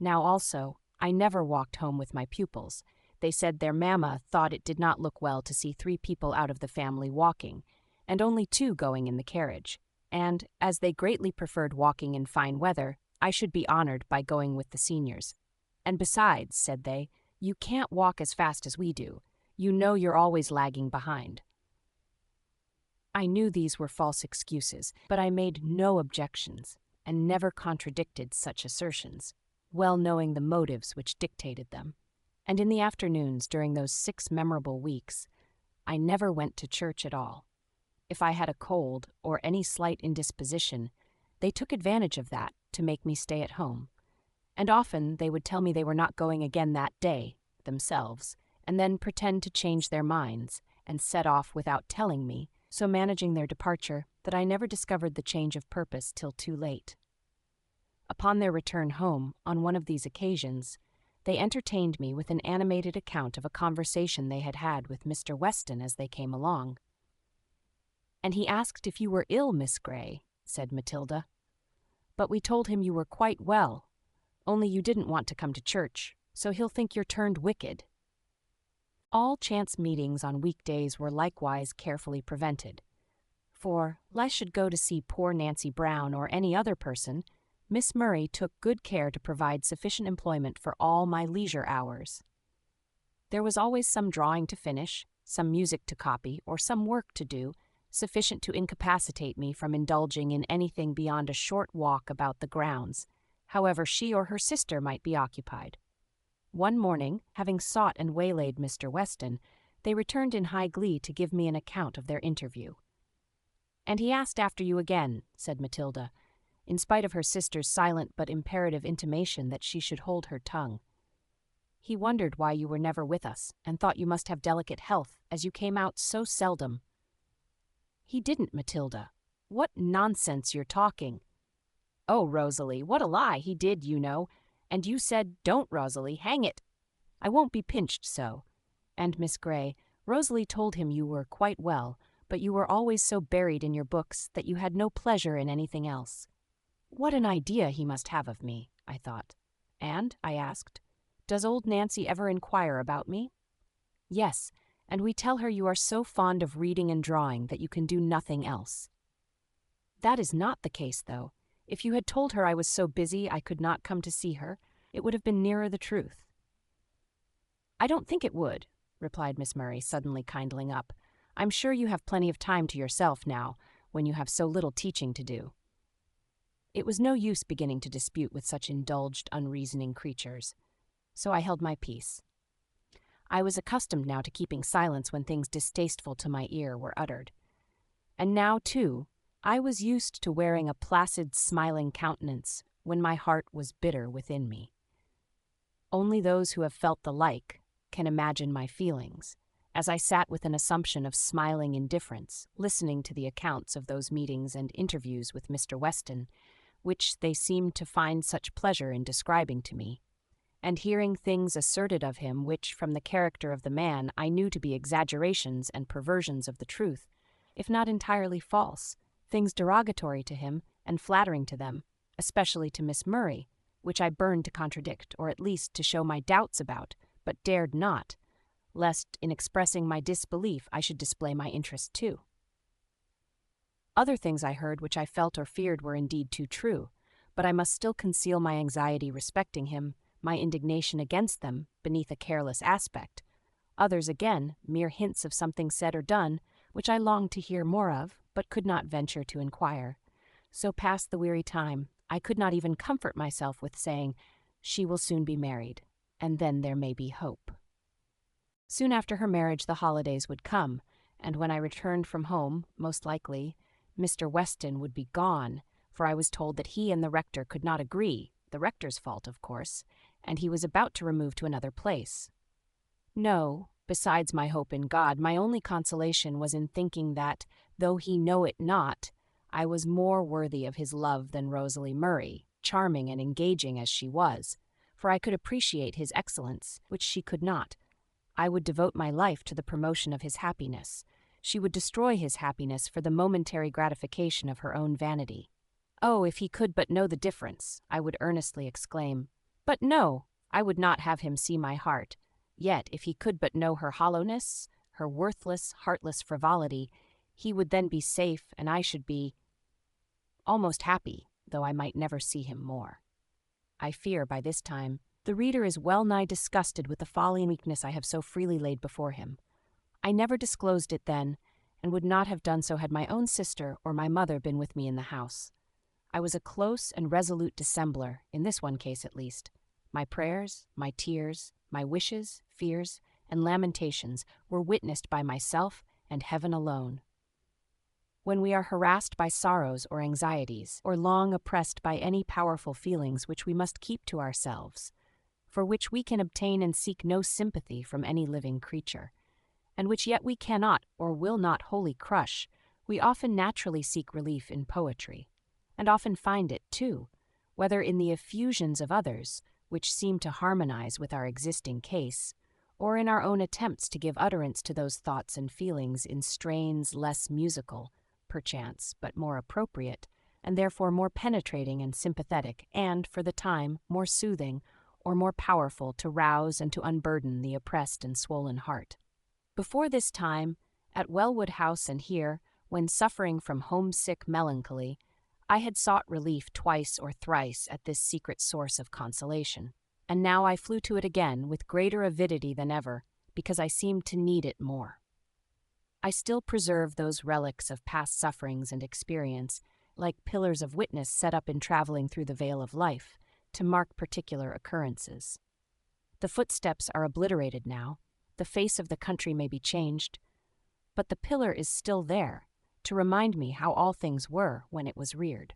S1: Now also, I never walked home with my pupils. They said their mamma thought it did not look well to see 3 people out of the family walking, and only 2 going in the carriage, and, as they greatly preferred walking in fine weather, I should be honored by going with the seniors. And besides, said they, you can't walk as fast as we do. You know you're always lagging behind. I knew these were false excuses, but I made no objections, and never contradicted such assertions, well knowing the motives which dictated them. And in the afternoons during those 6 memorable weeks, I never went to church at all. If I had a cold or any slight indisposition, they took advantage of that to make me stay at home, and often they would tell me they were not going again that day, themselves, and then pretend to change their minds, and set off without telling me, so managing their departure that I never discovered the change of purpose till too late. Upon their return home, on one of these occasions, they entertained me with an animated account of a conversation they had had with Mr. Weston as they came along. "And he asked if you were ill, Miss Grey," said Matilda. "But we told him you were quite well, only you didn't want to come to church, so he'll think you're turned wicked." All chance meetings on weekdays were likewise carefully prevented, for, lest I should go to see poor Nancy Brown or any other person, Miss Murray took good care to provide sufficient employment for all my leisure hours. There was always some drawing to finish, some music to copy, or some work to do, sufficient to incapacitate me from indulging in anything beyond a short walk about the grounds, however she or her sister might be occupied. One morning, having sought and waylaid Mr. Weston, they returned in high glee to give me an account of their interview. "And he asked after you again," said Matilda, in spite of her sister's silent but imperative intimation that she should hold her tongue. "He wondered why you were never with us, and thought you must have delicate health, as you came out so seldom." "He didn't, Matilda. What nonsense you're talking." "Oh, Rosalie, what a lie! He did, you know. And you said, 'Don't, Rosalie, hang it!' I won't be pinched so. And, Miss Grey, Rosalie told him you were quite well, but you were always so buried in your books that you had no pleasure in anything else. What an idea he must have of me, I thought. And, I asked, does old Nancy ever inquire about me? Yes, and we tell her you are so fond of reading and drawing that you can do nothing else. That is not the case, though. If you had told her I was so busy I could not come to see her, it would have been nearer the truth." "I don't think it would," replied Miss Murray, suddenly kindling up. "I'm sure you have plenty of time to yourself now, when you have so little teaching to do." It was no use beginning to dispute with such indulged, unreasoning creatures, so I held my peace. I was accustomed now to keeping silence when things distasteful to my ear were uttered. And now, too, I was used to wearing a placid, smiling countenance when my heart was bitter within me. Only those who have felt the like can imagine my feelings, as I sat with an assumption of smiling indifference, listening to the accounts of those meetings and interviews with Mr. Weston, which they seemed to find such pleasure in describing to me, and hearing things asserted of him which, from the character of the man, I knew to be exaggerations and perversions of the truth, if not entirely false, things derogatory to him and flattering to them, especially to Miss Murray, which I burned to contradict, or at least to show my doubts about, but dared not, lest in expressing my disbelief I should display my interest too. Other things I heard which I felt or feared were indeed too true, but I must still conceal my anxiety respecting him, my indignation against them, beneath a careless aspect. Others, again, mere hints of something said or done, which I longed to hear more of, but could not venture to inquire. So passed the weary time. I could not even comfort myself with saying, "She will soon be married, and then there may be hope." Soon after her marriage the holidays would come, and when I returned from home, most likely, Mr. Weston would be gone, for I was told that he and the rector could not agree, the rector's fault, of course, and he was about to remove to another place. No, besides my hope in God, my only consolation was in thinking that, though he know it not, I was more worthy of his love than Rosalie Murray, charming and engaging as she was, for I could appreciate his excellence, which she could not. I would devote my life to the promotion of his happiness. She would destroy his happiness for the momentary gratification of her own vanity. Oh, if he could but know the difference, I would earnestly exclaim. But no, I would not have him see my heart. Yet, if he could but know her hollowness, her worthless, heartless frivolity, he would then be safe, and I should be almost happy, though I might never see him more. I fear, by this time, the reader is well nigh disgusted with the folly and weakness I have so freely laid before him. I never disclosed it then, and would not have done so had my own sister or my mother been with me in the house. I was a close and resolute dissembler, in this one case at least. My prayers, my tears, my wishes, fears, and lamentations were witnessed by myself and heaven alone. When we are harassed by sorrows or anxieties, or long oppressed by any powerful feelings which we must keep to ourselves, for which we can obtain and seek no sympathy from any living creature, and which yet we cannot or will not wholly crush, we often naturally seek relief in poetry, and often find it, too, whether in the effusions of others, which seem to harmonize with our existing case, or in our own attempts to give utterance to those thoughts and feelings in strains less musical, perchance, but more appropriate, and therefore more penetrating and sympathetic, and, for the time, more soothing, or more powerful to rouse and to unburden the oppressed and swollen heart. Before this time, at Wellwood House and here, when suffering from homesick melancholy, I had sought relief twice or thrice at this secret source of consolation, and now I flew to it again with greater avidity than ever, because I seemed to need it more. I still preserve those relics of past sufferings and experience, like pillars of witness set up in traveling through the vale of life, to mark particular occurrences. The footsteps are obliterated now, the face of the country may be changed, but the pillar is still there, to remind me how all things were when it was reared.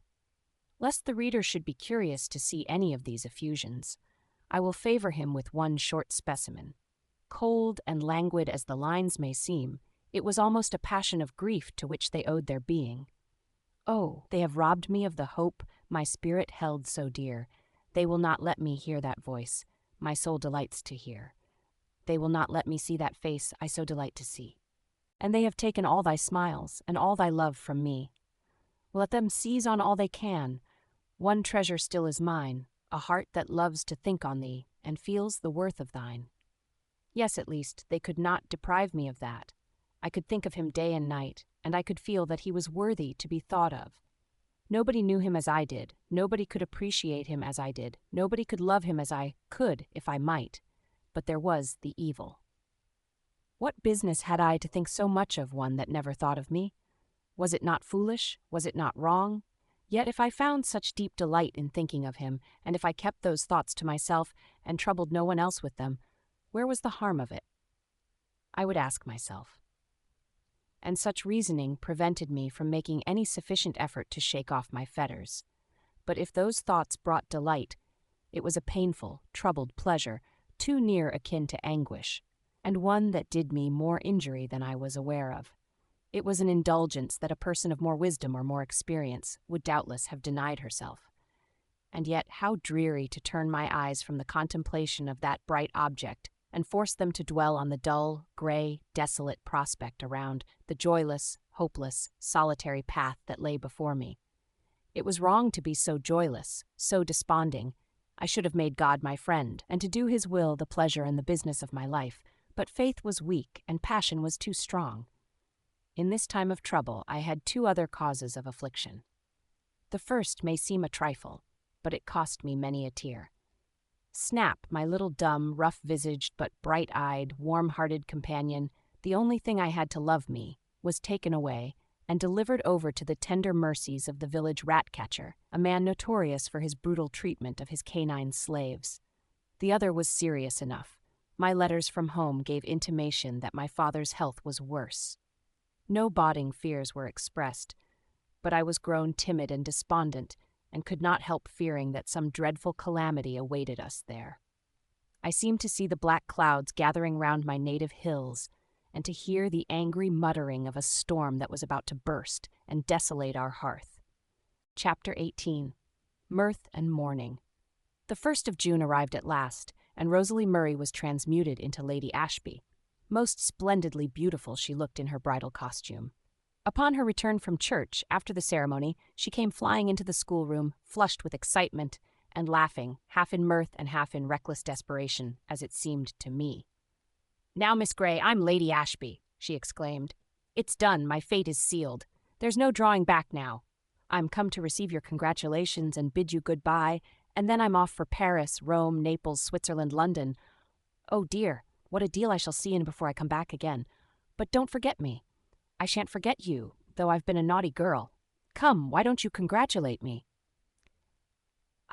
S1: Lest the reader should be curious to see any of these effusions, I will favor him with one short specimen. Cold and languid as the lines may seem, it was almost a passion of grief to which they owed their being. Oh, they have robbed me of the hope my spirit held so dear. They will not let me hear that voice my soul delights to hear. They will not let me see that face I so delight to see. And they have taken all thy smiles and all thy love from me. Let them seize on all they can. One treasure still is mine, a heart that loves to think on thee and feels the worth of thine. Yes, at least, they could not deprive me of that. I could think of him day and night, and I could feel that he was worthy to be thought of. Nobody knew him as I did, nobody could appreciate him as I did, nobody could love him as I could if I might, but there was the evil. What business had I to think so much of one that never thought of me? Was it not foolish? Was it not wrong? Yet if I found such deep delight in thinking of him, and if I kept those thoughts to myself and troubled no one else with them, where was the harm of it? I would ask myself. And such reasoning prevented me from making any sufficient effort to shake off my fetters. But if those thoughts brought delight, it was a painful, troubled pleasure, too near akin to anguish, and one that did me more injury than I was aware of. It was an indulgence that a person of more wisdom or more experience would doubtless have denied herself. And yet how dreary to turn my eyes from the contemplation of that bright object and force them to dwell on the dull, gray, desolate prospect around the joyless, hopeless, solitary path that lay before me. It was wrong to be so joyless, so desponding. I should have made God my friend, and to do his will the pleasure and the business of my life, but faith was weak and passion was too strong. in this time of trouble I had two other causes of affliction. The first may seem a trifle, but it cost me many a tear. Snap, my little dumb, rough-visaged but bright-eyed, warm-hearted companion, the only thing I had to love me, was taken away and delivered over to the tender mercies of the village rat-catcher, a man notorious for his brutal treatment of his canine slaves. The other was serious enough. My letters from home gave intimation that my father's health was worse. No boding fears were expressed, but I was grown timid and despondent, and could not help fearing that some dreadful calamity awaited us there. I seemed to see the black clouds gathering round my native hills, and to hear the angry muttering of a storm that was about to burst and desolate our hearth. Chapter 18. Mirth and Mourning. The 1st of June arrived at last, and Rosalie Murray was transmuted into Lady Ashby. Most splendidly beautiful she looked in her bridal costume. Upon her return from church, after the ceremony, she came flying into the schoolroom, flushed with excitement, and laughing, half in mirth and half in reckless desperation, as it seemed to me. "Now, Miss Grey, I'm Lady Ashby," she exclaimed. "It's done, my fate is sealed. There's no drawing back now. I'm come to receive your congratulations and bid you good-bye, and then I'm off for Paris, Rome, Naples, Switzerland, London. Oh dear, what a deal I shall see in before I come back again. But don't forget me. I shan't forget you, though I've been a naughty girl. Come, why don't you congratulate me?"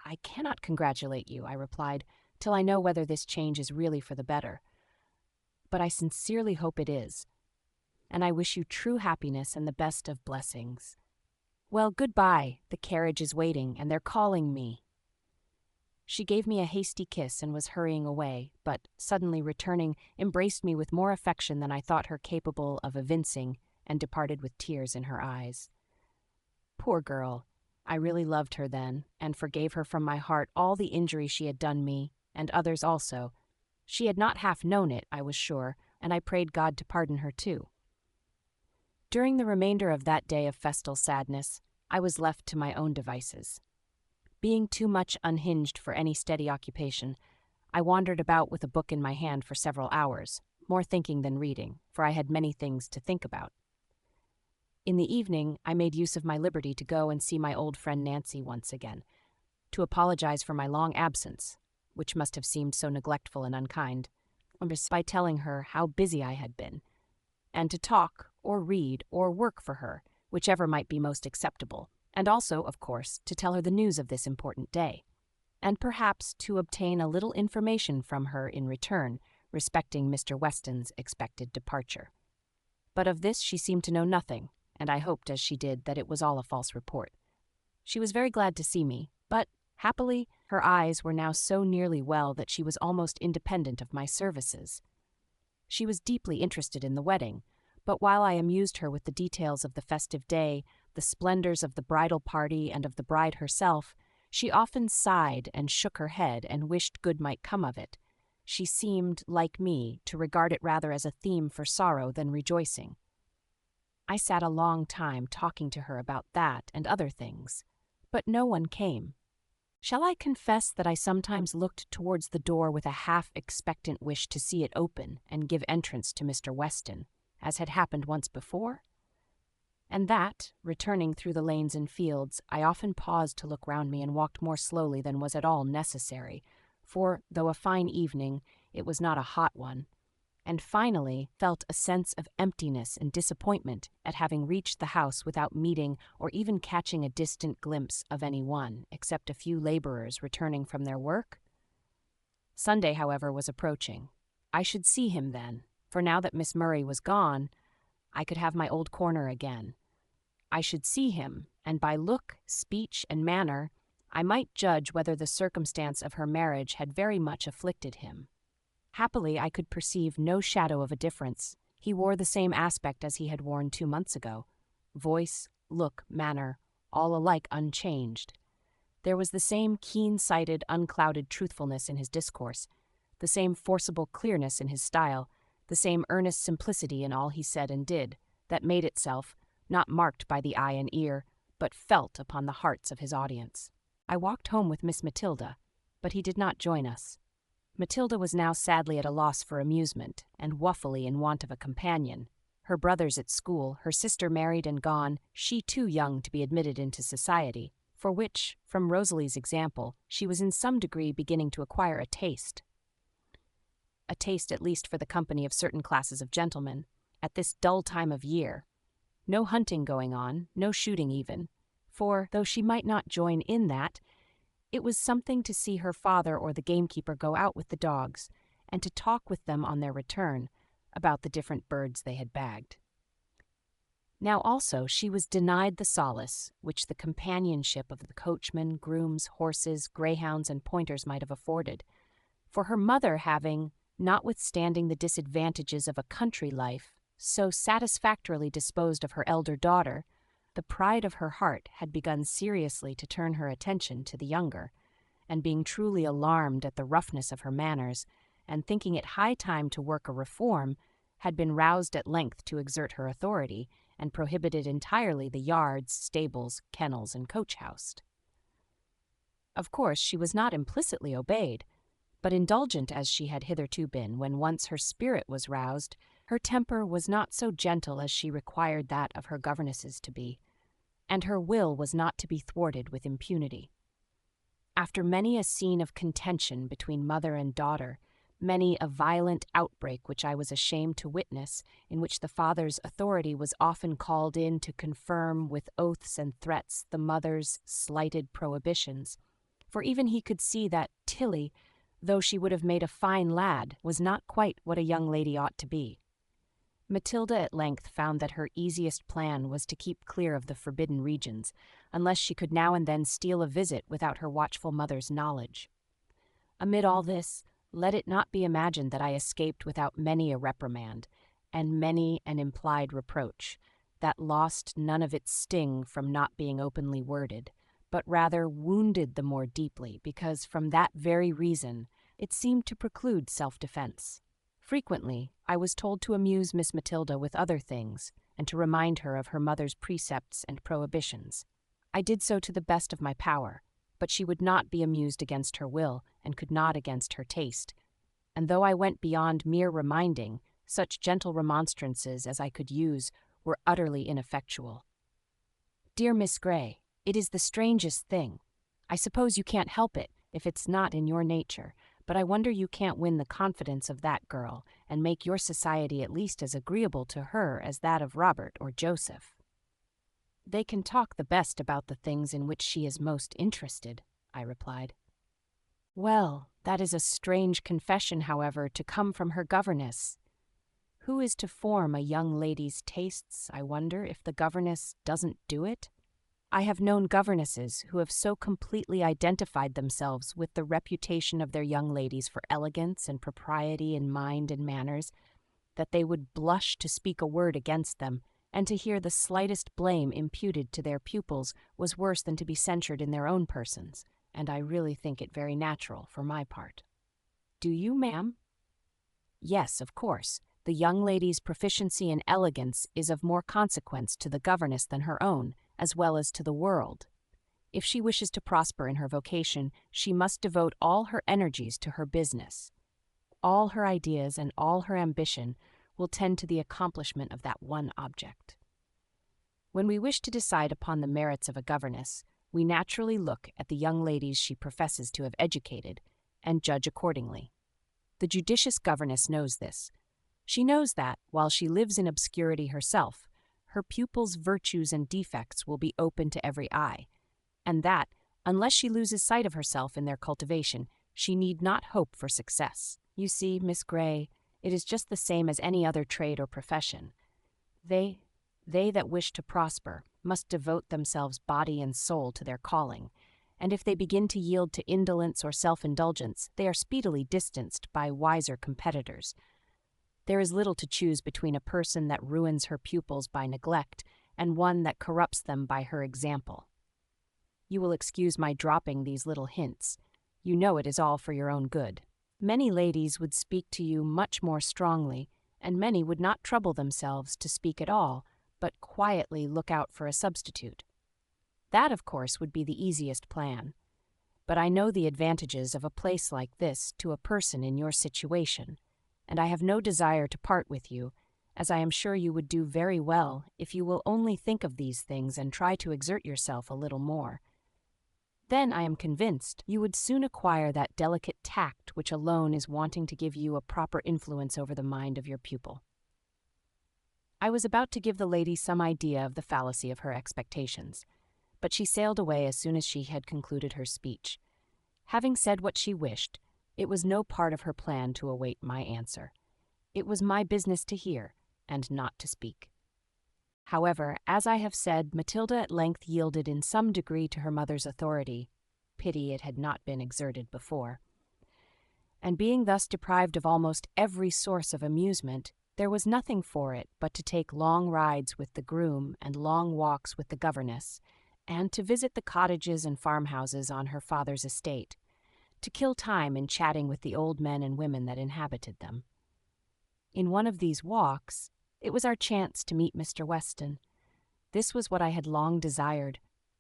S1: "I cannot congratulate you," I replied, "till I know whether this change is really for the better. But I sincerely hope it is, and I wish you true happiness and the best of blessings. Well, good-bye, the carriage is waiting, and they're calling me." She gave me a hasty kiss and was hurrying away, but, suddenly returning, embraced me with more affection than I thought her capable of evincing, and departed with tears in her eyes. Poor girl! I really loved her then, and forgave her from my heart all the injury she had done me, and others also. She had not half known it, I was sure, and I prayed God to pardon her too. During the remainder of that day of festal sadness, I was left to my own devices. Being too much unhinged for any steady occupation, I wandered about with a book in my hand for several hours, more thinking than reading, for I had many things to think about. In the evening, I made use of my liberty to go and see my old friend Nancy once again, to apologize for my long absence, which must have seemed so neglectful and unkind, by telling her how busy I had been, and to talk, or read, or work for her, whichever might be most acceptable, and also, of course, to tell her the news of this important day, and perhaps to obtain a little information from her in return respecting Mr. Weston's expected departure. But of this she seemed to know nothing, and I hoped, as she did, that it was all a false report. She was very glad to see me, but, happily, her eyes were now so nearly well that she was almost independent of my services. She was deeply interested in the wedding, but while I amused her with the details of the festive day, the splendors of the bridal party and of the bride herself, she often sighed and shook her head and wished good might come of it. She seemed, like me, to regard it rather as a theme for sorrow than rejoicing. I sat a long time talking to her about that and other things, but no one came. Shall I confess that I sometimes looked towards the door with a half-expectant wish to see it open and give entrance to Mr. Weston, as had happened once before? And that, returning through the lanes and fields, I often paused to look round me and walked more slowly than was at all necessary, for, though a fine evening, it was not a hot one, and finally felt a sense of emptiness and disappointment at having reached the house without meeting or even catching a distant glimpse of any one, except a few laborers returning from their work. Sunday, however, was approaching. I should see him then, for now that Miss Murray was gone, I could have my old corner again. I should see him, and by look, speech, and manner, I might judge whether the circumstance of her marriage had very much afflicted him. Happily, I could perceive no shadow of a difference. He wore the same aspect as he had worn 2 months ago. Voice, look, manner, all alike unchanged. There was the same keen-sighted, unclouded truthfulness in his discourse, the same forcible clearness in his style, the same earnest simplicity in all he said and did, that made itself, not marked by the eye and ear, but felt upon the hearts of his audience. I walked home with Miss Matilda, but he did not join us. Matilda was now sadly at a loss for amusement, and woefully in want of a companion, her brothers at school, her sister married and gone, she too young to be admitted into society, for which, from Rosalie's example, she was in some degree beginning to acquire a taste. A taste at least for the company of certain classes of gentlemen, at this dull time of year. No hunting going on, no shooting even, for, though she might not join in that, it was something to see her father or the gamekeeper go out with the dogs, and to talk with them on their return about the different birds they had bagged. Now also she was denied the solace which the companionship of the coachman, grooms, horses, greyhounds, and pointers might have afforded, for her mother having, notwithstanding the disadvantages of a country life, so satisfactorily disposed of her elder daughter, the pride of her heart had begun seriously to turn her attention to the younger, and being truly alarmed at the roughness of her manners, and thinking it high time to work a reform, had been roused at length to exert her authority, and prohibited entirely the yards, stables, kennels, and coach-house. Of course, she was not implicitly obeyed, but indulgent as she had hitherto been, when once her spirit was roused, her temper was not so gentle as she required that of her governesses to be, and her will was not to be thwarted with impunity. After many a scene of contention between mother and daughter, many a violent outbreak which I was ashamed to witness, in which the father's authority was often called in to confirm with oaths and threats the mother's slighted prohibitions, for even he could see that Tilly, though she would have made a fine lad, was not quite what a young lady ought to be. Matilda at length found that her easiest plan was to keep clear of the forbidden regions, unless she could now and then steal a visit without her watchful mother's knowledge. Amid all this, let it not be imagined that I escaped without many a reprimand, and many an implied reproach, that lost none of its sting from not being openly worded, but rather wounded the more deeply, because from that very reason it seemed to preclude self-defense. Frequently, I was told to amuse Miss Matilda with other things, and to remind her of her mother's precepts and prohibitions. I did so to the best of my power, but she would not be amused against her will, and could not against her taste, and though I went beyond mere reminding, such gentle remonstrances as I could use were utterly ineffectual. Dear Miss Grey, it is the strangest thing. I suppose you can't help it, if it's not in your nature, but I wonder you can't win the confidence of that girl, and make your society at least as agreeable to her as that of Robert or Joseph. They can talk the best about the things in which she is most interested, I replied. Well, that is a strange confession, however, to come from her governess. Who is to form a young lady's tastes, I wonder, if the governess doesn't do it? I have known governesses who have so completely identified themselves with the reputation of their young ladies for elegance and propriety in mind and manners, that they would blush to speak a word against them, and to hear the slightest blame imputed to their pupils was worse than to be censured in their own persons, and I really think it very natural for my part. Do you, ma'am? Yes, of course. The young lady's proficiency in elegance is of more consequence to the governess than her own, as well as to the world. If she wishes to prosper in her vocation, she must devote all her energies to her business. All her ideas and all her ambition will tend to the accomplishment of that one object. When we wish to decide upon the merits of a governess, we naturally look at the young ladies she professes to have educated, and judge accordingly. The judicious governess knows this. She knows that, while she lives in obscurity herself, her pupils' virtues and defects will be open to every eye, and that, unless she loses sight of herself in their cultivation, she need not hope for success. You see, Miss Grey, it is just the same as any other trade or profession. They that wish to prosper must devote themselves body and soul to their calling, and if they begin to yield to indolence or self-indulgence, they are speedily distanced by wiser competitors. There is little to choose between a person that ruins her pupils by neglect and one that corrupts them by her example. You will excuse my dropping these little hints. You know it is all for your own good. Many ladies would speak to you much more strongly, and many would not trouble themselves to speak at all, but quietly look out for a substitute. That, of course, would be the easiest plan. But I know the advantages of a place like this to a person in your situation, and I have no desire to part with you, as I am sure you would do very well if you will only think of these things and try to exert yourself a little more. Then I am convinced you would soon acquire that delicate tact which alone is wanting to give you a proper influence over the mind of your pupil." I was about to give the lady some idea of the fallacy of her expectations, but she sailed away as soon as she had concluded her speech. Having said what she wished, it was no part of her plan to await my answer. It was my business to hear, and not to speak. However, as I have said, Matilda at length yielded in some degree to her mother's authority. Pity it had not been exerted before. And being thus deprived of almost every source of amusement, there was nothing for it but to take long rides with the groom and long walks with the governess, and to visit the cottages and farmhouses on her father's estate, to kill time in chatting with the old men and women that inhabited them. In one of these walks, it was our chance to meet Mr. Weston. This was what I had long desired,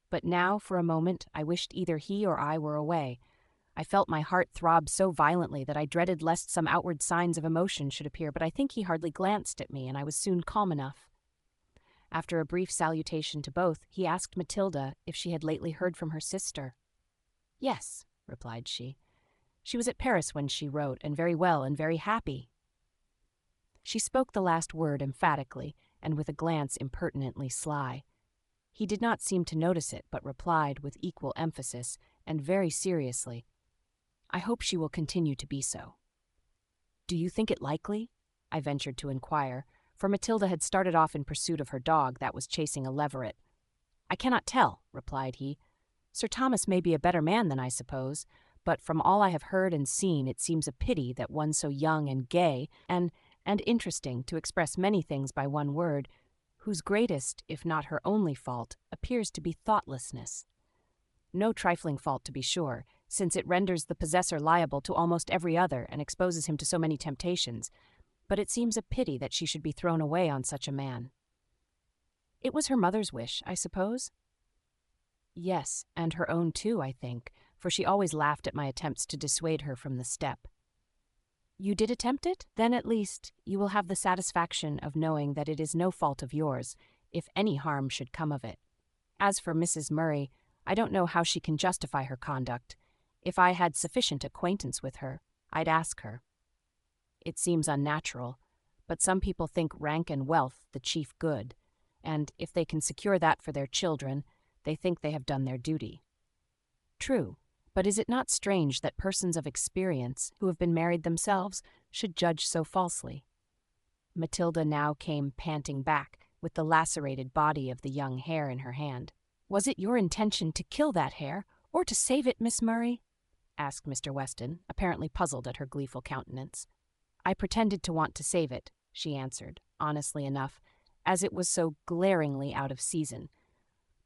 S1: but now, for a moment, I wished either he or I were away. I felt my heart throb so violently that I dreaded lest some outward signs of emotion should appear, but I think he hardly glanced at me, and I was soon calm enough. After a brief salutation to both, he asked Matilda if she had lately heard from her sister. "Yes," replied she. "She was at Paris when she wrote, and very well and very happy." She spoke the last word emphatically, and with a glance impertinently sly. He did not seem to notice it, but replied with equal emphasis, and very seriously, "I hope she will continue to be so." "Do you think it likely?" I ventured to inquire, for Matilda had started off in pursuit of her dog that was chasing a leveret. "I cannot tell," replied he. "Sir Thomas may be a better man than I suppose, but from all I have heard and seen it seems a pity that one so young and gay and interesting, to express many things by one word, whose greatest, if not her only fault, appears to be thoughtlessness. No trifling fault, to be sure, since it renders the possessor liable to almost every other and exposes him to so many temptations, but it seems a pity that she should be thrown away on such a man." "It was her mother's wish, I suppose?" "Yes, and her own too, I think, for she always laughed at my attempts to dissuade her from the step." "You did attempt it? Then at least you will have the satisfaction of knowing that it is no fault of yours, if any harm should come of it. As for Mrs. Murray, I don't know how she can justify her conduct. If I had sufficient acquaintance with her, I'd ask her. It seems unnatural, but some people think rank and wealth the chief good, and if they can secure that for their children, they think they have done their duty." "True. But is it not strange that persons of experience, who have been married themselves, should judge so falsely?" Matilda now came panting back, with the lacerated body of the young hare in her hand. "Was it your intention to kill that hare, or to save it, Miss Murray?" asked Mr. Weston, apparently puzzled at her gleeful countenance. "I pretended to want to save it," she answered, honestly enough, as it was so glaringly out of season.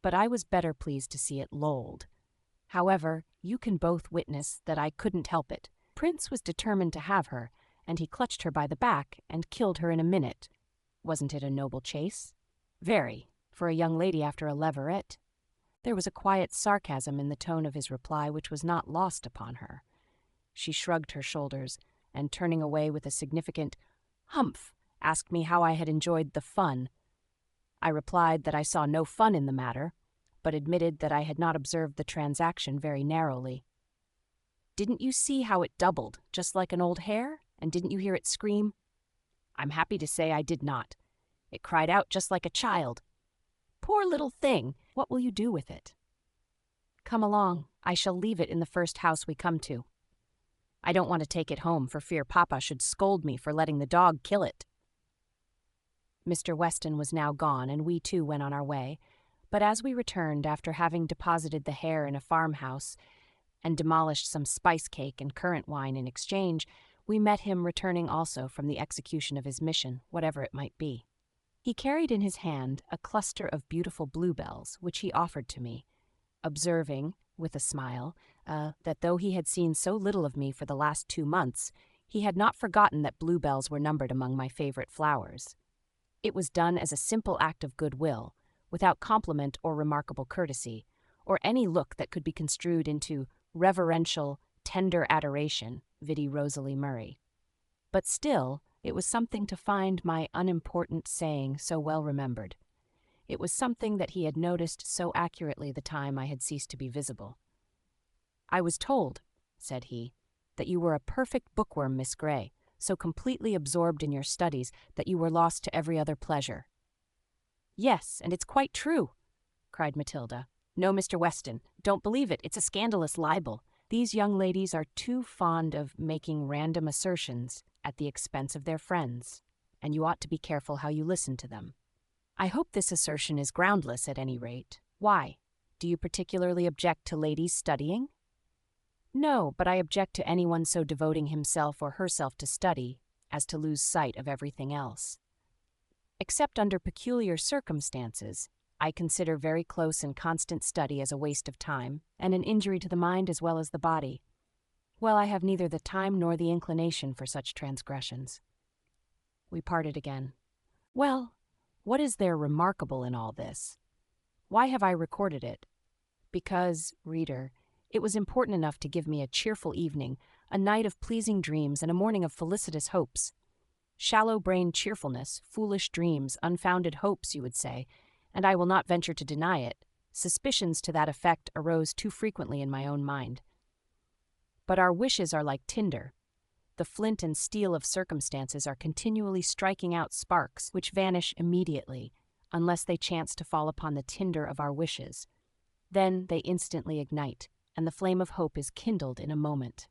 S1: "But I was better pleased to see it lolled. However, you can both witness that I couldn't help it. Prince was determined to have her, and he clutched her by the back and killed her in a minute. Wasn't it a noble chase?" "Very, for a young lady after a leveret." There was a quiet sarcasm in the tone of his reply which was not lost upon her. She shrugged her shoulders, and turning away with a significant "Humph," asked me how I had enjoyed the fun. I replied that I saw no fun in the matter, but admitted that I had not observed the transaction very narrowly. "Didn't you see how it doubled, just like an old hare? And didn't you hear it scream?" "I'm happy to say I did not. It cried out just like a child." "Poor little thing! What will you do with it?" "Come along. I shall leave it in the first house we come to. I don't want to take it home for fear Papa should scold me for letting the dog kill it." Mr. Weston was now gone, and we too went on our way. But as we returned, after having deposited the hare in a farmhouse and demolished some spice cake and currant wine in exchange, we met him returning also from the execution of his mission, whatever it might be. He carried in his hand a cluster of beautiful bluebells, which he offered to me, observing, with a smile, that though he had seen so little of me for the last 2 months, he had not forgotten that bluebells were numbered among my favorite flowers. It was done as a simple act of goodwill, without compliment or remarkable courtesy, or any look that could be construed into reverential, tender adoration, vide Rosalie Murray. But still, It was something to find my unimportant saying so well remembered. It was something that he had noticed so accurately the time I had ceased to be visible. "I was told," said he, "that you were a perfect bookworm, Miss Grey, so completely absorbed in your studies that you were lost to every other pleasure." "Yes, and it's quite true," cried Matilda. "No, Mr. Weston, don't believe it. It's a scandalous libel. These young ladies are too fond of making random assertions at the expense of their friends, and you ought to be careful how you listen to them. I hope this assertion is groundless at any rate. Why? Do you particularly object to ladies studying?" "No, but I object to anyone so devoting himself or herself to study as to lose sight of everything else. Except under peculiar circumstances, I consider very close and constant study as a waste of time and an injury to the mind as well as the body. Well, I have neither the time nor the inclination for such transgressions." We parted again. Well, what is there remarkable in all this? Why have I recorded it? Because, reader, it was important enough to give me a cheerful evening, a night of pleasing dreams, and a morning of felicitous hopes. Shallow-brained cheerfulness, foolish dreams, unfounded hopes, you would say, and I will not venture to deny it. Suspicions to that effect arose too frequently in my own mind. But our wishes are like tinder. The flint and steel of circumstances are continually striking out sparks which vanish immediately, unless they chance to fall upon the tinder of our wishes. Then they instantly ignite, and the flame of hope is kindled in a moment.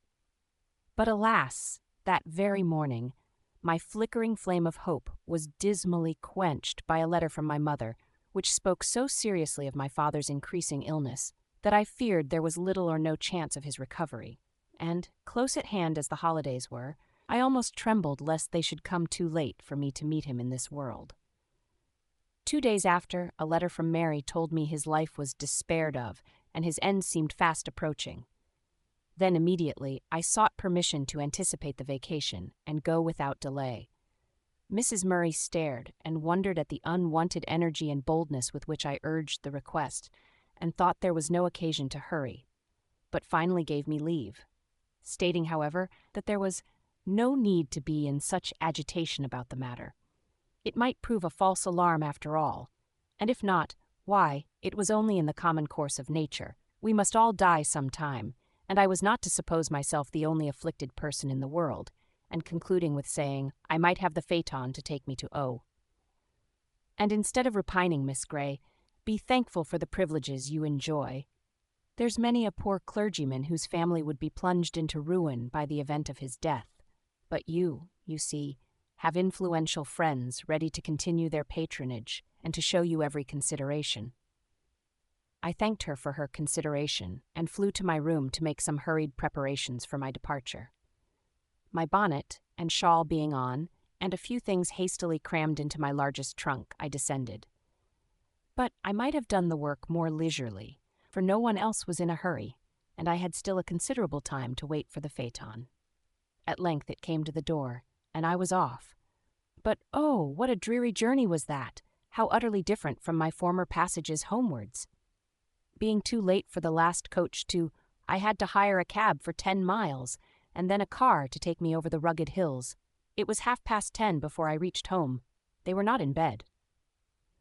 S1: But alas, that very morning, my flickering flame of hope was dismally quenched by a letter from my mother, which spoke so seriously of my father's increasing illness that I feared there was little or no chance of his recovery. And, close at hand as the holidays were, I almost trembled lest they should come too late for me to meet him in this world. 2 days after, a letter from Mary told me his life was despaired of, and his end seemed fast approaching. Then immediately I sought permission to anticipate the vacation and go without delay. Mrs. Murray stared and wondered at the unwonted energy and boldness with which I urged the request, and thought there was no occasion to hurry, but finally gave me leave, stating, however, that there was no need to be in such agitation about the matter. It might prove a false alarm after all, and if not, why, it was only in the common course of nature. We must all die some time, and I was not to suppose myself the only afflicted person in the world, and concluding with saying I might have the phaeton to take me to O. And instead of repining, Miss Grey, be thankful for the privileges you enjoy. There's many a poor clergyman whose family would be plunged into ruin by the event of his death. But you see, have influential friends ready to continue their patronage and to show you every consideration. I thanked her for her consideration and flew to my room to make some hurried preparations for my departure. My bonnet and shawl being on, and a few things hastily crammed into my largest trunk, I descended. But I might have done the work more leisurely, for no one else was in a hurry, and I had still a considerable time to wait for the phaeton. At length it came to the door, and I was off. But oh, what a dreary journey was that! How utterly different from my former passages homewards! Being too late for the last coach I had to hire a cab for 10 miles, and then a car to take me over the rugged hills. It was 10:30 before I reached home. They were not in bed.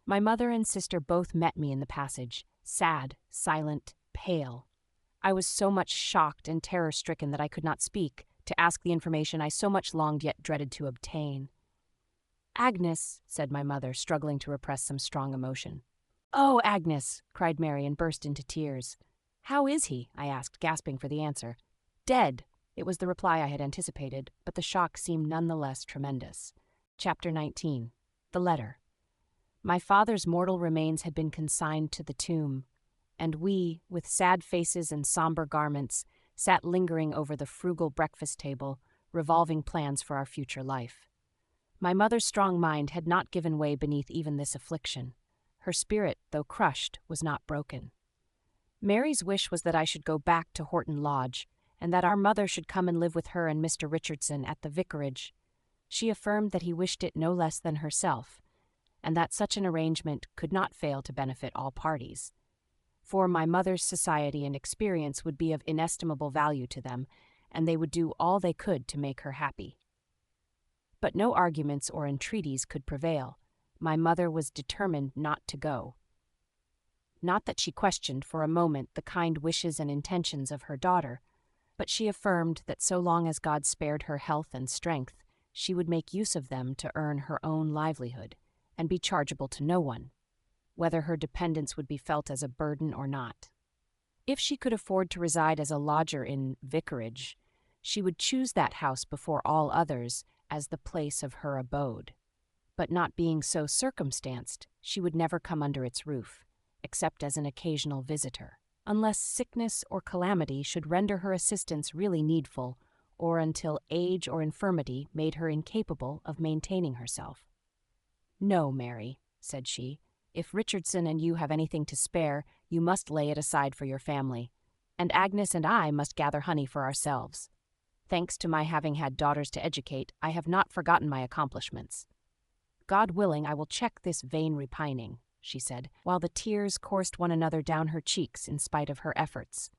S1: My mother and sister both met me in the passage, sad, silent, pale. I was so much shocked and terror-stricken that I could not speak, to ask the information I so much longed yet dreaded to obtain. "Agnes," said my mother, struggling to repress some strong emotion. "Oh, Agnes," cried Mary and burst into tears. "How is he?" I asked, gasping for the answer. "Dead." It was the reply I had anticipated, but the shock seemed none the less tremendous. Chapter 19. The Letter. My father's mortal remains had been consigned to the tomb, and we, with sad faces and somber garments, sat lingering over the frugal breakfast table, revolving plans for our future life. My mother's strong mind had not given way beneath even this affliction. Her spirit, though crushed, was not broken. Mary's wish was that I should go back to Horton Lodge, and that our mother should come and live with her and Mr. Richardson at the vicarage. She affirmed that he wished it no less than herself, and that such an arrangement could not fail to benefit all parties. For my mother's society and experience would be of inestimable value to them, and they would do all they could to make her happy. But no arguments or entreaties could prevail. My mother was determined not to go. Not that she questioned for a moment the kind wishes and intentions of her daughter, but she affirmed that so long as God spared her health and strength, she would make use of them to earn her own livelihood, and be chargeable to no one, whether her dependence would be felt as a burden or not. If she could afford to reside as a lodger in vicarage, she would choose that house before all others as the place of her abode. But not being so circumstanced, she would never come under its roof, except as an occasional visitor, unless sickness or calamity should render her assistance really needful, or until age or infirmity made her incapable of maintaining herself. "No, Mary," said she, "if Richardson and you have anything to spare, you must lay it aside for your family, and Agnes and I must gather honey for ourselves. Thanks to my having had daughters to educate, I have not forgotten my accomplishments. God willing, I will check this vain repining," she said, while the tears coursed one another down her cheeks in spite of her efforts.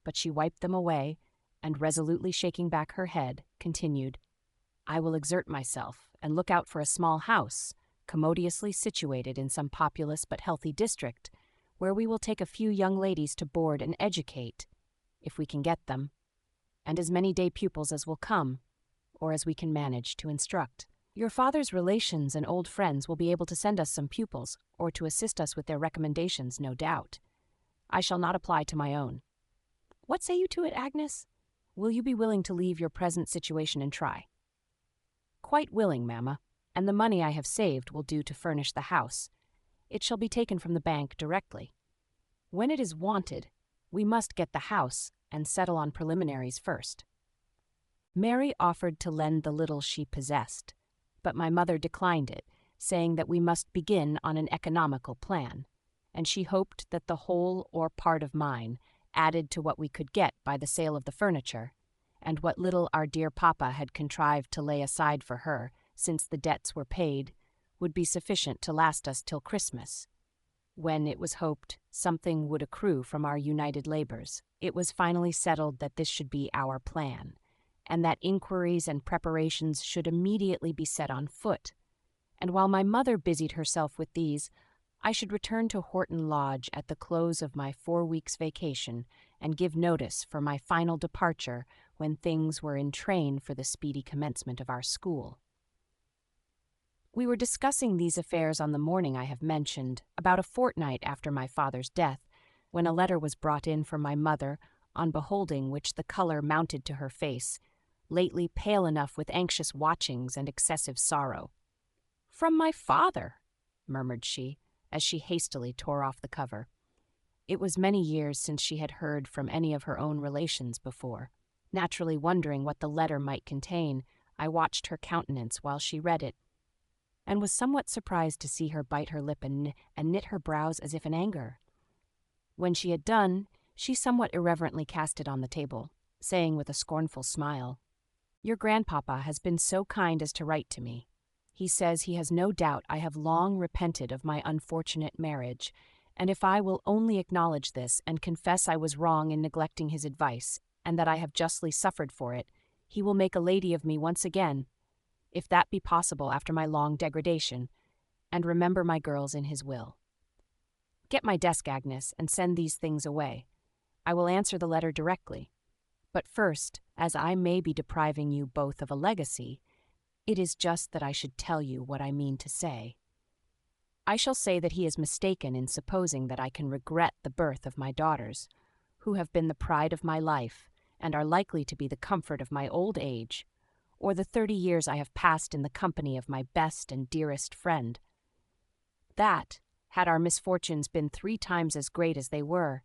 S1: But she wiped them away, and resolutely shaking back her head, continued, "I will exert myself, and look out for a small house, commodiously situated in some populous but healthy district, where we will take a few young ladies to board and educate, if we can get them, and as many day pupils as will come, or as we can manage to instruct. Your father's relations and old friends will be able to send us some pupils, or to assist us with their recommendations, no doubt. I shall not apply to my own. What say you to it, Agnes? Will you be willing to leave your present situation and try?" "Quite willing, mamma, and the money I have saved will do to furnish the house. It shall be taken from the bank directly. When it is wanted, we must get the house and settle on preliminaries first." Mary offered to lend the little she possessed, but my mother declined it, saying that we must begin on an economical plan, and she hoped that the whole or part of mine, added to what we could get by the sale of the furniture, and what little our dear papa had contrived to lay aside for her, since the debts were paid, would be sufficient to last us till Christmas, when it was hoped something would accrue from our united labors. It was finally settled that this should be our plan, and that inquiries and preparations should immediately be set on foot, and while my mother busied herself with these, I should return to Horton Lodge at the close of my 4 weeks' vacation and give notice for my final departure when things were in train for the speedy commencement of our school. We were discussing these affairs on the morning I have mentioned, about a fortnight after my father's death, when a letter was brought in from my mother, on beholding which the color mounted to her face, lately pale enough with anxious watchings and excessive sorrow. "From my father," murmured she, as she hastily tore off the cover. It was many years since she had heard from any of her own relations before. Naturally wondering what the letter might contain, I watched her countenance while she read it, and was somewhat surprised to see her bite her lip and knit her brows as if in anger. When she had done, she somewhat irreverently cast it on the table, saying with a scornful smile, "Your grandpapa has been so kind as to write to me. He says he has no doubt I have long repented of my unfortunate marriage, and if I will only acknowledge this and confess I was wrong in neglecting his advice, and that I have justly suffered for it, he will make a lady of me once again, if that be possible after my long degradation, and remember my girls in his will. Get my desk, Agnes, and send these things away. I will answer the letter directly. But first, as I may be depriving you both of a legacy, it is just that I should tell you what I mean to say. I shall say that he is mistaken in supposing that I can regret the birth of my daughters, who have been the pride of my life, and are likely to be the comfort of my old age, or the 30 years I have passed in the company of my best and dearest friend. That, had our misfortunes been 3 times as great as they were,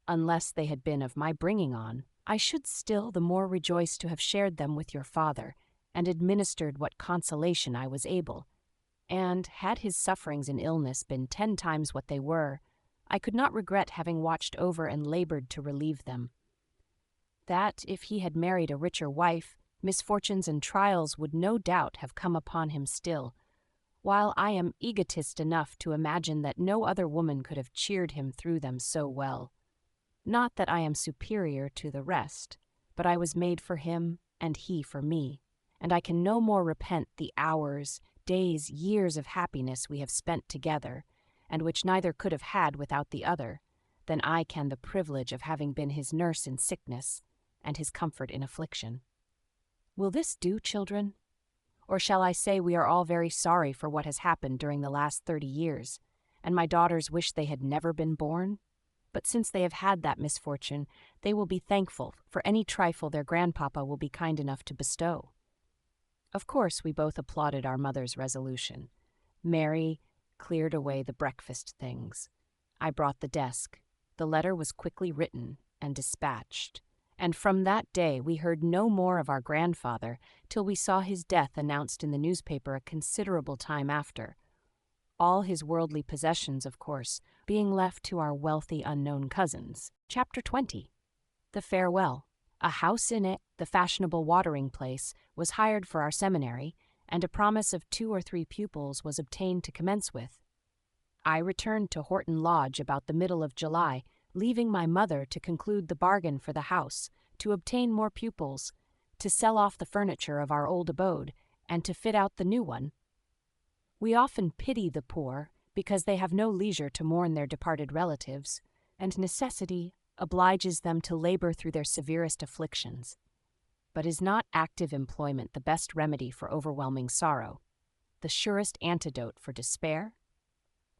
S1: unless they had been of my bringing on, I should still the more rejoice to have shared them with your father, and administered what consolation I was able, and, had his sufferings and illness been 10 times what they were, I could not regret having watched over and labored to relieve them. That, if he had married a richer wife, misfortunes and trials would no doubt have come upon him still, while I am egotist enough to imagine that no other woman could have cheered him through them so well. Not that I am superior to the rest, but I was made for him and he for me, and I can no more repent the hours, days, years of happiness we have spent together, and which neither could have had without the other, than I can the privilege of having been his nurse in sickness, and his comfort in affliction. Will this do, children? Or shall I say we are all very sorry for what has happened during the last 30 years, and my daughters wish they had never been born? But since they have had that misfortune, they will be thankful for any trifle their grandpapa will be kind enough to bestow. Of course, we both applauded our mother's resolution. Mary cleared away the breakfast things. I brought the desk. The letter was quickly written and dispatched, and from that day we heard no more of our grandfather till we saw his death announced in the newspaper a considerable time after. All his worldly possessions, of course, being left to our wealthy unknown cousins. Chapter 20. The Farewell. A house in it, the fashionable watering place, was hired for our seminary, and a promise of 2 or 3 pupils was obtained to commence with. I returned to Horton Lodge about the middle of July, leaving my mother to conclude the bargain for the house, to obtain more pupils, to sell off the furniture of our old abode, and to fit out the new one. We often pity the poor, because they have no leisure to mourn their departed relatives, and necessity obliges them to labor through their severest afflictions. But is not active employment the best remedy for overwhelming sorrow, the surest antidote for despair?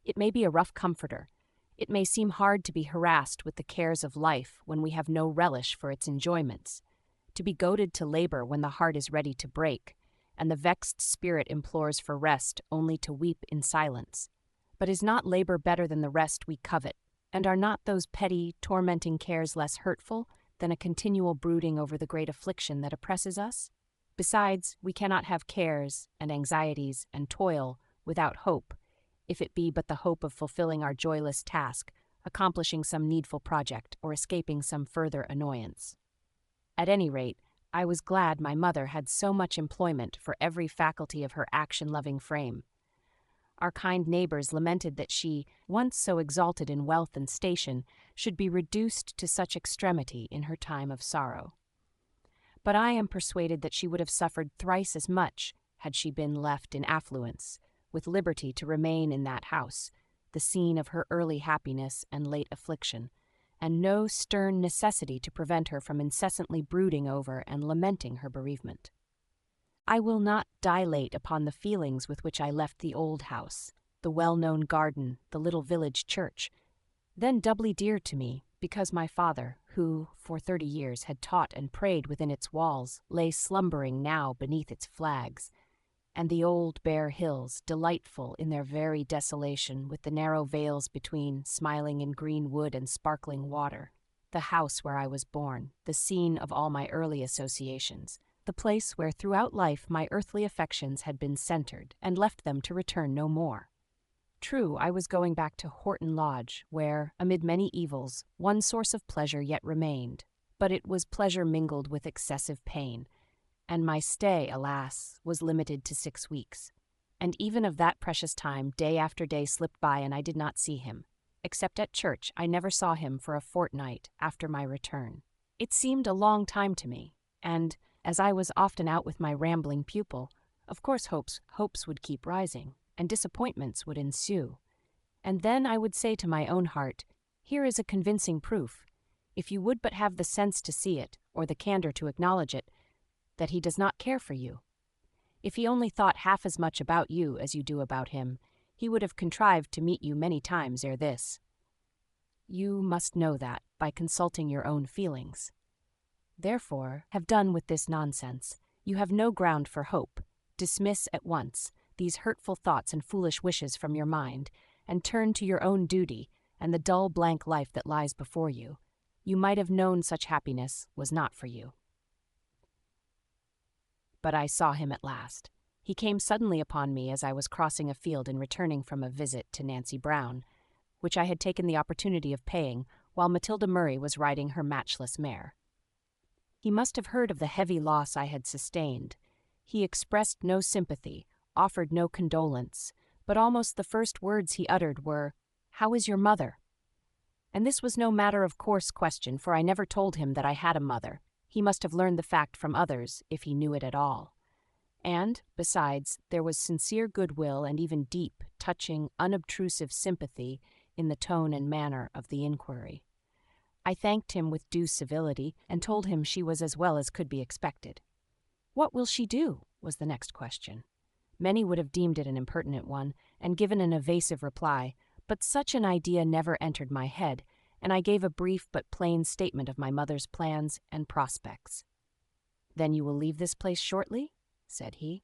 S1: It may be a rough comforter. It may seem hard to be harassed with the cares of life when we have no relish for its enjoyments, to be goaded to labor when the heart is ready to break, and the vexed spirit implores for rest only to weep in silence. But is not labor better than the rest we covet, and are not those petty, tormenting cares less hurtful than a continual brooding over the great affliction that oppresses us? Besides, we cannot have cares and anxieties and toil without hope, if it be but the hope of fulfilling our joyless task, accomplishing some needful project, or escaping some further annoyance. At any rate, I was glad my mother had so much employment for every faculty of her action-loving frame. Our kind neighbors lamented that she, once so exalted in wealth and station, should be reduced to such extremity in her time of sorrow. But I am persuaded that she would have suffered thrice as much had she been left in affluence, with liberty to remain in that house, the scene of her early happiness and late affliction, and no stern necessity to prevent her from incessantly brooding over and lamenting her bereavement. I will not dilate upon the feelings with which I left the old house, the well-known garden, the little village church, then doubly dear to me, because my father, who, for 30 years, had taught and prayed within its walls, lay slumbering now beneath its flags, and the old bare hills, delightful in their very desolation, with the narrow vales between, smiling in green wood and sparkling water, the house where I was born, the scene of all my early associations, the place where throughout life my earthly affections had been centered, and left them to return no more. True, I was going back to Horton Lodge, where, amid many evils, one source of pleasure yet remained, but it was pleasure mingled with excessive pain, and my stay, alas, was limited to 6 weeks. And even of that precious time, day after day slipped by and I did not see him. Except at church, I never saw him for a fortnight after my return. It seemed a long time to me, and, as I was often out with my rambling pupil, of course hopes would keep rising, and disappointments would ensue. And then I would say to my own heart, here is a convincing proof, if you would but have the sense to see it, or the candor to acknowledge it, that he does not care for you. If he only thought half as much about you as you do about him, he would have contrived to meet you many times ere this. You must know that by consulting your own feelings. Therefore, have done with this nonsense. You have no ground for hope. Dismiss at once these hurtful thoughts and foolish wishes from your mind, and turn to your own duty and the dull blank life that lies before you. You might have known such happiness was not for you. But I saw him at last. He came suddenly upon me as I was crossing a field and returning from a visit to Nancy Brown, which I had taken the opportunity of paying while Matilda Murray was riding her matchless mare. He must have heard of the heavy loss I had sustained. He expressed no sympathy, offered no condolence, but almost the first words he uttered were, "How is your mother?" And this was no matter of course question, for I never told him that I had a mother. He must have learned the fact from others, if he knew it at all. And, besides, there was sincere goodwill and even deep, touching, unobtrusive sympathy in the tone and manner of the inquiry. I thanked him with due civility and told him she was as well as could be expected. "What will she do?" was the next question. Many would have deemed it an impertinent one and given an evasive reply, but such an idea never entered my head, and I gave a brief but plain statement of my mother's plans and prospects. "Then you will leave this place shortly?" said he.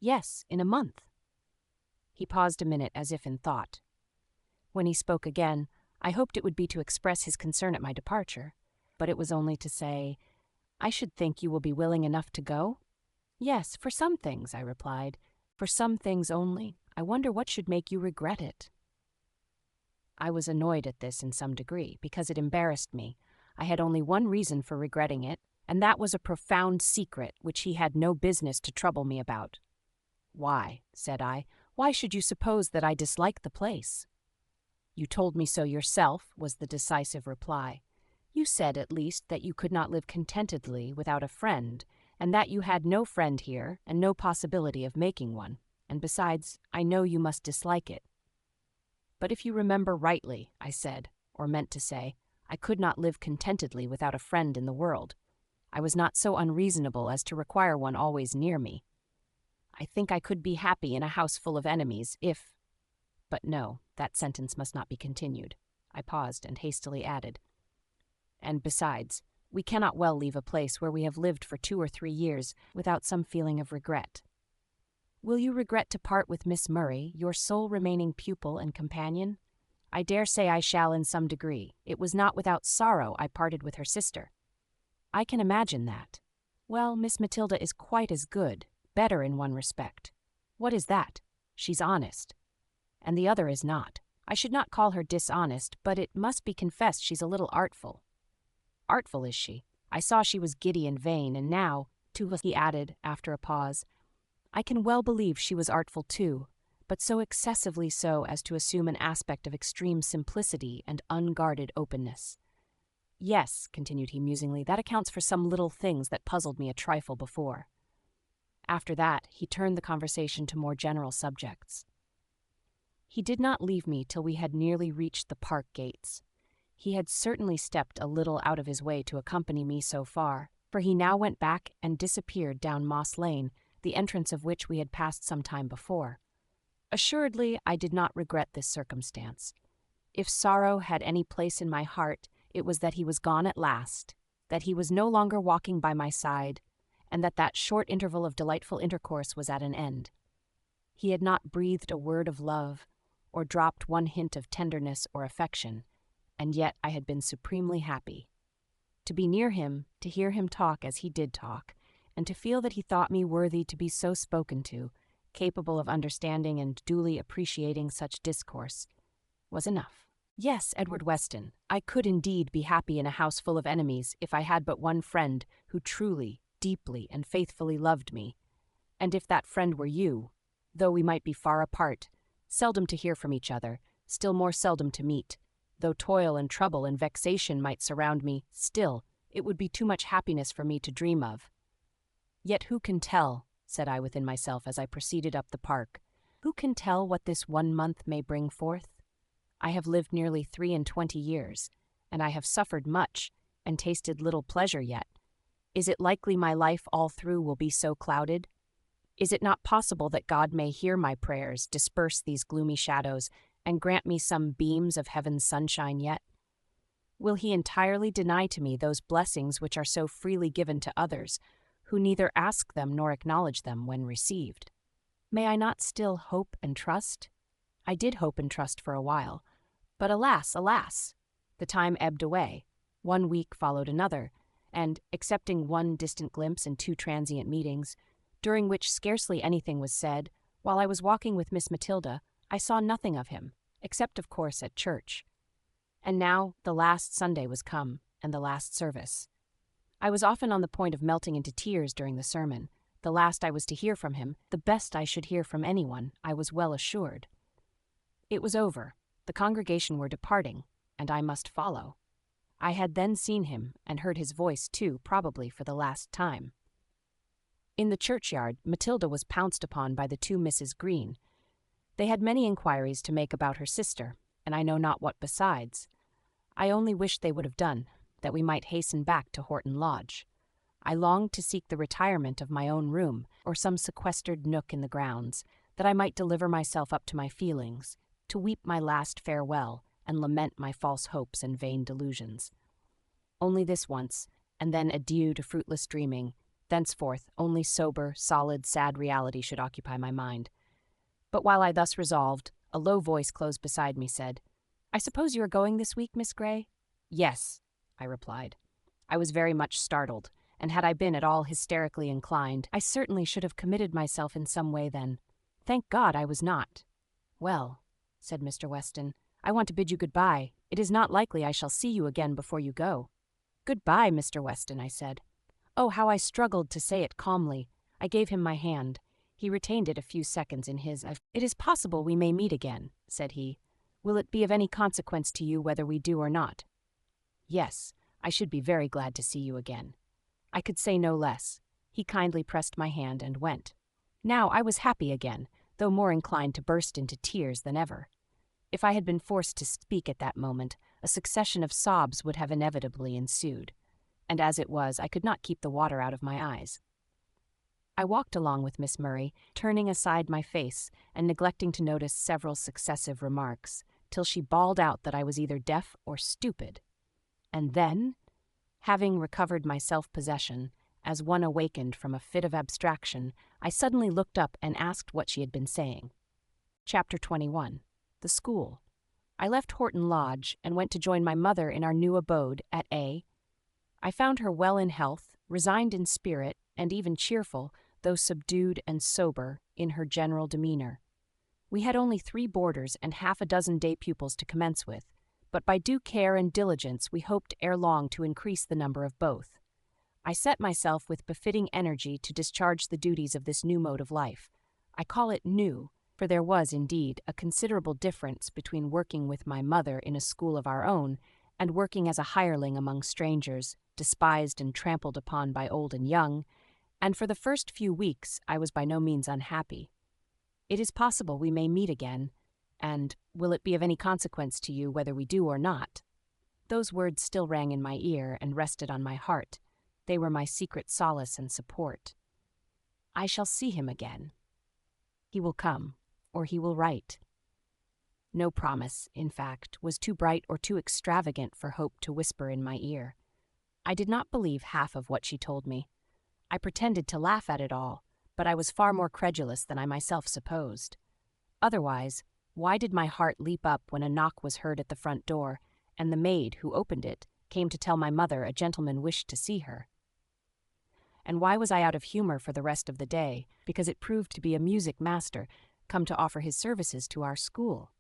S1: "Yes, in a month." He paused a minute as if in thought. When he spoke again, I hoped it would be to express his concern at my departure, but it was only to say, "I should think you will be willing enough to go?" "Yes, for some things," I replied. "For some things only. I wonder what should make you regret it." I was annoyed at this in some degree, because it embarrassed me. I had only one reason for regretting it, and that was a profound secret which he had no business to trouble me about. "Why," said I, "why should you suppose that I dislike the place?" "You told me so yourself," was the decisive reply. "You said, at least, that you could not live contentedly without a friend, and that you had no friend here and no possibility of making one, and besides, I know you must dislike it." "But if you remember rightly," I said, or meant to say, I could not live contentedly without a friend in the world. I was not so unreasonable as to require one always near me. I think I could be happy in a house full of enemies if— But no, that sentence must not be continued. I paused and hastily added, "And besides, we cannot well leave a place where we have lived for 2 or 3 years without some feeling of regret." "Will you regret to part with Miss Murray, your sole remaining pupil and companion?" "I dare say I shall in some degree. It was not without sorrow I parted with her sister." "I can imagine that. Well, Miss Matilda is quite as good, better in one respect." "What is that?" "She's honest. And the other is not. I should not call her dishonest, but it must be confessed she's a little artful." "Artful, is she? I saw she was giddy and vain, and now," he added, after a pause, "I can well believe she was artful too, but so excessively so as to assume an aspect of extreme simplicity and unguarded openness. Yes," continued he musingly, "that accounts for some little things that puzzled me a trifle before." After that, he turned the conversation to more general subjects. He did not leave me till we had nearly reached the park gates. He had certainly stepped a little out of his way to accompany me so far, for he now went back and disappeared down Moss Lane, the entrance of which we had passed some time before. Assuredly, I did not regret this circumstance. If sorrow had any place in my heart, it was that he was gone at last, that he was no longer walking by my side, and that short interval of delightful intercourse was at an end. He had not breathed a word of love, or dropped one hint of tenderness or affection, and yet I had been supremely happy. To be near him, to hear him talk as he did talk, and to feel that he thought me worthy to be so spoken to, capable of understanding and duly appreciating such discourse, was enough. Yes, Edward Weston, I could indeed be happy in a house full of enemies if I had but one friend who truly, deeply, and faithfully loved me, and if that friend were you, though we might be far apart, seldom to hear from each other, still more seldom to meet, though toil and trouble and vexation might surround me, still it would be too much happiness for me to dream of. Yet who can tell, said I within myself as I proceeded up the park, who can tell what this 1 month may bring forth? I have lived nearly 23 years, and I have suffered much, and tasted little pleasure yet. Is it likely my life all through will be so clouded? Is it not possible that God may hear my prayers, disperse these gloomy shadows, and grant me some beams of heaven's sunshine yet? Will he entirely deny to me those blessings which are so freely given to others, who neither ask them nor acknowledge them when received? May I not still hope and trust? I did hope and trust for a while, but alas, alas! The time ebbed away. 1 week followed another, and, excepting one distant glimpse and 2 transient meetings, during which scarcely anything was said, while I was walking with Miss Matilda, I saw nothing of him, except, of course, at church. And now the last Sunday was come, and the last service. I was often on the point of melting into tears during the sermon. The last I was to hear from him, the best I should hear from anyone, I was well assured. It was over. The congregation were departing, and I must follow. I had then seen him, and heard his voice too, probably for the last time. In the churchyard, Matilda was pounced upon by the two Misses Green. They had many inquiries to make about her sister, and I know not what besides. I only wished they would have done, that we might hasten back to Horton Lodge. I longed to seek the retirement of my own room, or some sequestered nook in the grounds, that I might deliver myself up to my feelings, to weep my last farewell, and lament my false hopes and vain delusions. Only this once, and then adieu to fruitless dreaming. Thenceforth, only sober, solid, sad reality should occupy my mind. But while I thus resolved, a low voice close beside me said, "I suppose you are going this week, Miss Grey?" "Yes," I replied. I was very much startled, and had I been at all hysterically inclined, I certainly should have committed myself in some way then. Thank God I was not. "Well," said Mr. Weston, "I want to bid you good-bye. It is not likely I shall see you again before you go." "Good-bye, Mr. Weston," I said. Oh, how I struggled to say it calmly. I gave him my hand. He retained it a few seconds in his. "It is possible we may meet again," said he. "Will it be of any consequence to you whether we do or not?" "Yes, I should be very glad to see you again." I could say no less. He kindly pressed my hand and went. Now I was happy again, though more inclined to burst into tears than ever. If I had been forced to speak at that moment, a succession of sobs would have inevitably ensued, and as it was, I could not keep the water out of my eyes. I walked along with Miss Murray, turning aside my face and neglecting to notice several successive remarks, till she bawled out that I was either deaf or stupid. And then, having recovered my self-possession, as one awakened from a fit of abstraction, I suddenly looked up and asked what she had been saying. Chapter 21. The School. I left Horton Lodge and went to join my mother in our new abode at A. I found her well in health, resigned in spirit, and even cheerful, though subdued and sober, in her general demeanor. We had only 3 boarders and half a dozen day pupils to commence with, but by due care and diligence we hoped ere long to increase the number of both. I set myself with befitting energy to discharge the duties of this new mode of life. I call it new, for there was, indeed, a considerable difference between working with my mother in a school of our own and working as a hireling among strangers, despised and trampled upon by old and young, and for the first few weeks I was by no means unhappy. It is possible we may meet again, and will it be of any consequence to you whether we do or not? Those words still rang in my ear and rested on my heart. They were my secret solace and support. I shall see him again. He will come, or he will write. No promise, in fact, was too bright or too extravagant for hope to whisper in my ear. I did not believe half of what she told me. I pretended to laugh at it all, but I was far more credulous than I myself supposed. Otherwise, why did my heart leap up when a knock was heard at the front door, and the maid, who opened it, came to tell my mother a gentleman wished to see her? And why was I out of humor for the rest of the day? Because it proved to be a music master, come to offer his services to our school.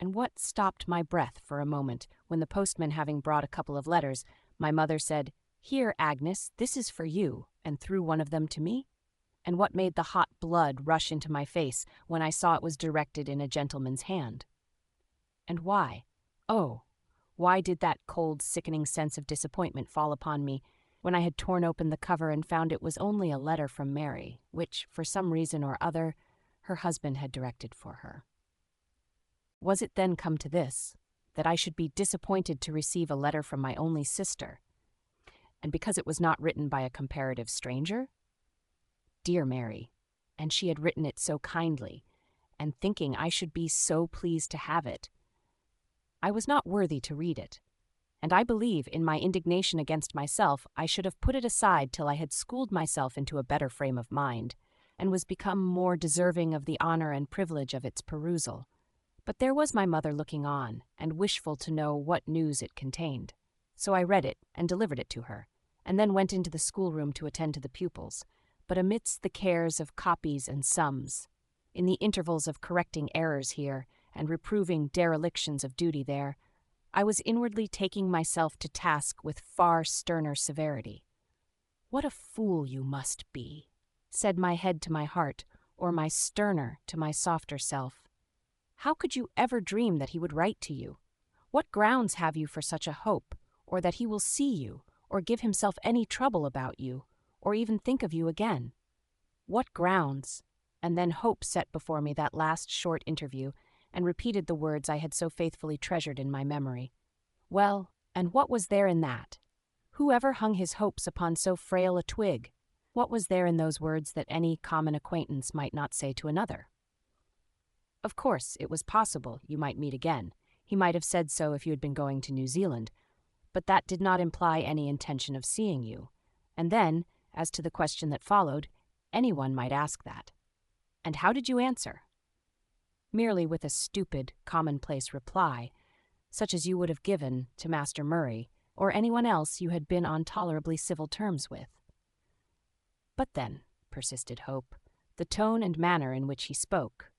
S1: And what stopped my breath for a moment, when the postman having brought a couple of letters, my mother said, "Here, Agnes, this is for you," and threw one of them to me? And what made the hot blood rush into my face when I saw it was directed in a gentleman's hand? And why? Oh, why did that cold, sickening sense of disappointment fall upon me when I had torn open the cover and found it was only a letter from Mary, which, for some reason or other, her husband had directed for her? Was it then come to this, that I should be disappointed to receive a letter from my only sister, and because it was not written by a comparative stranger? Dear Mary, and she had written it so kindly, and thinking I should be so pleased to have it. I was not worthy to read it, and I believe in my indignation against myself I should have put it aside till I had schooled myself into a better frame of mind, and was become more deserving of the honor and privilege of its perusal. But there was my mother looking on, and wishful to know what news it contained. So I read it and delivered it to her, and then went into the schoolroom to attend to the pupils. But amidst the cares of copies and sums, in the intervals of correcting errors here and reproving derelictions of duty there, I was inwardly taking myself to task with far sterner severity. "What a fool you must be," said my head to my heart, or my sterner to my softer self. "How could you ever dream that he would write to you? What grounds have you for such a hope, or that he will see you, or give himself any trouble about you, or even think of you again? What grounds? And then Hope set before me that last short interview and repeated the words I had so faithfully treasured in my memory. Well, and what was there in that? Who ever hung his hopes upon so frail a twig? What was there in those words that any common acquaintance might not say to another? Of course, it was possible you might meet again. He might have said so if you had been going to New Zealand, but that did not imply any intention of seeing you. And then, as to the question that followed, anyone might ask that. And how did you answer? Merely with a stupid, commonplace reply, such as you would have given to Master Murray or anyone else you had been on tolerably civil terms with. But then, persisted Hope, the tone and manner in which he spoke.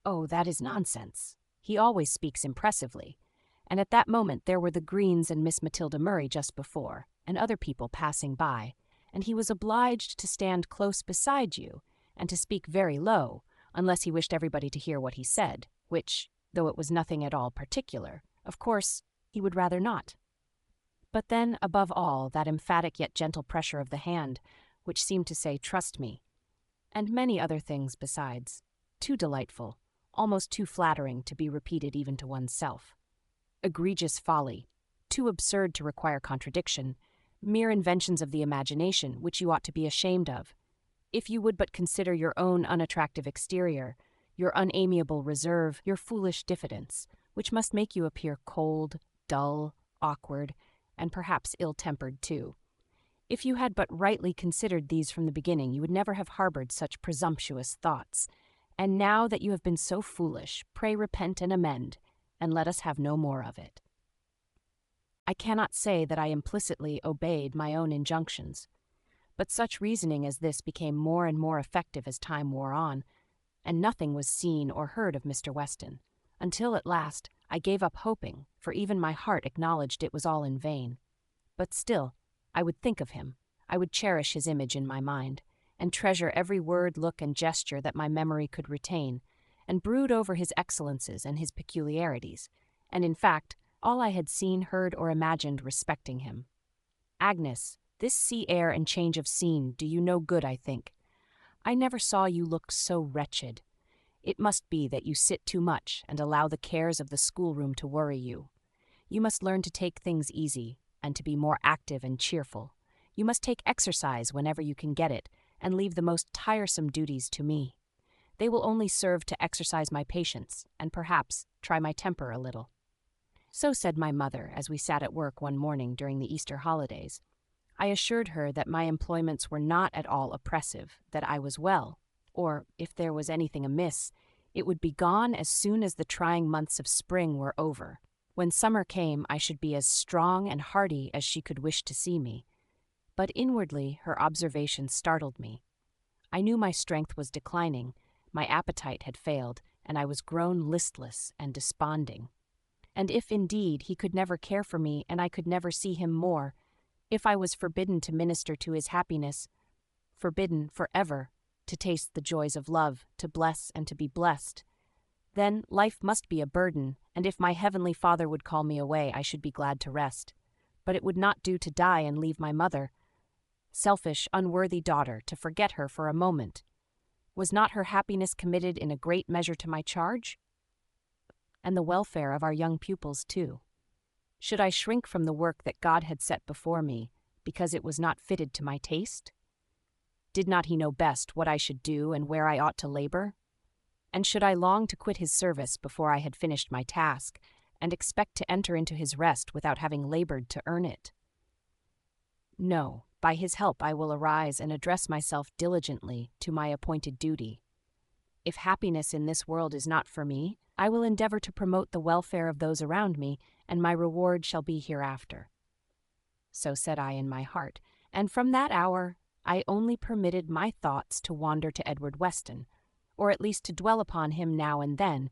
S1: Oh, that is nonsense. He always speaks impressively. And at that moment there were the Greens and Miss Matilda Murray just before, and other people passing by, and he was obliged to stand close beside you, and to speak very low, unless he wished everybody to hear what he said, which, though it was nothing at all particular, of course, he would rather not. But then, above all, that emphatic yet gentle pressure of the hand, which seemed to say, "Trust me," and many other things besides, too delightful, almost too flattering to be repeated even to oneself. Egregious folly, too absurd to require contradiction, mere inventions of the imagination which you ought to be ashamed of, if you would but consider your own unattractive exterior, your unamiable reserve, your foolish diffidence, which must make you appear cold, dull, awkward, and perhaps ill-tempered too. If you had but rightly considered these from the beginning, you would never have harbored such presumptuous thoughts. And now that you have been so foolish, pray repent and amend, and let us have no more of it. I cannot say that I implicitly obeyed my own injunctions, but such reasoning as this became more and more effective as time wore on, and nothing was seen or heard of Mr. Weston, until at last I gave up hoping, for even my heart acknowledged it was all in vain. But still, I would think of him, I would cherish his image in my mind, and treasure every word, look, and gesture that my memory could retain, and brood over his excellences and his peculiarities, and in fact, all I had seen, heard, or imagined respecting him. Agnes, this sea air and change of scene do you no good, I think. I never saw you look so wretched. It must be that you sit too much and allow the cares of the schoolroom to worry you. You must learn to take things easy, and to be more active and cheerful. You must take exercise whenever you can get it, and leave the most tiresome duties to me. They will only serve to exercise my patience, and perhaps try my temper a little. So said my mother as we sat at work one morning during the Easter holidays. I assured her that my employments were not at all oppressive, that I was well, or, if there was anything amiss, it would be gone as soon as the trying months of spring were over. When summer came, I should be as strong and hearty as she could wish to see me. But inwardly her observation startled me. I knew my strength was declining, my appetite had failed, and I was grown listless and desponding. And if, indeed, he could never care for me and I could never see him more, if I was forbidden to minister to his happiness, forbidden forever to taste the joys of love, to bless and to be blessed, then life must be a burden, and if my heavenly Father would call me away, I should be glad to rest. But it would not do to die and leave my mother. Selfish, unworthy daughter, to forget her for a moment. Was not her happiness committed in a great measure to my charge? And the welfare of our young pupils, too. Should I shrink from the work that God had set before me, because it was not fitted to my taste? Did not he know best what I should do and where I ought to labor? And should I long to quit his service before I had finished my task, and expect to enter into his rest without having labored to earn it? No, by his help I will arise and address myself diligently to my appointed duty. If happiness in this world is not for me, I will endeavor to promote the welfare of those around me, and my reward shall be hereafter. So said I in my heart, and from that hour I only permitted my thoughts to wander to Edward Weston, or at least to dwell upon him now and then,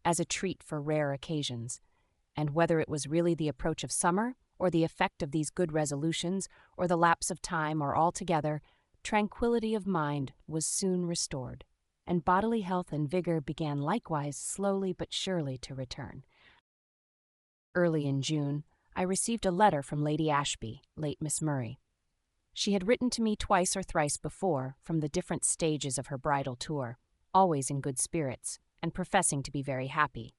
S1: as a treat for rare occasions, and whether it was really the approach of summer, or the effect of these good resolutions, or the lapse of time, or altogether, tranquillity of mind was soon restored, and bodily health and vigor began likewise slowly but surely to return. Early in June, I received a letter from Lady Ashby, late Miss Murray. She had written to me twice or thrice before from the different stages of her bridal tour, always in good spirits, and professing to be very happy.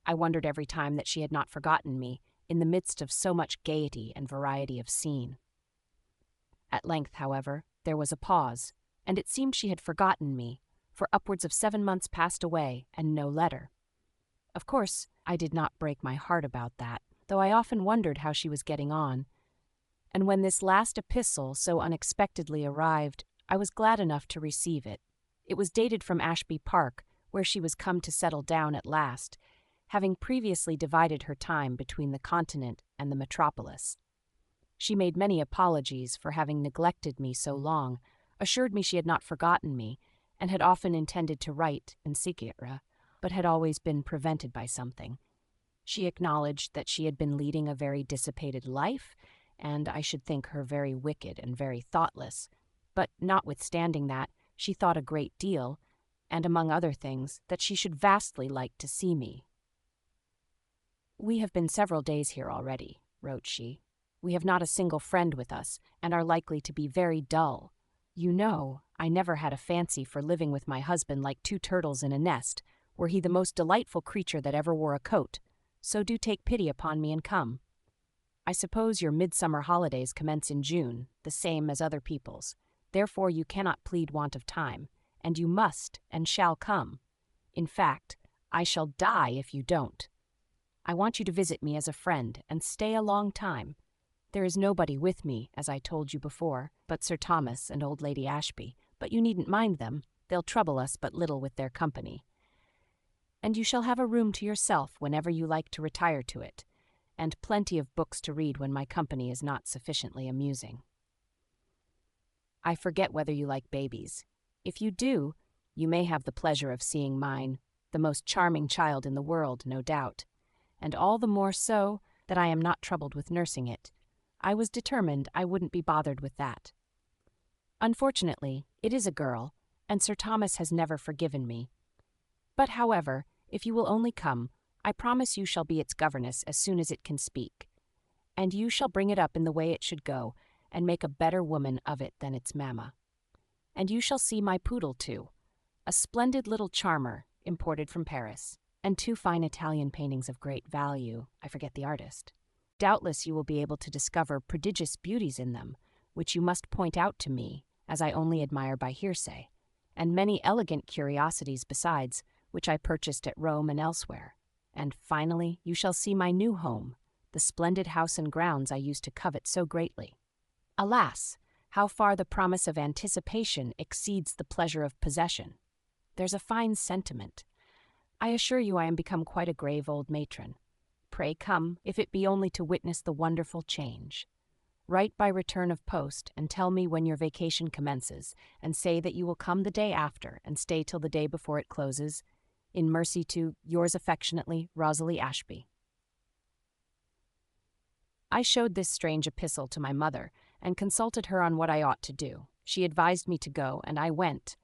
S1: I wondered every time that she had not forgotten me, in the midst of so much gaiety and variety of scene. At length, however, there was a pause, and it seemed she had forgotten me, for upwards of 7 months passed away, and no letter. Of course, I did not break my heart about that, though I often wondered how she was getting on. And when this last epistle so unexpectedly arrived, I was glad enough to receive it. It was dated from Ashby Park, where she was come to settle down at last, having previously divided her time between the continent and the metropolis. She made many apologies for having neglected me so long, assured me she had not forgotten me, and had often intended to write and secret, but had always been prevented by something. She acknowledged that she had been leading a very dissipated life, and I should think her very wicked and very thoughtless, but notwithstanding that, she thought a great deal, and among other things, that she should vastly like to see me. "We have been several days here already," wrote she. "We have not a single friend with us, and are likely to be very dull. You know, I never had a fancy for living with my husband like two turtles in a nest, were he the most delightful creature that ever wore a coat, so do take pity upon me and come. I suppose your midsummer holidays commence in June, the same as other people's. Therefore you cannot plead want of time, and you must and shall come. In fact, I shall die if you don't. I want you to visit me as a friend and stay a long time. There is nobody with me, as I told you before, but Sir Thomas and old Lady Ashby, but you needn't mind them. They'll trouble us but little with their company. And you shall have a room to yourself whenever you like to retire to it, and plenty of books to read when my company is not sufficiently amusing. I forget whether you like babies. If you do, you may have the pleasure of seeing mine, the most charming child in the world, no doubt, and all the more so that I am not troubled with nursing it. I was determined I wouldn't be bothered with that. Unfortunately, it is a girl, and Sir Thomas has never forgiven me. But, however, if you will only come, I promise you shall be its governess as soon as it can speak, and you shall bring it up in the way it should go, and make a better woman of it than its mamma. And you shall see my poodle, too, a splendid little charmer, imported from Paris, and 2 fine Italian paintings of great value, I forget the artist. Doubtless you will be able to discover prodigious beauties in them, which you must point out to me, as I only admire by hearsay, and many elegant curiosities besides, which I purchased at Rome and elsewhere. And finally, you shall see my new home, the splendid house and grounds I used to covet so greatly. Alas, how far the promise of anticipation exceeds the pleasure of possession. There's a fine sentiment. I assure you I am become quite a grave old matron. Pray come, if it be only to witness the wonderful change. Write by return of post, and tell me when your vacation commences, and say that you will come the day after, and stay till the day before it closes, in mercy to yours affectionately, Rosalie Ashby. I showed this strange epistle to my mother, and consulted her on what I ought to do. She advised me to go, and I went,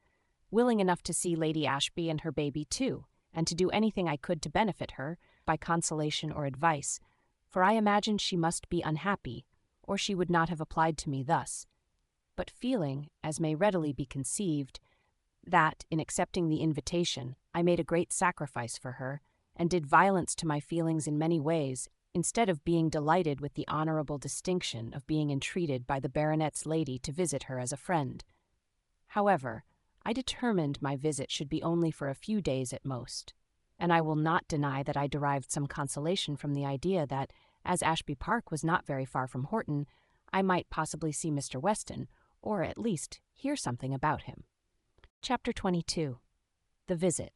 S1: willing enough to see Lady Ashby and her baby too, and to do anything I could to benefit her, by consolation or advice, for I imagined she must be unhappy, or she would not have applied to me thus. But feeling, as may readily be conceived, that, in accepting the invitation, I made a great sacrifice for her, and did violence to my feelings in many ways, instead of being delighted with the honorable distinction of being entreated by the baronet's lady to visit her as a friend. However, I determined my visit should be only for a few days at most, and I will not deny that I derived some consolation from the idea that, as Ashby Park was not very far from Horton, I might possibly see Mr. Weston, or at least hear something about him. Chapter 22. The Visit.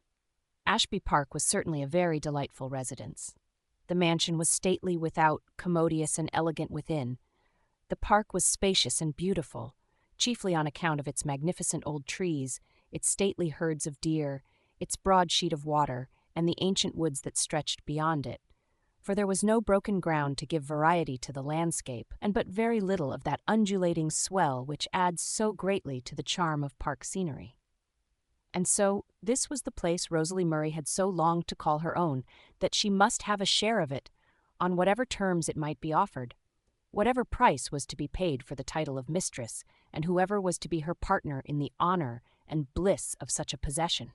S1: Ashby Park was certainly a very delightful residence. The mansion was stately without, commodious and elegant within. The park was spacious and beautiful, chiefly on account of its magnificent old trees, its stately herds of deer, its broad sheet of water, and the ancient woods that stretched beyond it. For there was no broken ground to give variety to the landscape, and but very little of that undulating swell which adds so greatly to the charm of park scenery. And so this was the place Rosalie Murray had so longed to call her own, that she must have a share of it, on whatever terms it might be offered. whatever price was to be paid for the title of mistress, and whoever was to be her partner in the honor and bliss of such a possession.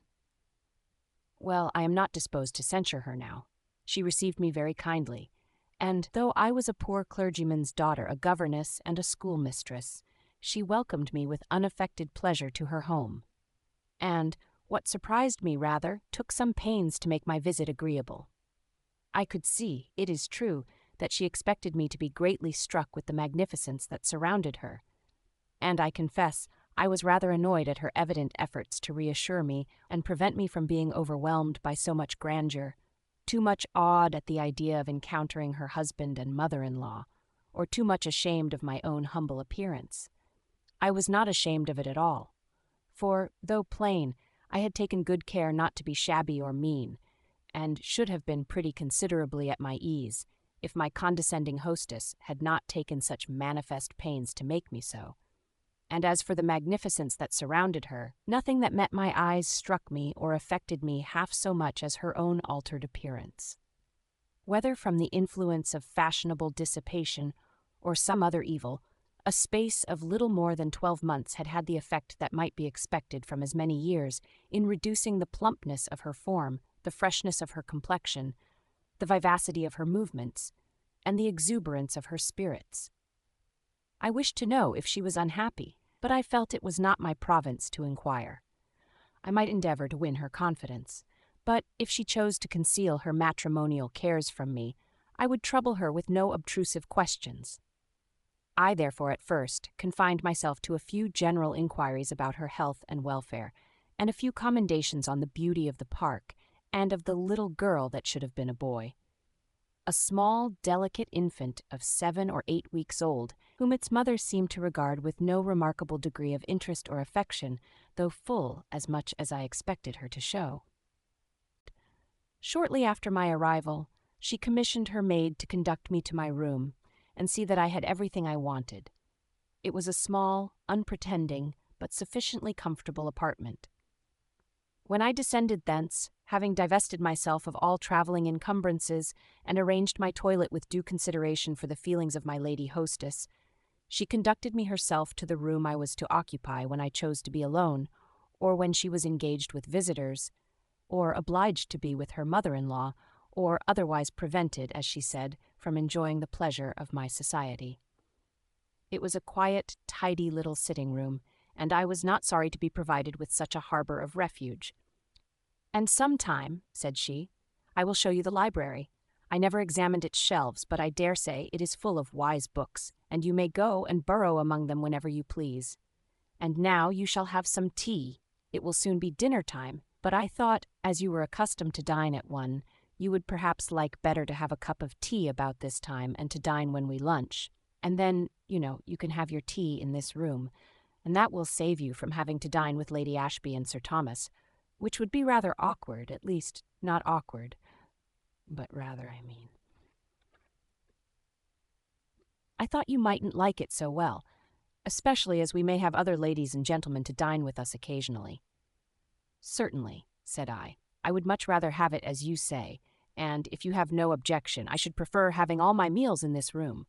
S1: Well, I am not disposed to censure her now. She received me very kindly, and though I was a poor clergyman's daughter, a governess and a schoolmistress, she welcomed me with unaffected pleasure to her home, and, what surprised me rather, took some pains to make my visit agreeable. I could see, it is true, that she expected me to be greatly struck with the magnificence that surrounded her, and I confess I was rather annoyed at her evident efforts to reassure me and prevent me from being overwhelmed by so much grandeur, too much awed at the idea of encountering her husband and mother-in-law, or too much ashamed of my own humble appearance. I was not ashamed of it at all, for, though plain, I had taken good care not to be shabby or mean, and should have been pretty considerably at my ease if my condescending hostess had not taken such manifest pains to make me so. And as for the magnificence that surrounded her, nothing that met my eyes struck me or affected me half so much as her own altered appearance. Whether from the influence of fashionable dissipation or some other evil, a space of little more than 12 months had had the effect that might be expected from as many years in reducing the plumpness of her form, the freshness of her complexion, the vivacity of her movements, and the exuberance of her spirits. I wished to know if she was unhappy, but I felt it was not my province to inquire. I might endeavor to win her confidence, but if she chose to conceal her matrimonial cares from me, I would trouble her with no obtrusive questions. I therefore at first confined myself to a few general inquiries about her health and welfare, and a few commendations on the beauty of the park and of the little girl that should have been a boy. A small, delicate infant of 7 or 8 weeks old, whom its mother seemed to regard with no remarkable degree of interest or affection, though full as much as I expected her to show. Shortly after my arrival, she commissioned her maid to conduct me to my room and see that I had everything I wanted. It was a small, unpretending, but sufficiently comfortable apartment. When I descended thence, having divested myself of all travelling encumbrances and arranged my toilet with due consideration for the feelings of my lady hostess, she conducted me herself to the room I was to occupy when I chose to be alone, or when she was engaged with visitors, or obliged to be with her mother-in-law, or otherwise prevented, as she said, from enjoying the pleasure of my society. It was a quiet, tidy little sitting-room, and I was not sorry to be provided with such a harbour of refuge. "And some time," said she, "I will show you the library. I never examined its shelves, but I dare say it is full of wise books, and you may go and burrow among them whenever you please. And now you shall have some tea. It will soon be dinner time, but I thought, as you were accustomed to dine at one, you would perhaps like better to have a cup of tea about this time and to dine when we lunch. And then, you can have your tea in this room, and that will save you from having to dine with Lady Ashby and Sir Thomas, which would be rather awkward, at least not awkward, but rather, I thought you mightn't like it so well, especially as we may have other ladies and gentlemen to dine with us occasionally." "Certainly," said I would much rather have it as you say, and, if you have no objection, I should prefer having all my meals in this room."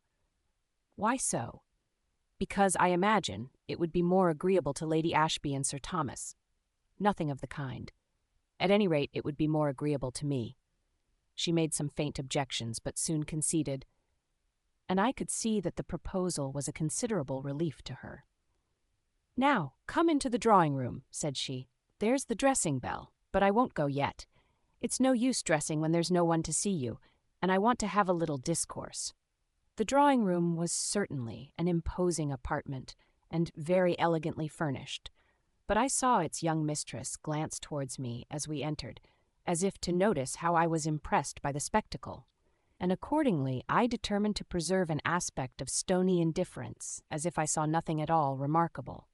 S1: "Why so?" "Because I imagine it would be more agreeable to Lady Ashby and Sir Thomas." "Nothing of the kind. At any rate, it would be more agreeable to me." She made some faint objections, but soon conceded, and I could see that the proposal was a considerable relief to her. "Now, come into the drawing-room," said she. "There's the dressing-bell, but I won't go yet. It's no use dressing when there's no one to see you, and I want to have a little discourse." The drawing-room was certainly an imposing apartment, and very elegantly furnished, but I saw its young mistress glance towards me as we entered, as if to notice how I was impressed by the spectacle, and accordingly I determined to preserve an aspect of stony indifference, as if I saw nothing at all remarkable.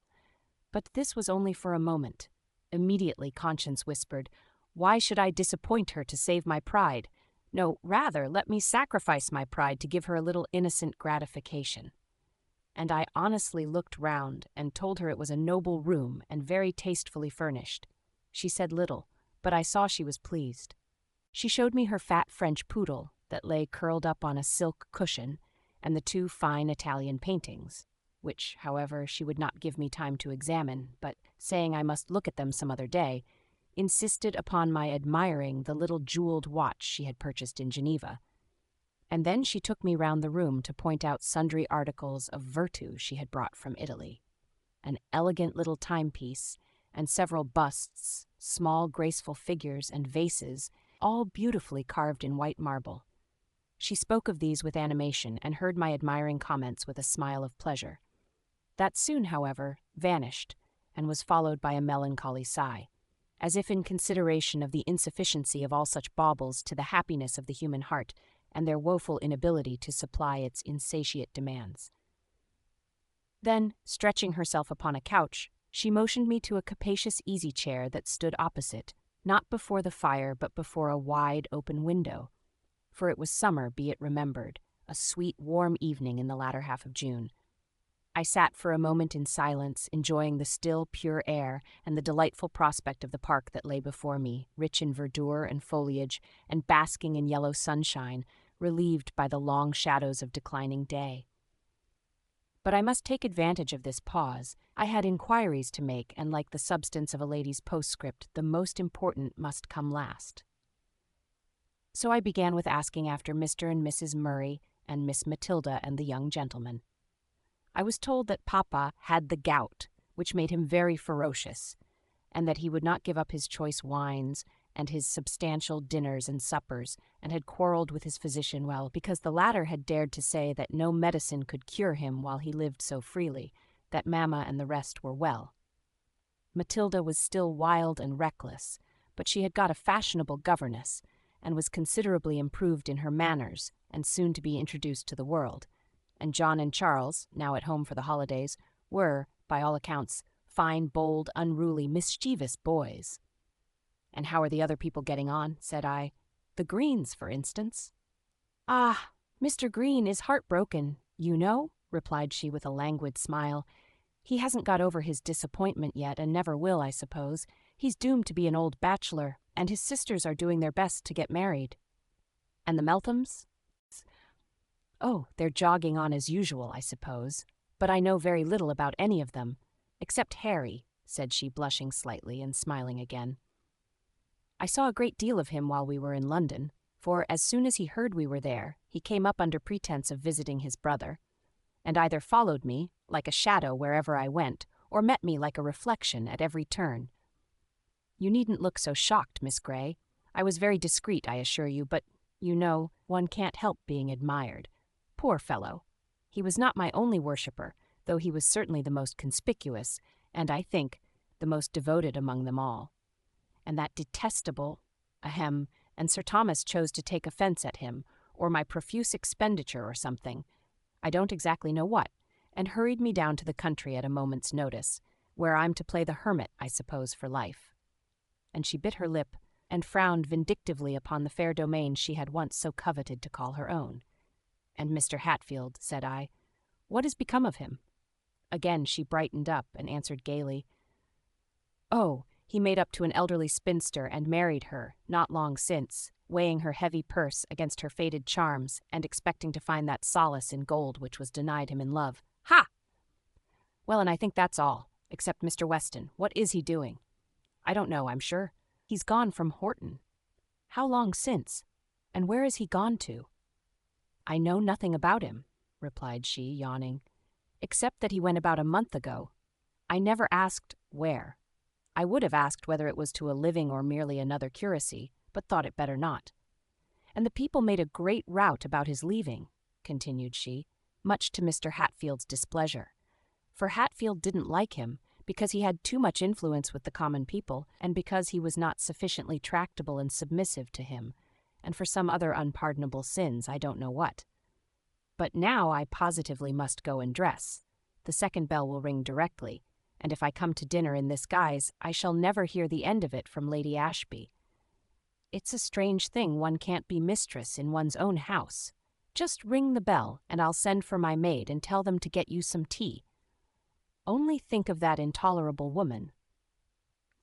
S1: But this was only for a moment. Immediately conscience whispered, "Why should I disappoint her to save my pride? No, rather, let me sacrifice my pride to give her a little innocent gratification." And I honestly looked round and told her it was a noble room and very tastefully furnished. She said little, but I saw she was pleased. She showed me her fat French poodle that lay curled up on a silk cushion, and the 2 fine Italian paintings, which, however, she would not give me time to examine, but, saying I must look at them some other day, insisted upon my admiring the little jeweled watch she had purchased in Geneva. And then she took me round the room to point out sundry articles of virtu she had brought from Italy. An elegant little timepiece, and several busts, small graceful figures and vases, all beautifully carved in white marble. She spoke of these with animation and heard my admiring comments with a smile of pleasure. That soon, however, vanished, and was followed by a melancholy sigh, as if in consideration of the insufficiency of all such baubles to the happiness of the human heart, and their woeful inability to supply its insatiate demands. Then, stretching herself upon a couch, she motioned me to a capacious easy-chair that stood opposite, not before the fire but before a wide open window, for it was summer, be it remembered, a sweet warm evening in the latter half of June. I sat for a moment in silence, enjoying the still, pure air and the delightful prospect of the park that lay before me, rich in verdure and foliage, and basking in yellow sunshine, relieved by the long shadows of declining day. But I must take advantage of this pause. I had inquiries to make, and like the substance of a lady's postscript, the most important must come last. So I began with asking after Mr. and Mrs. Murray and Miss Matilda and the young gentleman. I was told that Papa had the gout, which made him very ferocious, and that he would not give up his choice wines and his substantial dinners and suppers, and had quarrelled with his physician because the latter had dared to say that no medicine could cure him while he lived so freely, that Mamma and the rest were well. Matilda was still wild and reckless, but she had got a fashionable governess, and was considerably improved in her manners, and soon to be introduced to the world. And John and Charles, now at home for the holidays, were, by all accounts, fine, bold, unruly, mischievous boys. "And how are the other people getting on?" said I. "The Greens, for instance." "Ah, Mr. Green is heartbroken, you know," replied she with a languid smile. "He hasn't got over his disappointment yet, and never will, I suppose. He's doomed to be an old bachelor, and his sisters are doing their best to get married." "And the Melthams?" "Oh, they're jogging on as usual, I suppose. But I know very little about any of them, except Harry," said she, blushing slightly and smiling again. "I saw a great deal of him while we were in London, for as soon as he heard we were there, he came up under pretence of visiting his brother, and either followed me, like a shadow wherever I went, or met me like a reflection at every turn. You needn't look so shocked, Miss Grey. I was very discreet, I assure you, but, you know, one can't help being admired. Poor fellow! He was not my only worshipper, though he was certainly the most conspicuous, and, I think, the most devoted among them all. And that detestable, and Sir Thomas chose to take offence at him, or my profuse expenditure or something, I don't exactly know what, and hurried me down to the country at a moment's notice, where I'm to play the hermit, I suppose, for life." And she bit her lip, and frowned vindictively upon the fair domain she had once so coveted to call her own. "And Mr. Hatfield," said I, "what has become of him?" Again she brightened up, and answered gaily, "Oh, he made up to an elderly spinster and married her, not long since, weighing her heavy purse against her faded charms, and expecting to find that solace in gold which was denied him in love. Ha! Well, and I think that's all, except Mr. Weston. What is he doing?" "I don't know, I'm sure. He's gone from Horton." "How long since? And where is he gone to?" "I know nothing about him," replied she, yawning, "except that he went about a month ago. I never asked where. I would have asked whether it was to a living or merely another curacy, but thought it better not. And the people made a great rout about his leaving," continued she, much to Mr. Hatfield's displeasure. For Hatfield didn't like him, because he had too much influence with the common people, and because he was not sufficiently tractable and submissive to him, and for some other unpardonable sins, I don't know what. But now I positively must go and dress. The second bell will ring directly, and if I come to dinner in this guise, I shall never hear the end of it from Lady Ashby. It's a strange thing one can't be mistress in one's own house. Just ring the bell, and I'll send for my maid and tell them to get you some tea. Only think of that intolerable woman."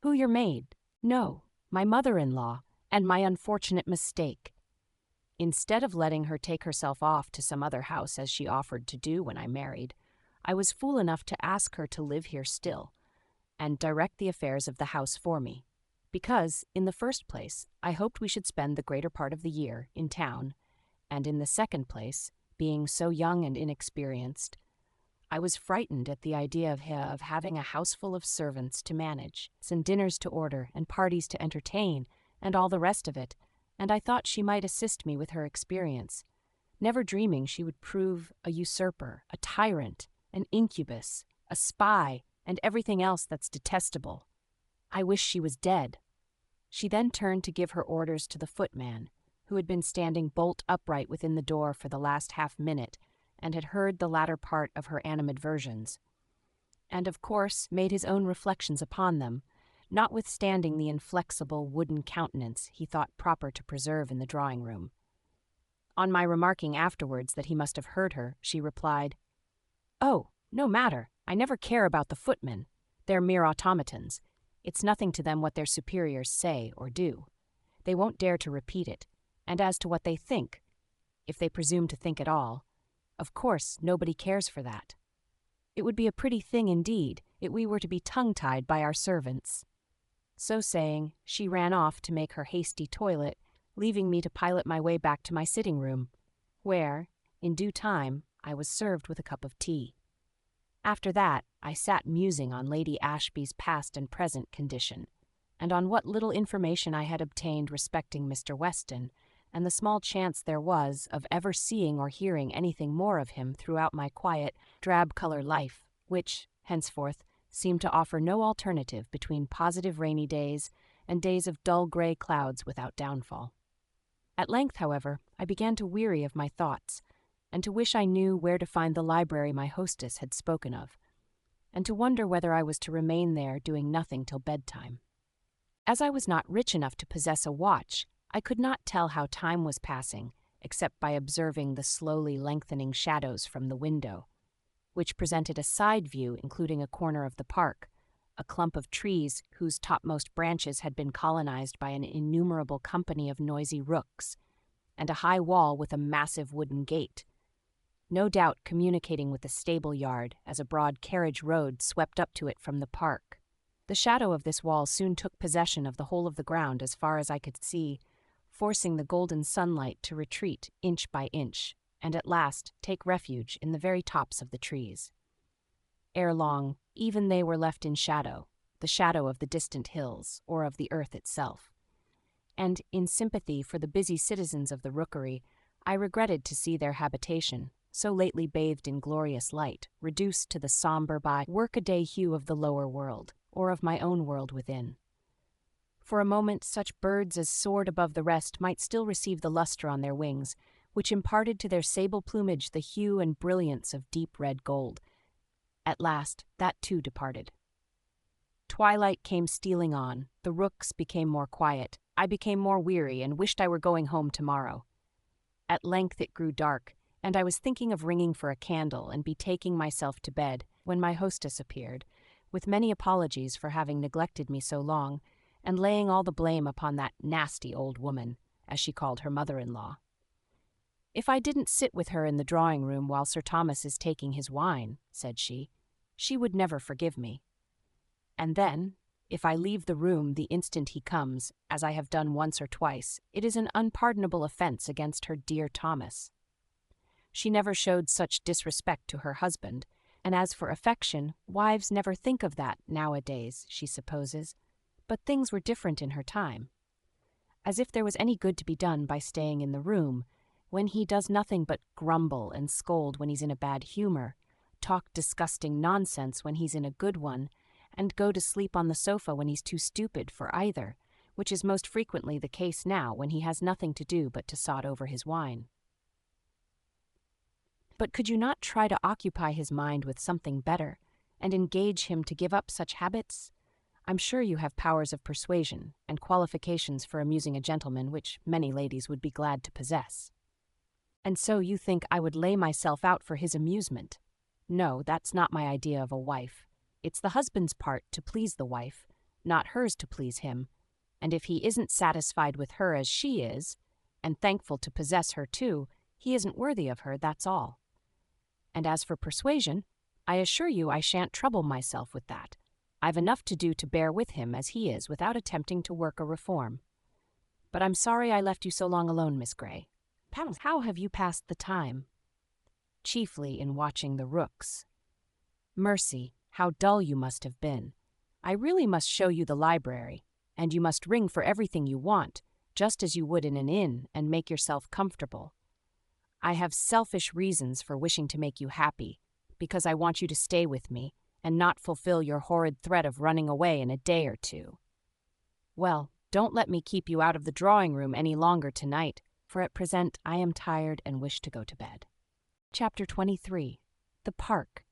S1: "Who, your maid?" "No, my mother-in-law, and my unfortunate mistake." Instead of letting her take herself off to some other house as she offered to do when I married, I was fool enough to ask her to live here still and direct the affairs of the house for me, because, in the first place, I hoped we should spend the greater part of the year in town, and in the second place, being so young and inexperienced, I was frightened at the idea of having a house full of servants to manage, and dinners to order, and parties to entertain, and all the rest of it, and I thought she might assist me with her experience, never dreaming she would prove a usurper, a tyrant, an incubus, a spy, and everything else that's detestable. I wish she was dead. She then turned to give her orders to the footman, who had been standing bolt upright within the door for the last half-minute, and had heard the latter part of her animadversions, and of course made his own reflections upon them, notwithstanding the inflexible wooden countenance he thought proper to preserve in the drawing-room. On my remarking afterwards that he must have heard her, she replied, "Oh, no matter. I never care about the footmen. They're mere automatons. It's nothing to them what their superiors say or do. They won't dare to repeat it, and as to what they think, if they presume to think at all, of course nobody cares for that. It would be a pretty thing indeed if we were to be tongue-tied by our servants." So saying, she ran off to make her hasty toilet, leaving me to pilot my way back to my sitting-room, where, in due time, I was served with a cup of tea. After that, I sat musing on Lady Ashby's past and present condition, and on what little information I had obtained respecting Mr. Weston, and the small chance there was of ever seeing or hearing anything more of him throughout my quiet, drab-colored life, which, henceforth, seemed to offer no alternative between positive rainy days and days of dull gray clouds without downfall. At length, however, I began to weary of my thoughts, and to wish I knew where to find the library my hostess had spoken of, and to wonder whether I was to remain there doing nothing till bedtime. As I was not rich enough to possess a watch, I could not tell how time was passing, except by observing the slowly lengthening shadows from the window, which presented a side view including a corner of the park, a clump of trees whose topmost branches had been colonized by an innumerable company of noisy rooks, and a high wall with a massive wooden gate, no doubt communicating with the stable yard as a broad carriage road swept up to it from the park. The shadow of this wall soon took possession of the whole of the ground as far as I could see, forcing the golden sunlight to retreat inch by inch, and at last take refuge in the very tops of the trees. Ere long, even they were left in shadow, the shadow of the distant hills, or of the earth itself. And, in sympathy for the busy citizens of the rookery, I regretted to see their habitation, so lately bathed in glorious light, reduced to the sombre by workaday hue of the lower world, or of my own world within. For a moment, such birds as soared above the rest might still receive the lustre on their wings, which imparted to their sable plumage the hue and brilliance of deep red gold. At last, that too departed. Twilight came stealing on, the rooks became more quiet, I became more weary and wished I were going home tomorrow. At length it grew dark, and I was thinking of ringing for a candle and betaking myself to bed, when my hostess appeared, with many apologies for having neglected me so long, and laying all the blame upon that nasty old woman, as she called her mother-in-law. "If I didn't sit with her in the drawing-room while Sir Thomas is taking his wine," said she would never forgive me. "And then, if I leave the room the instant he comes, as I have done once or twice, it is an unpardonable offense against her dear Thomas. She never showed such disrespect to her husband, and as for affection, wives never think of that nowadays, she supposes, but things were different in her time. As if there was any good to be done by staying in the room, when he does nothing but grumble and scold when he's in a bad humor, talk disgusting nonsense when he's in a good one, and go to sleep on the sofa when he's too stupid for either, which is most frequently the case now when he has nothing to do but to sot over his wine. But could you not try to occupy his mind with something better, and engage him to give up such habits? I'm sure you have powers of persuasion, and qualifications for amusing a gentleman which many ladies would be glad to possess. And so you think I would lay myself out for his amusement? No, that's not my idea of a wife. It's the husband's part to please the wife, not hers to please him, and if he isn't satisfied with her as she is, and thankful to possess her too. He isn't worthy of her, that's all. And as for persuasion, I assure you I shan't trouble myself with that. I've enough to do to bear with him as he is without attempting to work a reform. But I'm sorry I left you so long alone, Miss Grey. How have you passed the time? Chiefly in watching the rooks. Mercy, how dull you must have been. I really must show you the library, and you must ring for everything you want, just as you would in an inn, and make yourself comfortable. I have selfish reasons for wishing to make you happy, because I want you to stay with me, and not fulfill your horrid threat of running away in a day or two. Well, don't let me keep you out of the drawing-room any longer tonight, for at present I am tired and wish to go to bed. Chapter 23. The Park.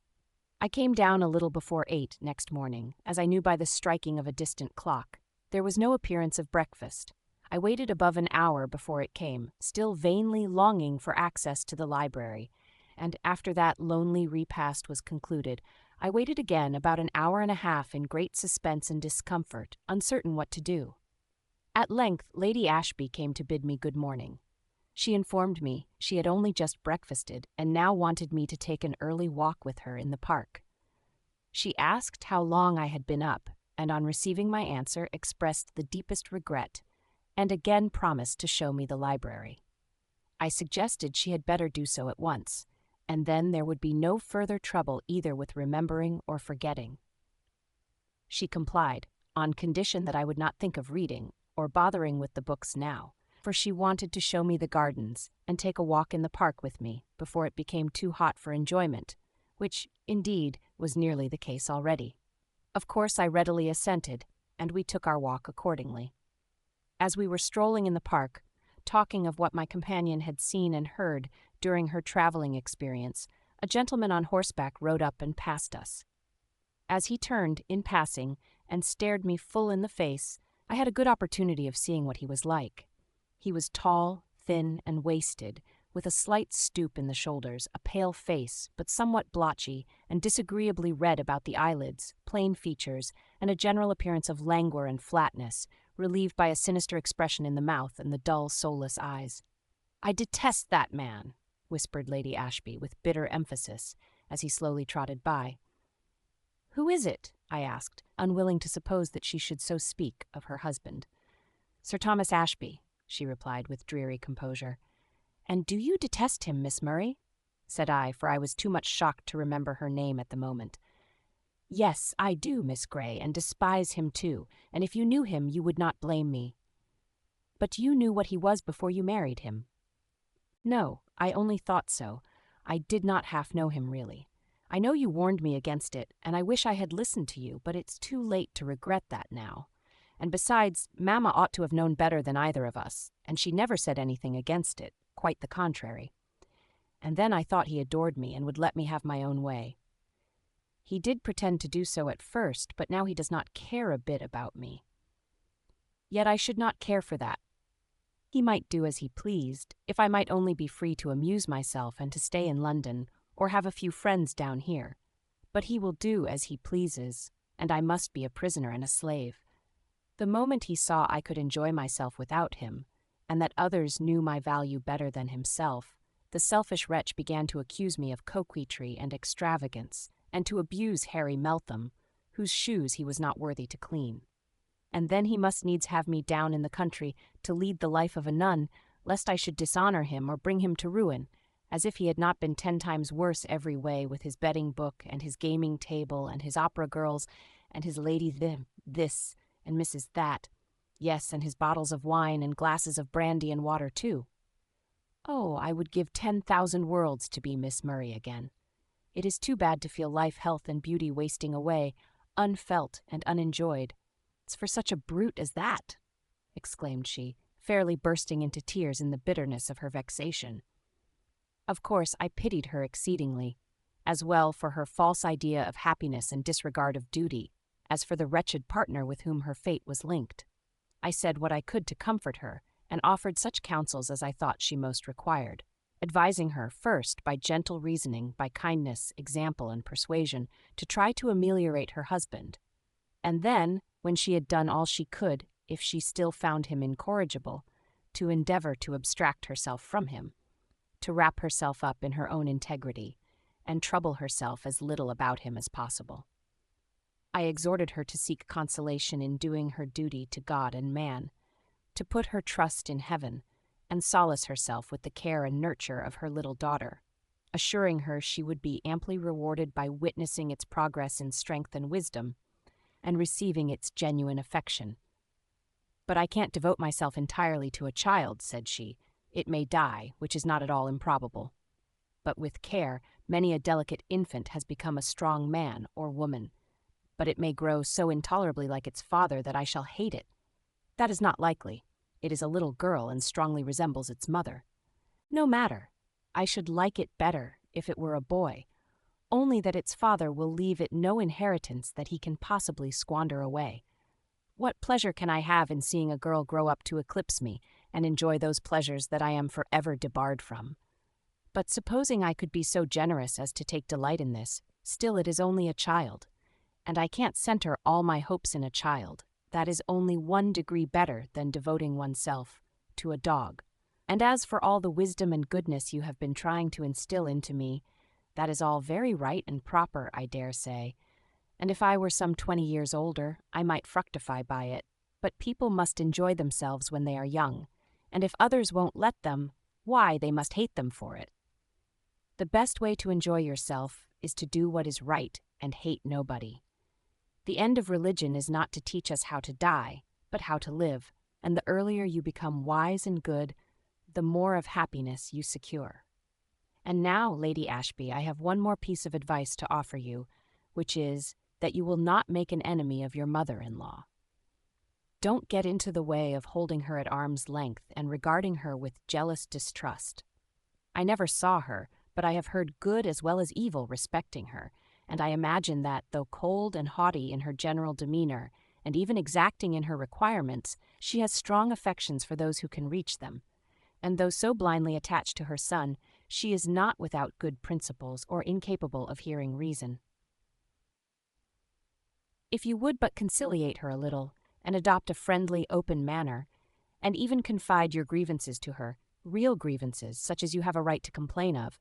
S1: I came down a little before 8 next morning, as I knew by the striking of a distant clock. There was no appearance of breakfast. I waited above an hour before it came, still vainly longing for access to the library, and after that lonely repast was concluded, I waited again about an hour and a half in great suspense and discomfort, uncertain what to do. At length Lady Ashby came to bid me good morning. She informed me she had only just breakfasted and now wanted me to take an early walk with her in the park. She asked how long I had been up, and on receiving my answer expressed the deepest regret, and again promised to show me the library. I suggested she had better do so at once, and then there would be no further trouble either with remembering or forgetting. She complied, on condition that I would not think of reading or bothering with the books now, for she wanted to show me the gardens and take a walk in the park with me before it became too hot for enjoyment, which, indeed, was nearly the case already. Of course I readily assented, and we took our walk accordingly. As we were strolling in the park, talking of what my companion had seen and heard during her traveling experience, a gentleman on horseback rode up and passed us. As he turned, in passing, and stared me full in the face, I had a good opportunity of seeing what he was like. He was tall, thin, and wasted, with a slight stoop in the shoulders, a pale face, but somewhat blotchy, and disagreeably red about the eyelids, plain features, and a general appearance of languor and flatness, relieved by a sinister expression in the mouth and the dull, soulless eyes. "I detest that man," whispered Lady Ashby, with bitter emphasis, as he slowly trotted by. "Who is it?" I asked, unwilling to suppose that she should so speak of her husband. "Sir Thomas Ashby," she replied with dreary composure. "And do you detest him, Miss Murray?" said I, for I was too much shocked to remember her name at the moment. "Yes, I do, Miss Grey, and despise him too, and if you knew him you would not blame me." "But you knew what he was before you married him." "No, I only thought so. I did not half know him really. I know you warned me against it, and I wish I had listened to you, but it's too late to regret that now. And besides, Mamma ought to have known better than either of us, and she never said anything against it, quite the contrary. And then I thought he adored me and would let me have my own way. He did pretend to do so at first, but now he does not care a bit about me. Yet I should not care for that. He might do as he pleased, if I might only be free to amuse myself and to stay in London, or have a few friends down here. But he will do as he pleases, and I must be a prisoner and a slave. The moment he saw I could enjoy myself without him, and that others knew my value better than himself, the selfish wretch began to accuse me of coquetry and extravagance, and to abuse Harry Meltham, whose shoes he was not worthy to clean. And then he must needs have me down in the country to lead the life of a nun, lest I should dishonor him or bring him to ruin, as if he had not been 10 times worse every way, with his betting book and his gaming table and his opera girls and his lady this and Mrs. that, yes, and his bottles of wine and glasses of brandy and water too. Oh, I would give 10,000 worlds to be Miss Murray again. It is too bad to feel life, health, and beauty wasting away, unfelt and unenjoyed. It's for such a brute as that," exclaimed she, fairly bursting into tears in the bitterness of her vexation. Of course, I pitied her exceedingly, as well for her false idea of happiness and disregard of duty, as for the wretched partner with whom her fate was linked. I said what I could to comfort her, and offered such counsels as I thought she most required, advising her, first, by gentle reasoning, by kindness, example, and persuasion, to try to ameliorate her husband, and then, when she had done all she could, if she still found him incorrigible, to endeavor to abstract herself from him, to wrap herself up in her own integrity, and trouble herself as little about him as possible. I exhorted her to seek consolation in doing her duty to God and man, to put her trust in heaven, and solace herself with the care and nurture of her little daughter, assuring her she would be amply rewarded by witnessing its progress in strength and wisdom, and receiving its genuine affection. "But I can't devote myself entirely to a child," said she. "It may die, which is not at all improbable. But with care, many a delicate infant has become a strong man or woman. But it may grow so intolerably like its father that I shall hate it. That is not likely. It is a little girl and strongly resembles its mother. No matter. I should like it better if it were a boy, only that its father will leave it no inheritance that he can possibly squander away. What pleasure can I have in seeing a girl grow up to eclipse me and enjoy those pleasures that I am forever debarred from? But supposing I could be so generous as to take delight in this, still it is only a child, and I can't center all my hopes in a child. That is only 1 degree better than devoting oneself to a dog. And as for all the wisdom and goodness you have been trying to instill into me, that is all very right and proper, I dare say, and if I were some 20 years older, I might fructify by it. But people must enjoy themselves when they are young, and if others won't let them, why, they must hate them for it. The best way to enjoy yourself is to do what is right and hate nobody. The end of religion is not to teach us how to die, but how to live, and the earlier you become wise and good, the more of happiness you secure. And now, Lady Ashby, I have one more piece of advice to offer you, which is that you will not make an enemy of your mother-in-law. Don't get into the way of holding her at arm's length and regarding her with jealous distrust. I never saw her, but I have heard good as well as evil respecting her, and I imagine that, though cold and haughty in her general demeanor, and even exacting in her requirements, she has strong affections for those who can reach them, and though so blindly attached to her son, she is not without good principles or incapable of hearing reason. If you would but conciliate her a little, and adopt a friendly, open manner, and even confide your grievances to her, real grievances such as you have a right to complain of,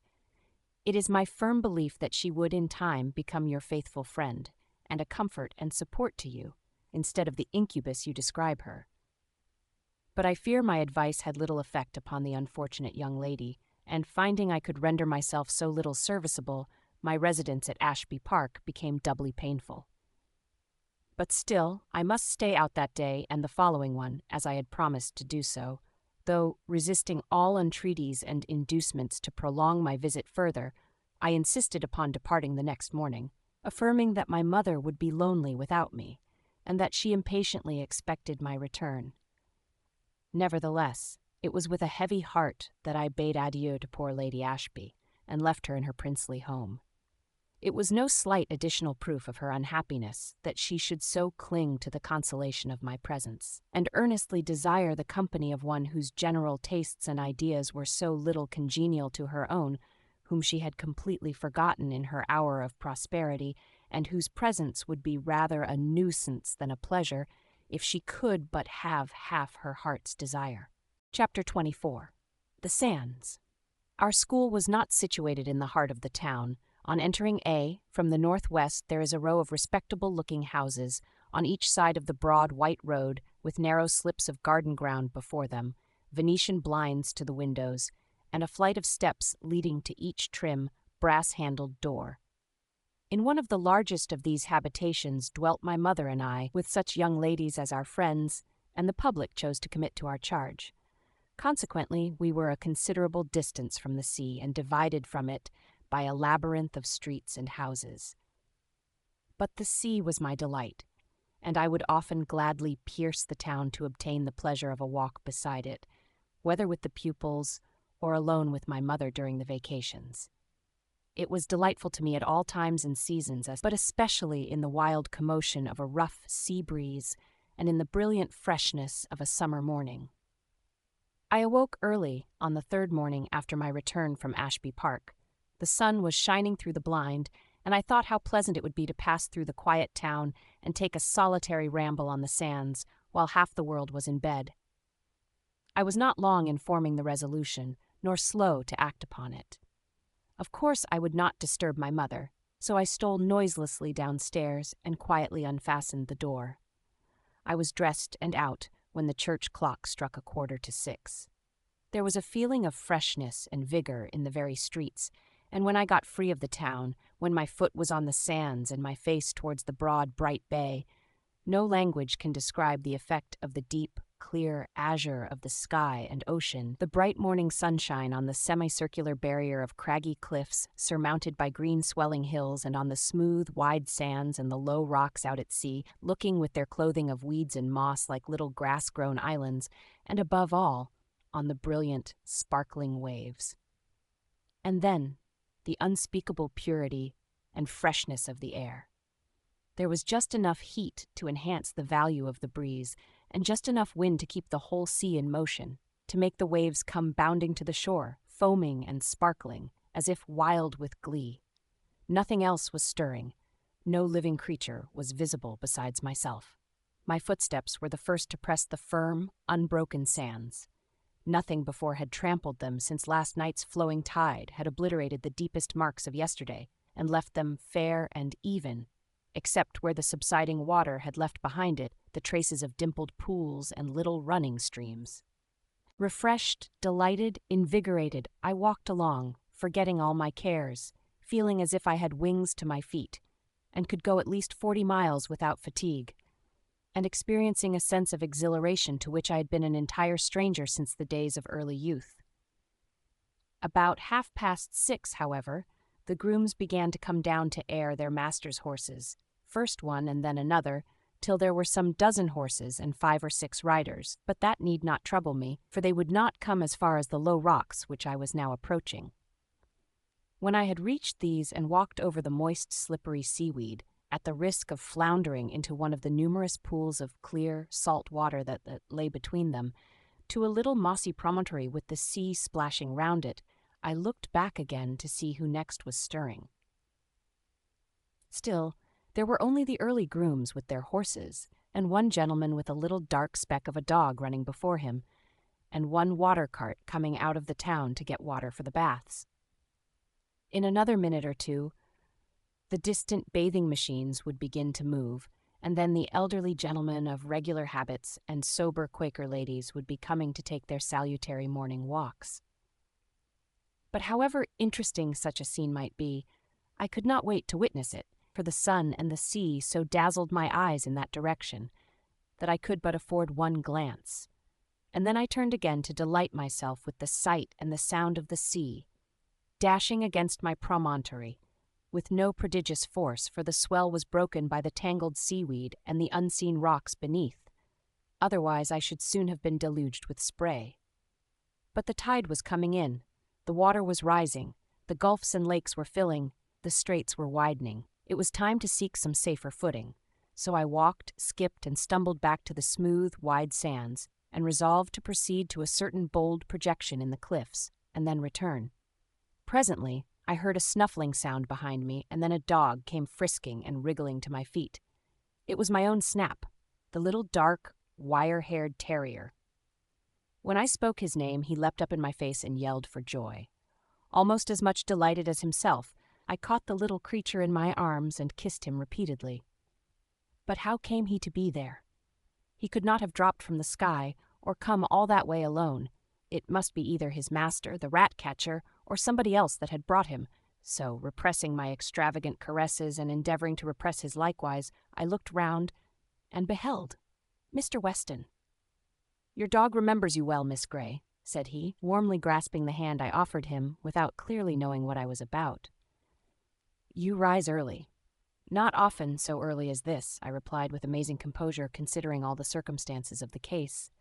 S1: it is my firm belief that she would in time become your faithful friend, and a comfort and support to you, instead of the incubus you describe her. But I fear my advice had little effect upon the unfortunate young lady, and finding I could render myself so little serviceable, my residence at Ashby Park became doubly painful. But still, I must stay out that day and the following one, as I had promised to do so, though, resisting all entreaties and inducements to prolong my visit further, I insisted upon departing the next morning, affirming that my mother would be lonely without me, and that she impatiently expected my return. Nevertheless, it was with a heavy heart that I bade adieu to poor Lady Ashby, and left her in her princely home. It was no slight additional proof of her unhappiness that she should so cling to the consolation of my presence, and earnestly desire the company of one whose general tastes and ideas were so little congenial to her own, whom she had completely forgotten in her hour of prosperity, and whose presence would be rather a nuisance than a pleasure, if she could but have half her heart's desire. Chapter 24. The Sands. Our school was not situated in the heart of the town. On entering A, from the northwest there is a row of respectable-looking houses, on each side of the broad white road, with narrow slips of garden ground before them, Venetian blinds to the windows, and a flight of steps leading to each trim, brass-handled door. In one of the largest of these habitations dwelt my mother and I, with such young ladies as our friends and the public chose to commit to our charge. Consequently, we were a considerable distance from the sea and divided from it by a labyrinth of streets and houses. But the sea was my delight, and I would often gladly pierce the town to obtain the pleasure of a walk beside it, whether with the pupils or alone with my mother during the vacations. It was delightful to me at all times and seasons, but especially in the wild commotion of a rough sea breeze and in the brilliant freshness of a summer morning. I awoke early on the 3rd morning after my return from Ashby Park. The sun was shining through the blind, and I thought how pleasant it would be to pass through the quiet town and take a solitary ramble on the sands while half the world was in bed. I was not long in forming the resolution, nor slow to act upon it. Of course I would not disturb my mother, so I stole noiselessly downstairs and quietly unfastened the door. I was dressed and out when the church clock struck 6:15. There was a feeling of freshness and vigor in the very streets, and when I got free of the town, when my foot was on the sands and my face towards the broad, bright bay, no language can describe the effect of the deep, clear azure of the sky and ocean, the bright morning sunshine on the semicircular barrier of craggy cliffs surmounted by green swelling hills, and on the smooth, wide sands and the low rocks out at sea, looking with their clothing of weeds and moss like little grass-grown islands, and above all, on the brilliant, sparkling waves. And then, the unspeakable purity and freshness of the air. There was just enough heat to enhance the value of the breeze, and just enough wind to keep the whole sea in motion, to make the waves come bounding to the shore, foaming and sparkling, as if wild with glee. Nothing else was stirring. No living creature was visible besides myself. My footsteps were the first to press the firm, unbroken sands. Nothing before had trampled them since last night's flowing tide had obliterated the deepest marks of yesterday and left them fair and even, except where the subsiding water had left behind it the traces of dimpled pools and little running streams. Refreshed, delighted, invigorated, I walked along, forgetting all my cares, feeling as if I had wings to my feet, and could go at least 40 miles without fatigue, and experiencing a sense of exhilaration to which I had been an entire stranger since the days of early youth. About 6:30, however, the grooms began to come down to air their masters' horses, first one and then another, till there were some dozen horses and 5 or 6 riders, but that need not trouble me, for they would not come as far as the low rocks which I was now approaching. When I had reached these and walked over the moist, slippery seaweed, at the risk of floundering into one of the numerous pools of clear, salt water that lay between them, to a little mossy promontory with the sea splashing round it, I looked back again to see who next was stirring. Still, there were only the early grooms with their horses, and one gentleman with a little dark speck of a dog running before him, and one water cart coming out of the town to get water for the baths. In another minute or two, the distant bathing machines would begin to move, and then the elderly gentlemen of regular habits and sober Quaker ladies would be coming to take their salutary morning walks. But however interesting such a scene might be, I could not wait to witness it, for the sun and the sea so dazzled my eyes in that direction that I could but afford one glance, and then I turned again to delight myself with the sight and the sound of the sea, dashing against my promontory, with no prodigious force, for the swell was broken by the tangled seaweed and the unseen rocks beneath. Otherwise I should soon have been deluged with spray. But the tide was coming in, the water was rising, the gulfs and lakes were filling, the straits were widening. It was time to seek some safer footing, so I walked, skipped, and stumbled back to the smooth, wide sands, and resolved to proceed to a certain bold projection in the cliffs, and then return. Presently, I heard a snuffling sound behind me, and then a dog came frisking and wriggling to my feet. It was my own Snap, the little dark, wire-haired terrier. When I spoke his name, he leapt up in my face and yelled for joy. Almost as much delighted as himself, I caught the little creature in my arms and kissed him repeatedly. But how came he to be there? He could not have dropped from the sky, or come all that way alone. It must be either his master, the rat-catcher, or somebody else that had brought him, so, repressing my extravagant caresses and endeavoring to repress his likewise, I looked round and beheld Mr. Weston. "Your dog remembers you well, Miss Grey," said he, warmly grasping the hand I offered him, without clearly knowing what I was about. "You rise early." "Not often so early as this," I replied with amazing composure, considering all the circumstances of the case.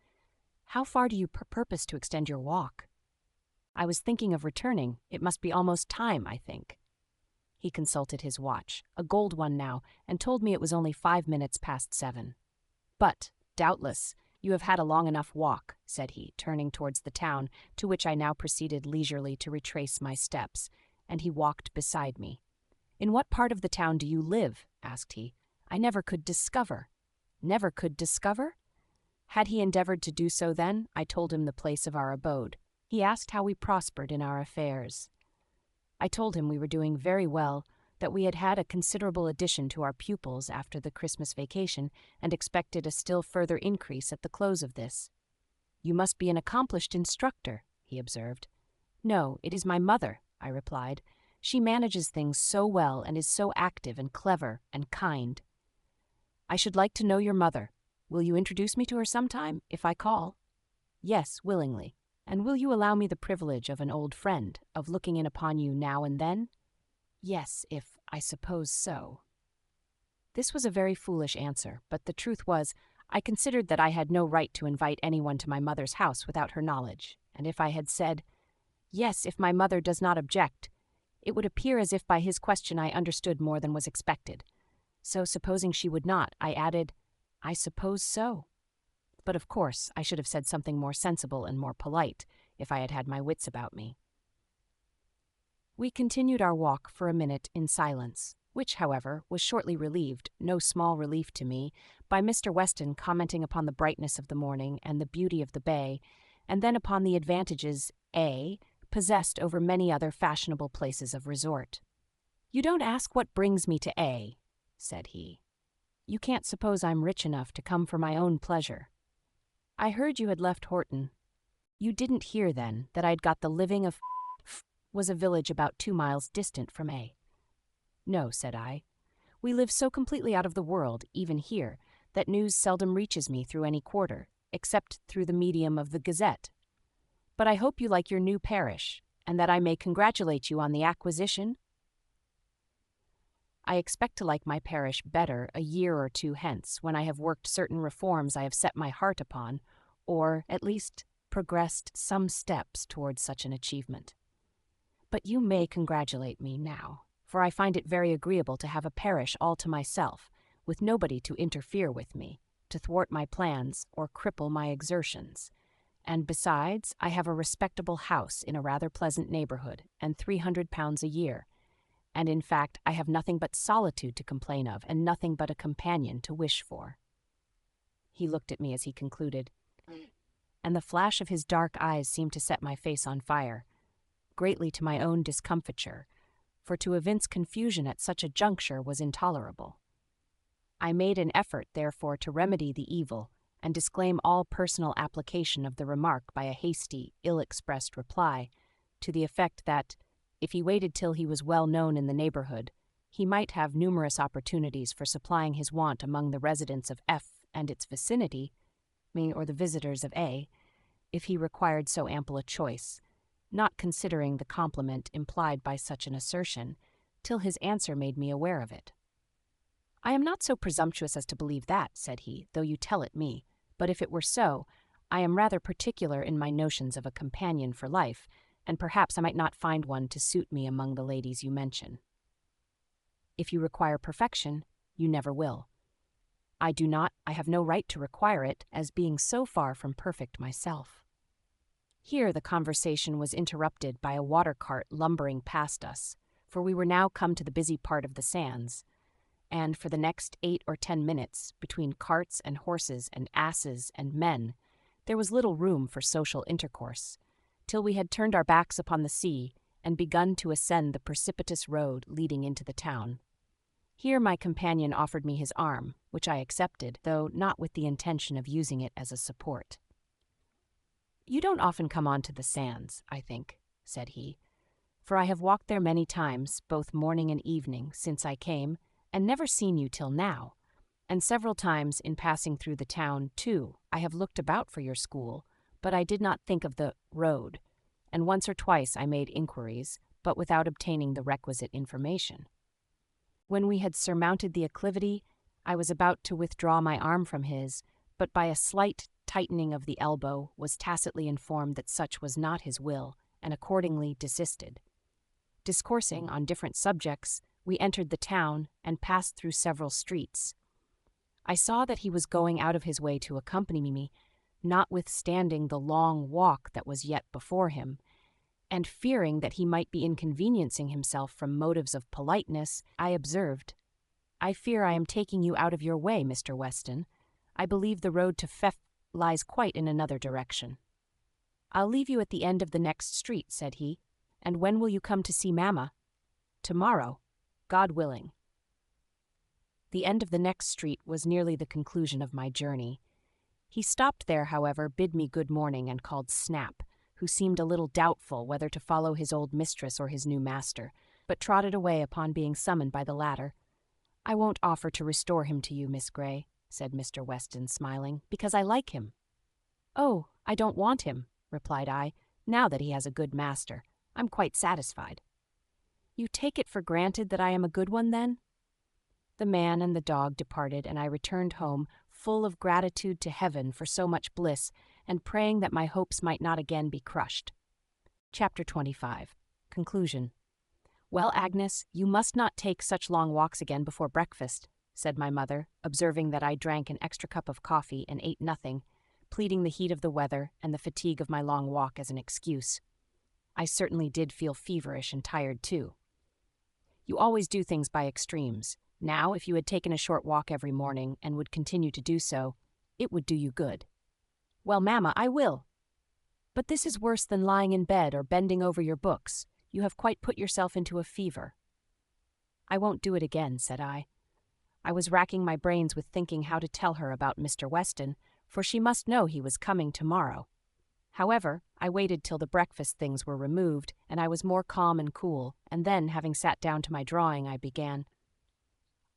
S1: "How far do you purpose to extend your walk?" "I was thinking of returning. It must be almost time, I think." He consulted his watch, a gold one now, and told me it was only 5 minutes past 7. "But, doubtless, you have had a long enough walk," said he, turning towards the town, to which I now proceeded leisurely to retrace my steps, and he walked beside me. "In what part of the town do you live?" asked he. "I never could discover." "Never could discover? Had he endeavored to do so then, I told him the place of our abode. He asked how we prospered in our affairs. I told him we were doing very well, that we had had a considerable addition to our pupils after the Christmas vacation and expected a still further increase at the close of this. "You must be an accomplished instructor," he observed. "No, it is my mother," I replied. "She manages things so well and is so active and clever and kind." "I should like to know your mother. Will you introduce me to her sometime, if I call?" "Yes, willingly. And will you allow me the privilege of an old friend, of looking in upon you now and then?" "Yes, if I suppose so." This was a very foolish answer, but the truth was, I considered that I had no right to invite anyone to my mother's house without her knowledge, and if I had said, "Yes, if my mother does not object," it would appear as if by his question I understood more than was expected. So supposing she would not, I added, "I suppose so." But of course, I should have said something more sensible and more polite, if I had had my wits about me. We continued our walk for a minute in silence, which, however, was shortly relieved, no small relief to me, by Mr. Weston commenting upon the brightness of the morning and the beauty of the bay, and then upon the advantages A possessed over many other fashionable places of resort. "You don't ask what brings me to A," said he. "You can't suppose I'm rich enough to come for my own pleasure. I heard you had left Horton. You didn't hear, then, that I'd got the living of was a village about 2 miles distant from A." "No," said I. "We live so completely out of the world, even here, that news seldom reaches me through any quarter, except through the medium of the Gazette. But I hope you like your new parish, and that I may congratulate you on the acquisition." "I expect to like my parish better a year or two hence, when I have worked certain reforms I have set my heart upon, or, at least, progressed some steps towards such an achievement. But you may congratulate me now, for I find it very agreeable to have a parish all to myself, with nobody to interfere with me, to thwart my plans or cripple my exertions. And besides, I have a respectable house in a rather pleasant neighborhood, and £300 a year. And in fact, I have nothing but solitude to complain of, and nothing but a companion to wish for." He looked at me as he concluded, and the flash of his dark eyes seemed to set my face on fire, greatly to my own discomfiture, for to evince confusion at such a juncture was intolerable. I made an effort, therefore, to remedy the evil, and disclaim all personal application of the remark by a hasty, ill-expressed reply, to the effect that, if he waited till he was well known in the neighborhood, he might have numerous opportunities for supplying his want among the residents of F and its vicinity, or the visitors of A, if he required so ample a choice, not considering the compliment implied by such an assertion, till his answer made me aware of it. "I am not so presumptuous as to believe that," said he, "though you tell it me, but if it were so, I am rather particular in my notions of a companion for life, and perhaps I might not find one to suit me among the ladies you mention. If you require perfection, you never will. I do not, I have no right to require it, as being so far from perfect myself." Here the conversation was interrupted by a water cart lumbering past us, for we were now come to the busy part of the sands, and for the next 8 or 10 minutes, between carts and horses and asses and men, there was little room for social intercourse, till we had turned our backs upon the sea and begun to ascend the precipitous road leading into the town. Here my companion offered me his arm, which I accepted, though not with the intention of using it as a support. "You don't often come on to the sands, I think," said he, "for I have walked there many times, both morning and evening, since I came, and never seen you till now, and several times in passing through the town, too, I have looked about for your school, but I did not think of the road, and once or twice I made inquiries, but without obtaining the requisite information. When we had surmounted the acclivity, I was about to withdraw my arm from his, but by a slight tightening of the elbow was tacitly informed that such was not his will, and accordingly desisted. Discoursing on different subjects, we entered the town and passed through several streets. I saw that he was going out of his way to accompany me, notwithstanding the long walk that was yet before him, and fearing that he might be inconveniencing himself from motives of politeness, I observed, "I fear I am taking you out of your way, Mr. Weston. I believe the road to lies quite in another direction. "I'll leave you at the end of the next street," said he. "And when will you come to see Mamma?" "Tomorrow, God willing." The end of the next street was nearly the conclusion of my journey. He stopped there, however, bid me good morning, and called Snap, who seemed a little doubtful whether to follow his old mistress or his new master, but trotted away upon being summoned by the latter. "I won't offer to restore him to you, Miss Grey," said Mr. Weston, smiling, "because I like him." "Oh, I don't want him," replied I, "now that he has a good master. I'm quite satisfied." "You take it for granted that I am a good one, then?" The man and the dog departed, and I returned home, full of gratitude to heaven for so much bliss, and praying that my hopes might not again be crushed. Chapter 25. Conclusion. "Well, Agnes, you must not take such long walks again before breakfast," said my mother, observing that I drank an extra cup of coffee and ate nothing, pleading the heat of the weather and the fatigue of my long walk as an excuse. I certainly did feel feverish and tired, too. "You always do things by extremes. Now, if you had taken a short walk every morning, and would continue to do so, it would do you good." "Well, Mamma, I will." "But this is worse than lying in bed or bending over your books. You have quite put yourself into a fever." "I won't do it again," said I. I was racking my brains with thinking how to tell her about Mr. Weston, for she must know he was coming tomorrow. However, I waited till the breakfast things were removed, and I was more calm and cool, and then, having sat down to my drawing, I began.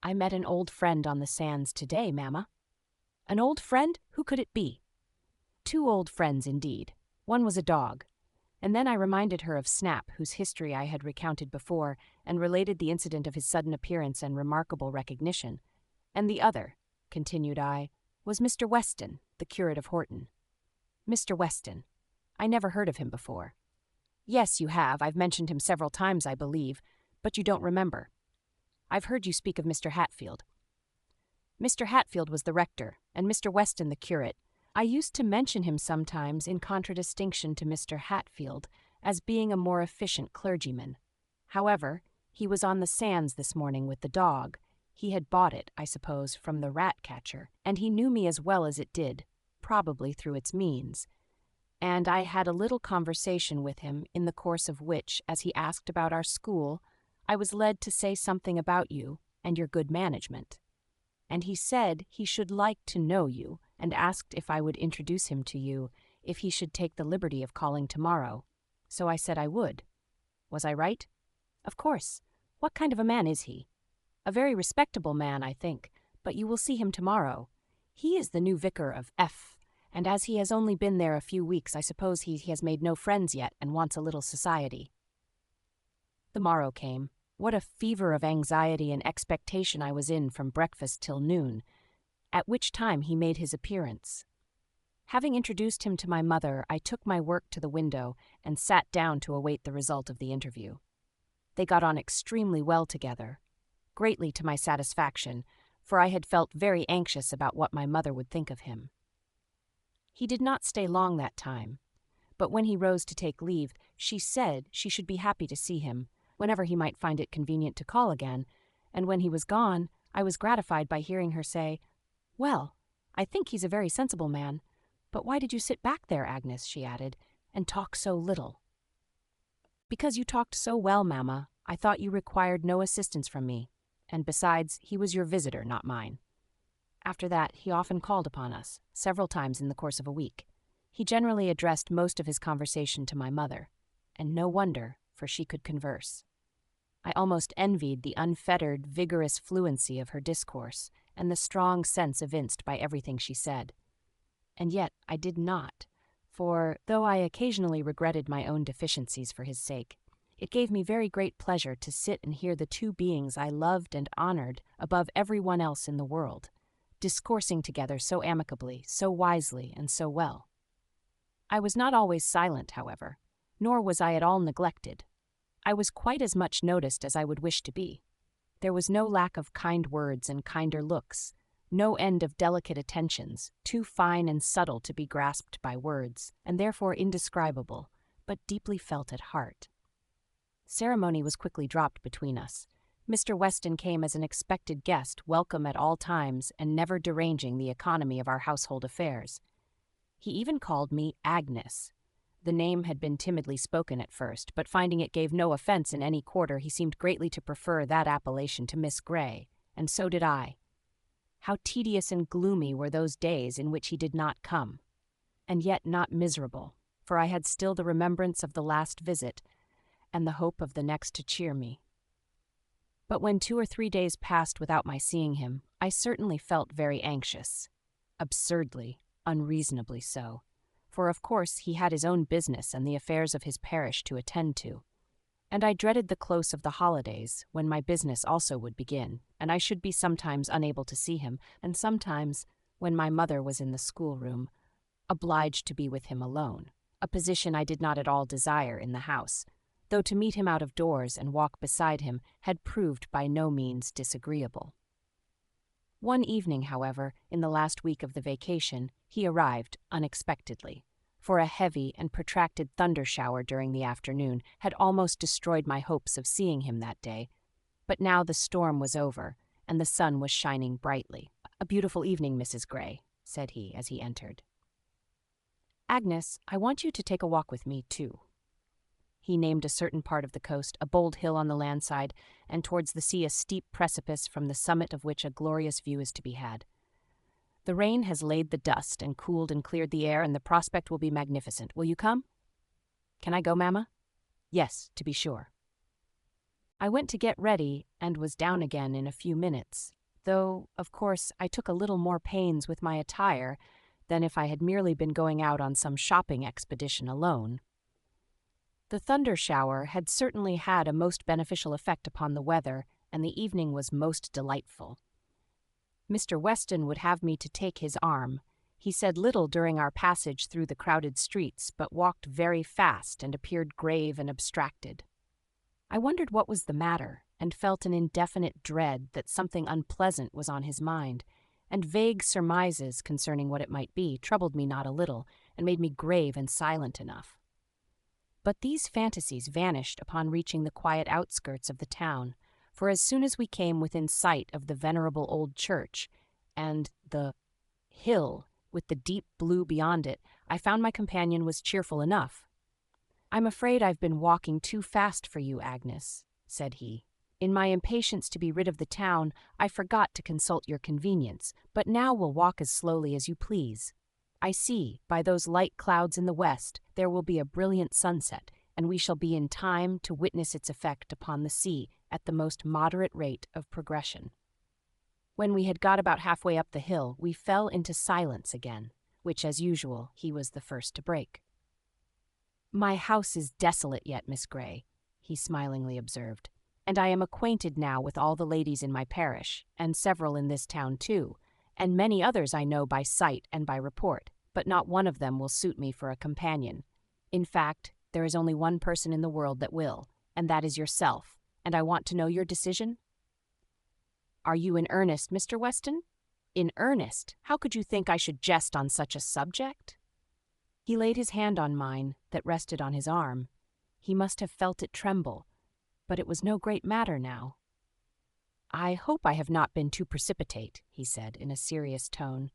S1: "I met an old friend on the sands today, Mamma." "An old friend? Who could it be?" "Two old friends, indeed. One was a dog." And then I reminded her of Snap, whose history I had recounted before, and related the incident of his sudden appearance and remarkable recognition. "And the other," continued I, "was Mr. Weston, the curate of Horton." "Mr. Weston. I never heard of him before." "Yes, you have. I've mentioned him several times, I believe, but you don't remember." "I've heard you speak of Mr. Hatfield." "Mr. Hatfield was the rector, and Mr. Weston the curate. I used to mention him sometimes in contradistinction to Mr. Hatfield as being a more efficient clergyman. However, he was on the sands this morning with the dog. He had bought it, I suppose, from the rat-catcher, and he knew me as well as it did, probably through its means. And I had a little conversation with him, in the course of which, as he asked about our school, I was led to say something about you and your good management. And he said he should like to know you, and asked if I would introduce him to you if he should take the liberty of calling tomorrow. So I said I would. Was I right? Of course. What kind of a man is he? A very respectable man, I think, but you will see him tomorrow. He is the new vicar of F, and as he has only been there a few weeks, I suppose he has made no friends yet and wants a little society. The morrow came. What a fever of anxiety and expectation I was in from breakfast till noon, at which time he made his appearance. Having introduced him to my mother, I took my work to the window and sat down to await the result of the interview. They got on extremely well together, greatly to my satisfaction, for I had felt very anxious about what my mother would think of him. He did not stay long that time, but when he rose to take leave, she said she should be happy to see him, whenever he might find it convenient to call again, and when he was gone, I was gratified by hearing her say, "Well, I think he's a very sensible man. But why did you sit back there, Agnes," she added, "and talk so little?" "Because you talked so well, Mamma. I thought you required no assistance from me, and besides, he was your visitor, not mine." After that, he often called upon us, several times in the course of a week. He generally addressed most of his conversation to my mother, and no wonder, for she could converse. I almost envied the unfettered, vigorous fluency of her discourse, and the strong sense evinced by everything she said. And yet I did not, for, though I occasionally regretted my own deficiencies for his sake, it gave me very great pleasure to sit and hear the two beings I loved and honored above every one else in the world, discoursing together so amicably, so wisely, and so well. I was not always silent, however, nor was I at all neglected. I was quite as much noticed as I would wish to be. There was no lack of kind words and kinder looks, no end of delicate attentions, too fine and subtle to be grasped by words, and therefore indescribable, but deeply felt at heart. Ceremony was quickly dropped between us. Mr. Weston came as an expected guest, welcome at all times and never deranging the economy of our household affairs. He even called me Agnes. The name had been timidly spoken at first, but finding it gave no offense in any quarter, he seemed greatly to prefer that appellation to Miss Grey, and so did I. How tedious and gloomy were those days in which he did not come, and yet not miserable, for I had still the remembrance of the last visit, and the hope of the next to cheer me. But when 2 or 3 days passed without my seeing him, I certainly felt very anxious. Absurdly, unreasonably so, for of course he had his own business and the affairs of his parish to attend to. And I dreaded the close of the holidays, when my business also would begin, and I should be sometimes unable to see him, and sometimes, when my mother was in the schoolroom, obliged to be with him alone, a position I did not at all desire in the house, though to meet him out of doors and walk beside him had proved by no means disagreeable. One evening, however, in the last week of the vacation, he arrived unexpectedly, for a heavy and protracted thunder shower during the afternoon had almost destroyed my hopes of seeing him that day. But now the storm was over, and the sun was shining brightly. "A beautiful evening, Mrs. Grey," said he as he entered. "Agnes, I want you to take a walk with me, too." He named a certain part of the coast, a bold hill on the land side, and towards the sea a steep precipice from the summit of which a glorious view is to be had. "The rain has laid the dust and cooled and cleared the air, and the prospect will be magnificent. Will you come?" "Can I go, Mamma?" "Yes, to be sure." I went to get ready, and was down again in a few minutes, though, of course, I took a little more pains with my attire than if I had merely been going out on some shopping expedition alone. The thunder shower had certainly had a most beneficial effect upon the weather, and the evening was most delightful. Mr. Weston would have me to take his arm. He said little during our passage through the crowded streets, but walked very fast and appeared grave and abstracted. I wondered what was the matter, and felt an indefinite dread that something unpleasant was on his mind, and vague surmises concerning what it might be troubled me not a little, and made me grave and silent enough. But these fantasies vanished upon reaching the quiet outskirts of the town, for as soon as we came within sight of the venerable old church, and the hill with the deep blue beyond it, I found my companion was cheerful enough. "I'm afraid I've been walking too fast for you, Agnes," said he. "In my impatience to be rid of the town, I forgot to consult your convenience, but now we'll walk as slowly as you please. I see, by those light clouds in the west, there will be a brilliant sunset, and we shall be in time to witness its effect upon the sea at the most moderate rate of progression." When we had got about halfway up the hill, we fell into silence again, which, as usual, he was the first to break. "My house is desolate yet, Miss Grey," he smilingly observed, "and I am acquainted now with all the ladies in my parish, and several in this town too, and many others I know by sight and by report, but not one of them will suit me for a companion. In fact, there is only one person in the world that will, and that is yourself, and I want to know your decision." "Are you in earnest, Mr. Weston?" "In earnest? How could you think I should jest on such a subject?" He laid his hand on mine, that rested on his arm. He must have felt it tremble, but it was no great matter now. "I hope I have not been too precipitate," he said in a serious tone.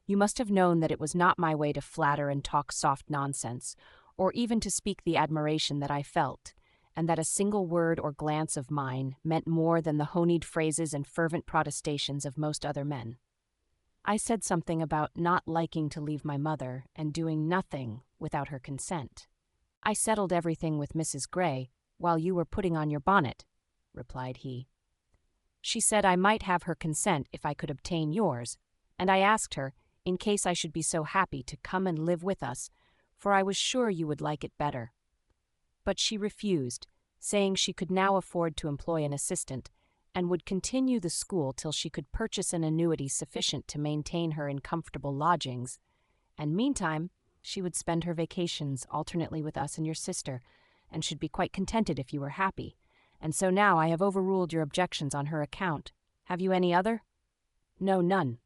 S1: "You must have known that it was not my way to flatter and talk soft nonsense, or even to speak the admiration that I felt, and that a single word or glance of mine meant more than the honeyed phrases and fervent protestations of most other men. I said something about not liking to leave my mother and doing nothing without her consent. I settled everything with Mrs. Grey while you were putting on your bonnet," replied he. "She said I might have her consent if I could obtain yours, and I asked her, in case I should be so happy, to come and live with us, for I was sure you would like it better. But she refused, saying she could now afford to employ an assistant, and would continue the school till she could purchase an annuity sufficient to maintain her in comfortable lodgings, and meantime she would spend her vacations alternately with us and your sister, and should be quite contented if you were happy. And so now I have overruled your objections on her account. Have you any other?" "No, none."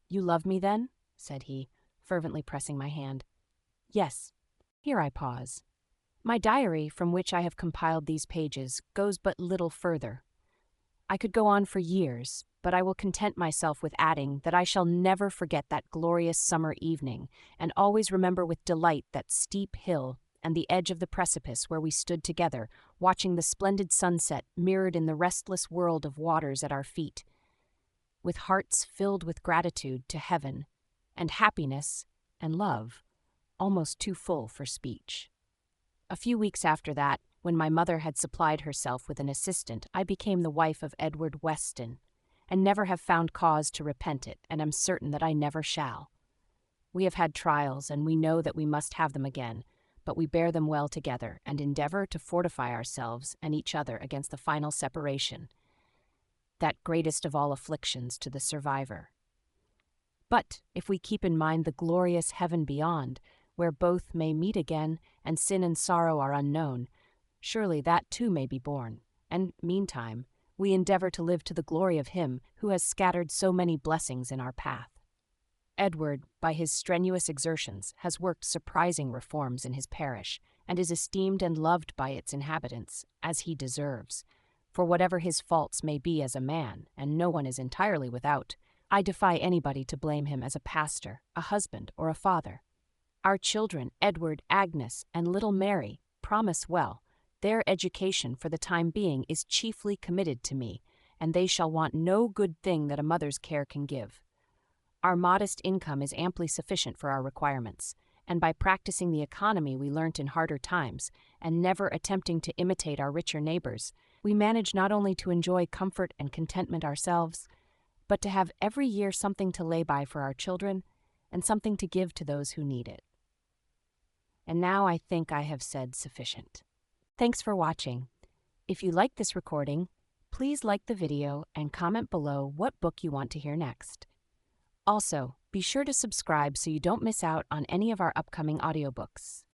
S1: "You love me, then?" said he, fervently pressing my hand. "Yes." Here I pause. My diary, from which I have compiled these pages, goes but little further. I could go on for years, but I will content myself with adding that I shall never forget that glorious summer evening, and always remember with delight that steep hill and the edge of the precipice where we stood together, watching the splendid sunset mirrored in the restless world of waters at our feet, with hearts filled with gratitude to heaven, and happiness and love, almost too full for speech. A few weeks after that, when my mother had supplied herself with an assistant, I became the wife of Edward Weston, and never have found cause to repent it, and am certain that I never shall. We have had trials, and we know that we must have them again, but we bear them well together, and endeavor to fortify ourselves and each other against the final separation, that greatest of all afflictions to the survivor. But if we keep in mind the glorious heaven beyond, where both may meet again, and sin and sorrow are unknown, surely that too may be borne, and, meantime, we endeavor to live to the glory of Him who has scattered so many blessings in our path. Edward, by his strenuous exertions, has worked surprising reforms in his parish, and is esteemed and loved by its inhabitants, as he deserves. For whatever his faults may be as a man, and no one is entirely without, I defy anybody to blame him as a pastor, a husband, or a father. Our children, Edward, Agnes, and little Mary, promise well. Their education for the time being is chiefly committed to me, and they shall want no good thing that a mother's care can give. Our modest income is amply sufficient for our requirements, and by practicing the economy we learnt in harder times, and never attempting to imitate our richer neighbors, we manage not only to enjoy comfort and contentment ourselves, but to have every year something to lay by for our children, and something to give to those who need it. And now I think I have said sufficient. Thanks for watching. If you like this recording, please like the video and comment below what book you want to hear next. Also, be sure to subscribe so you don't miss out on any of our upcoming audiobooks.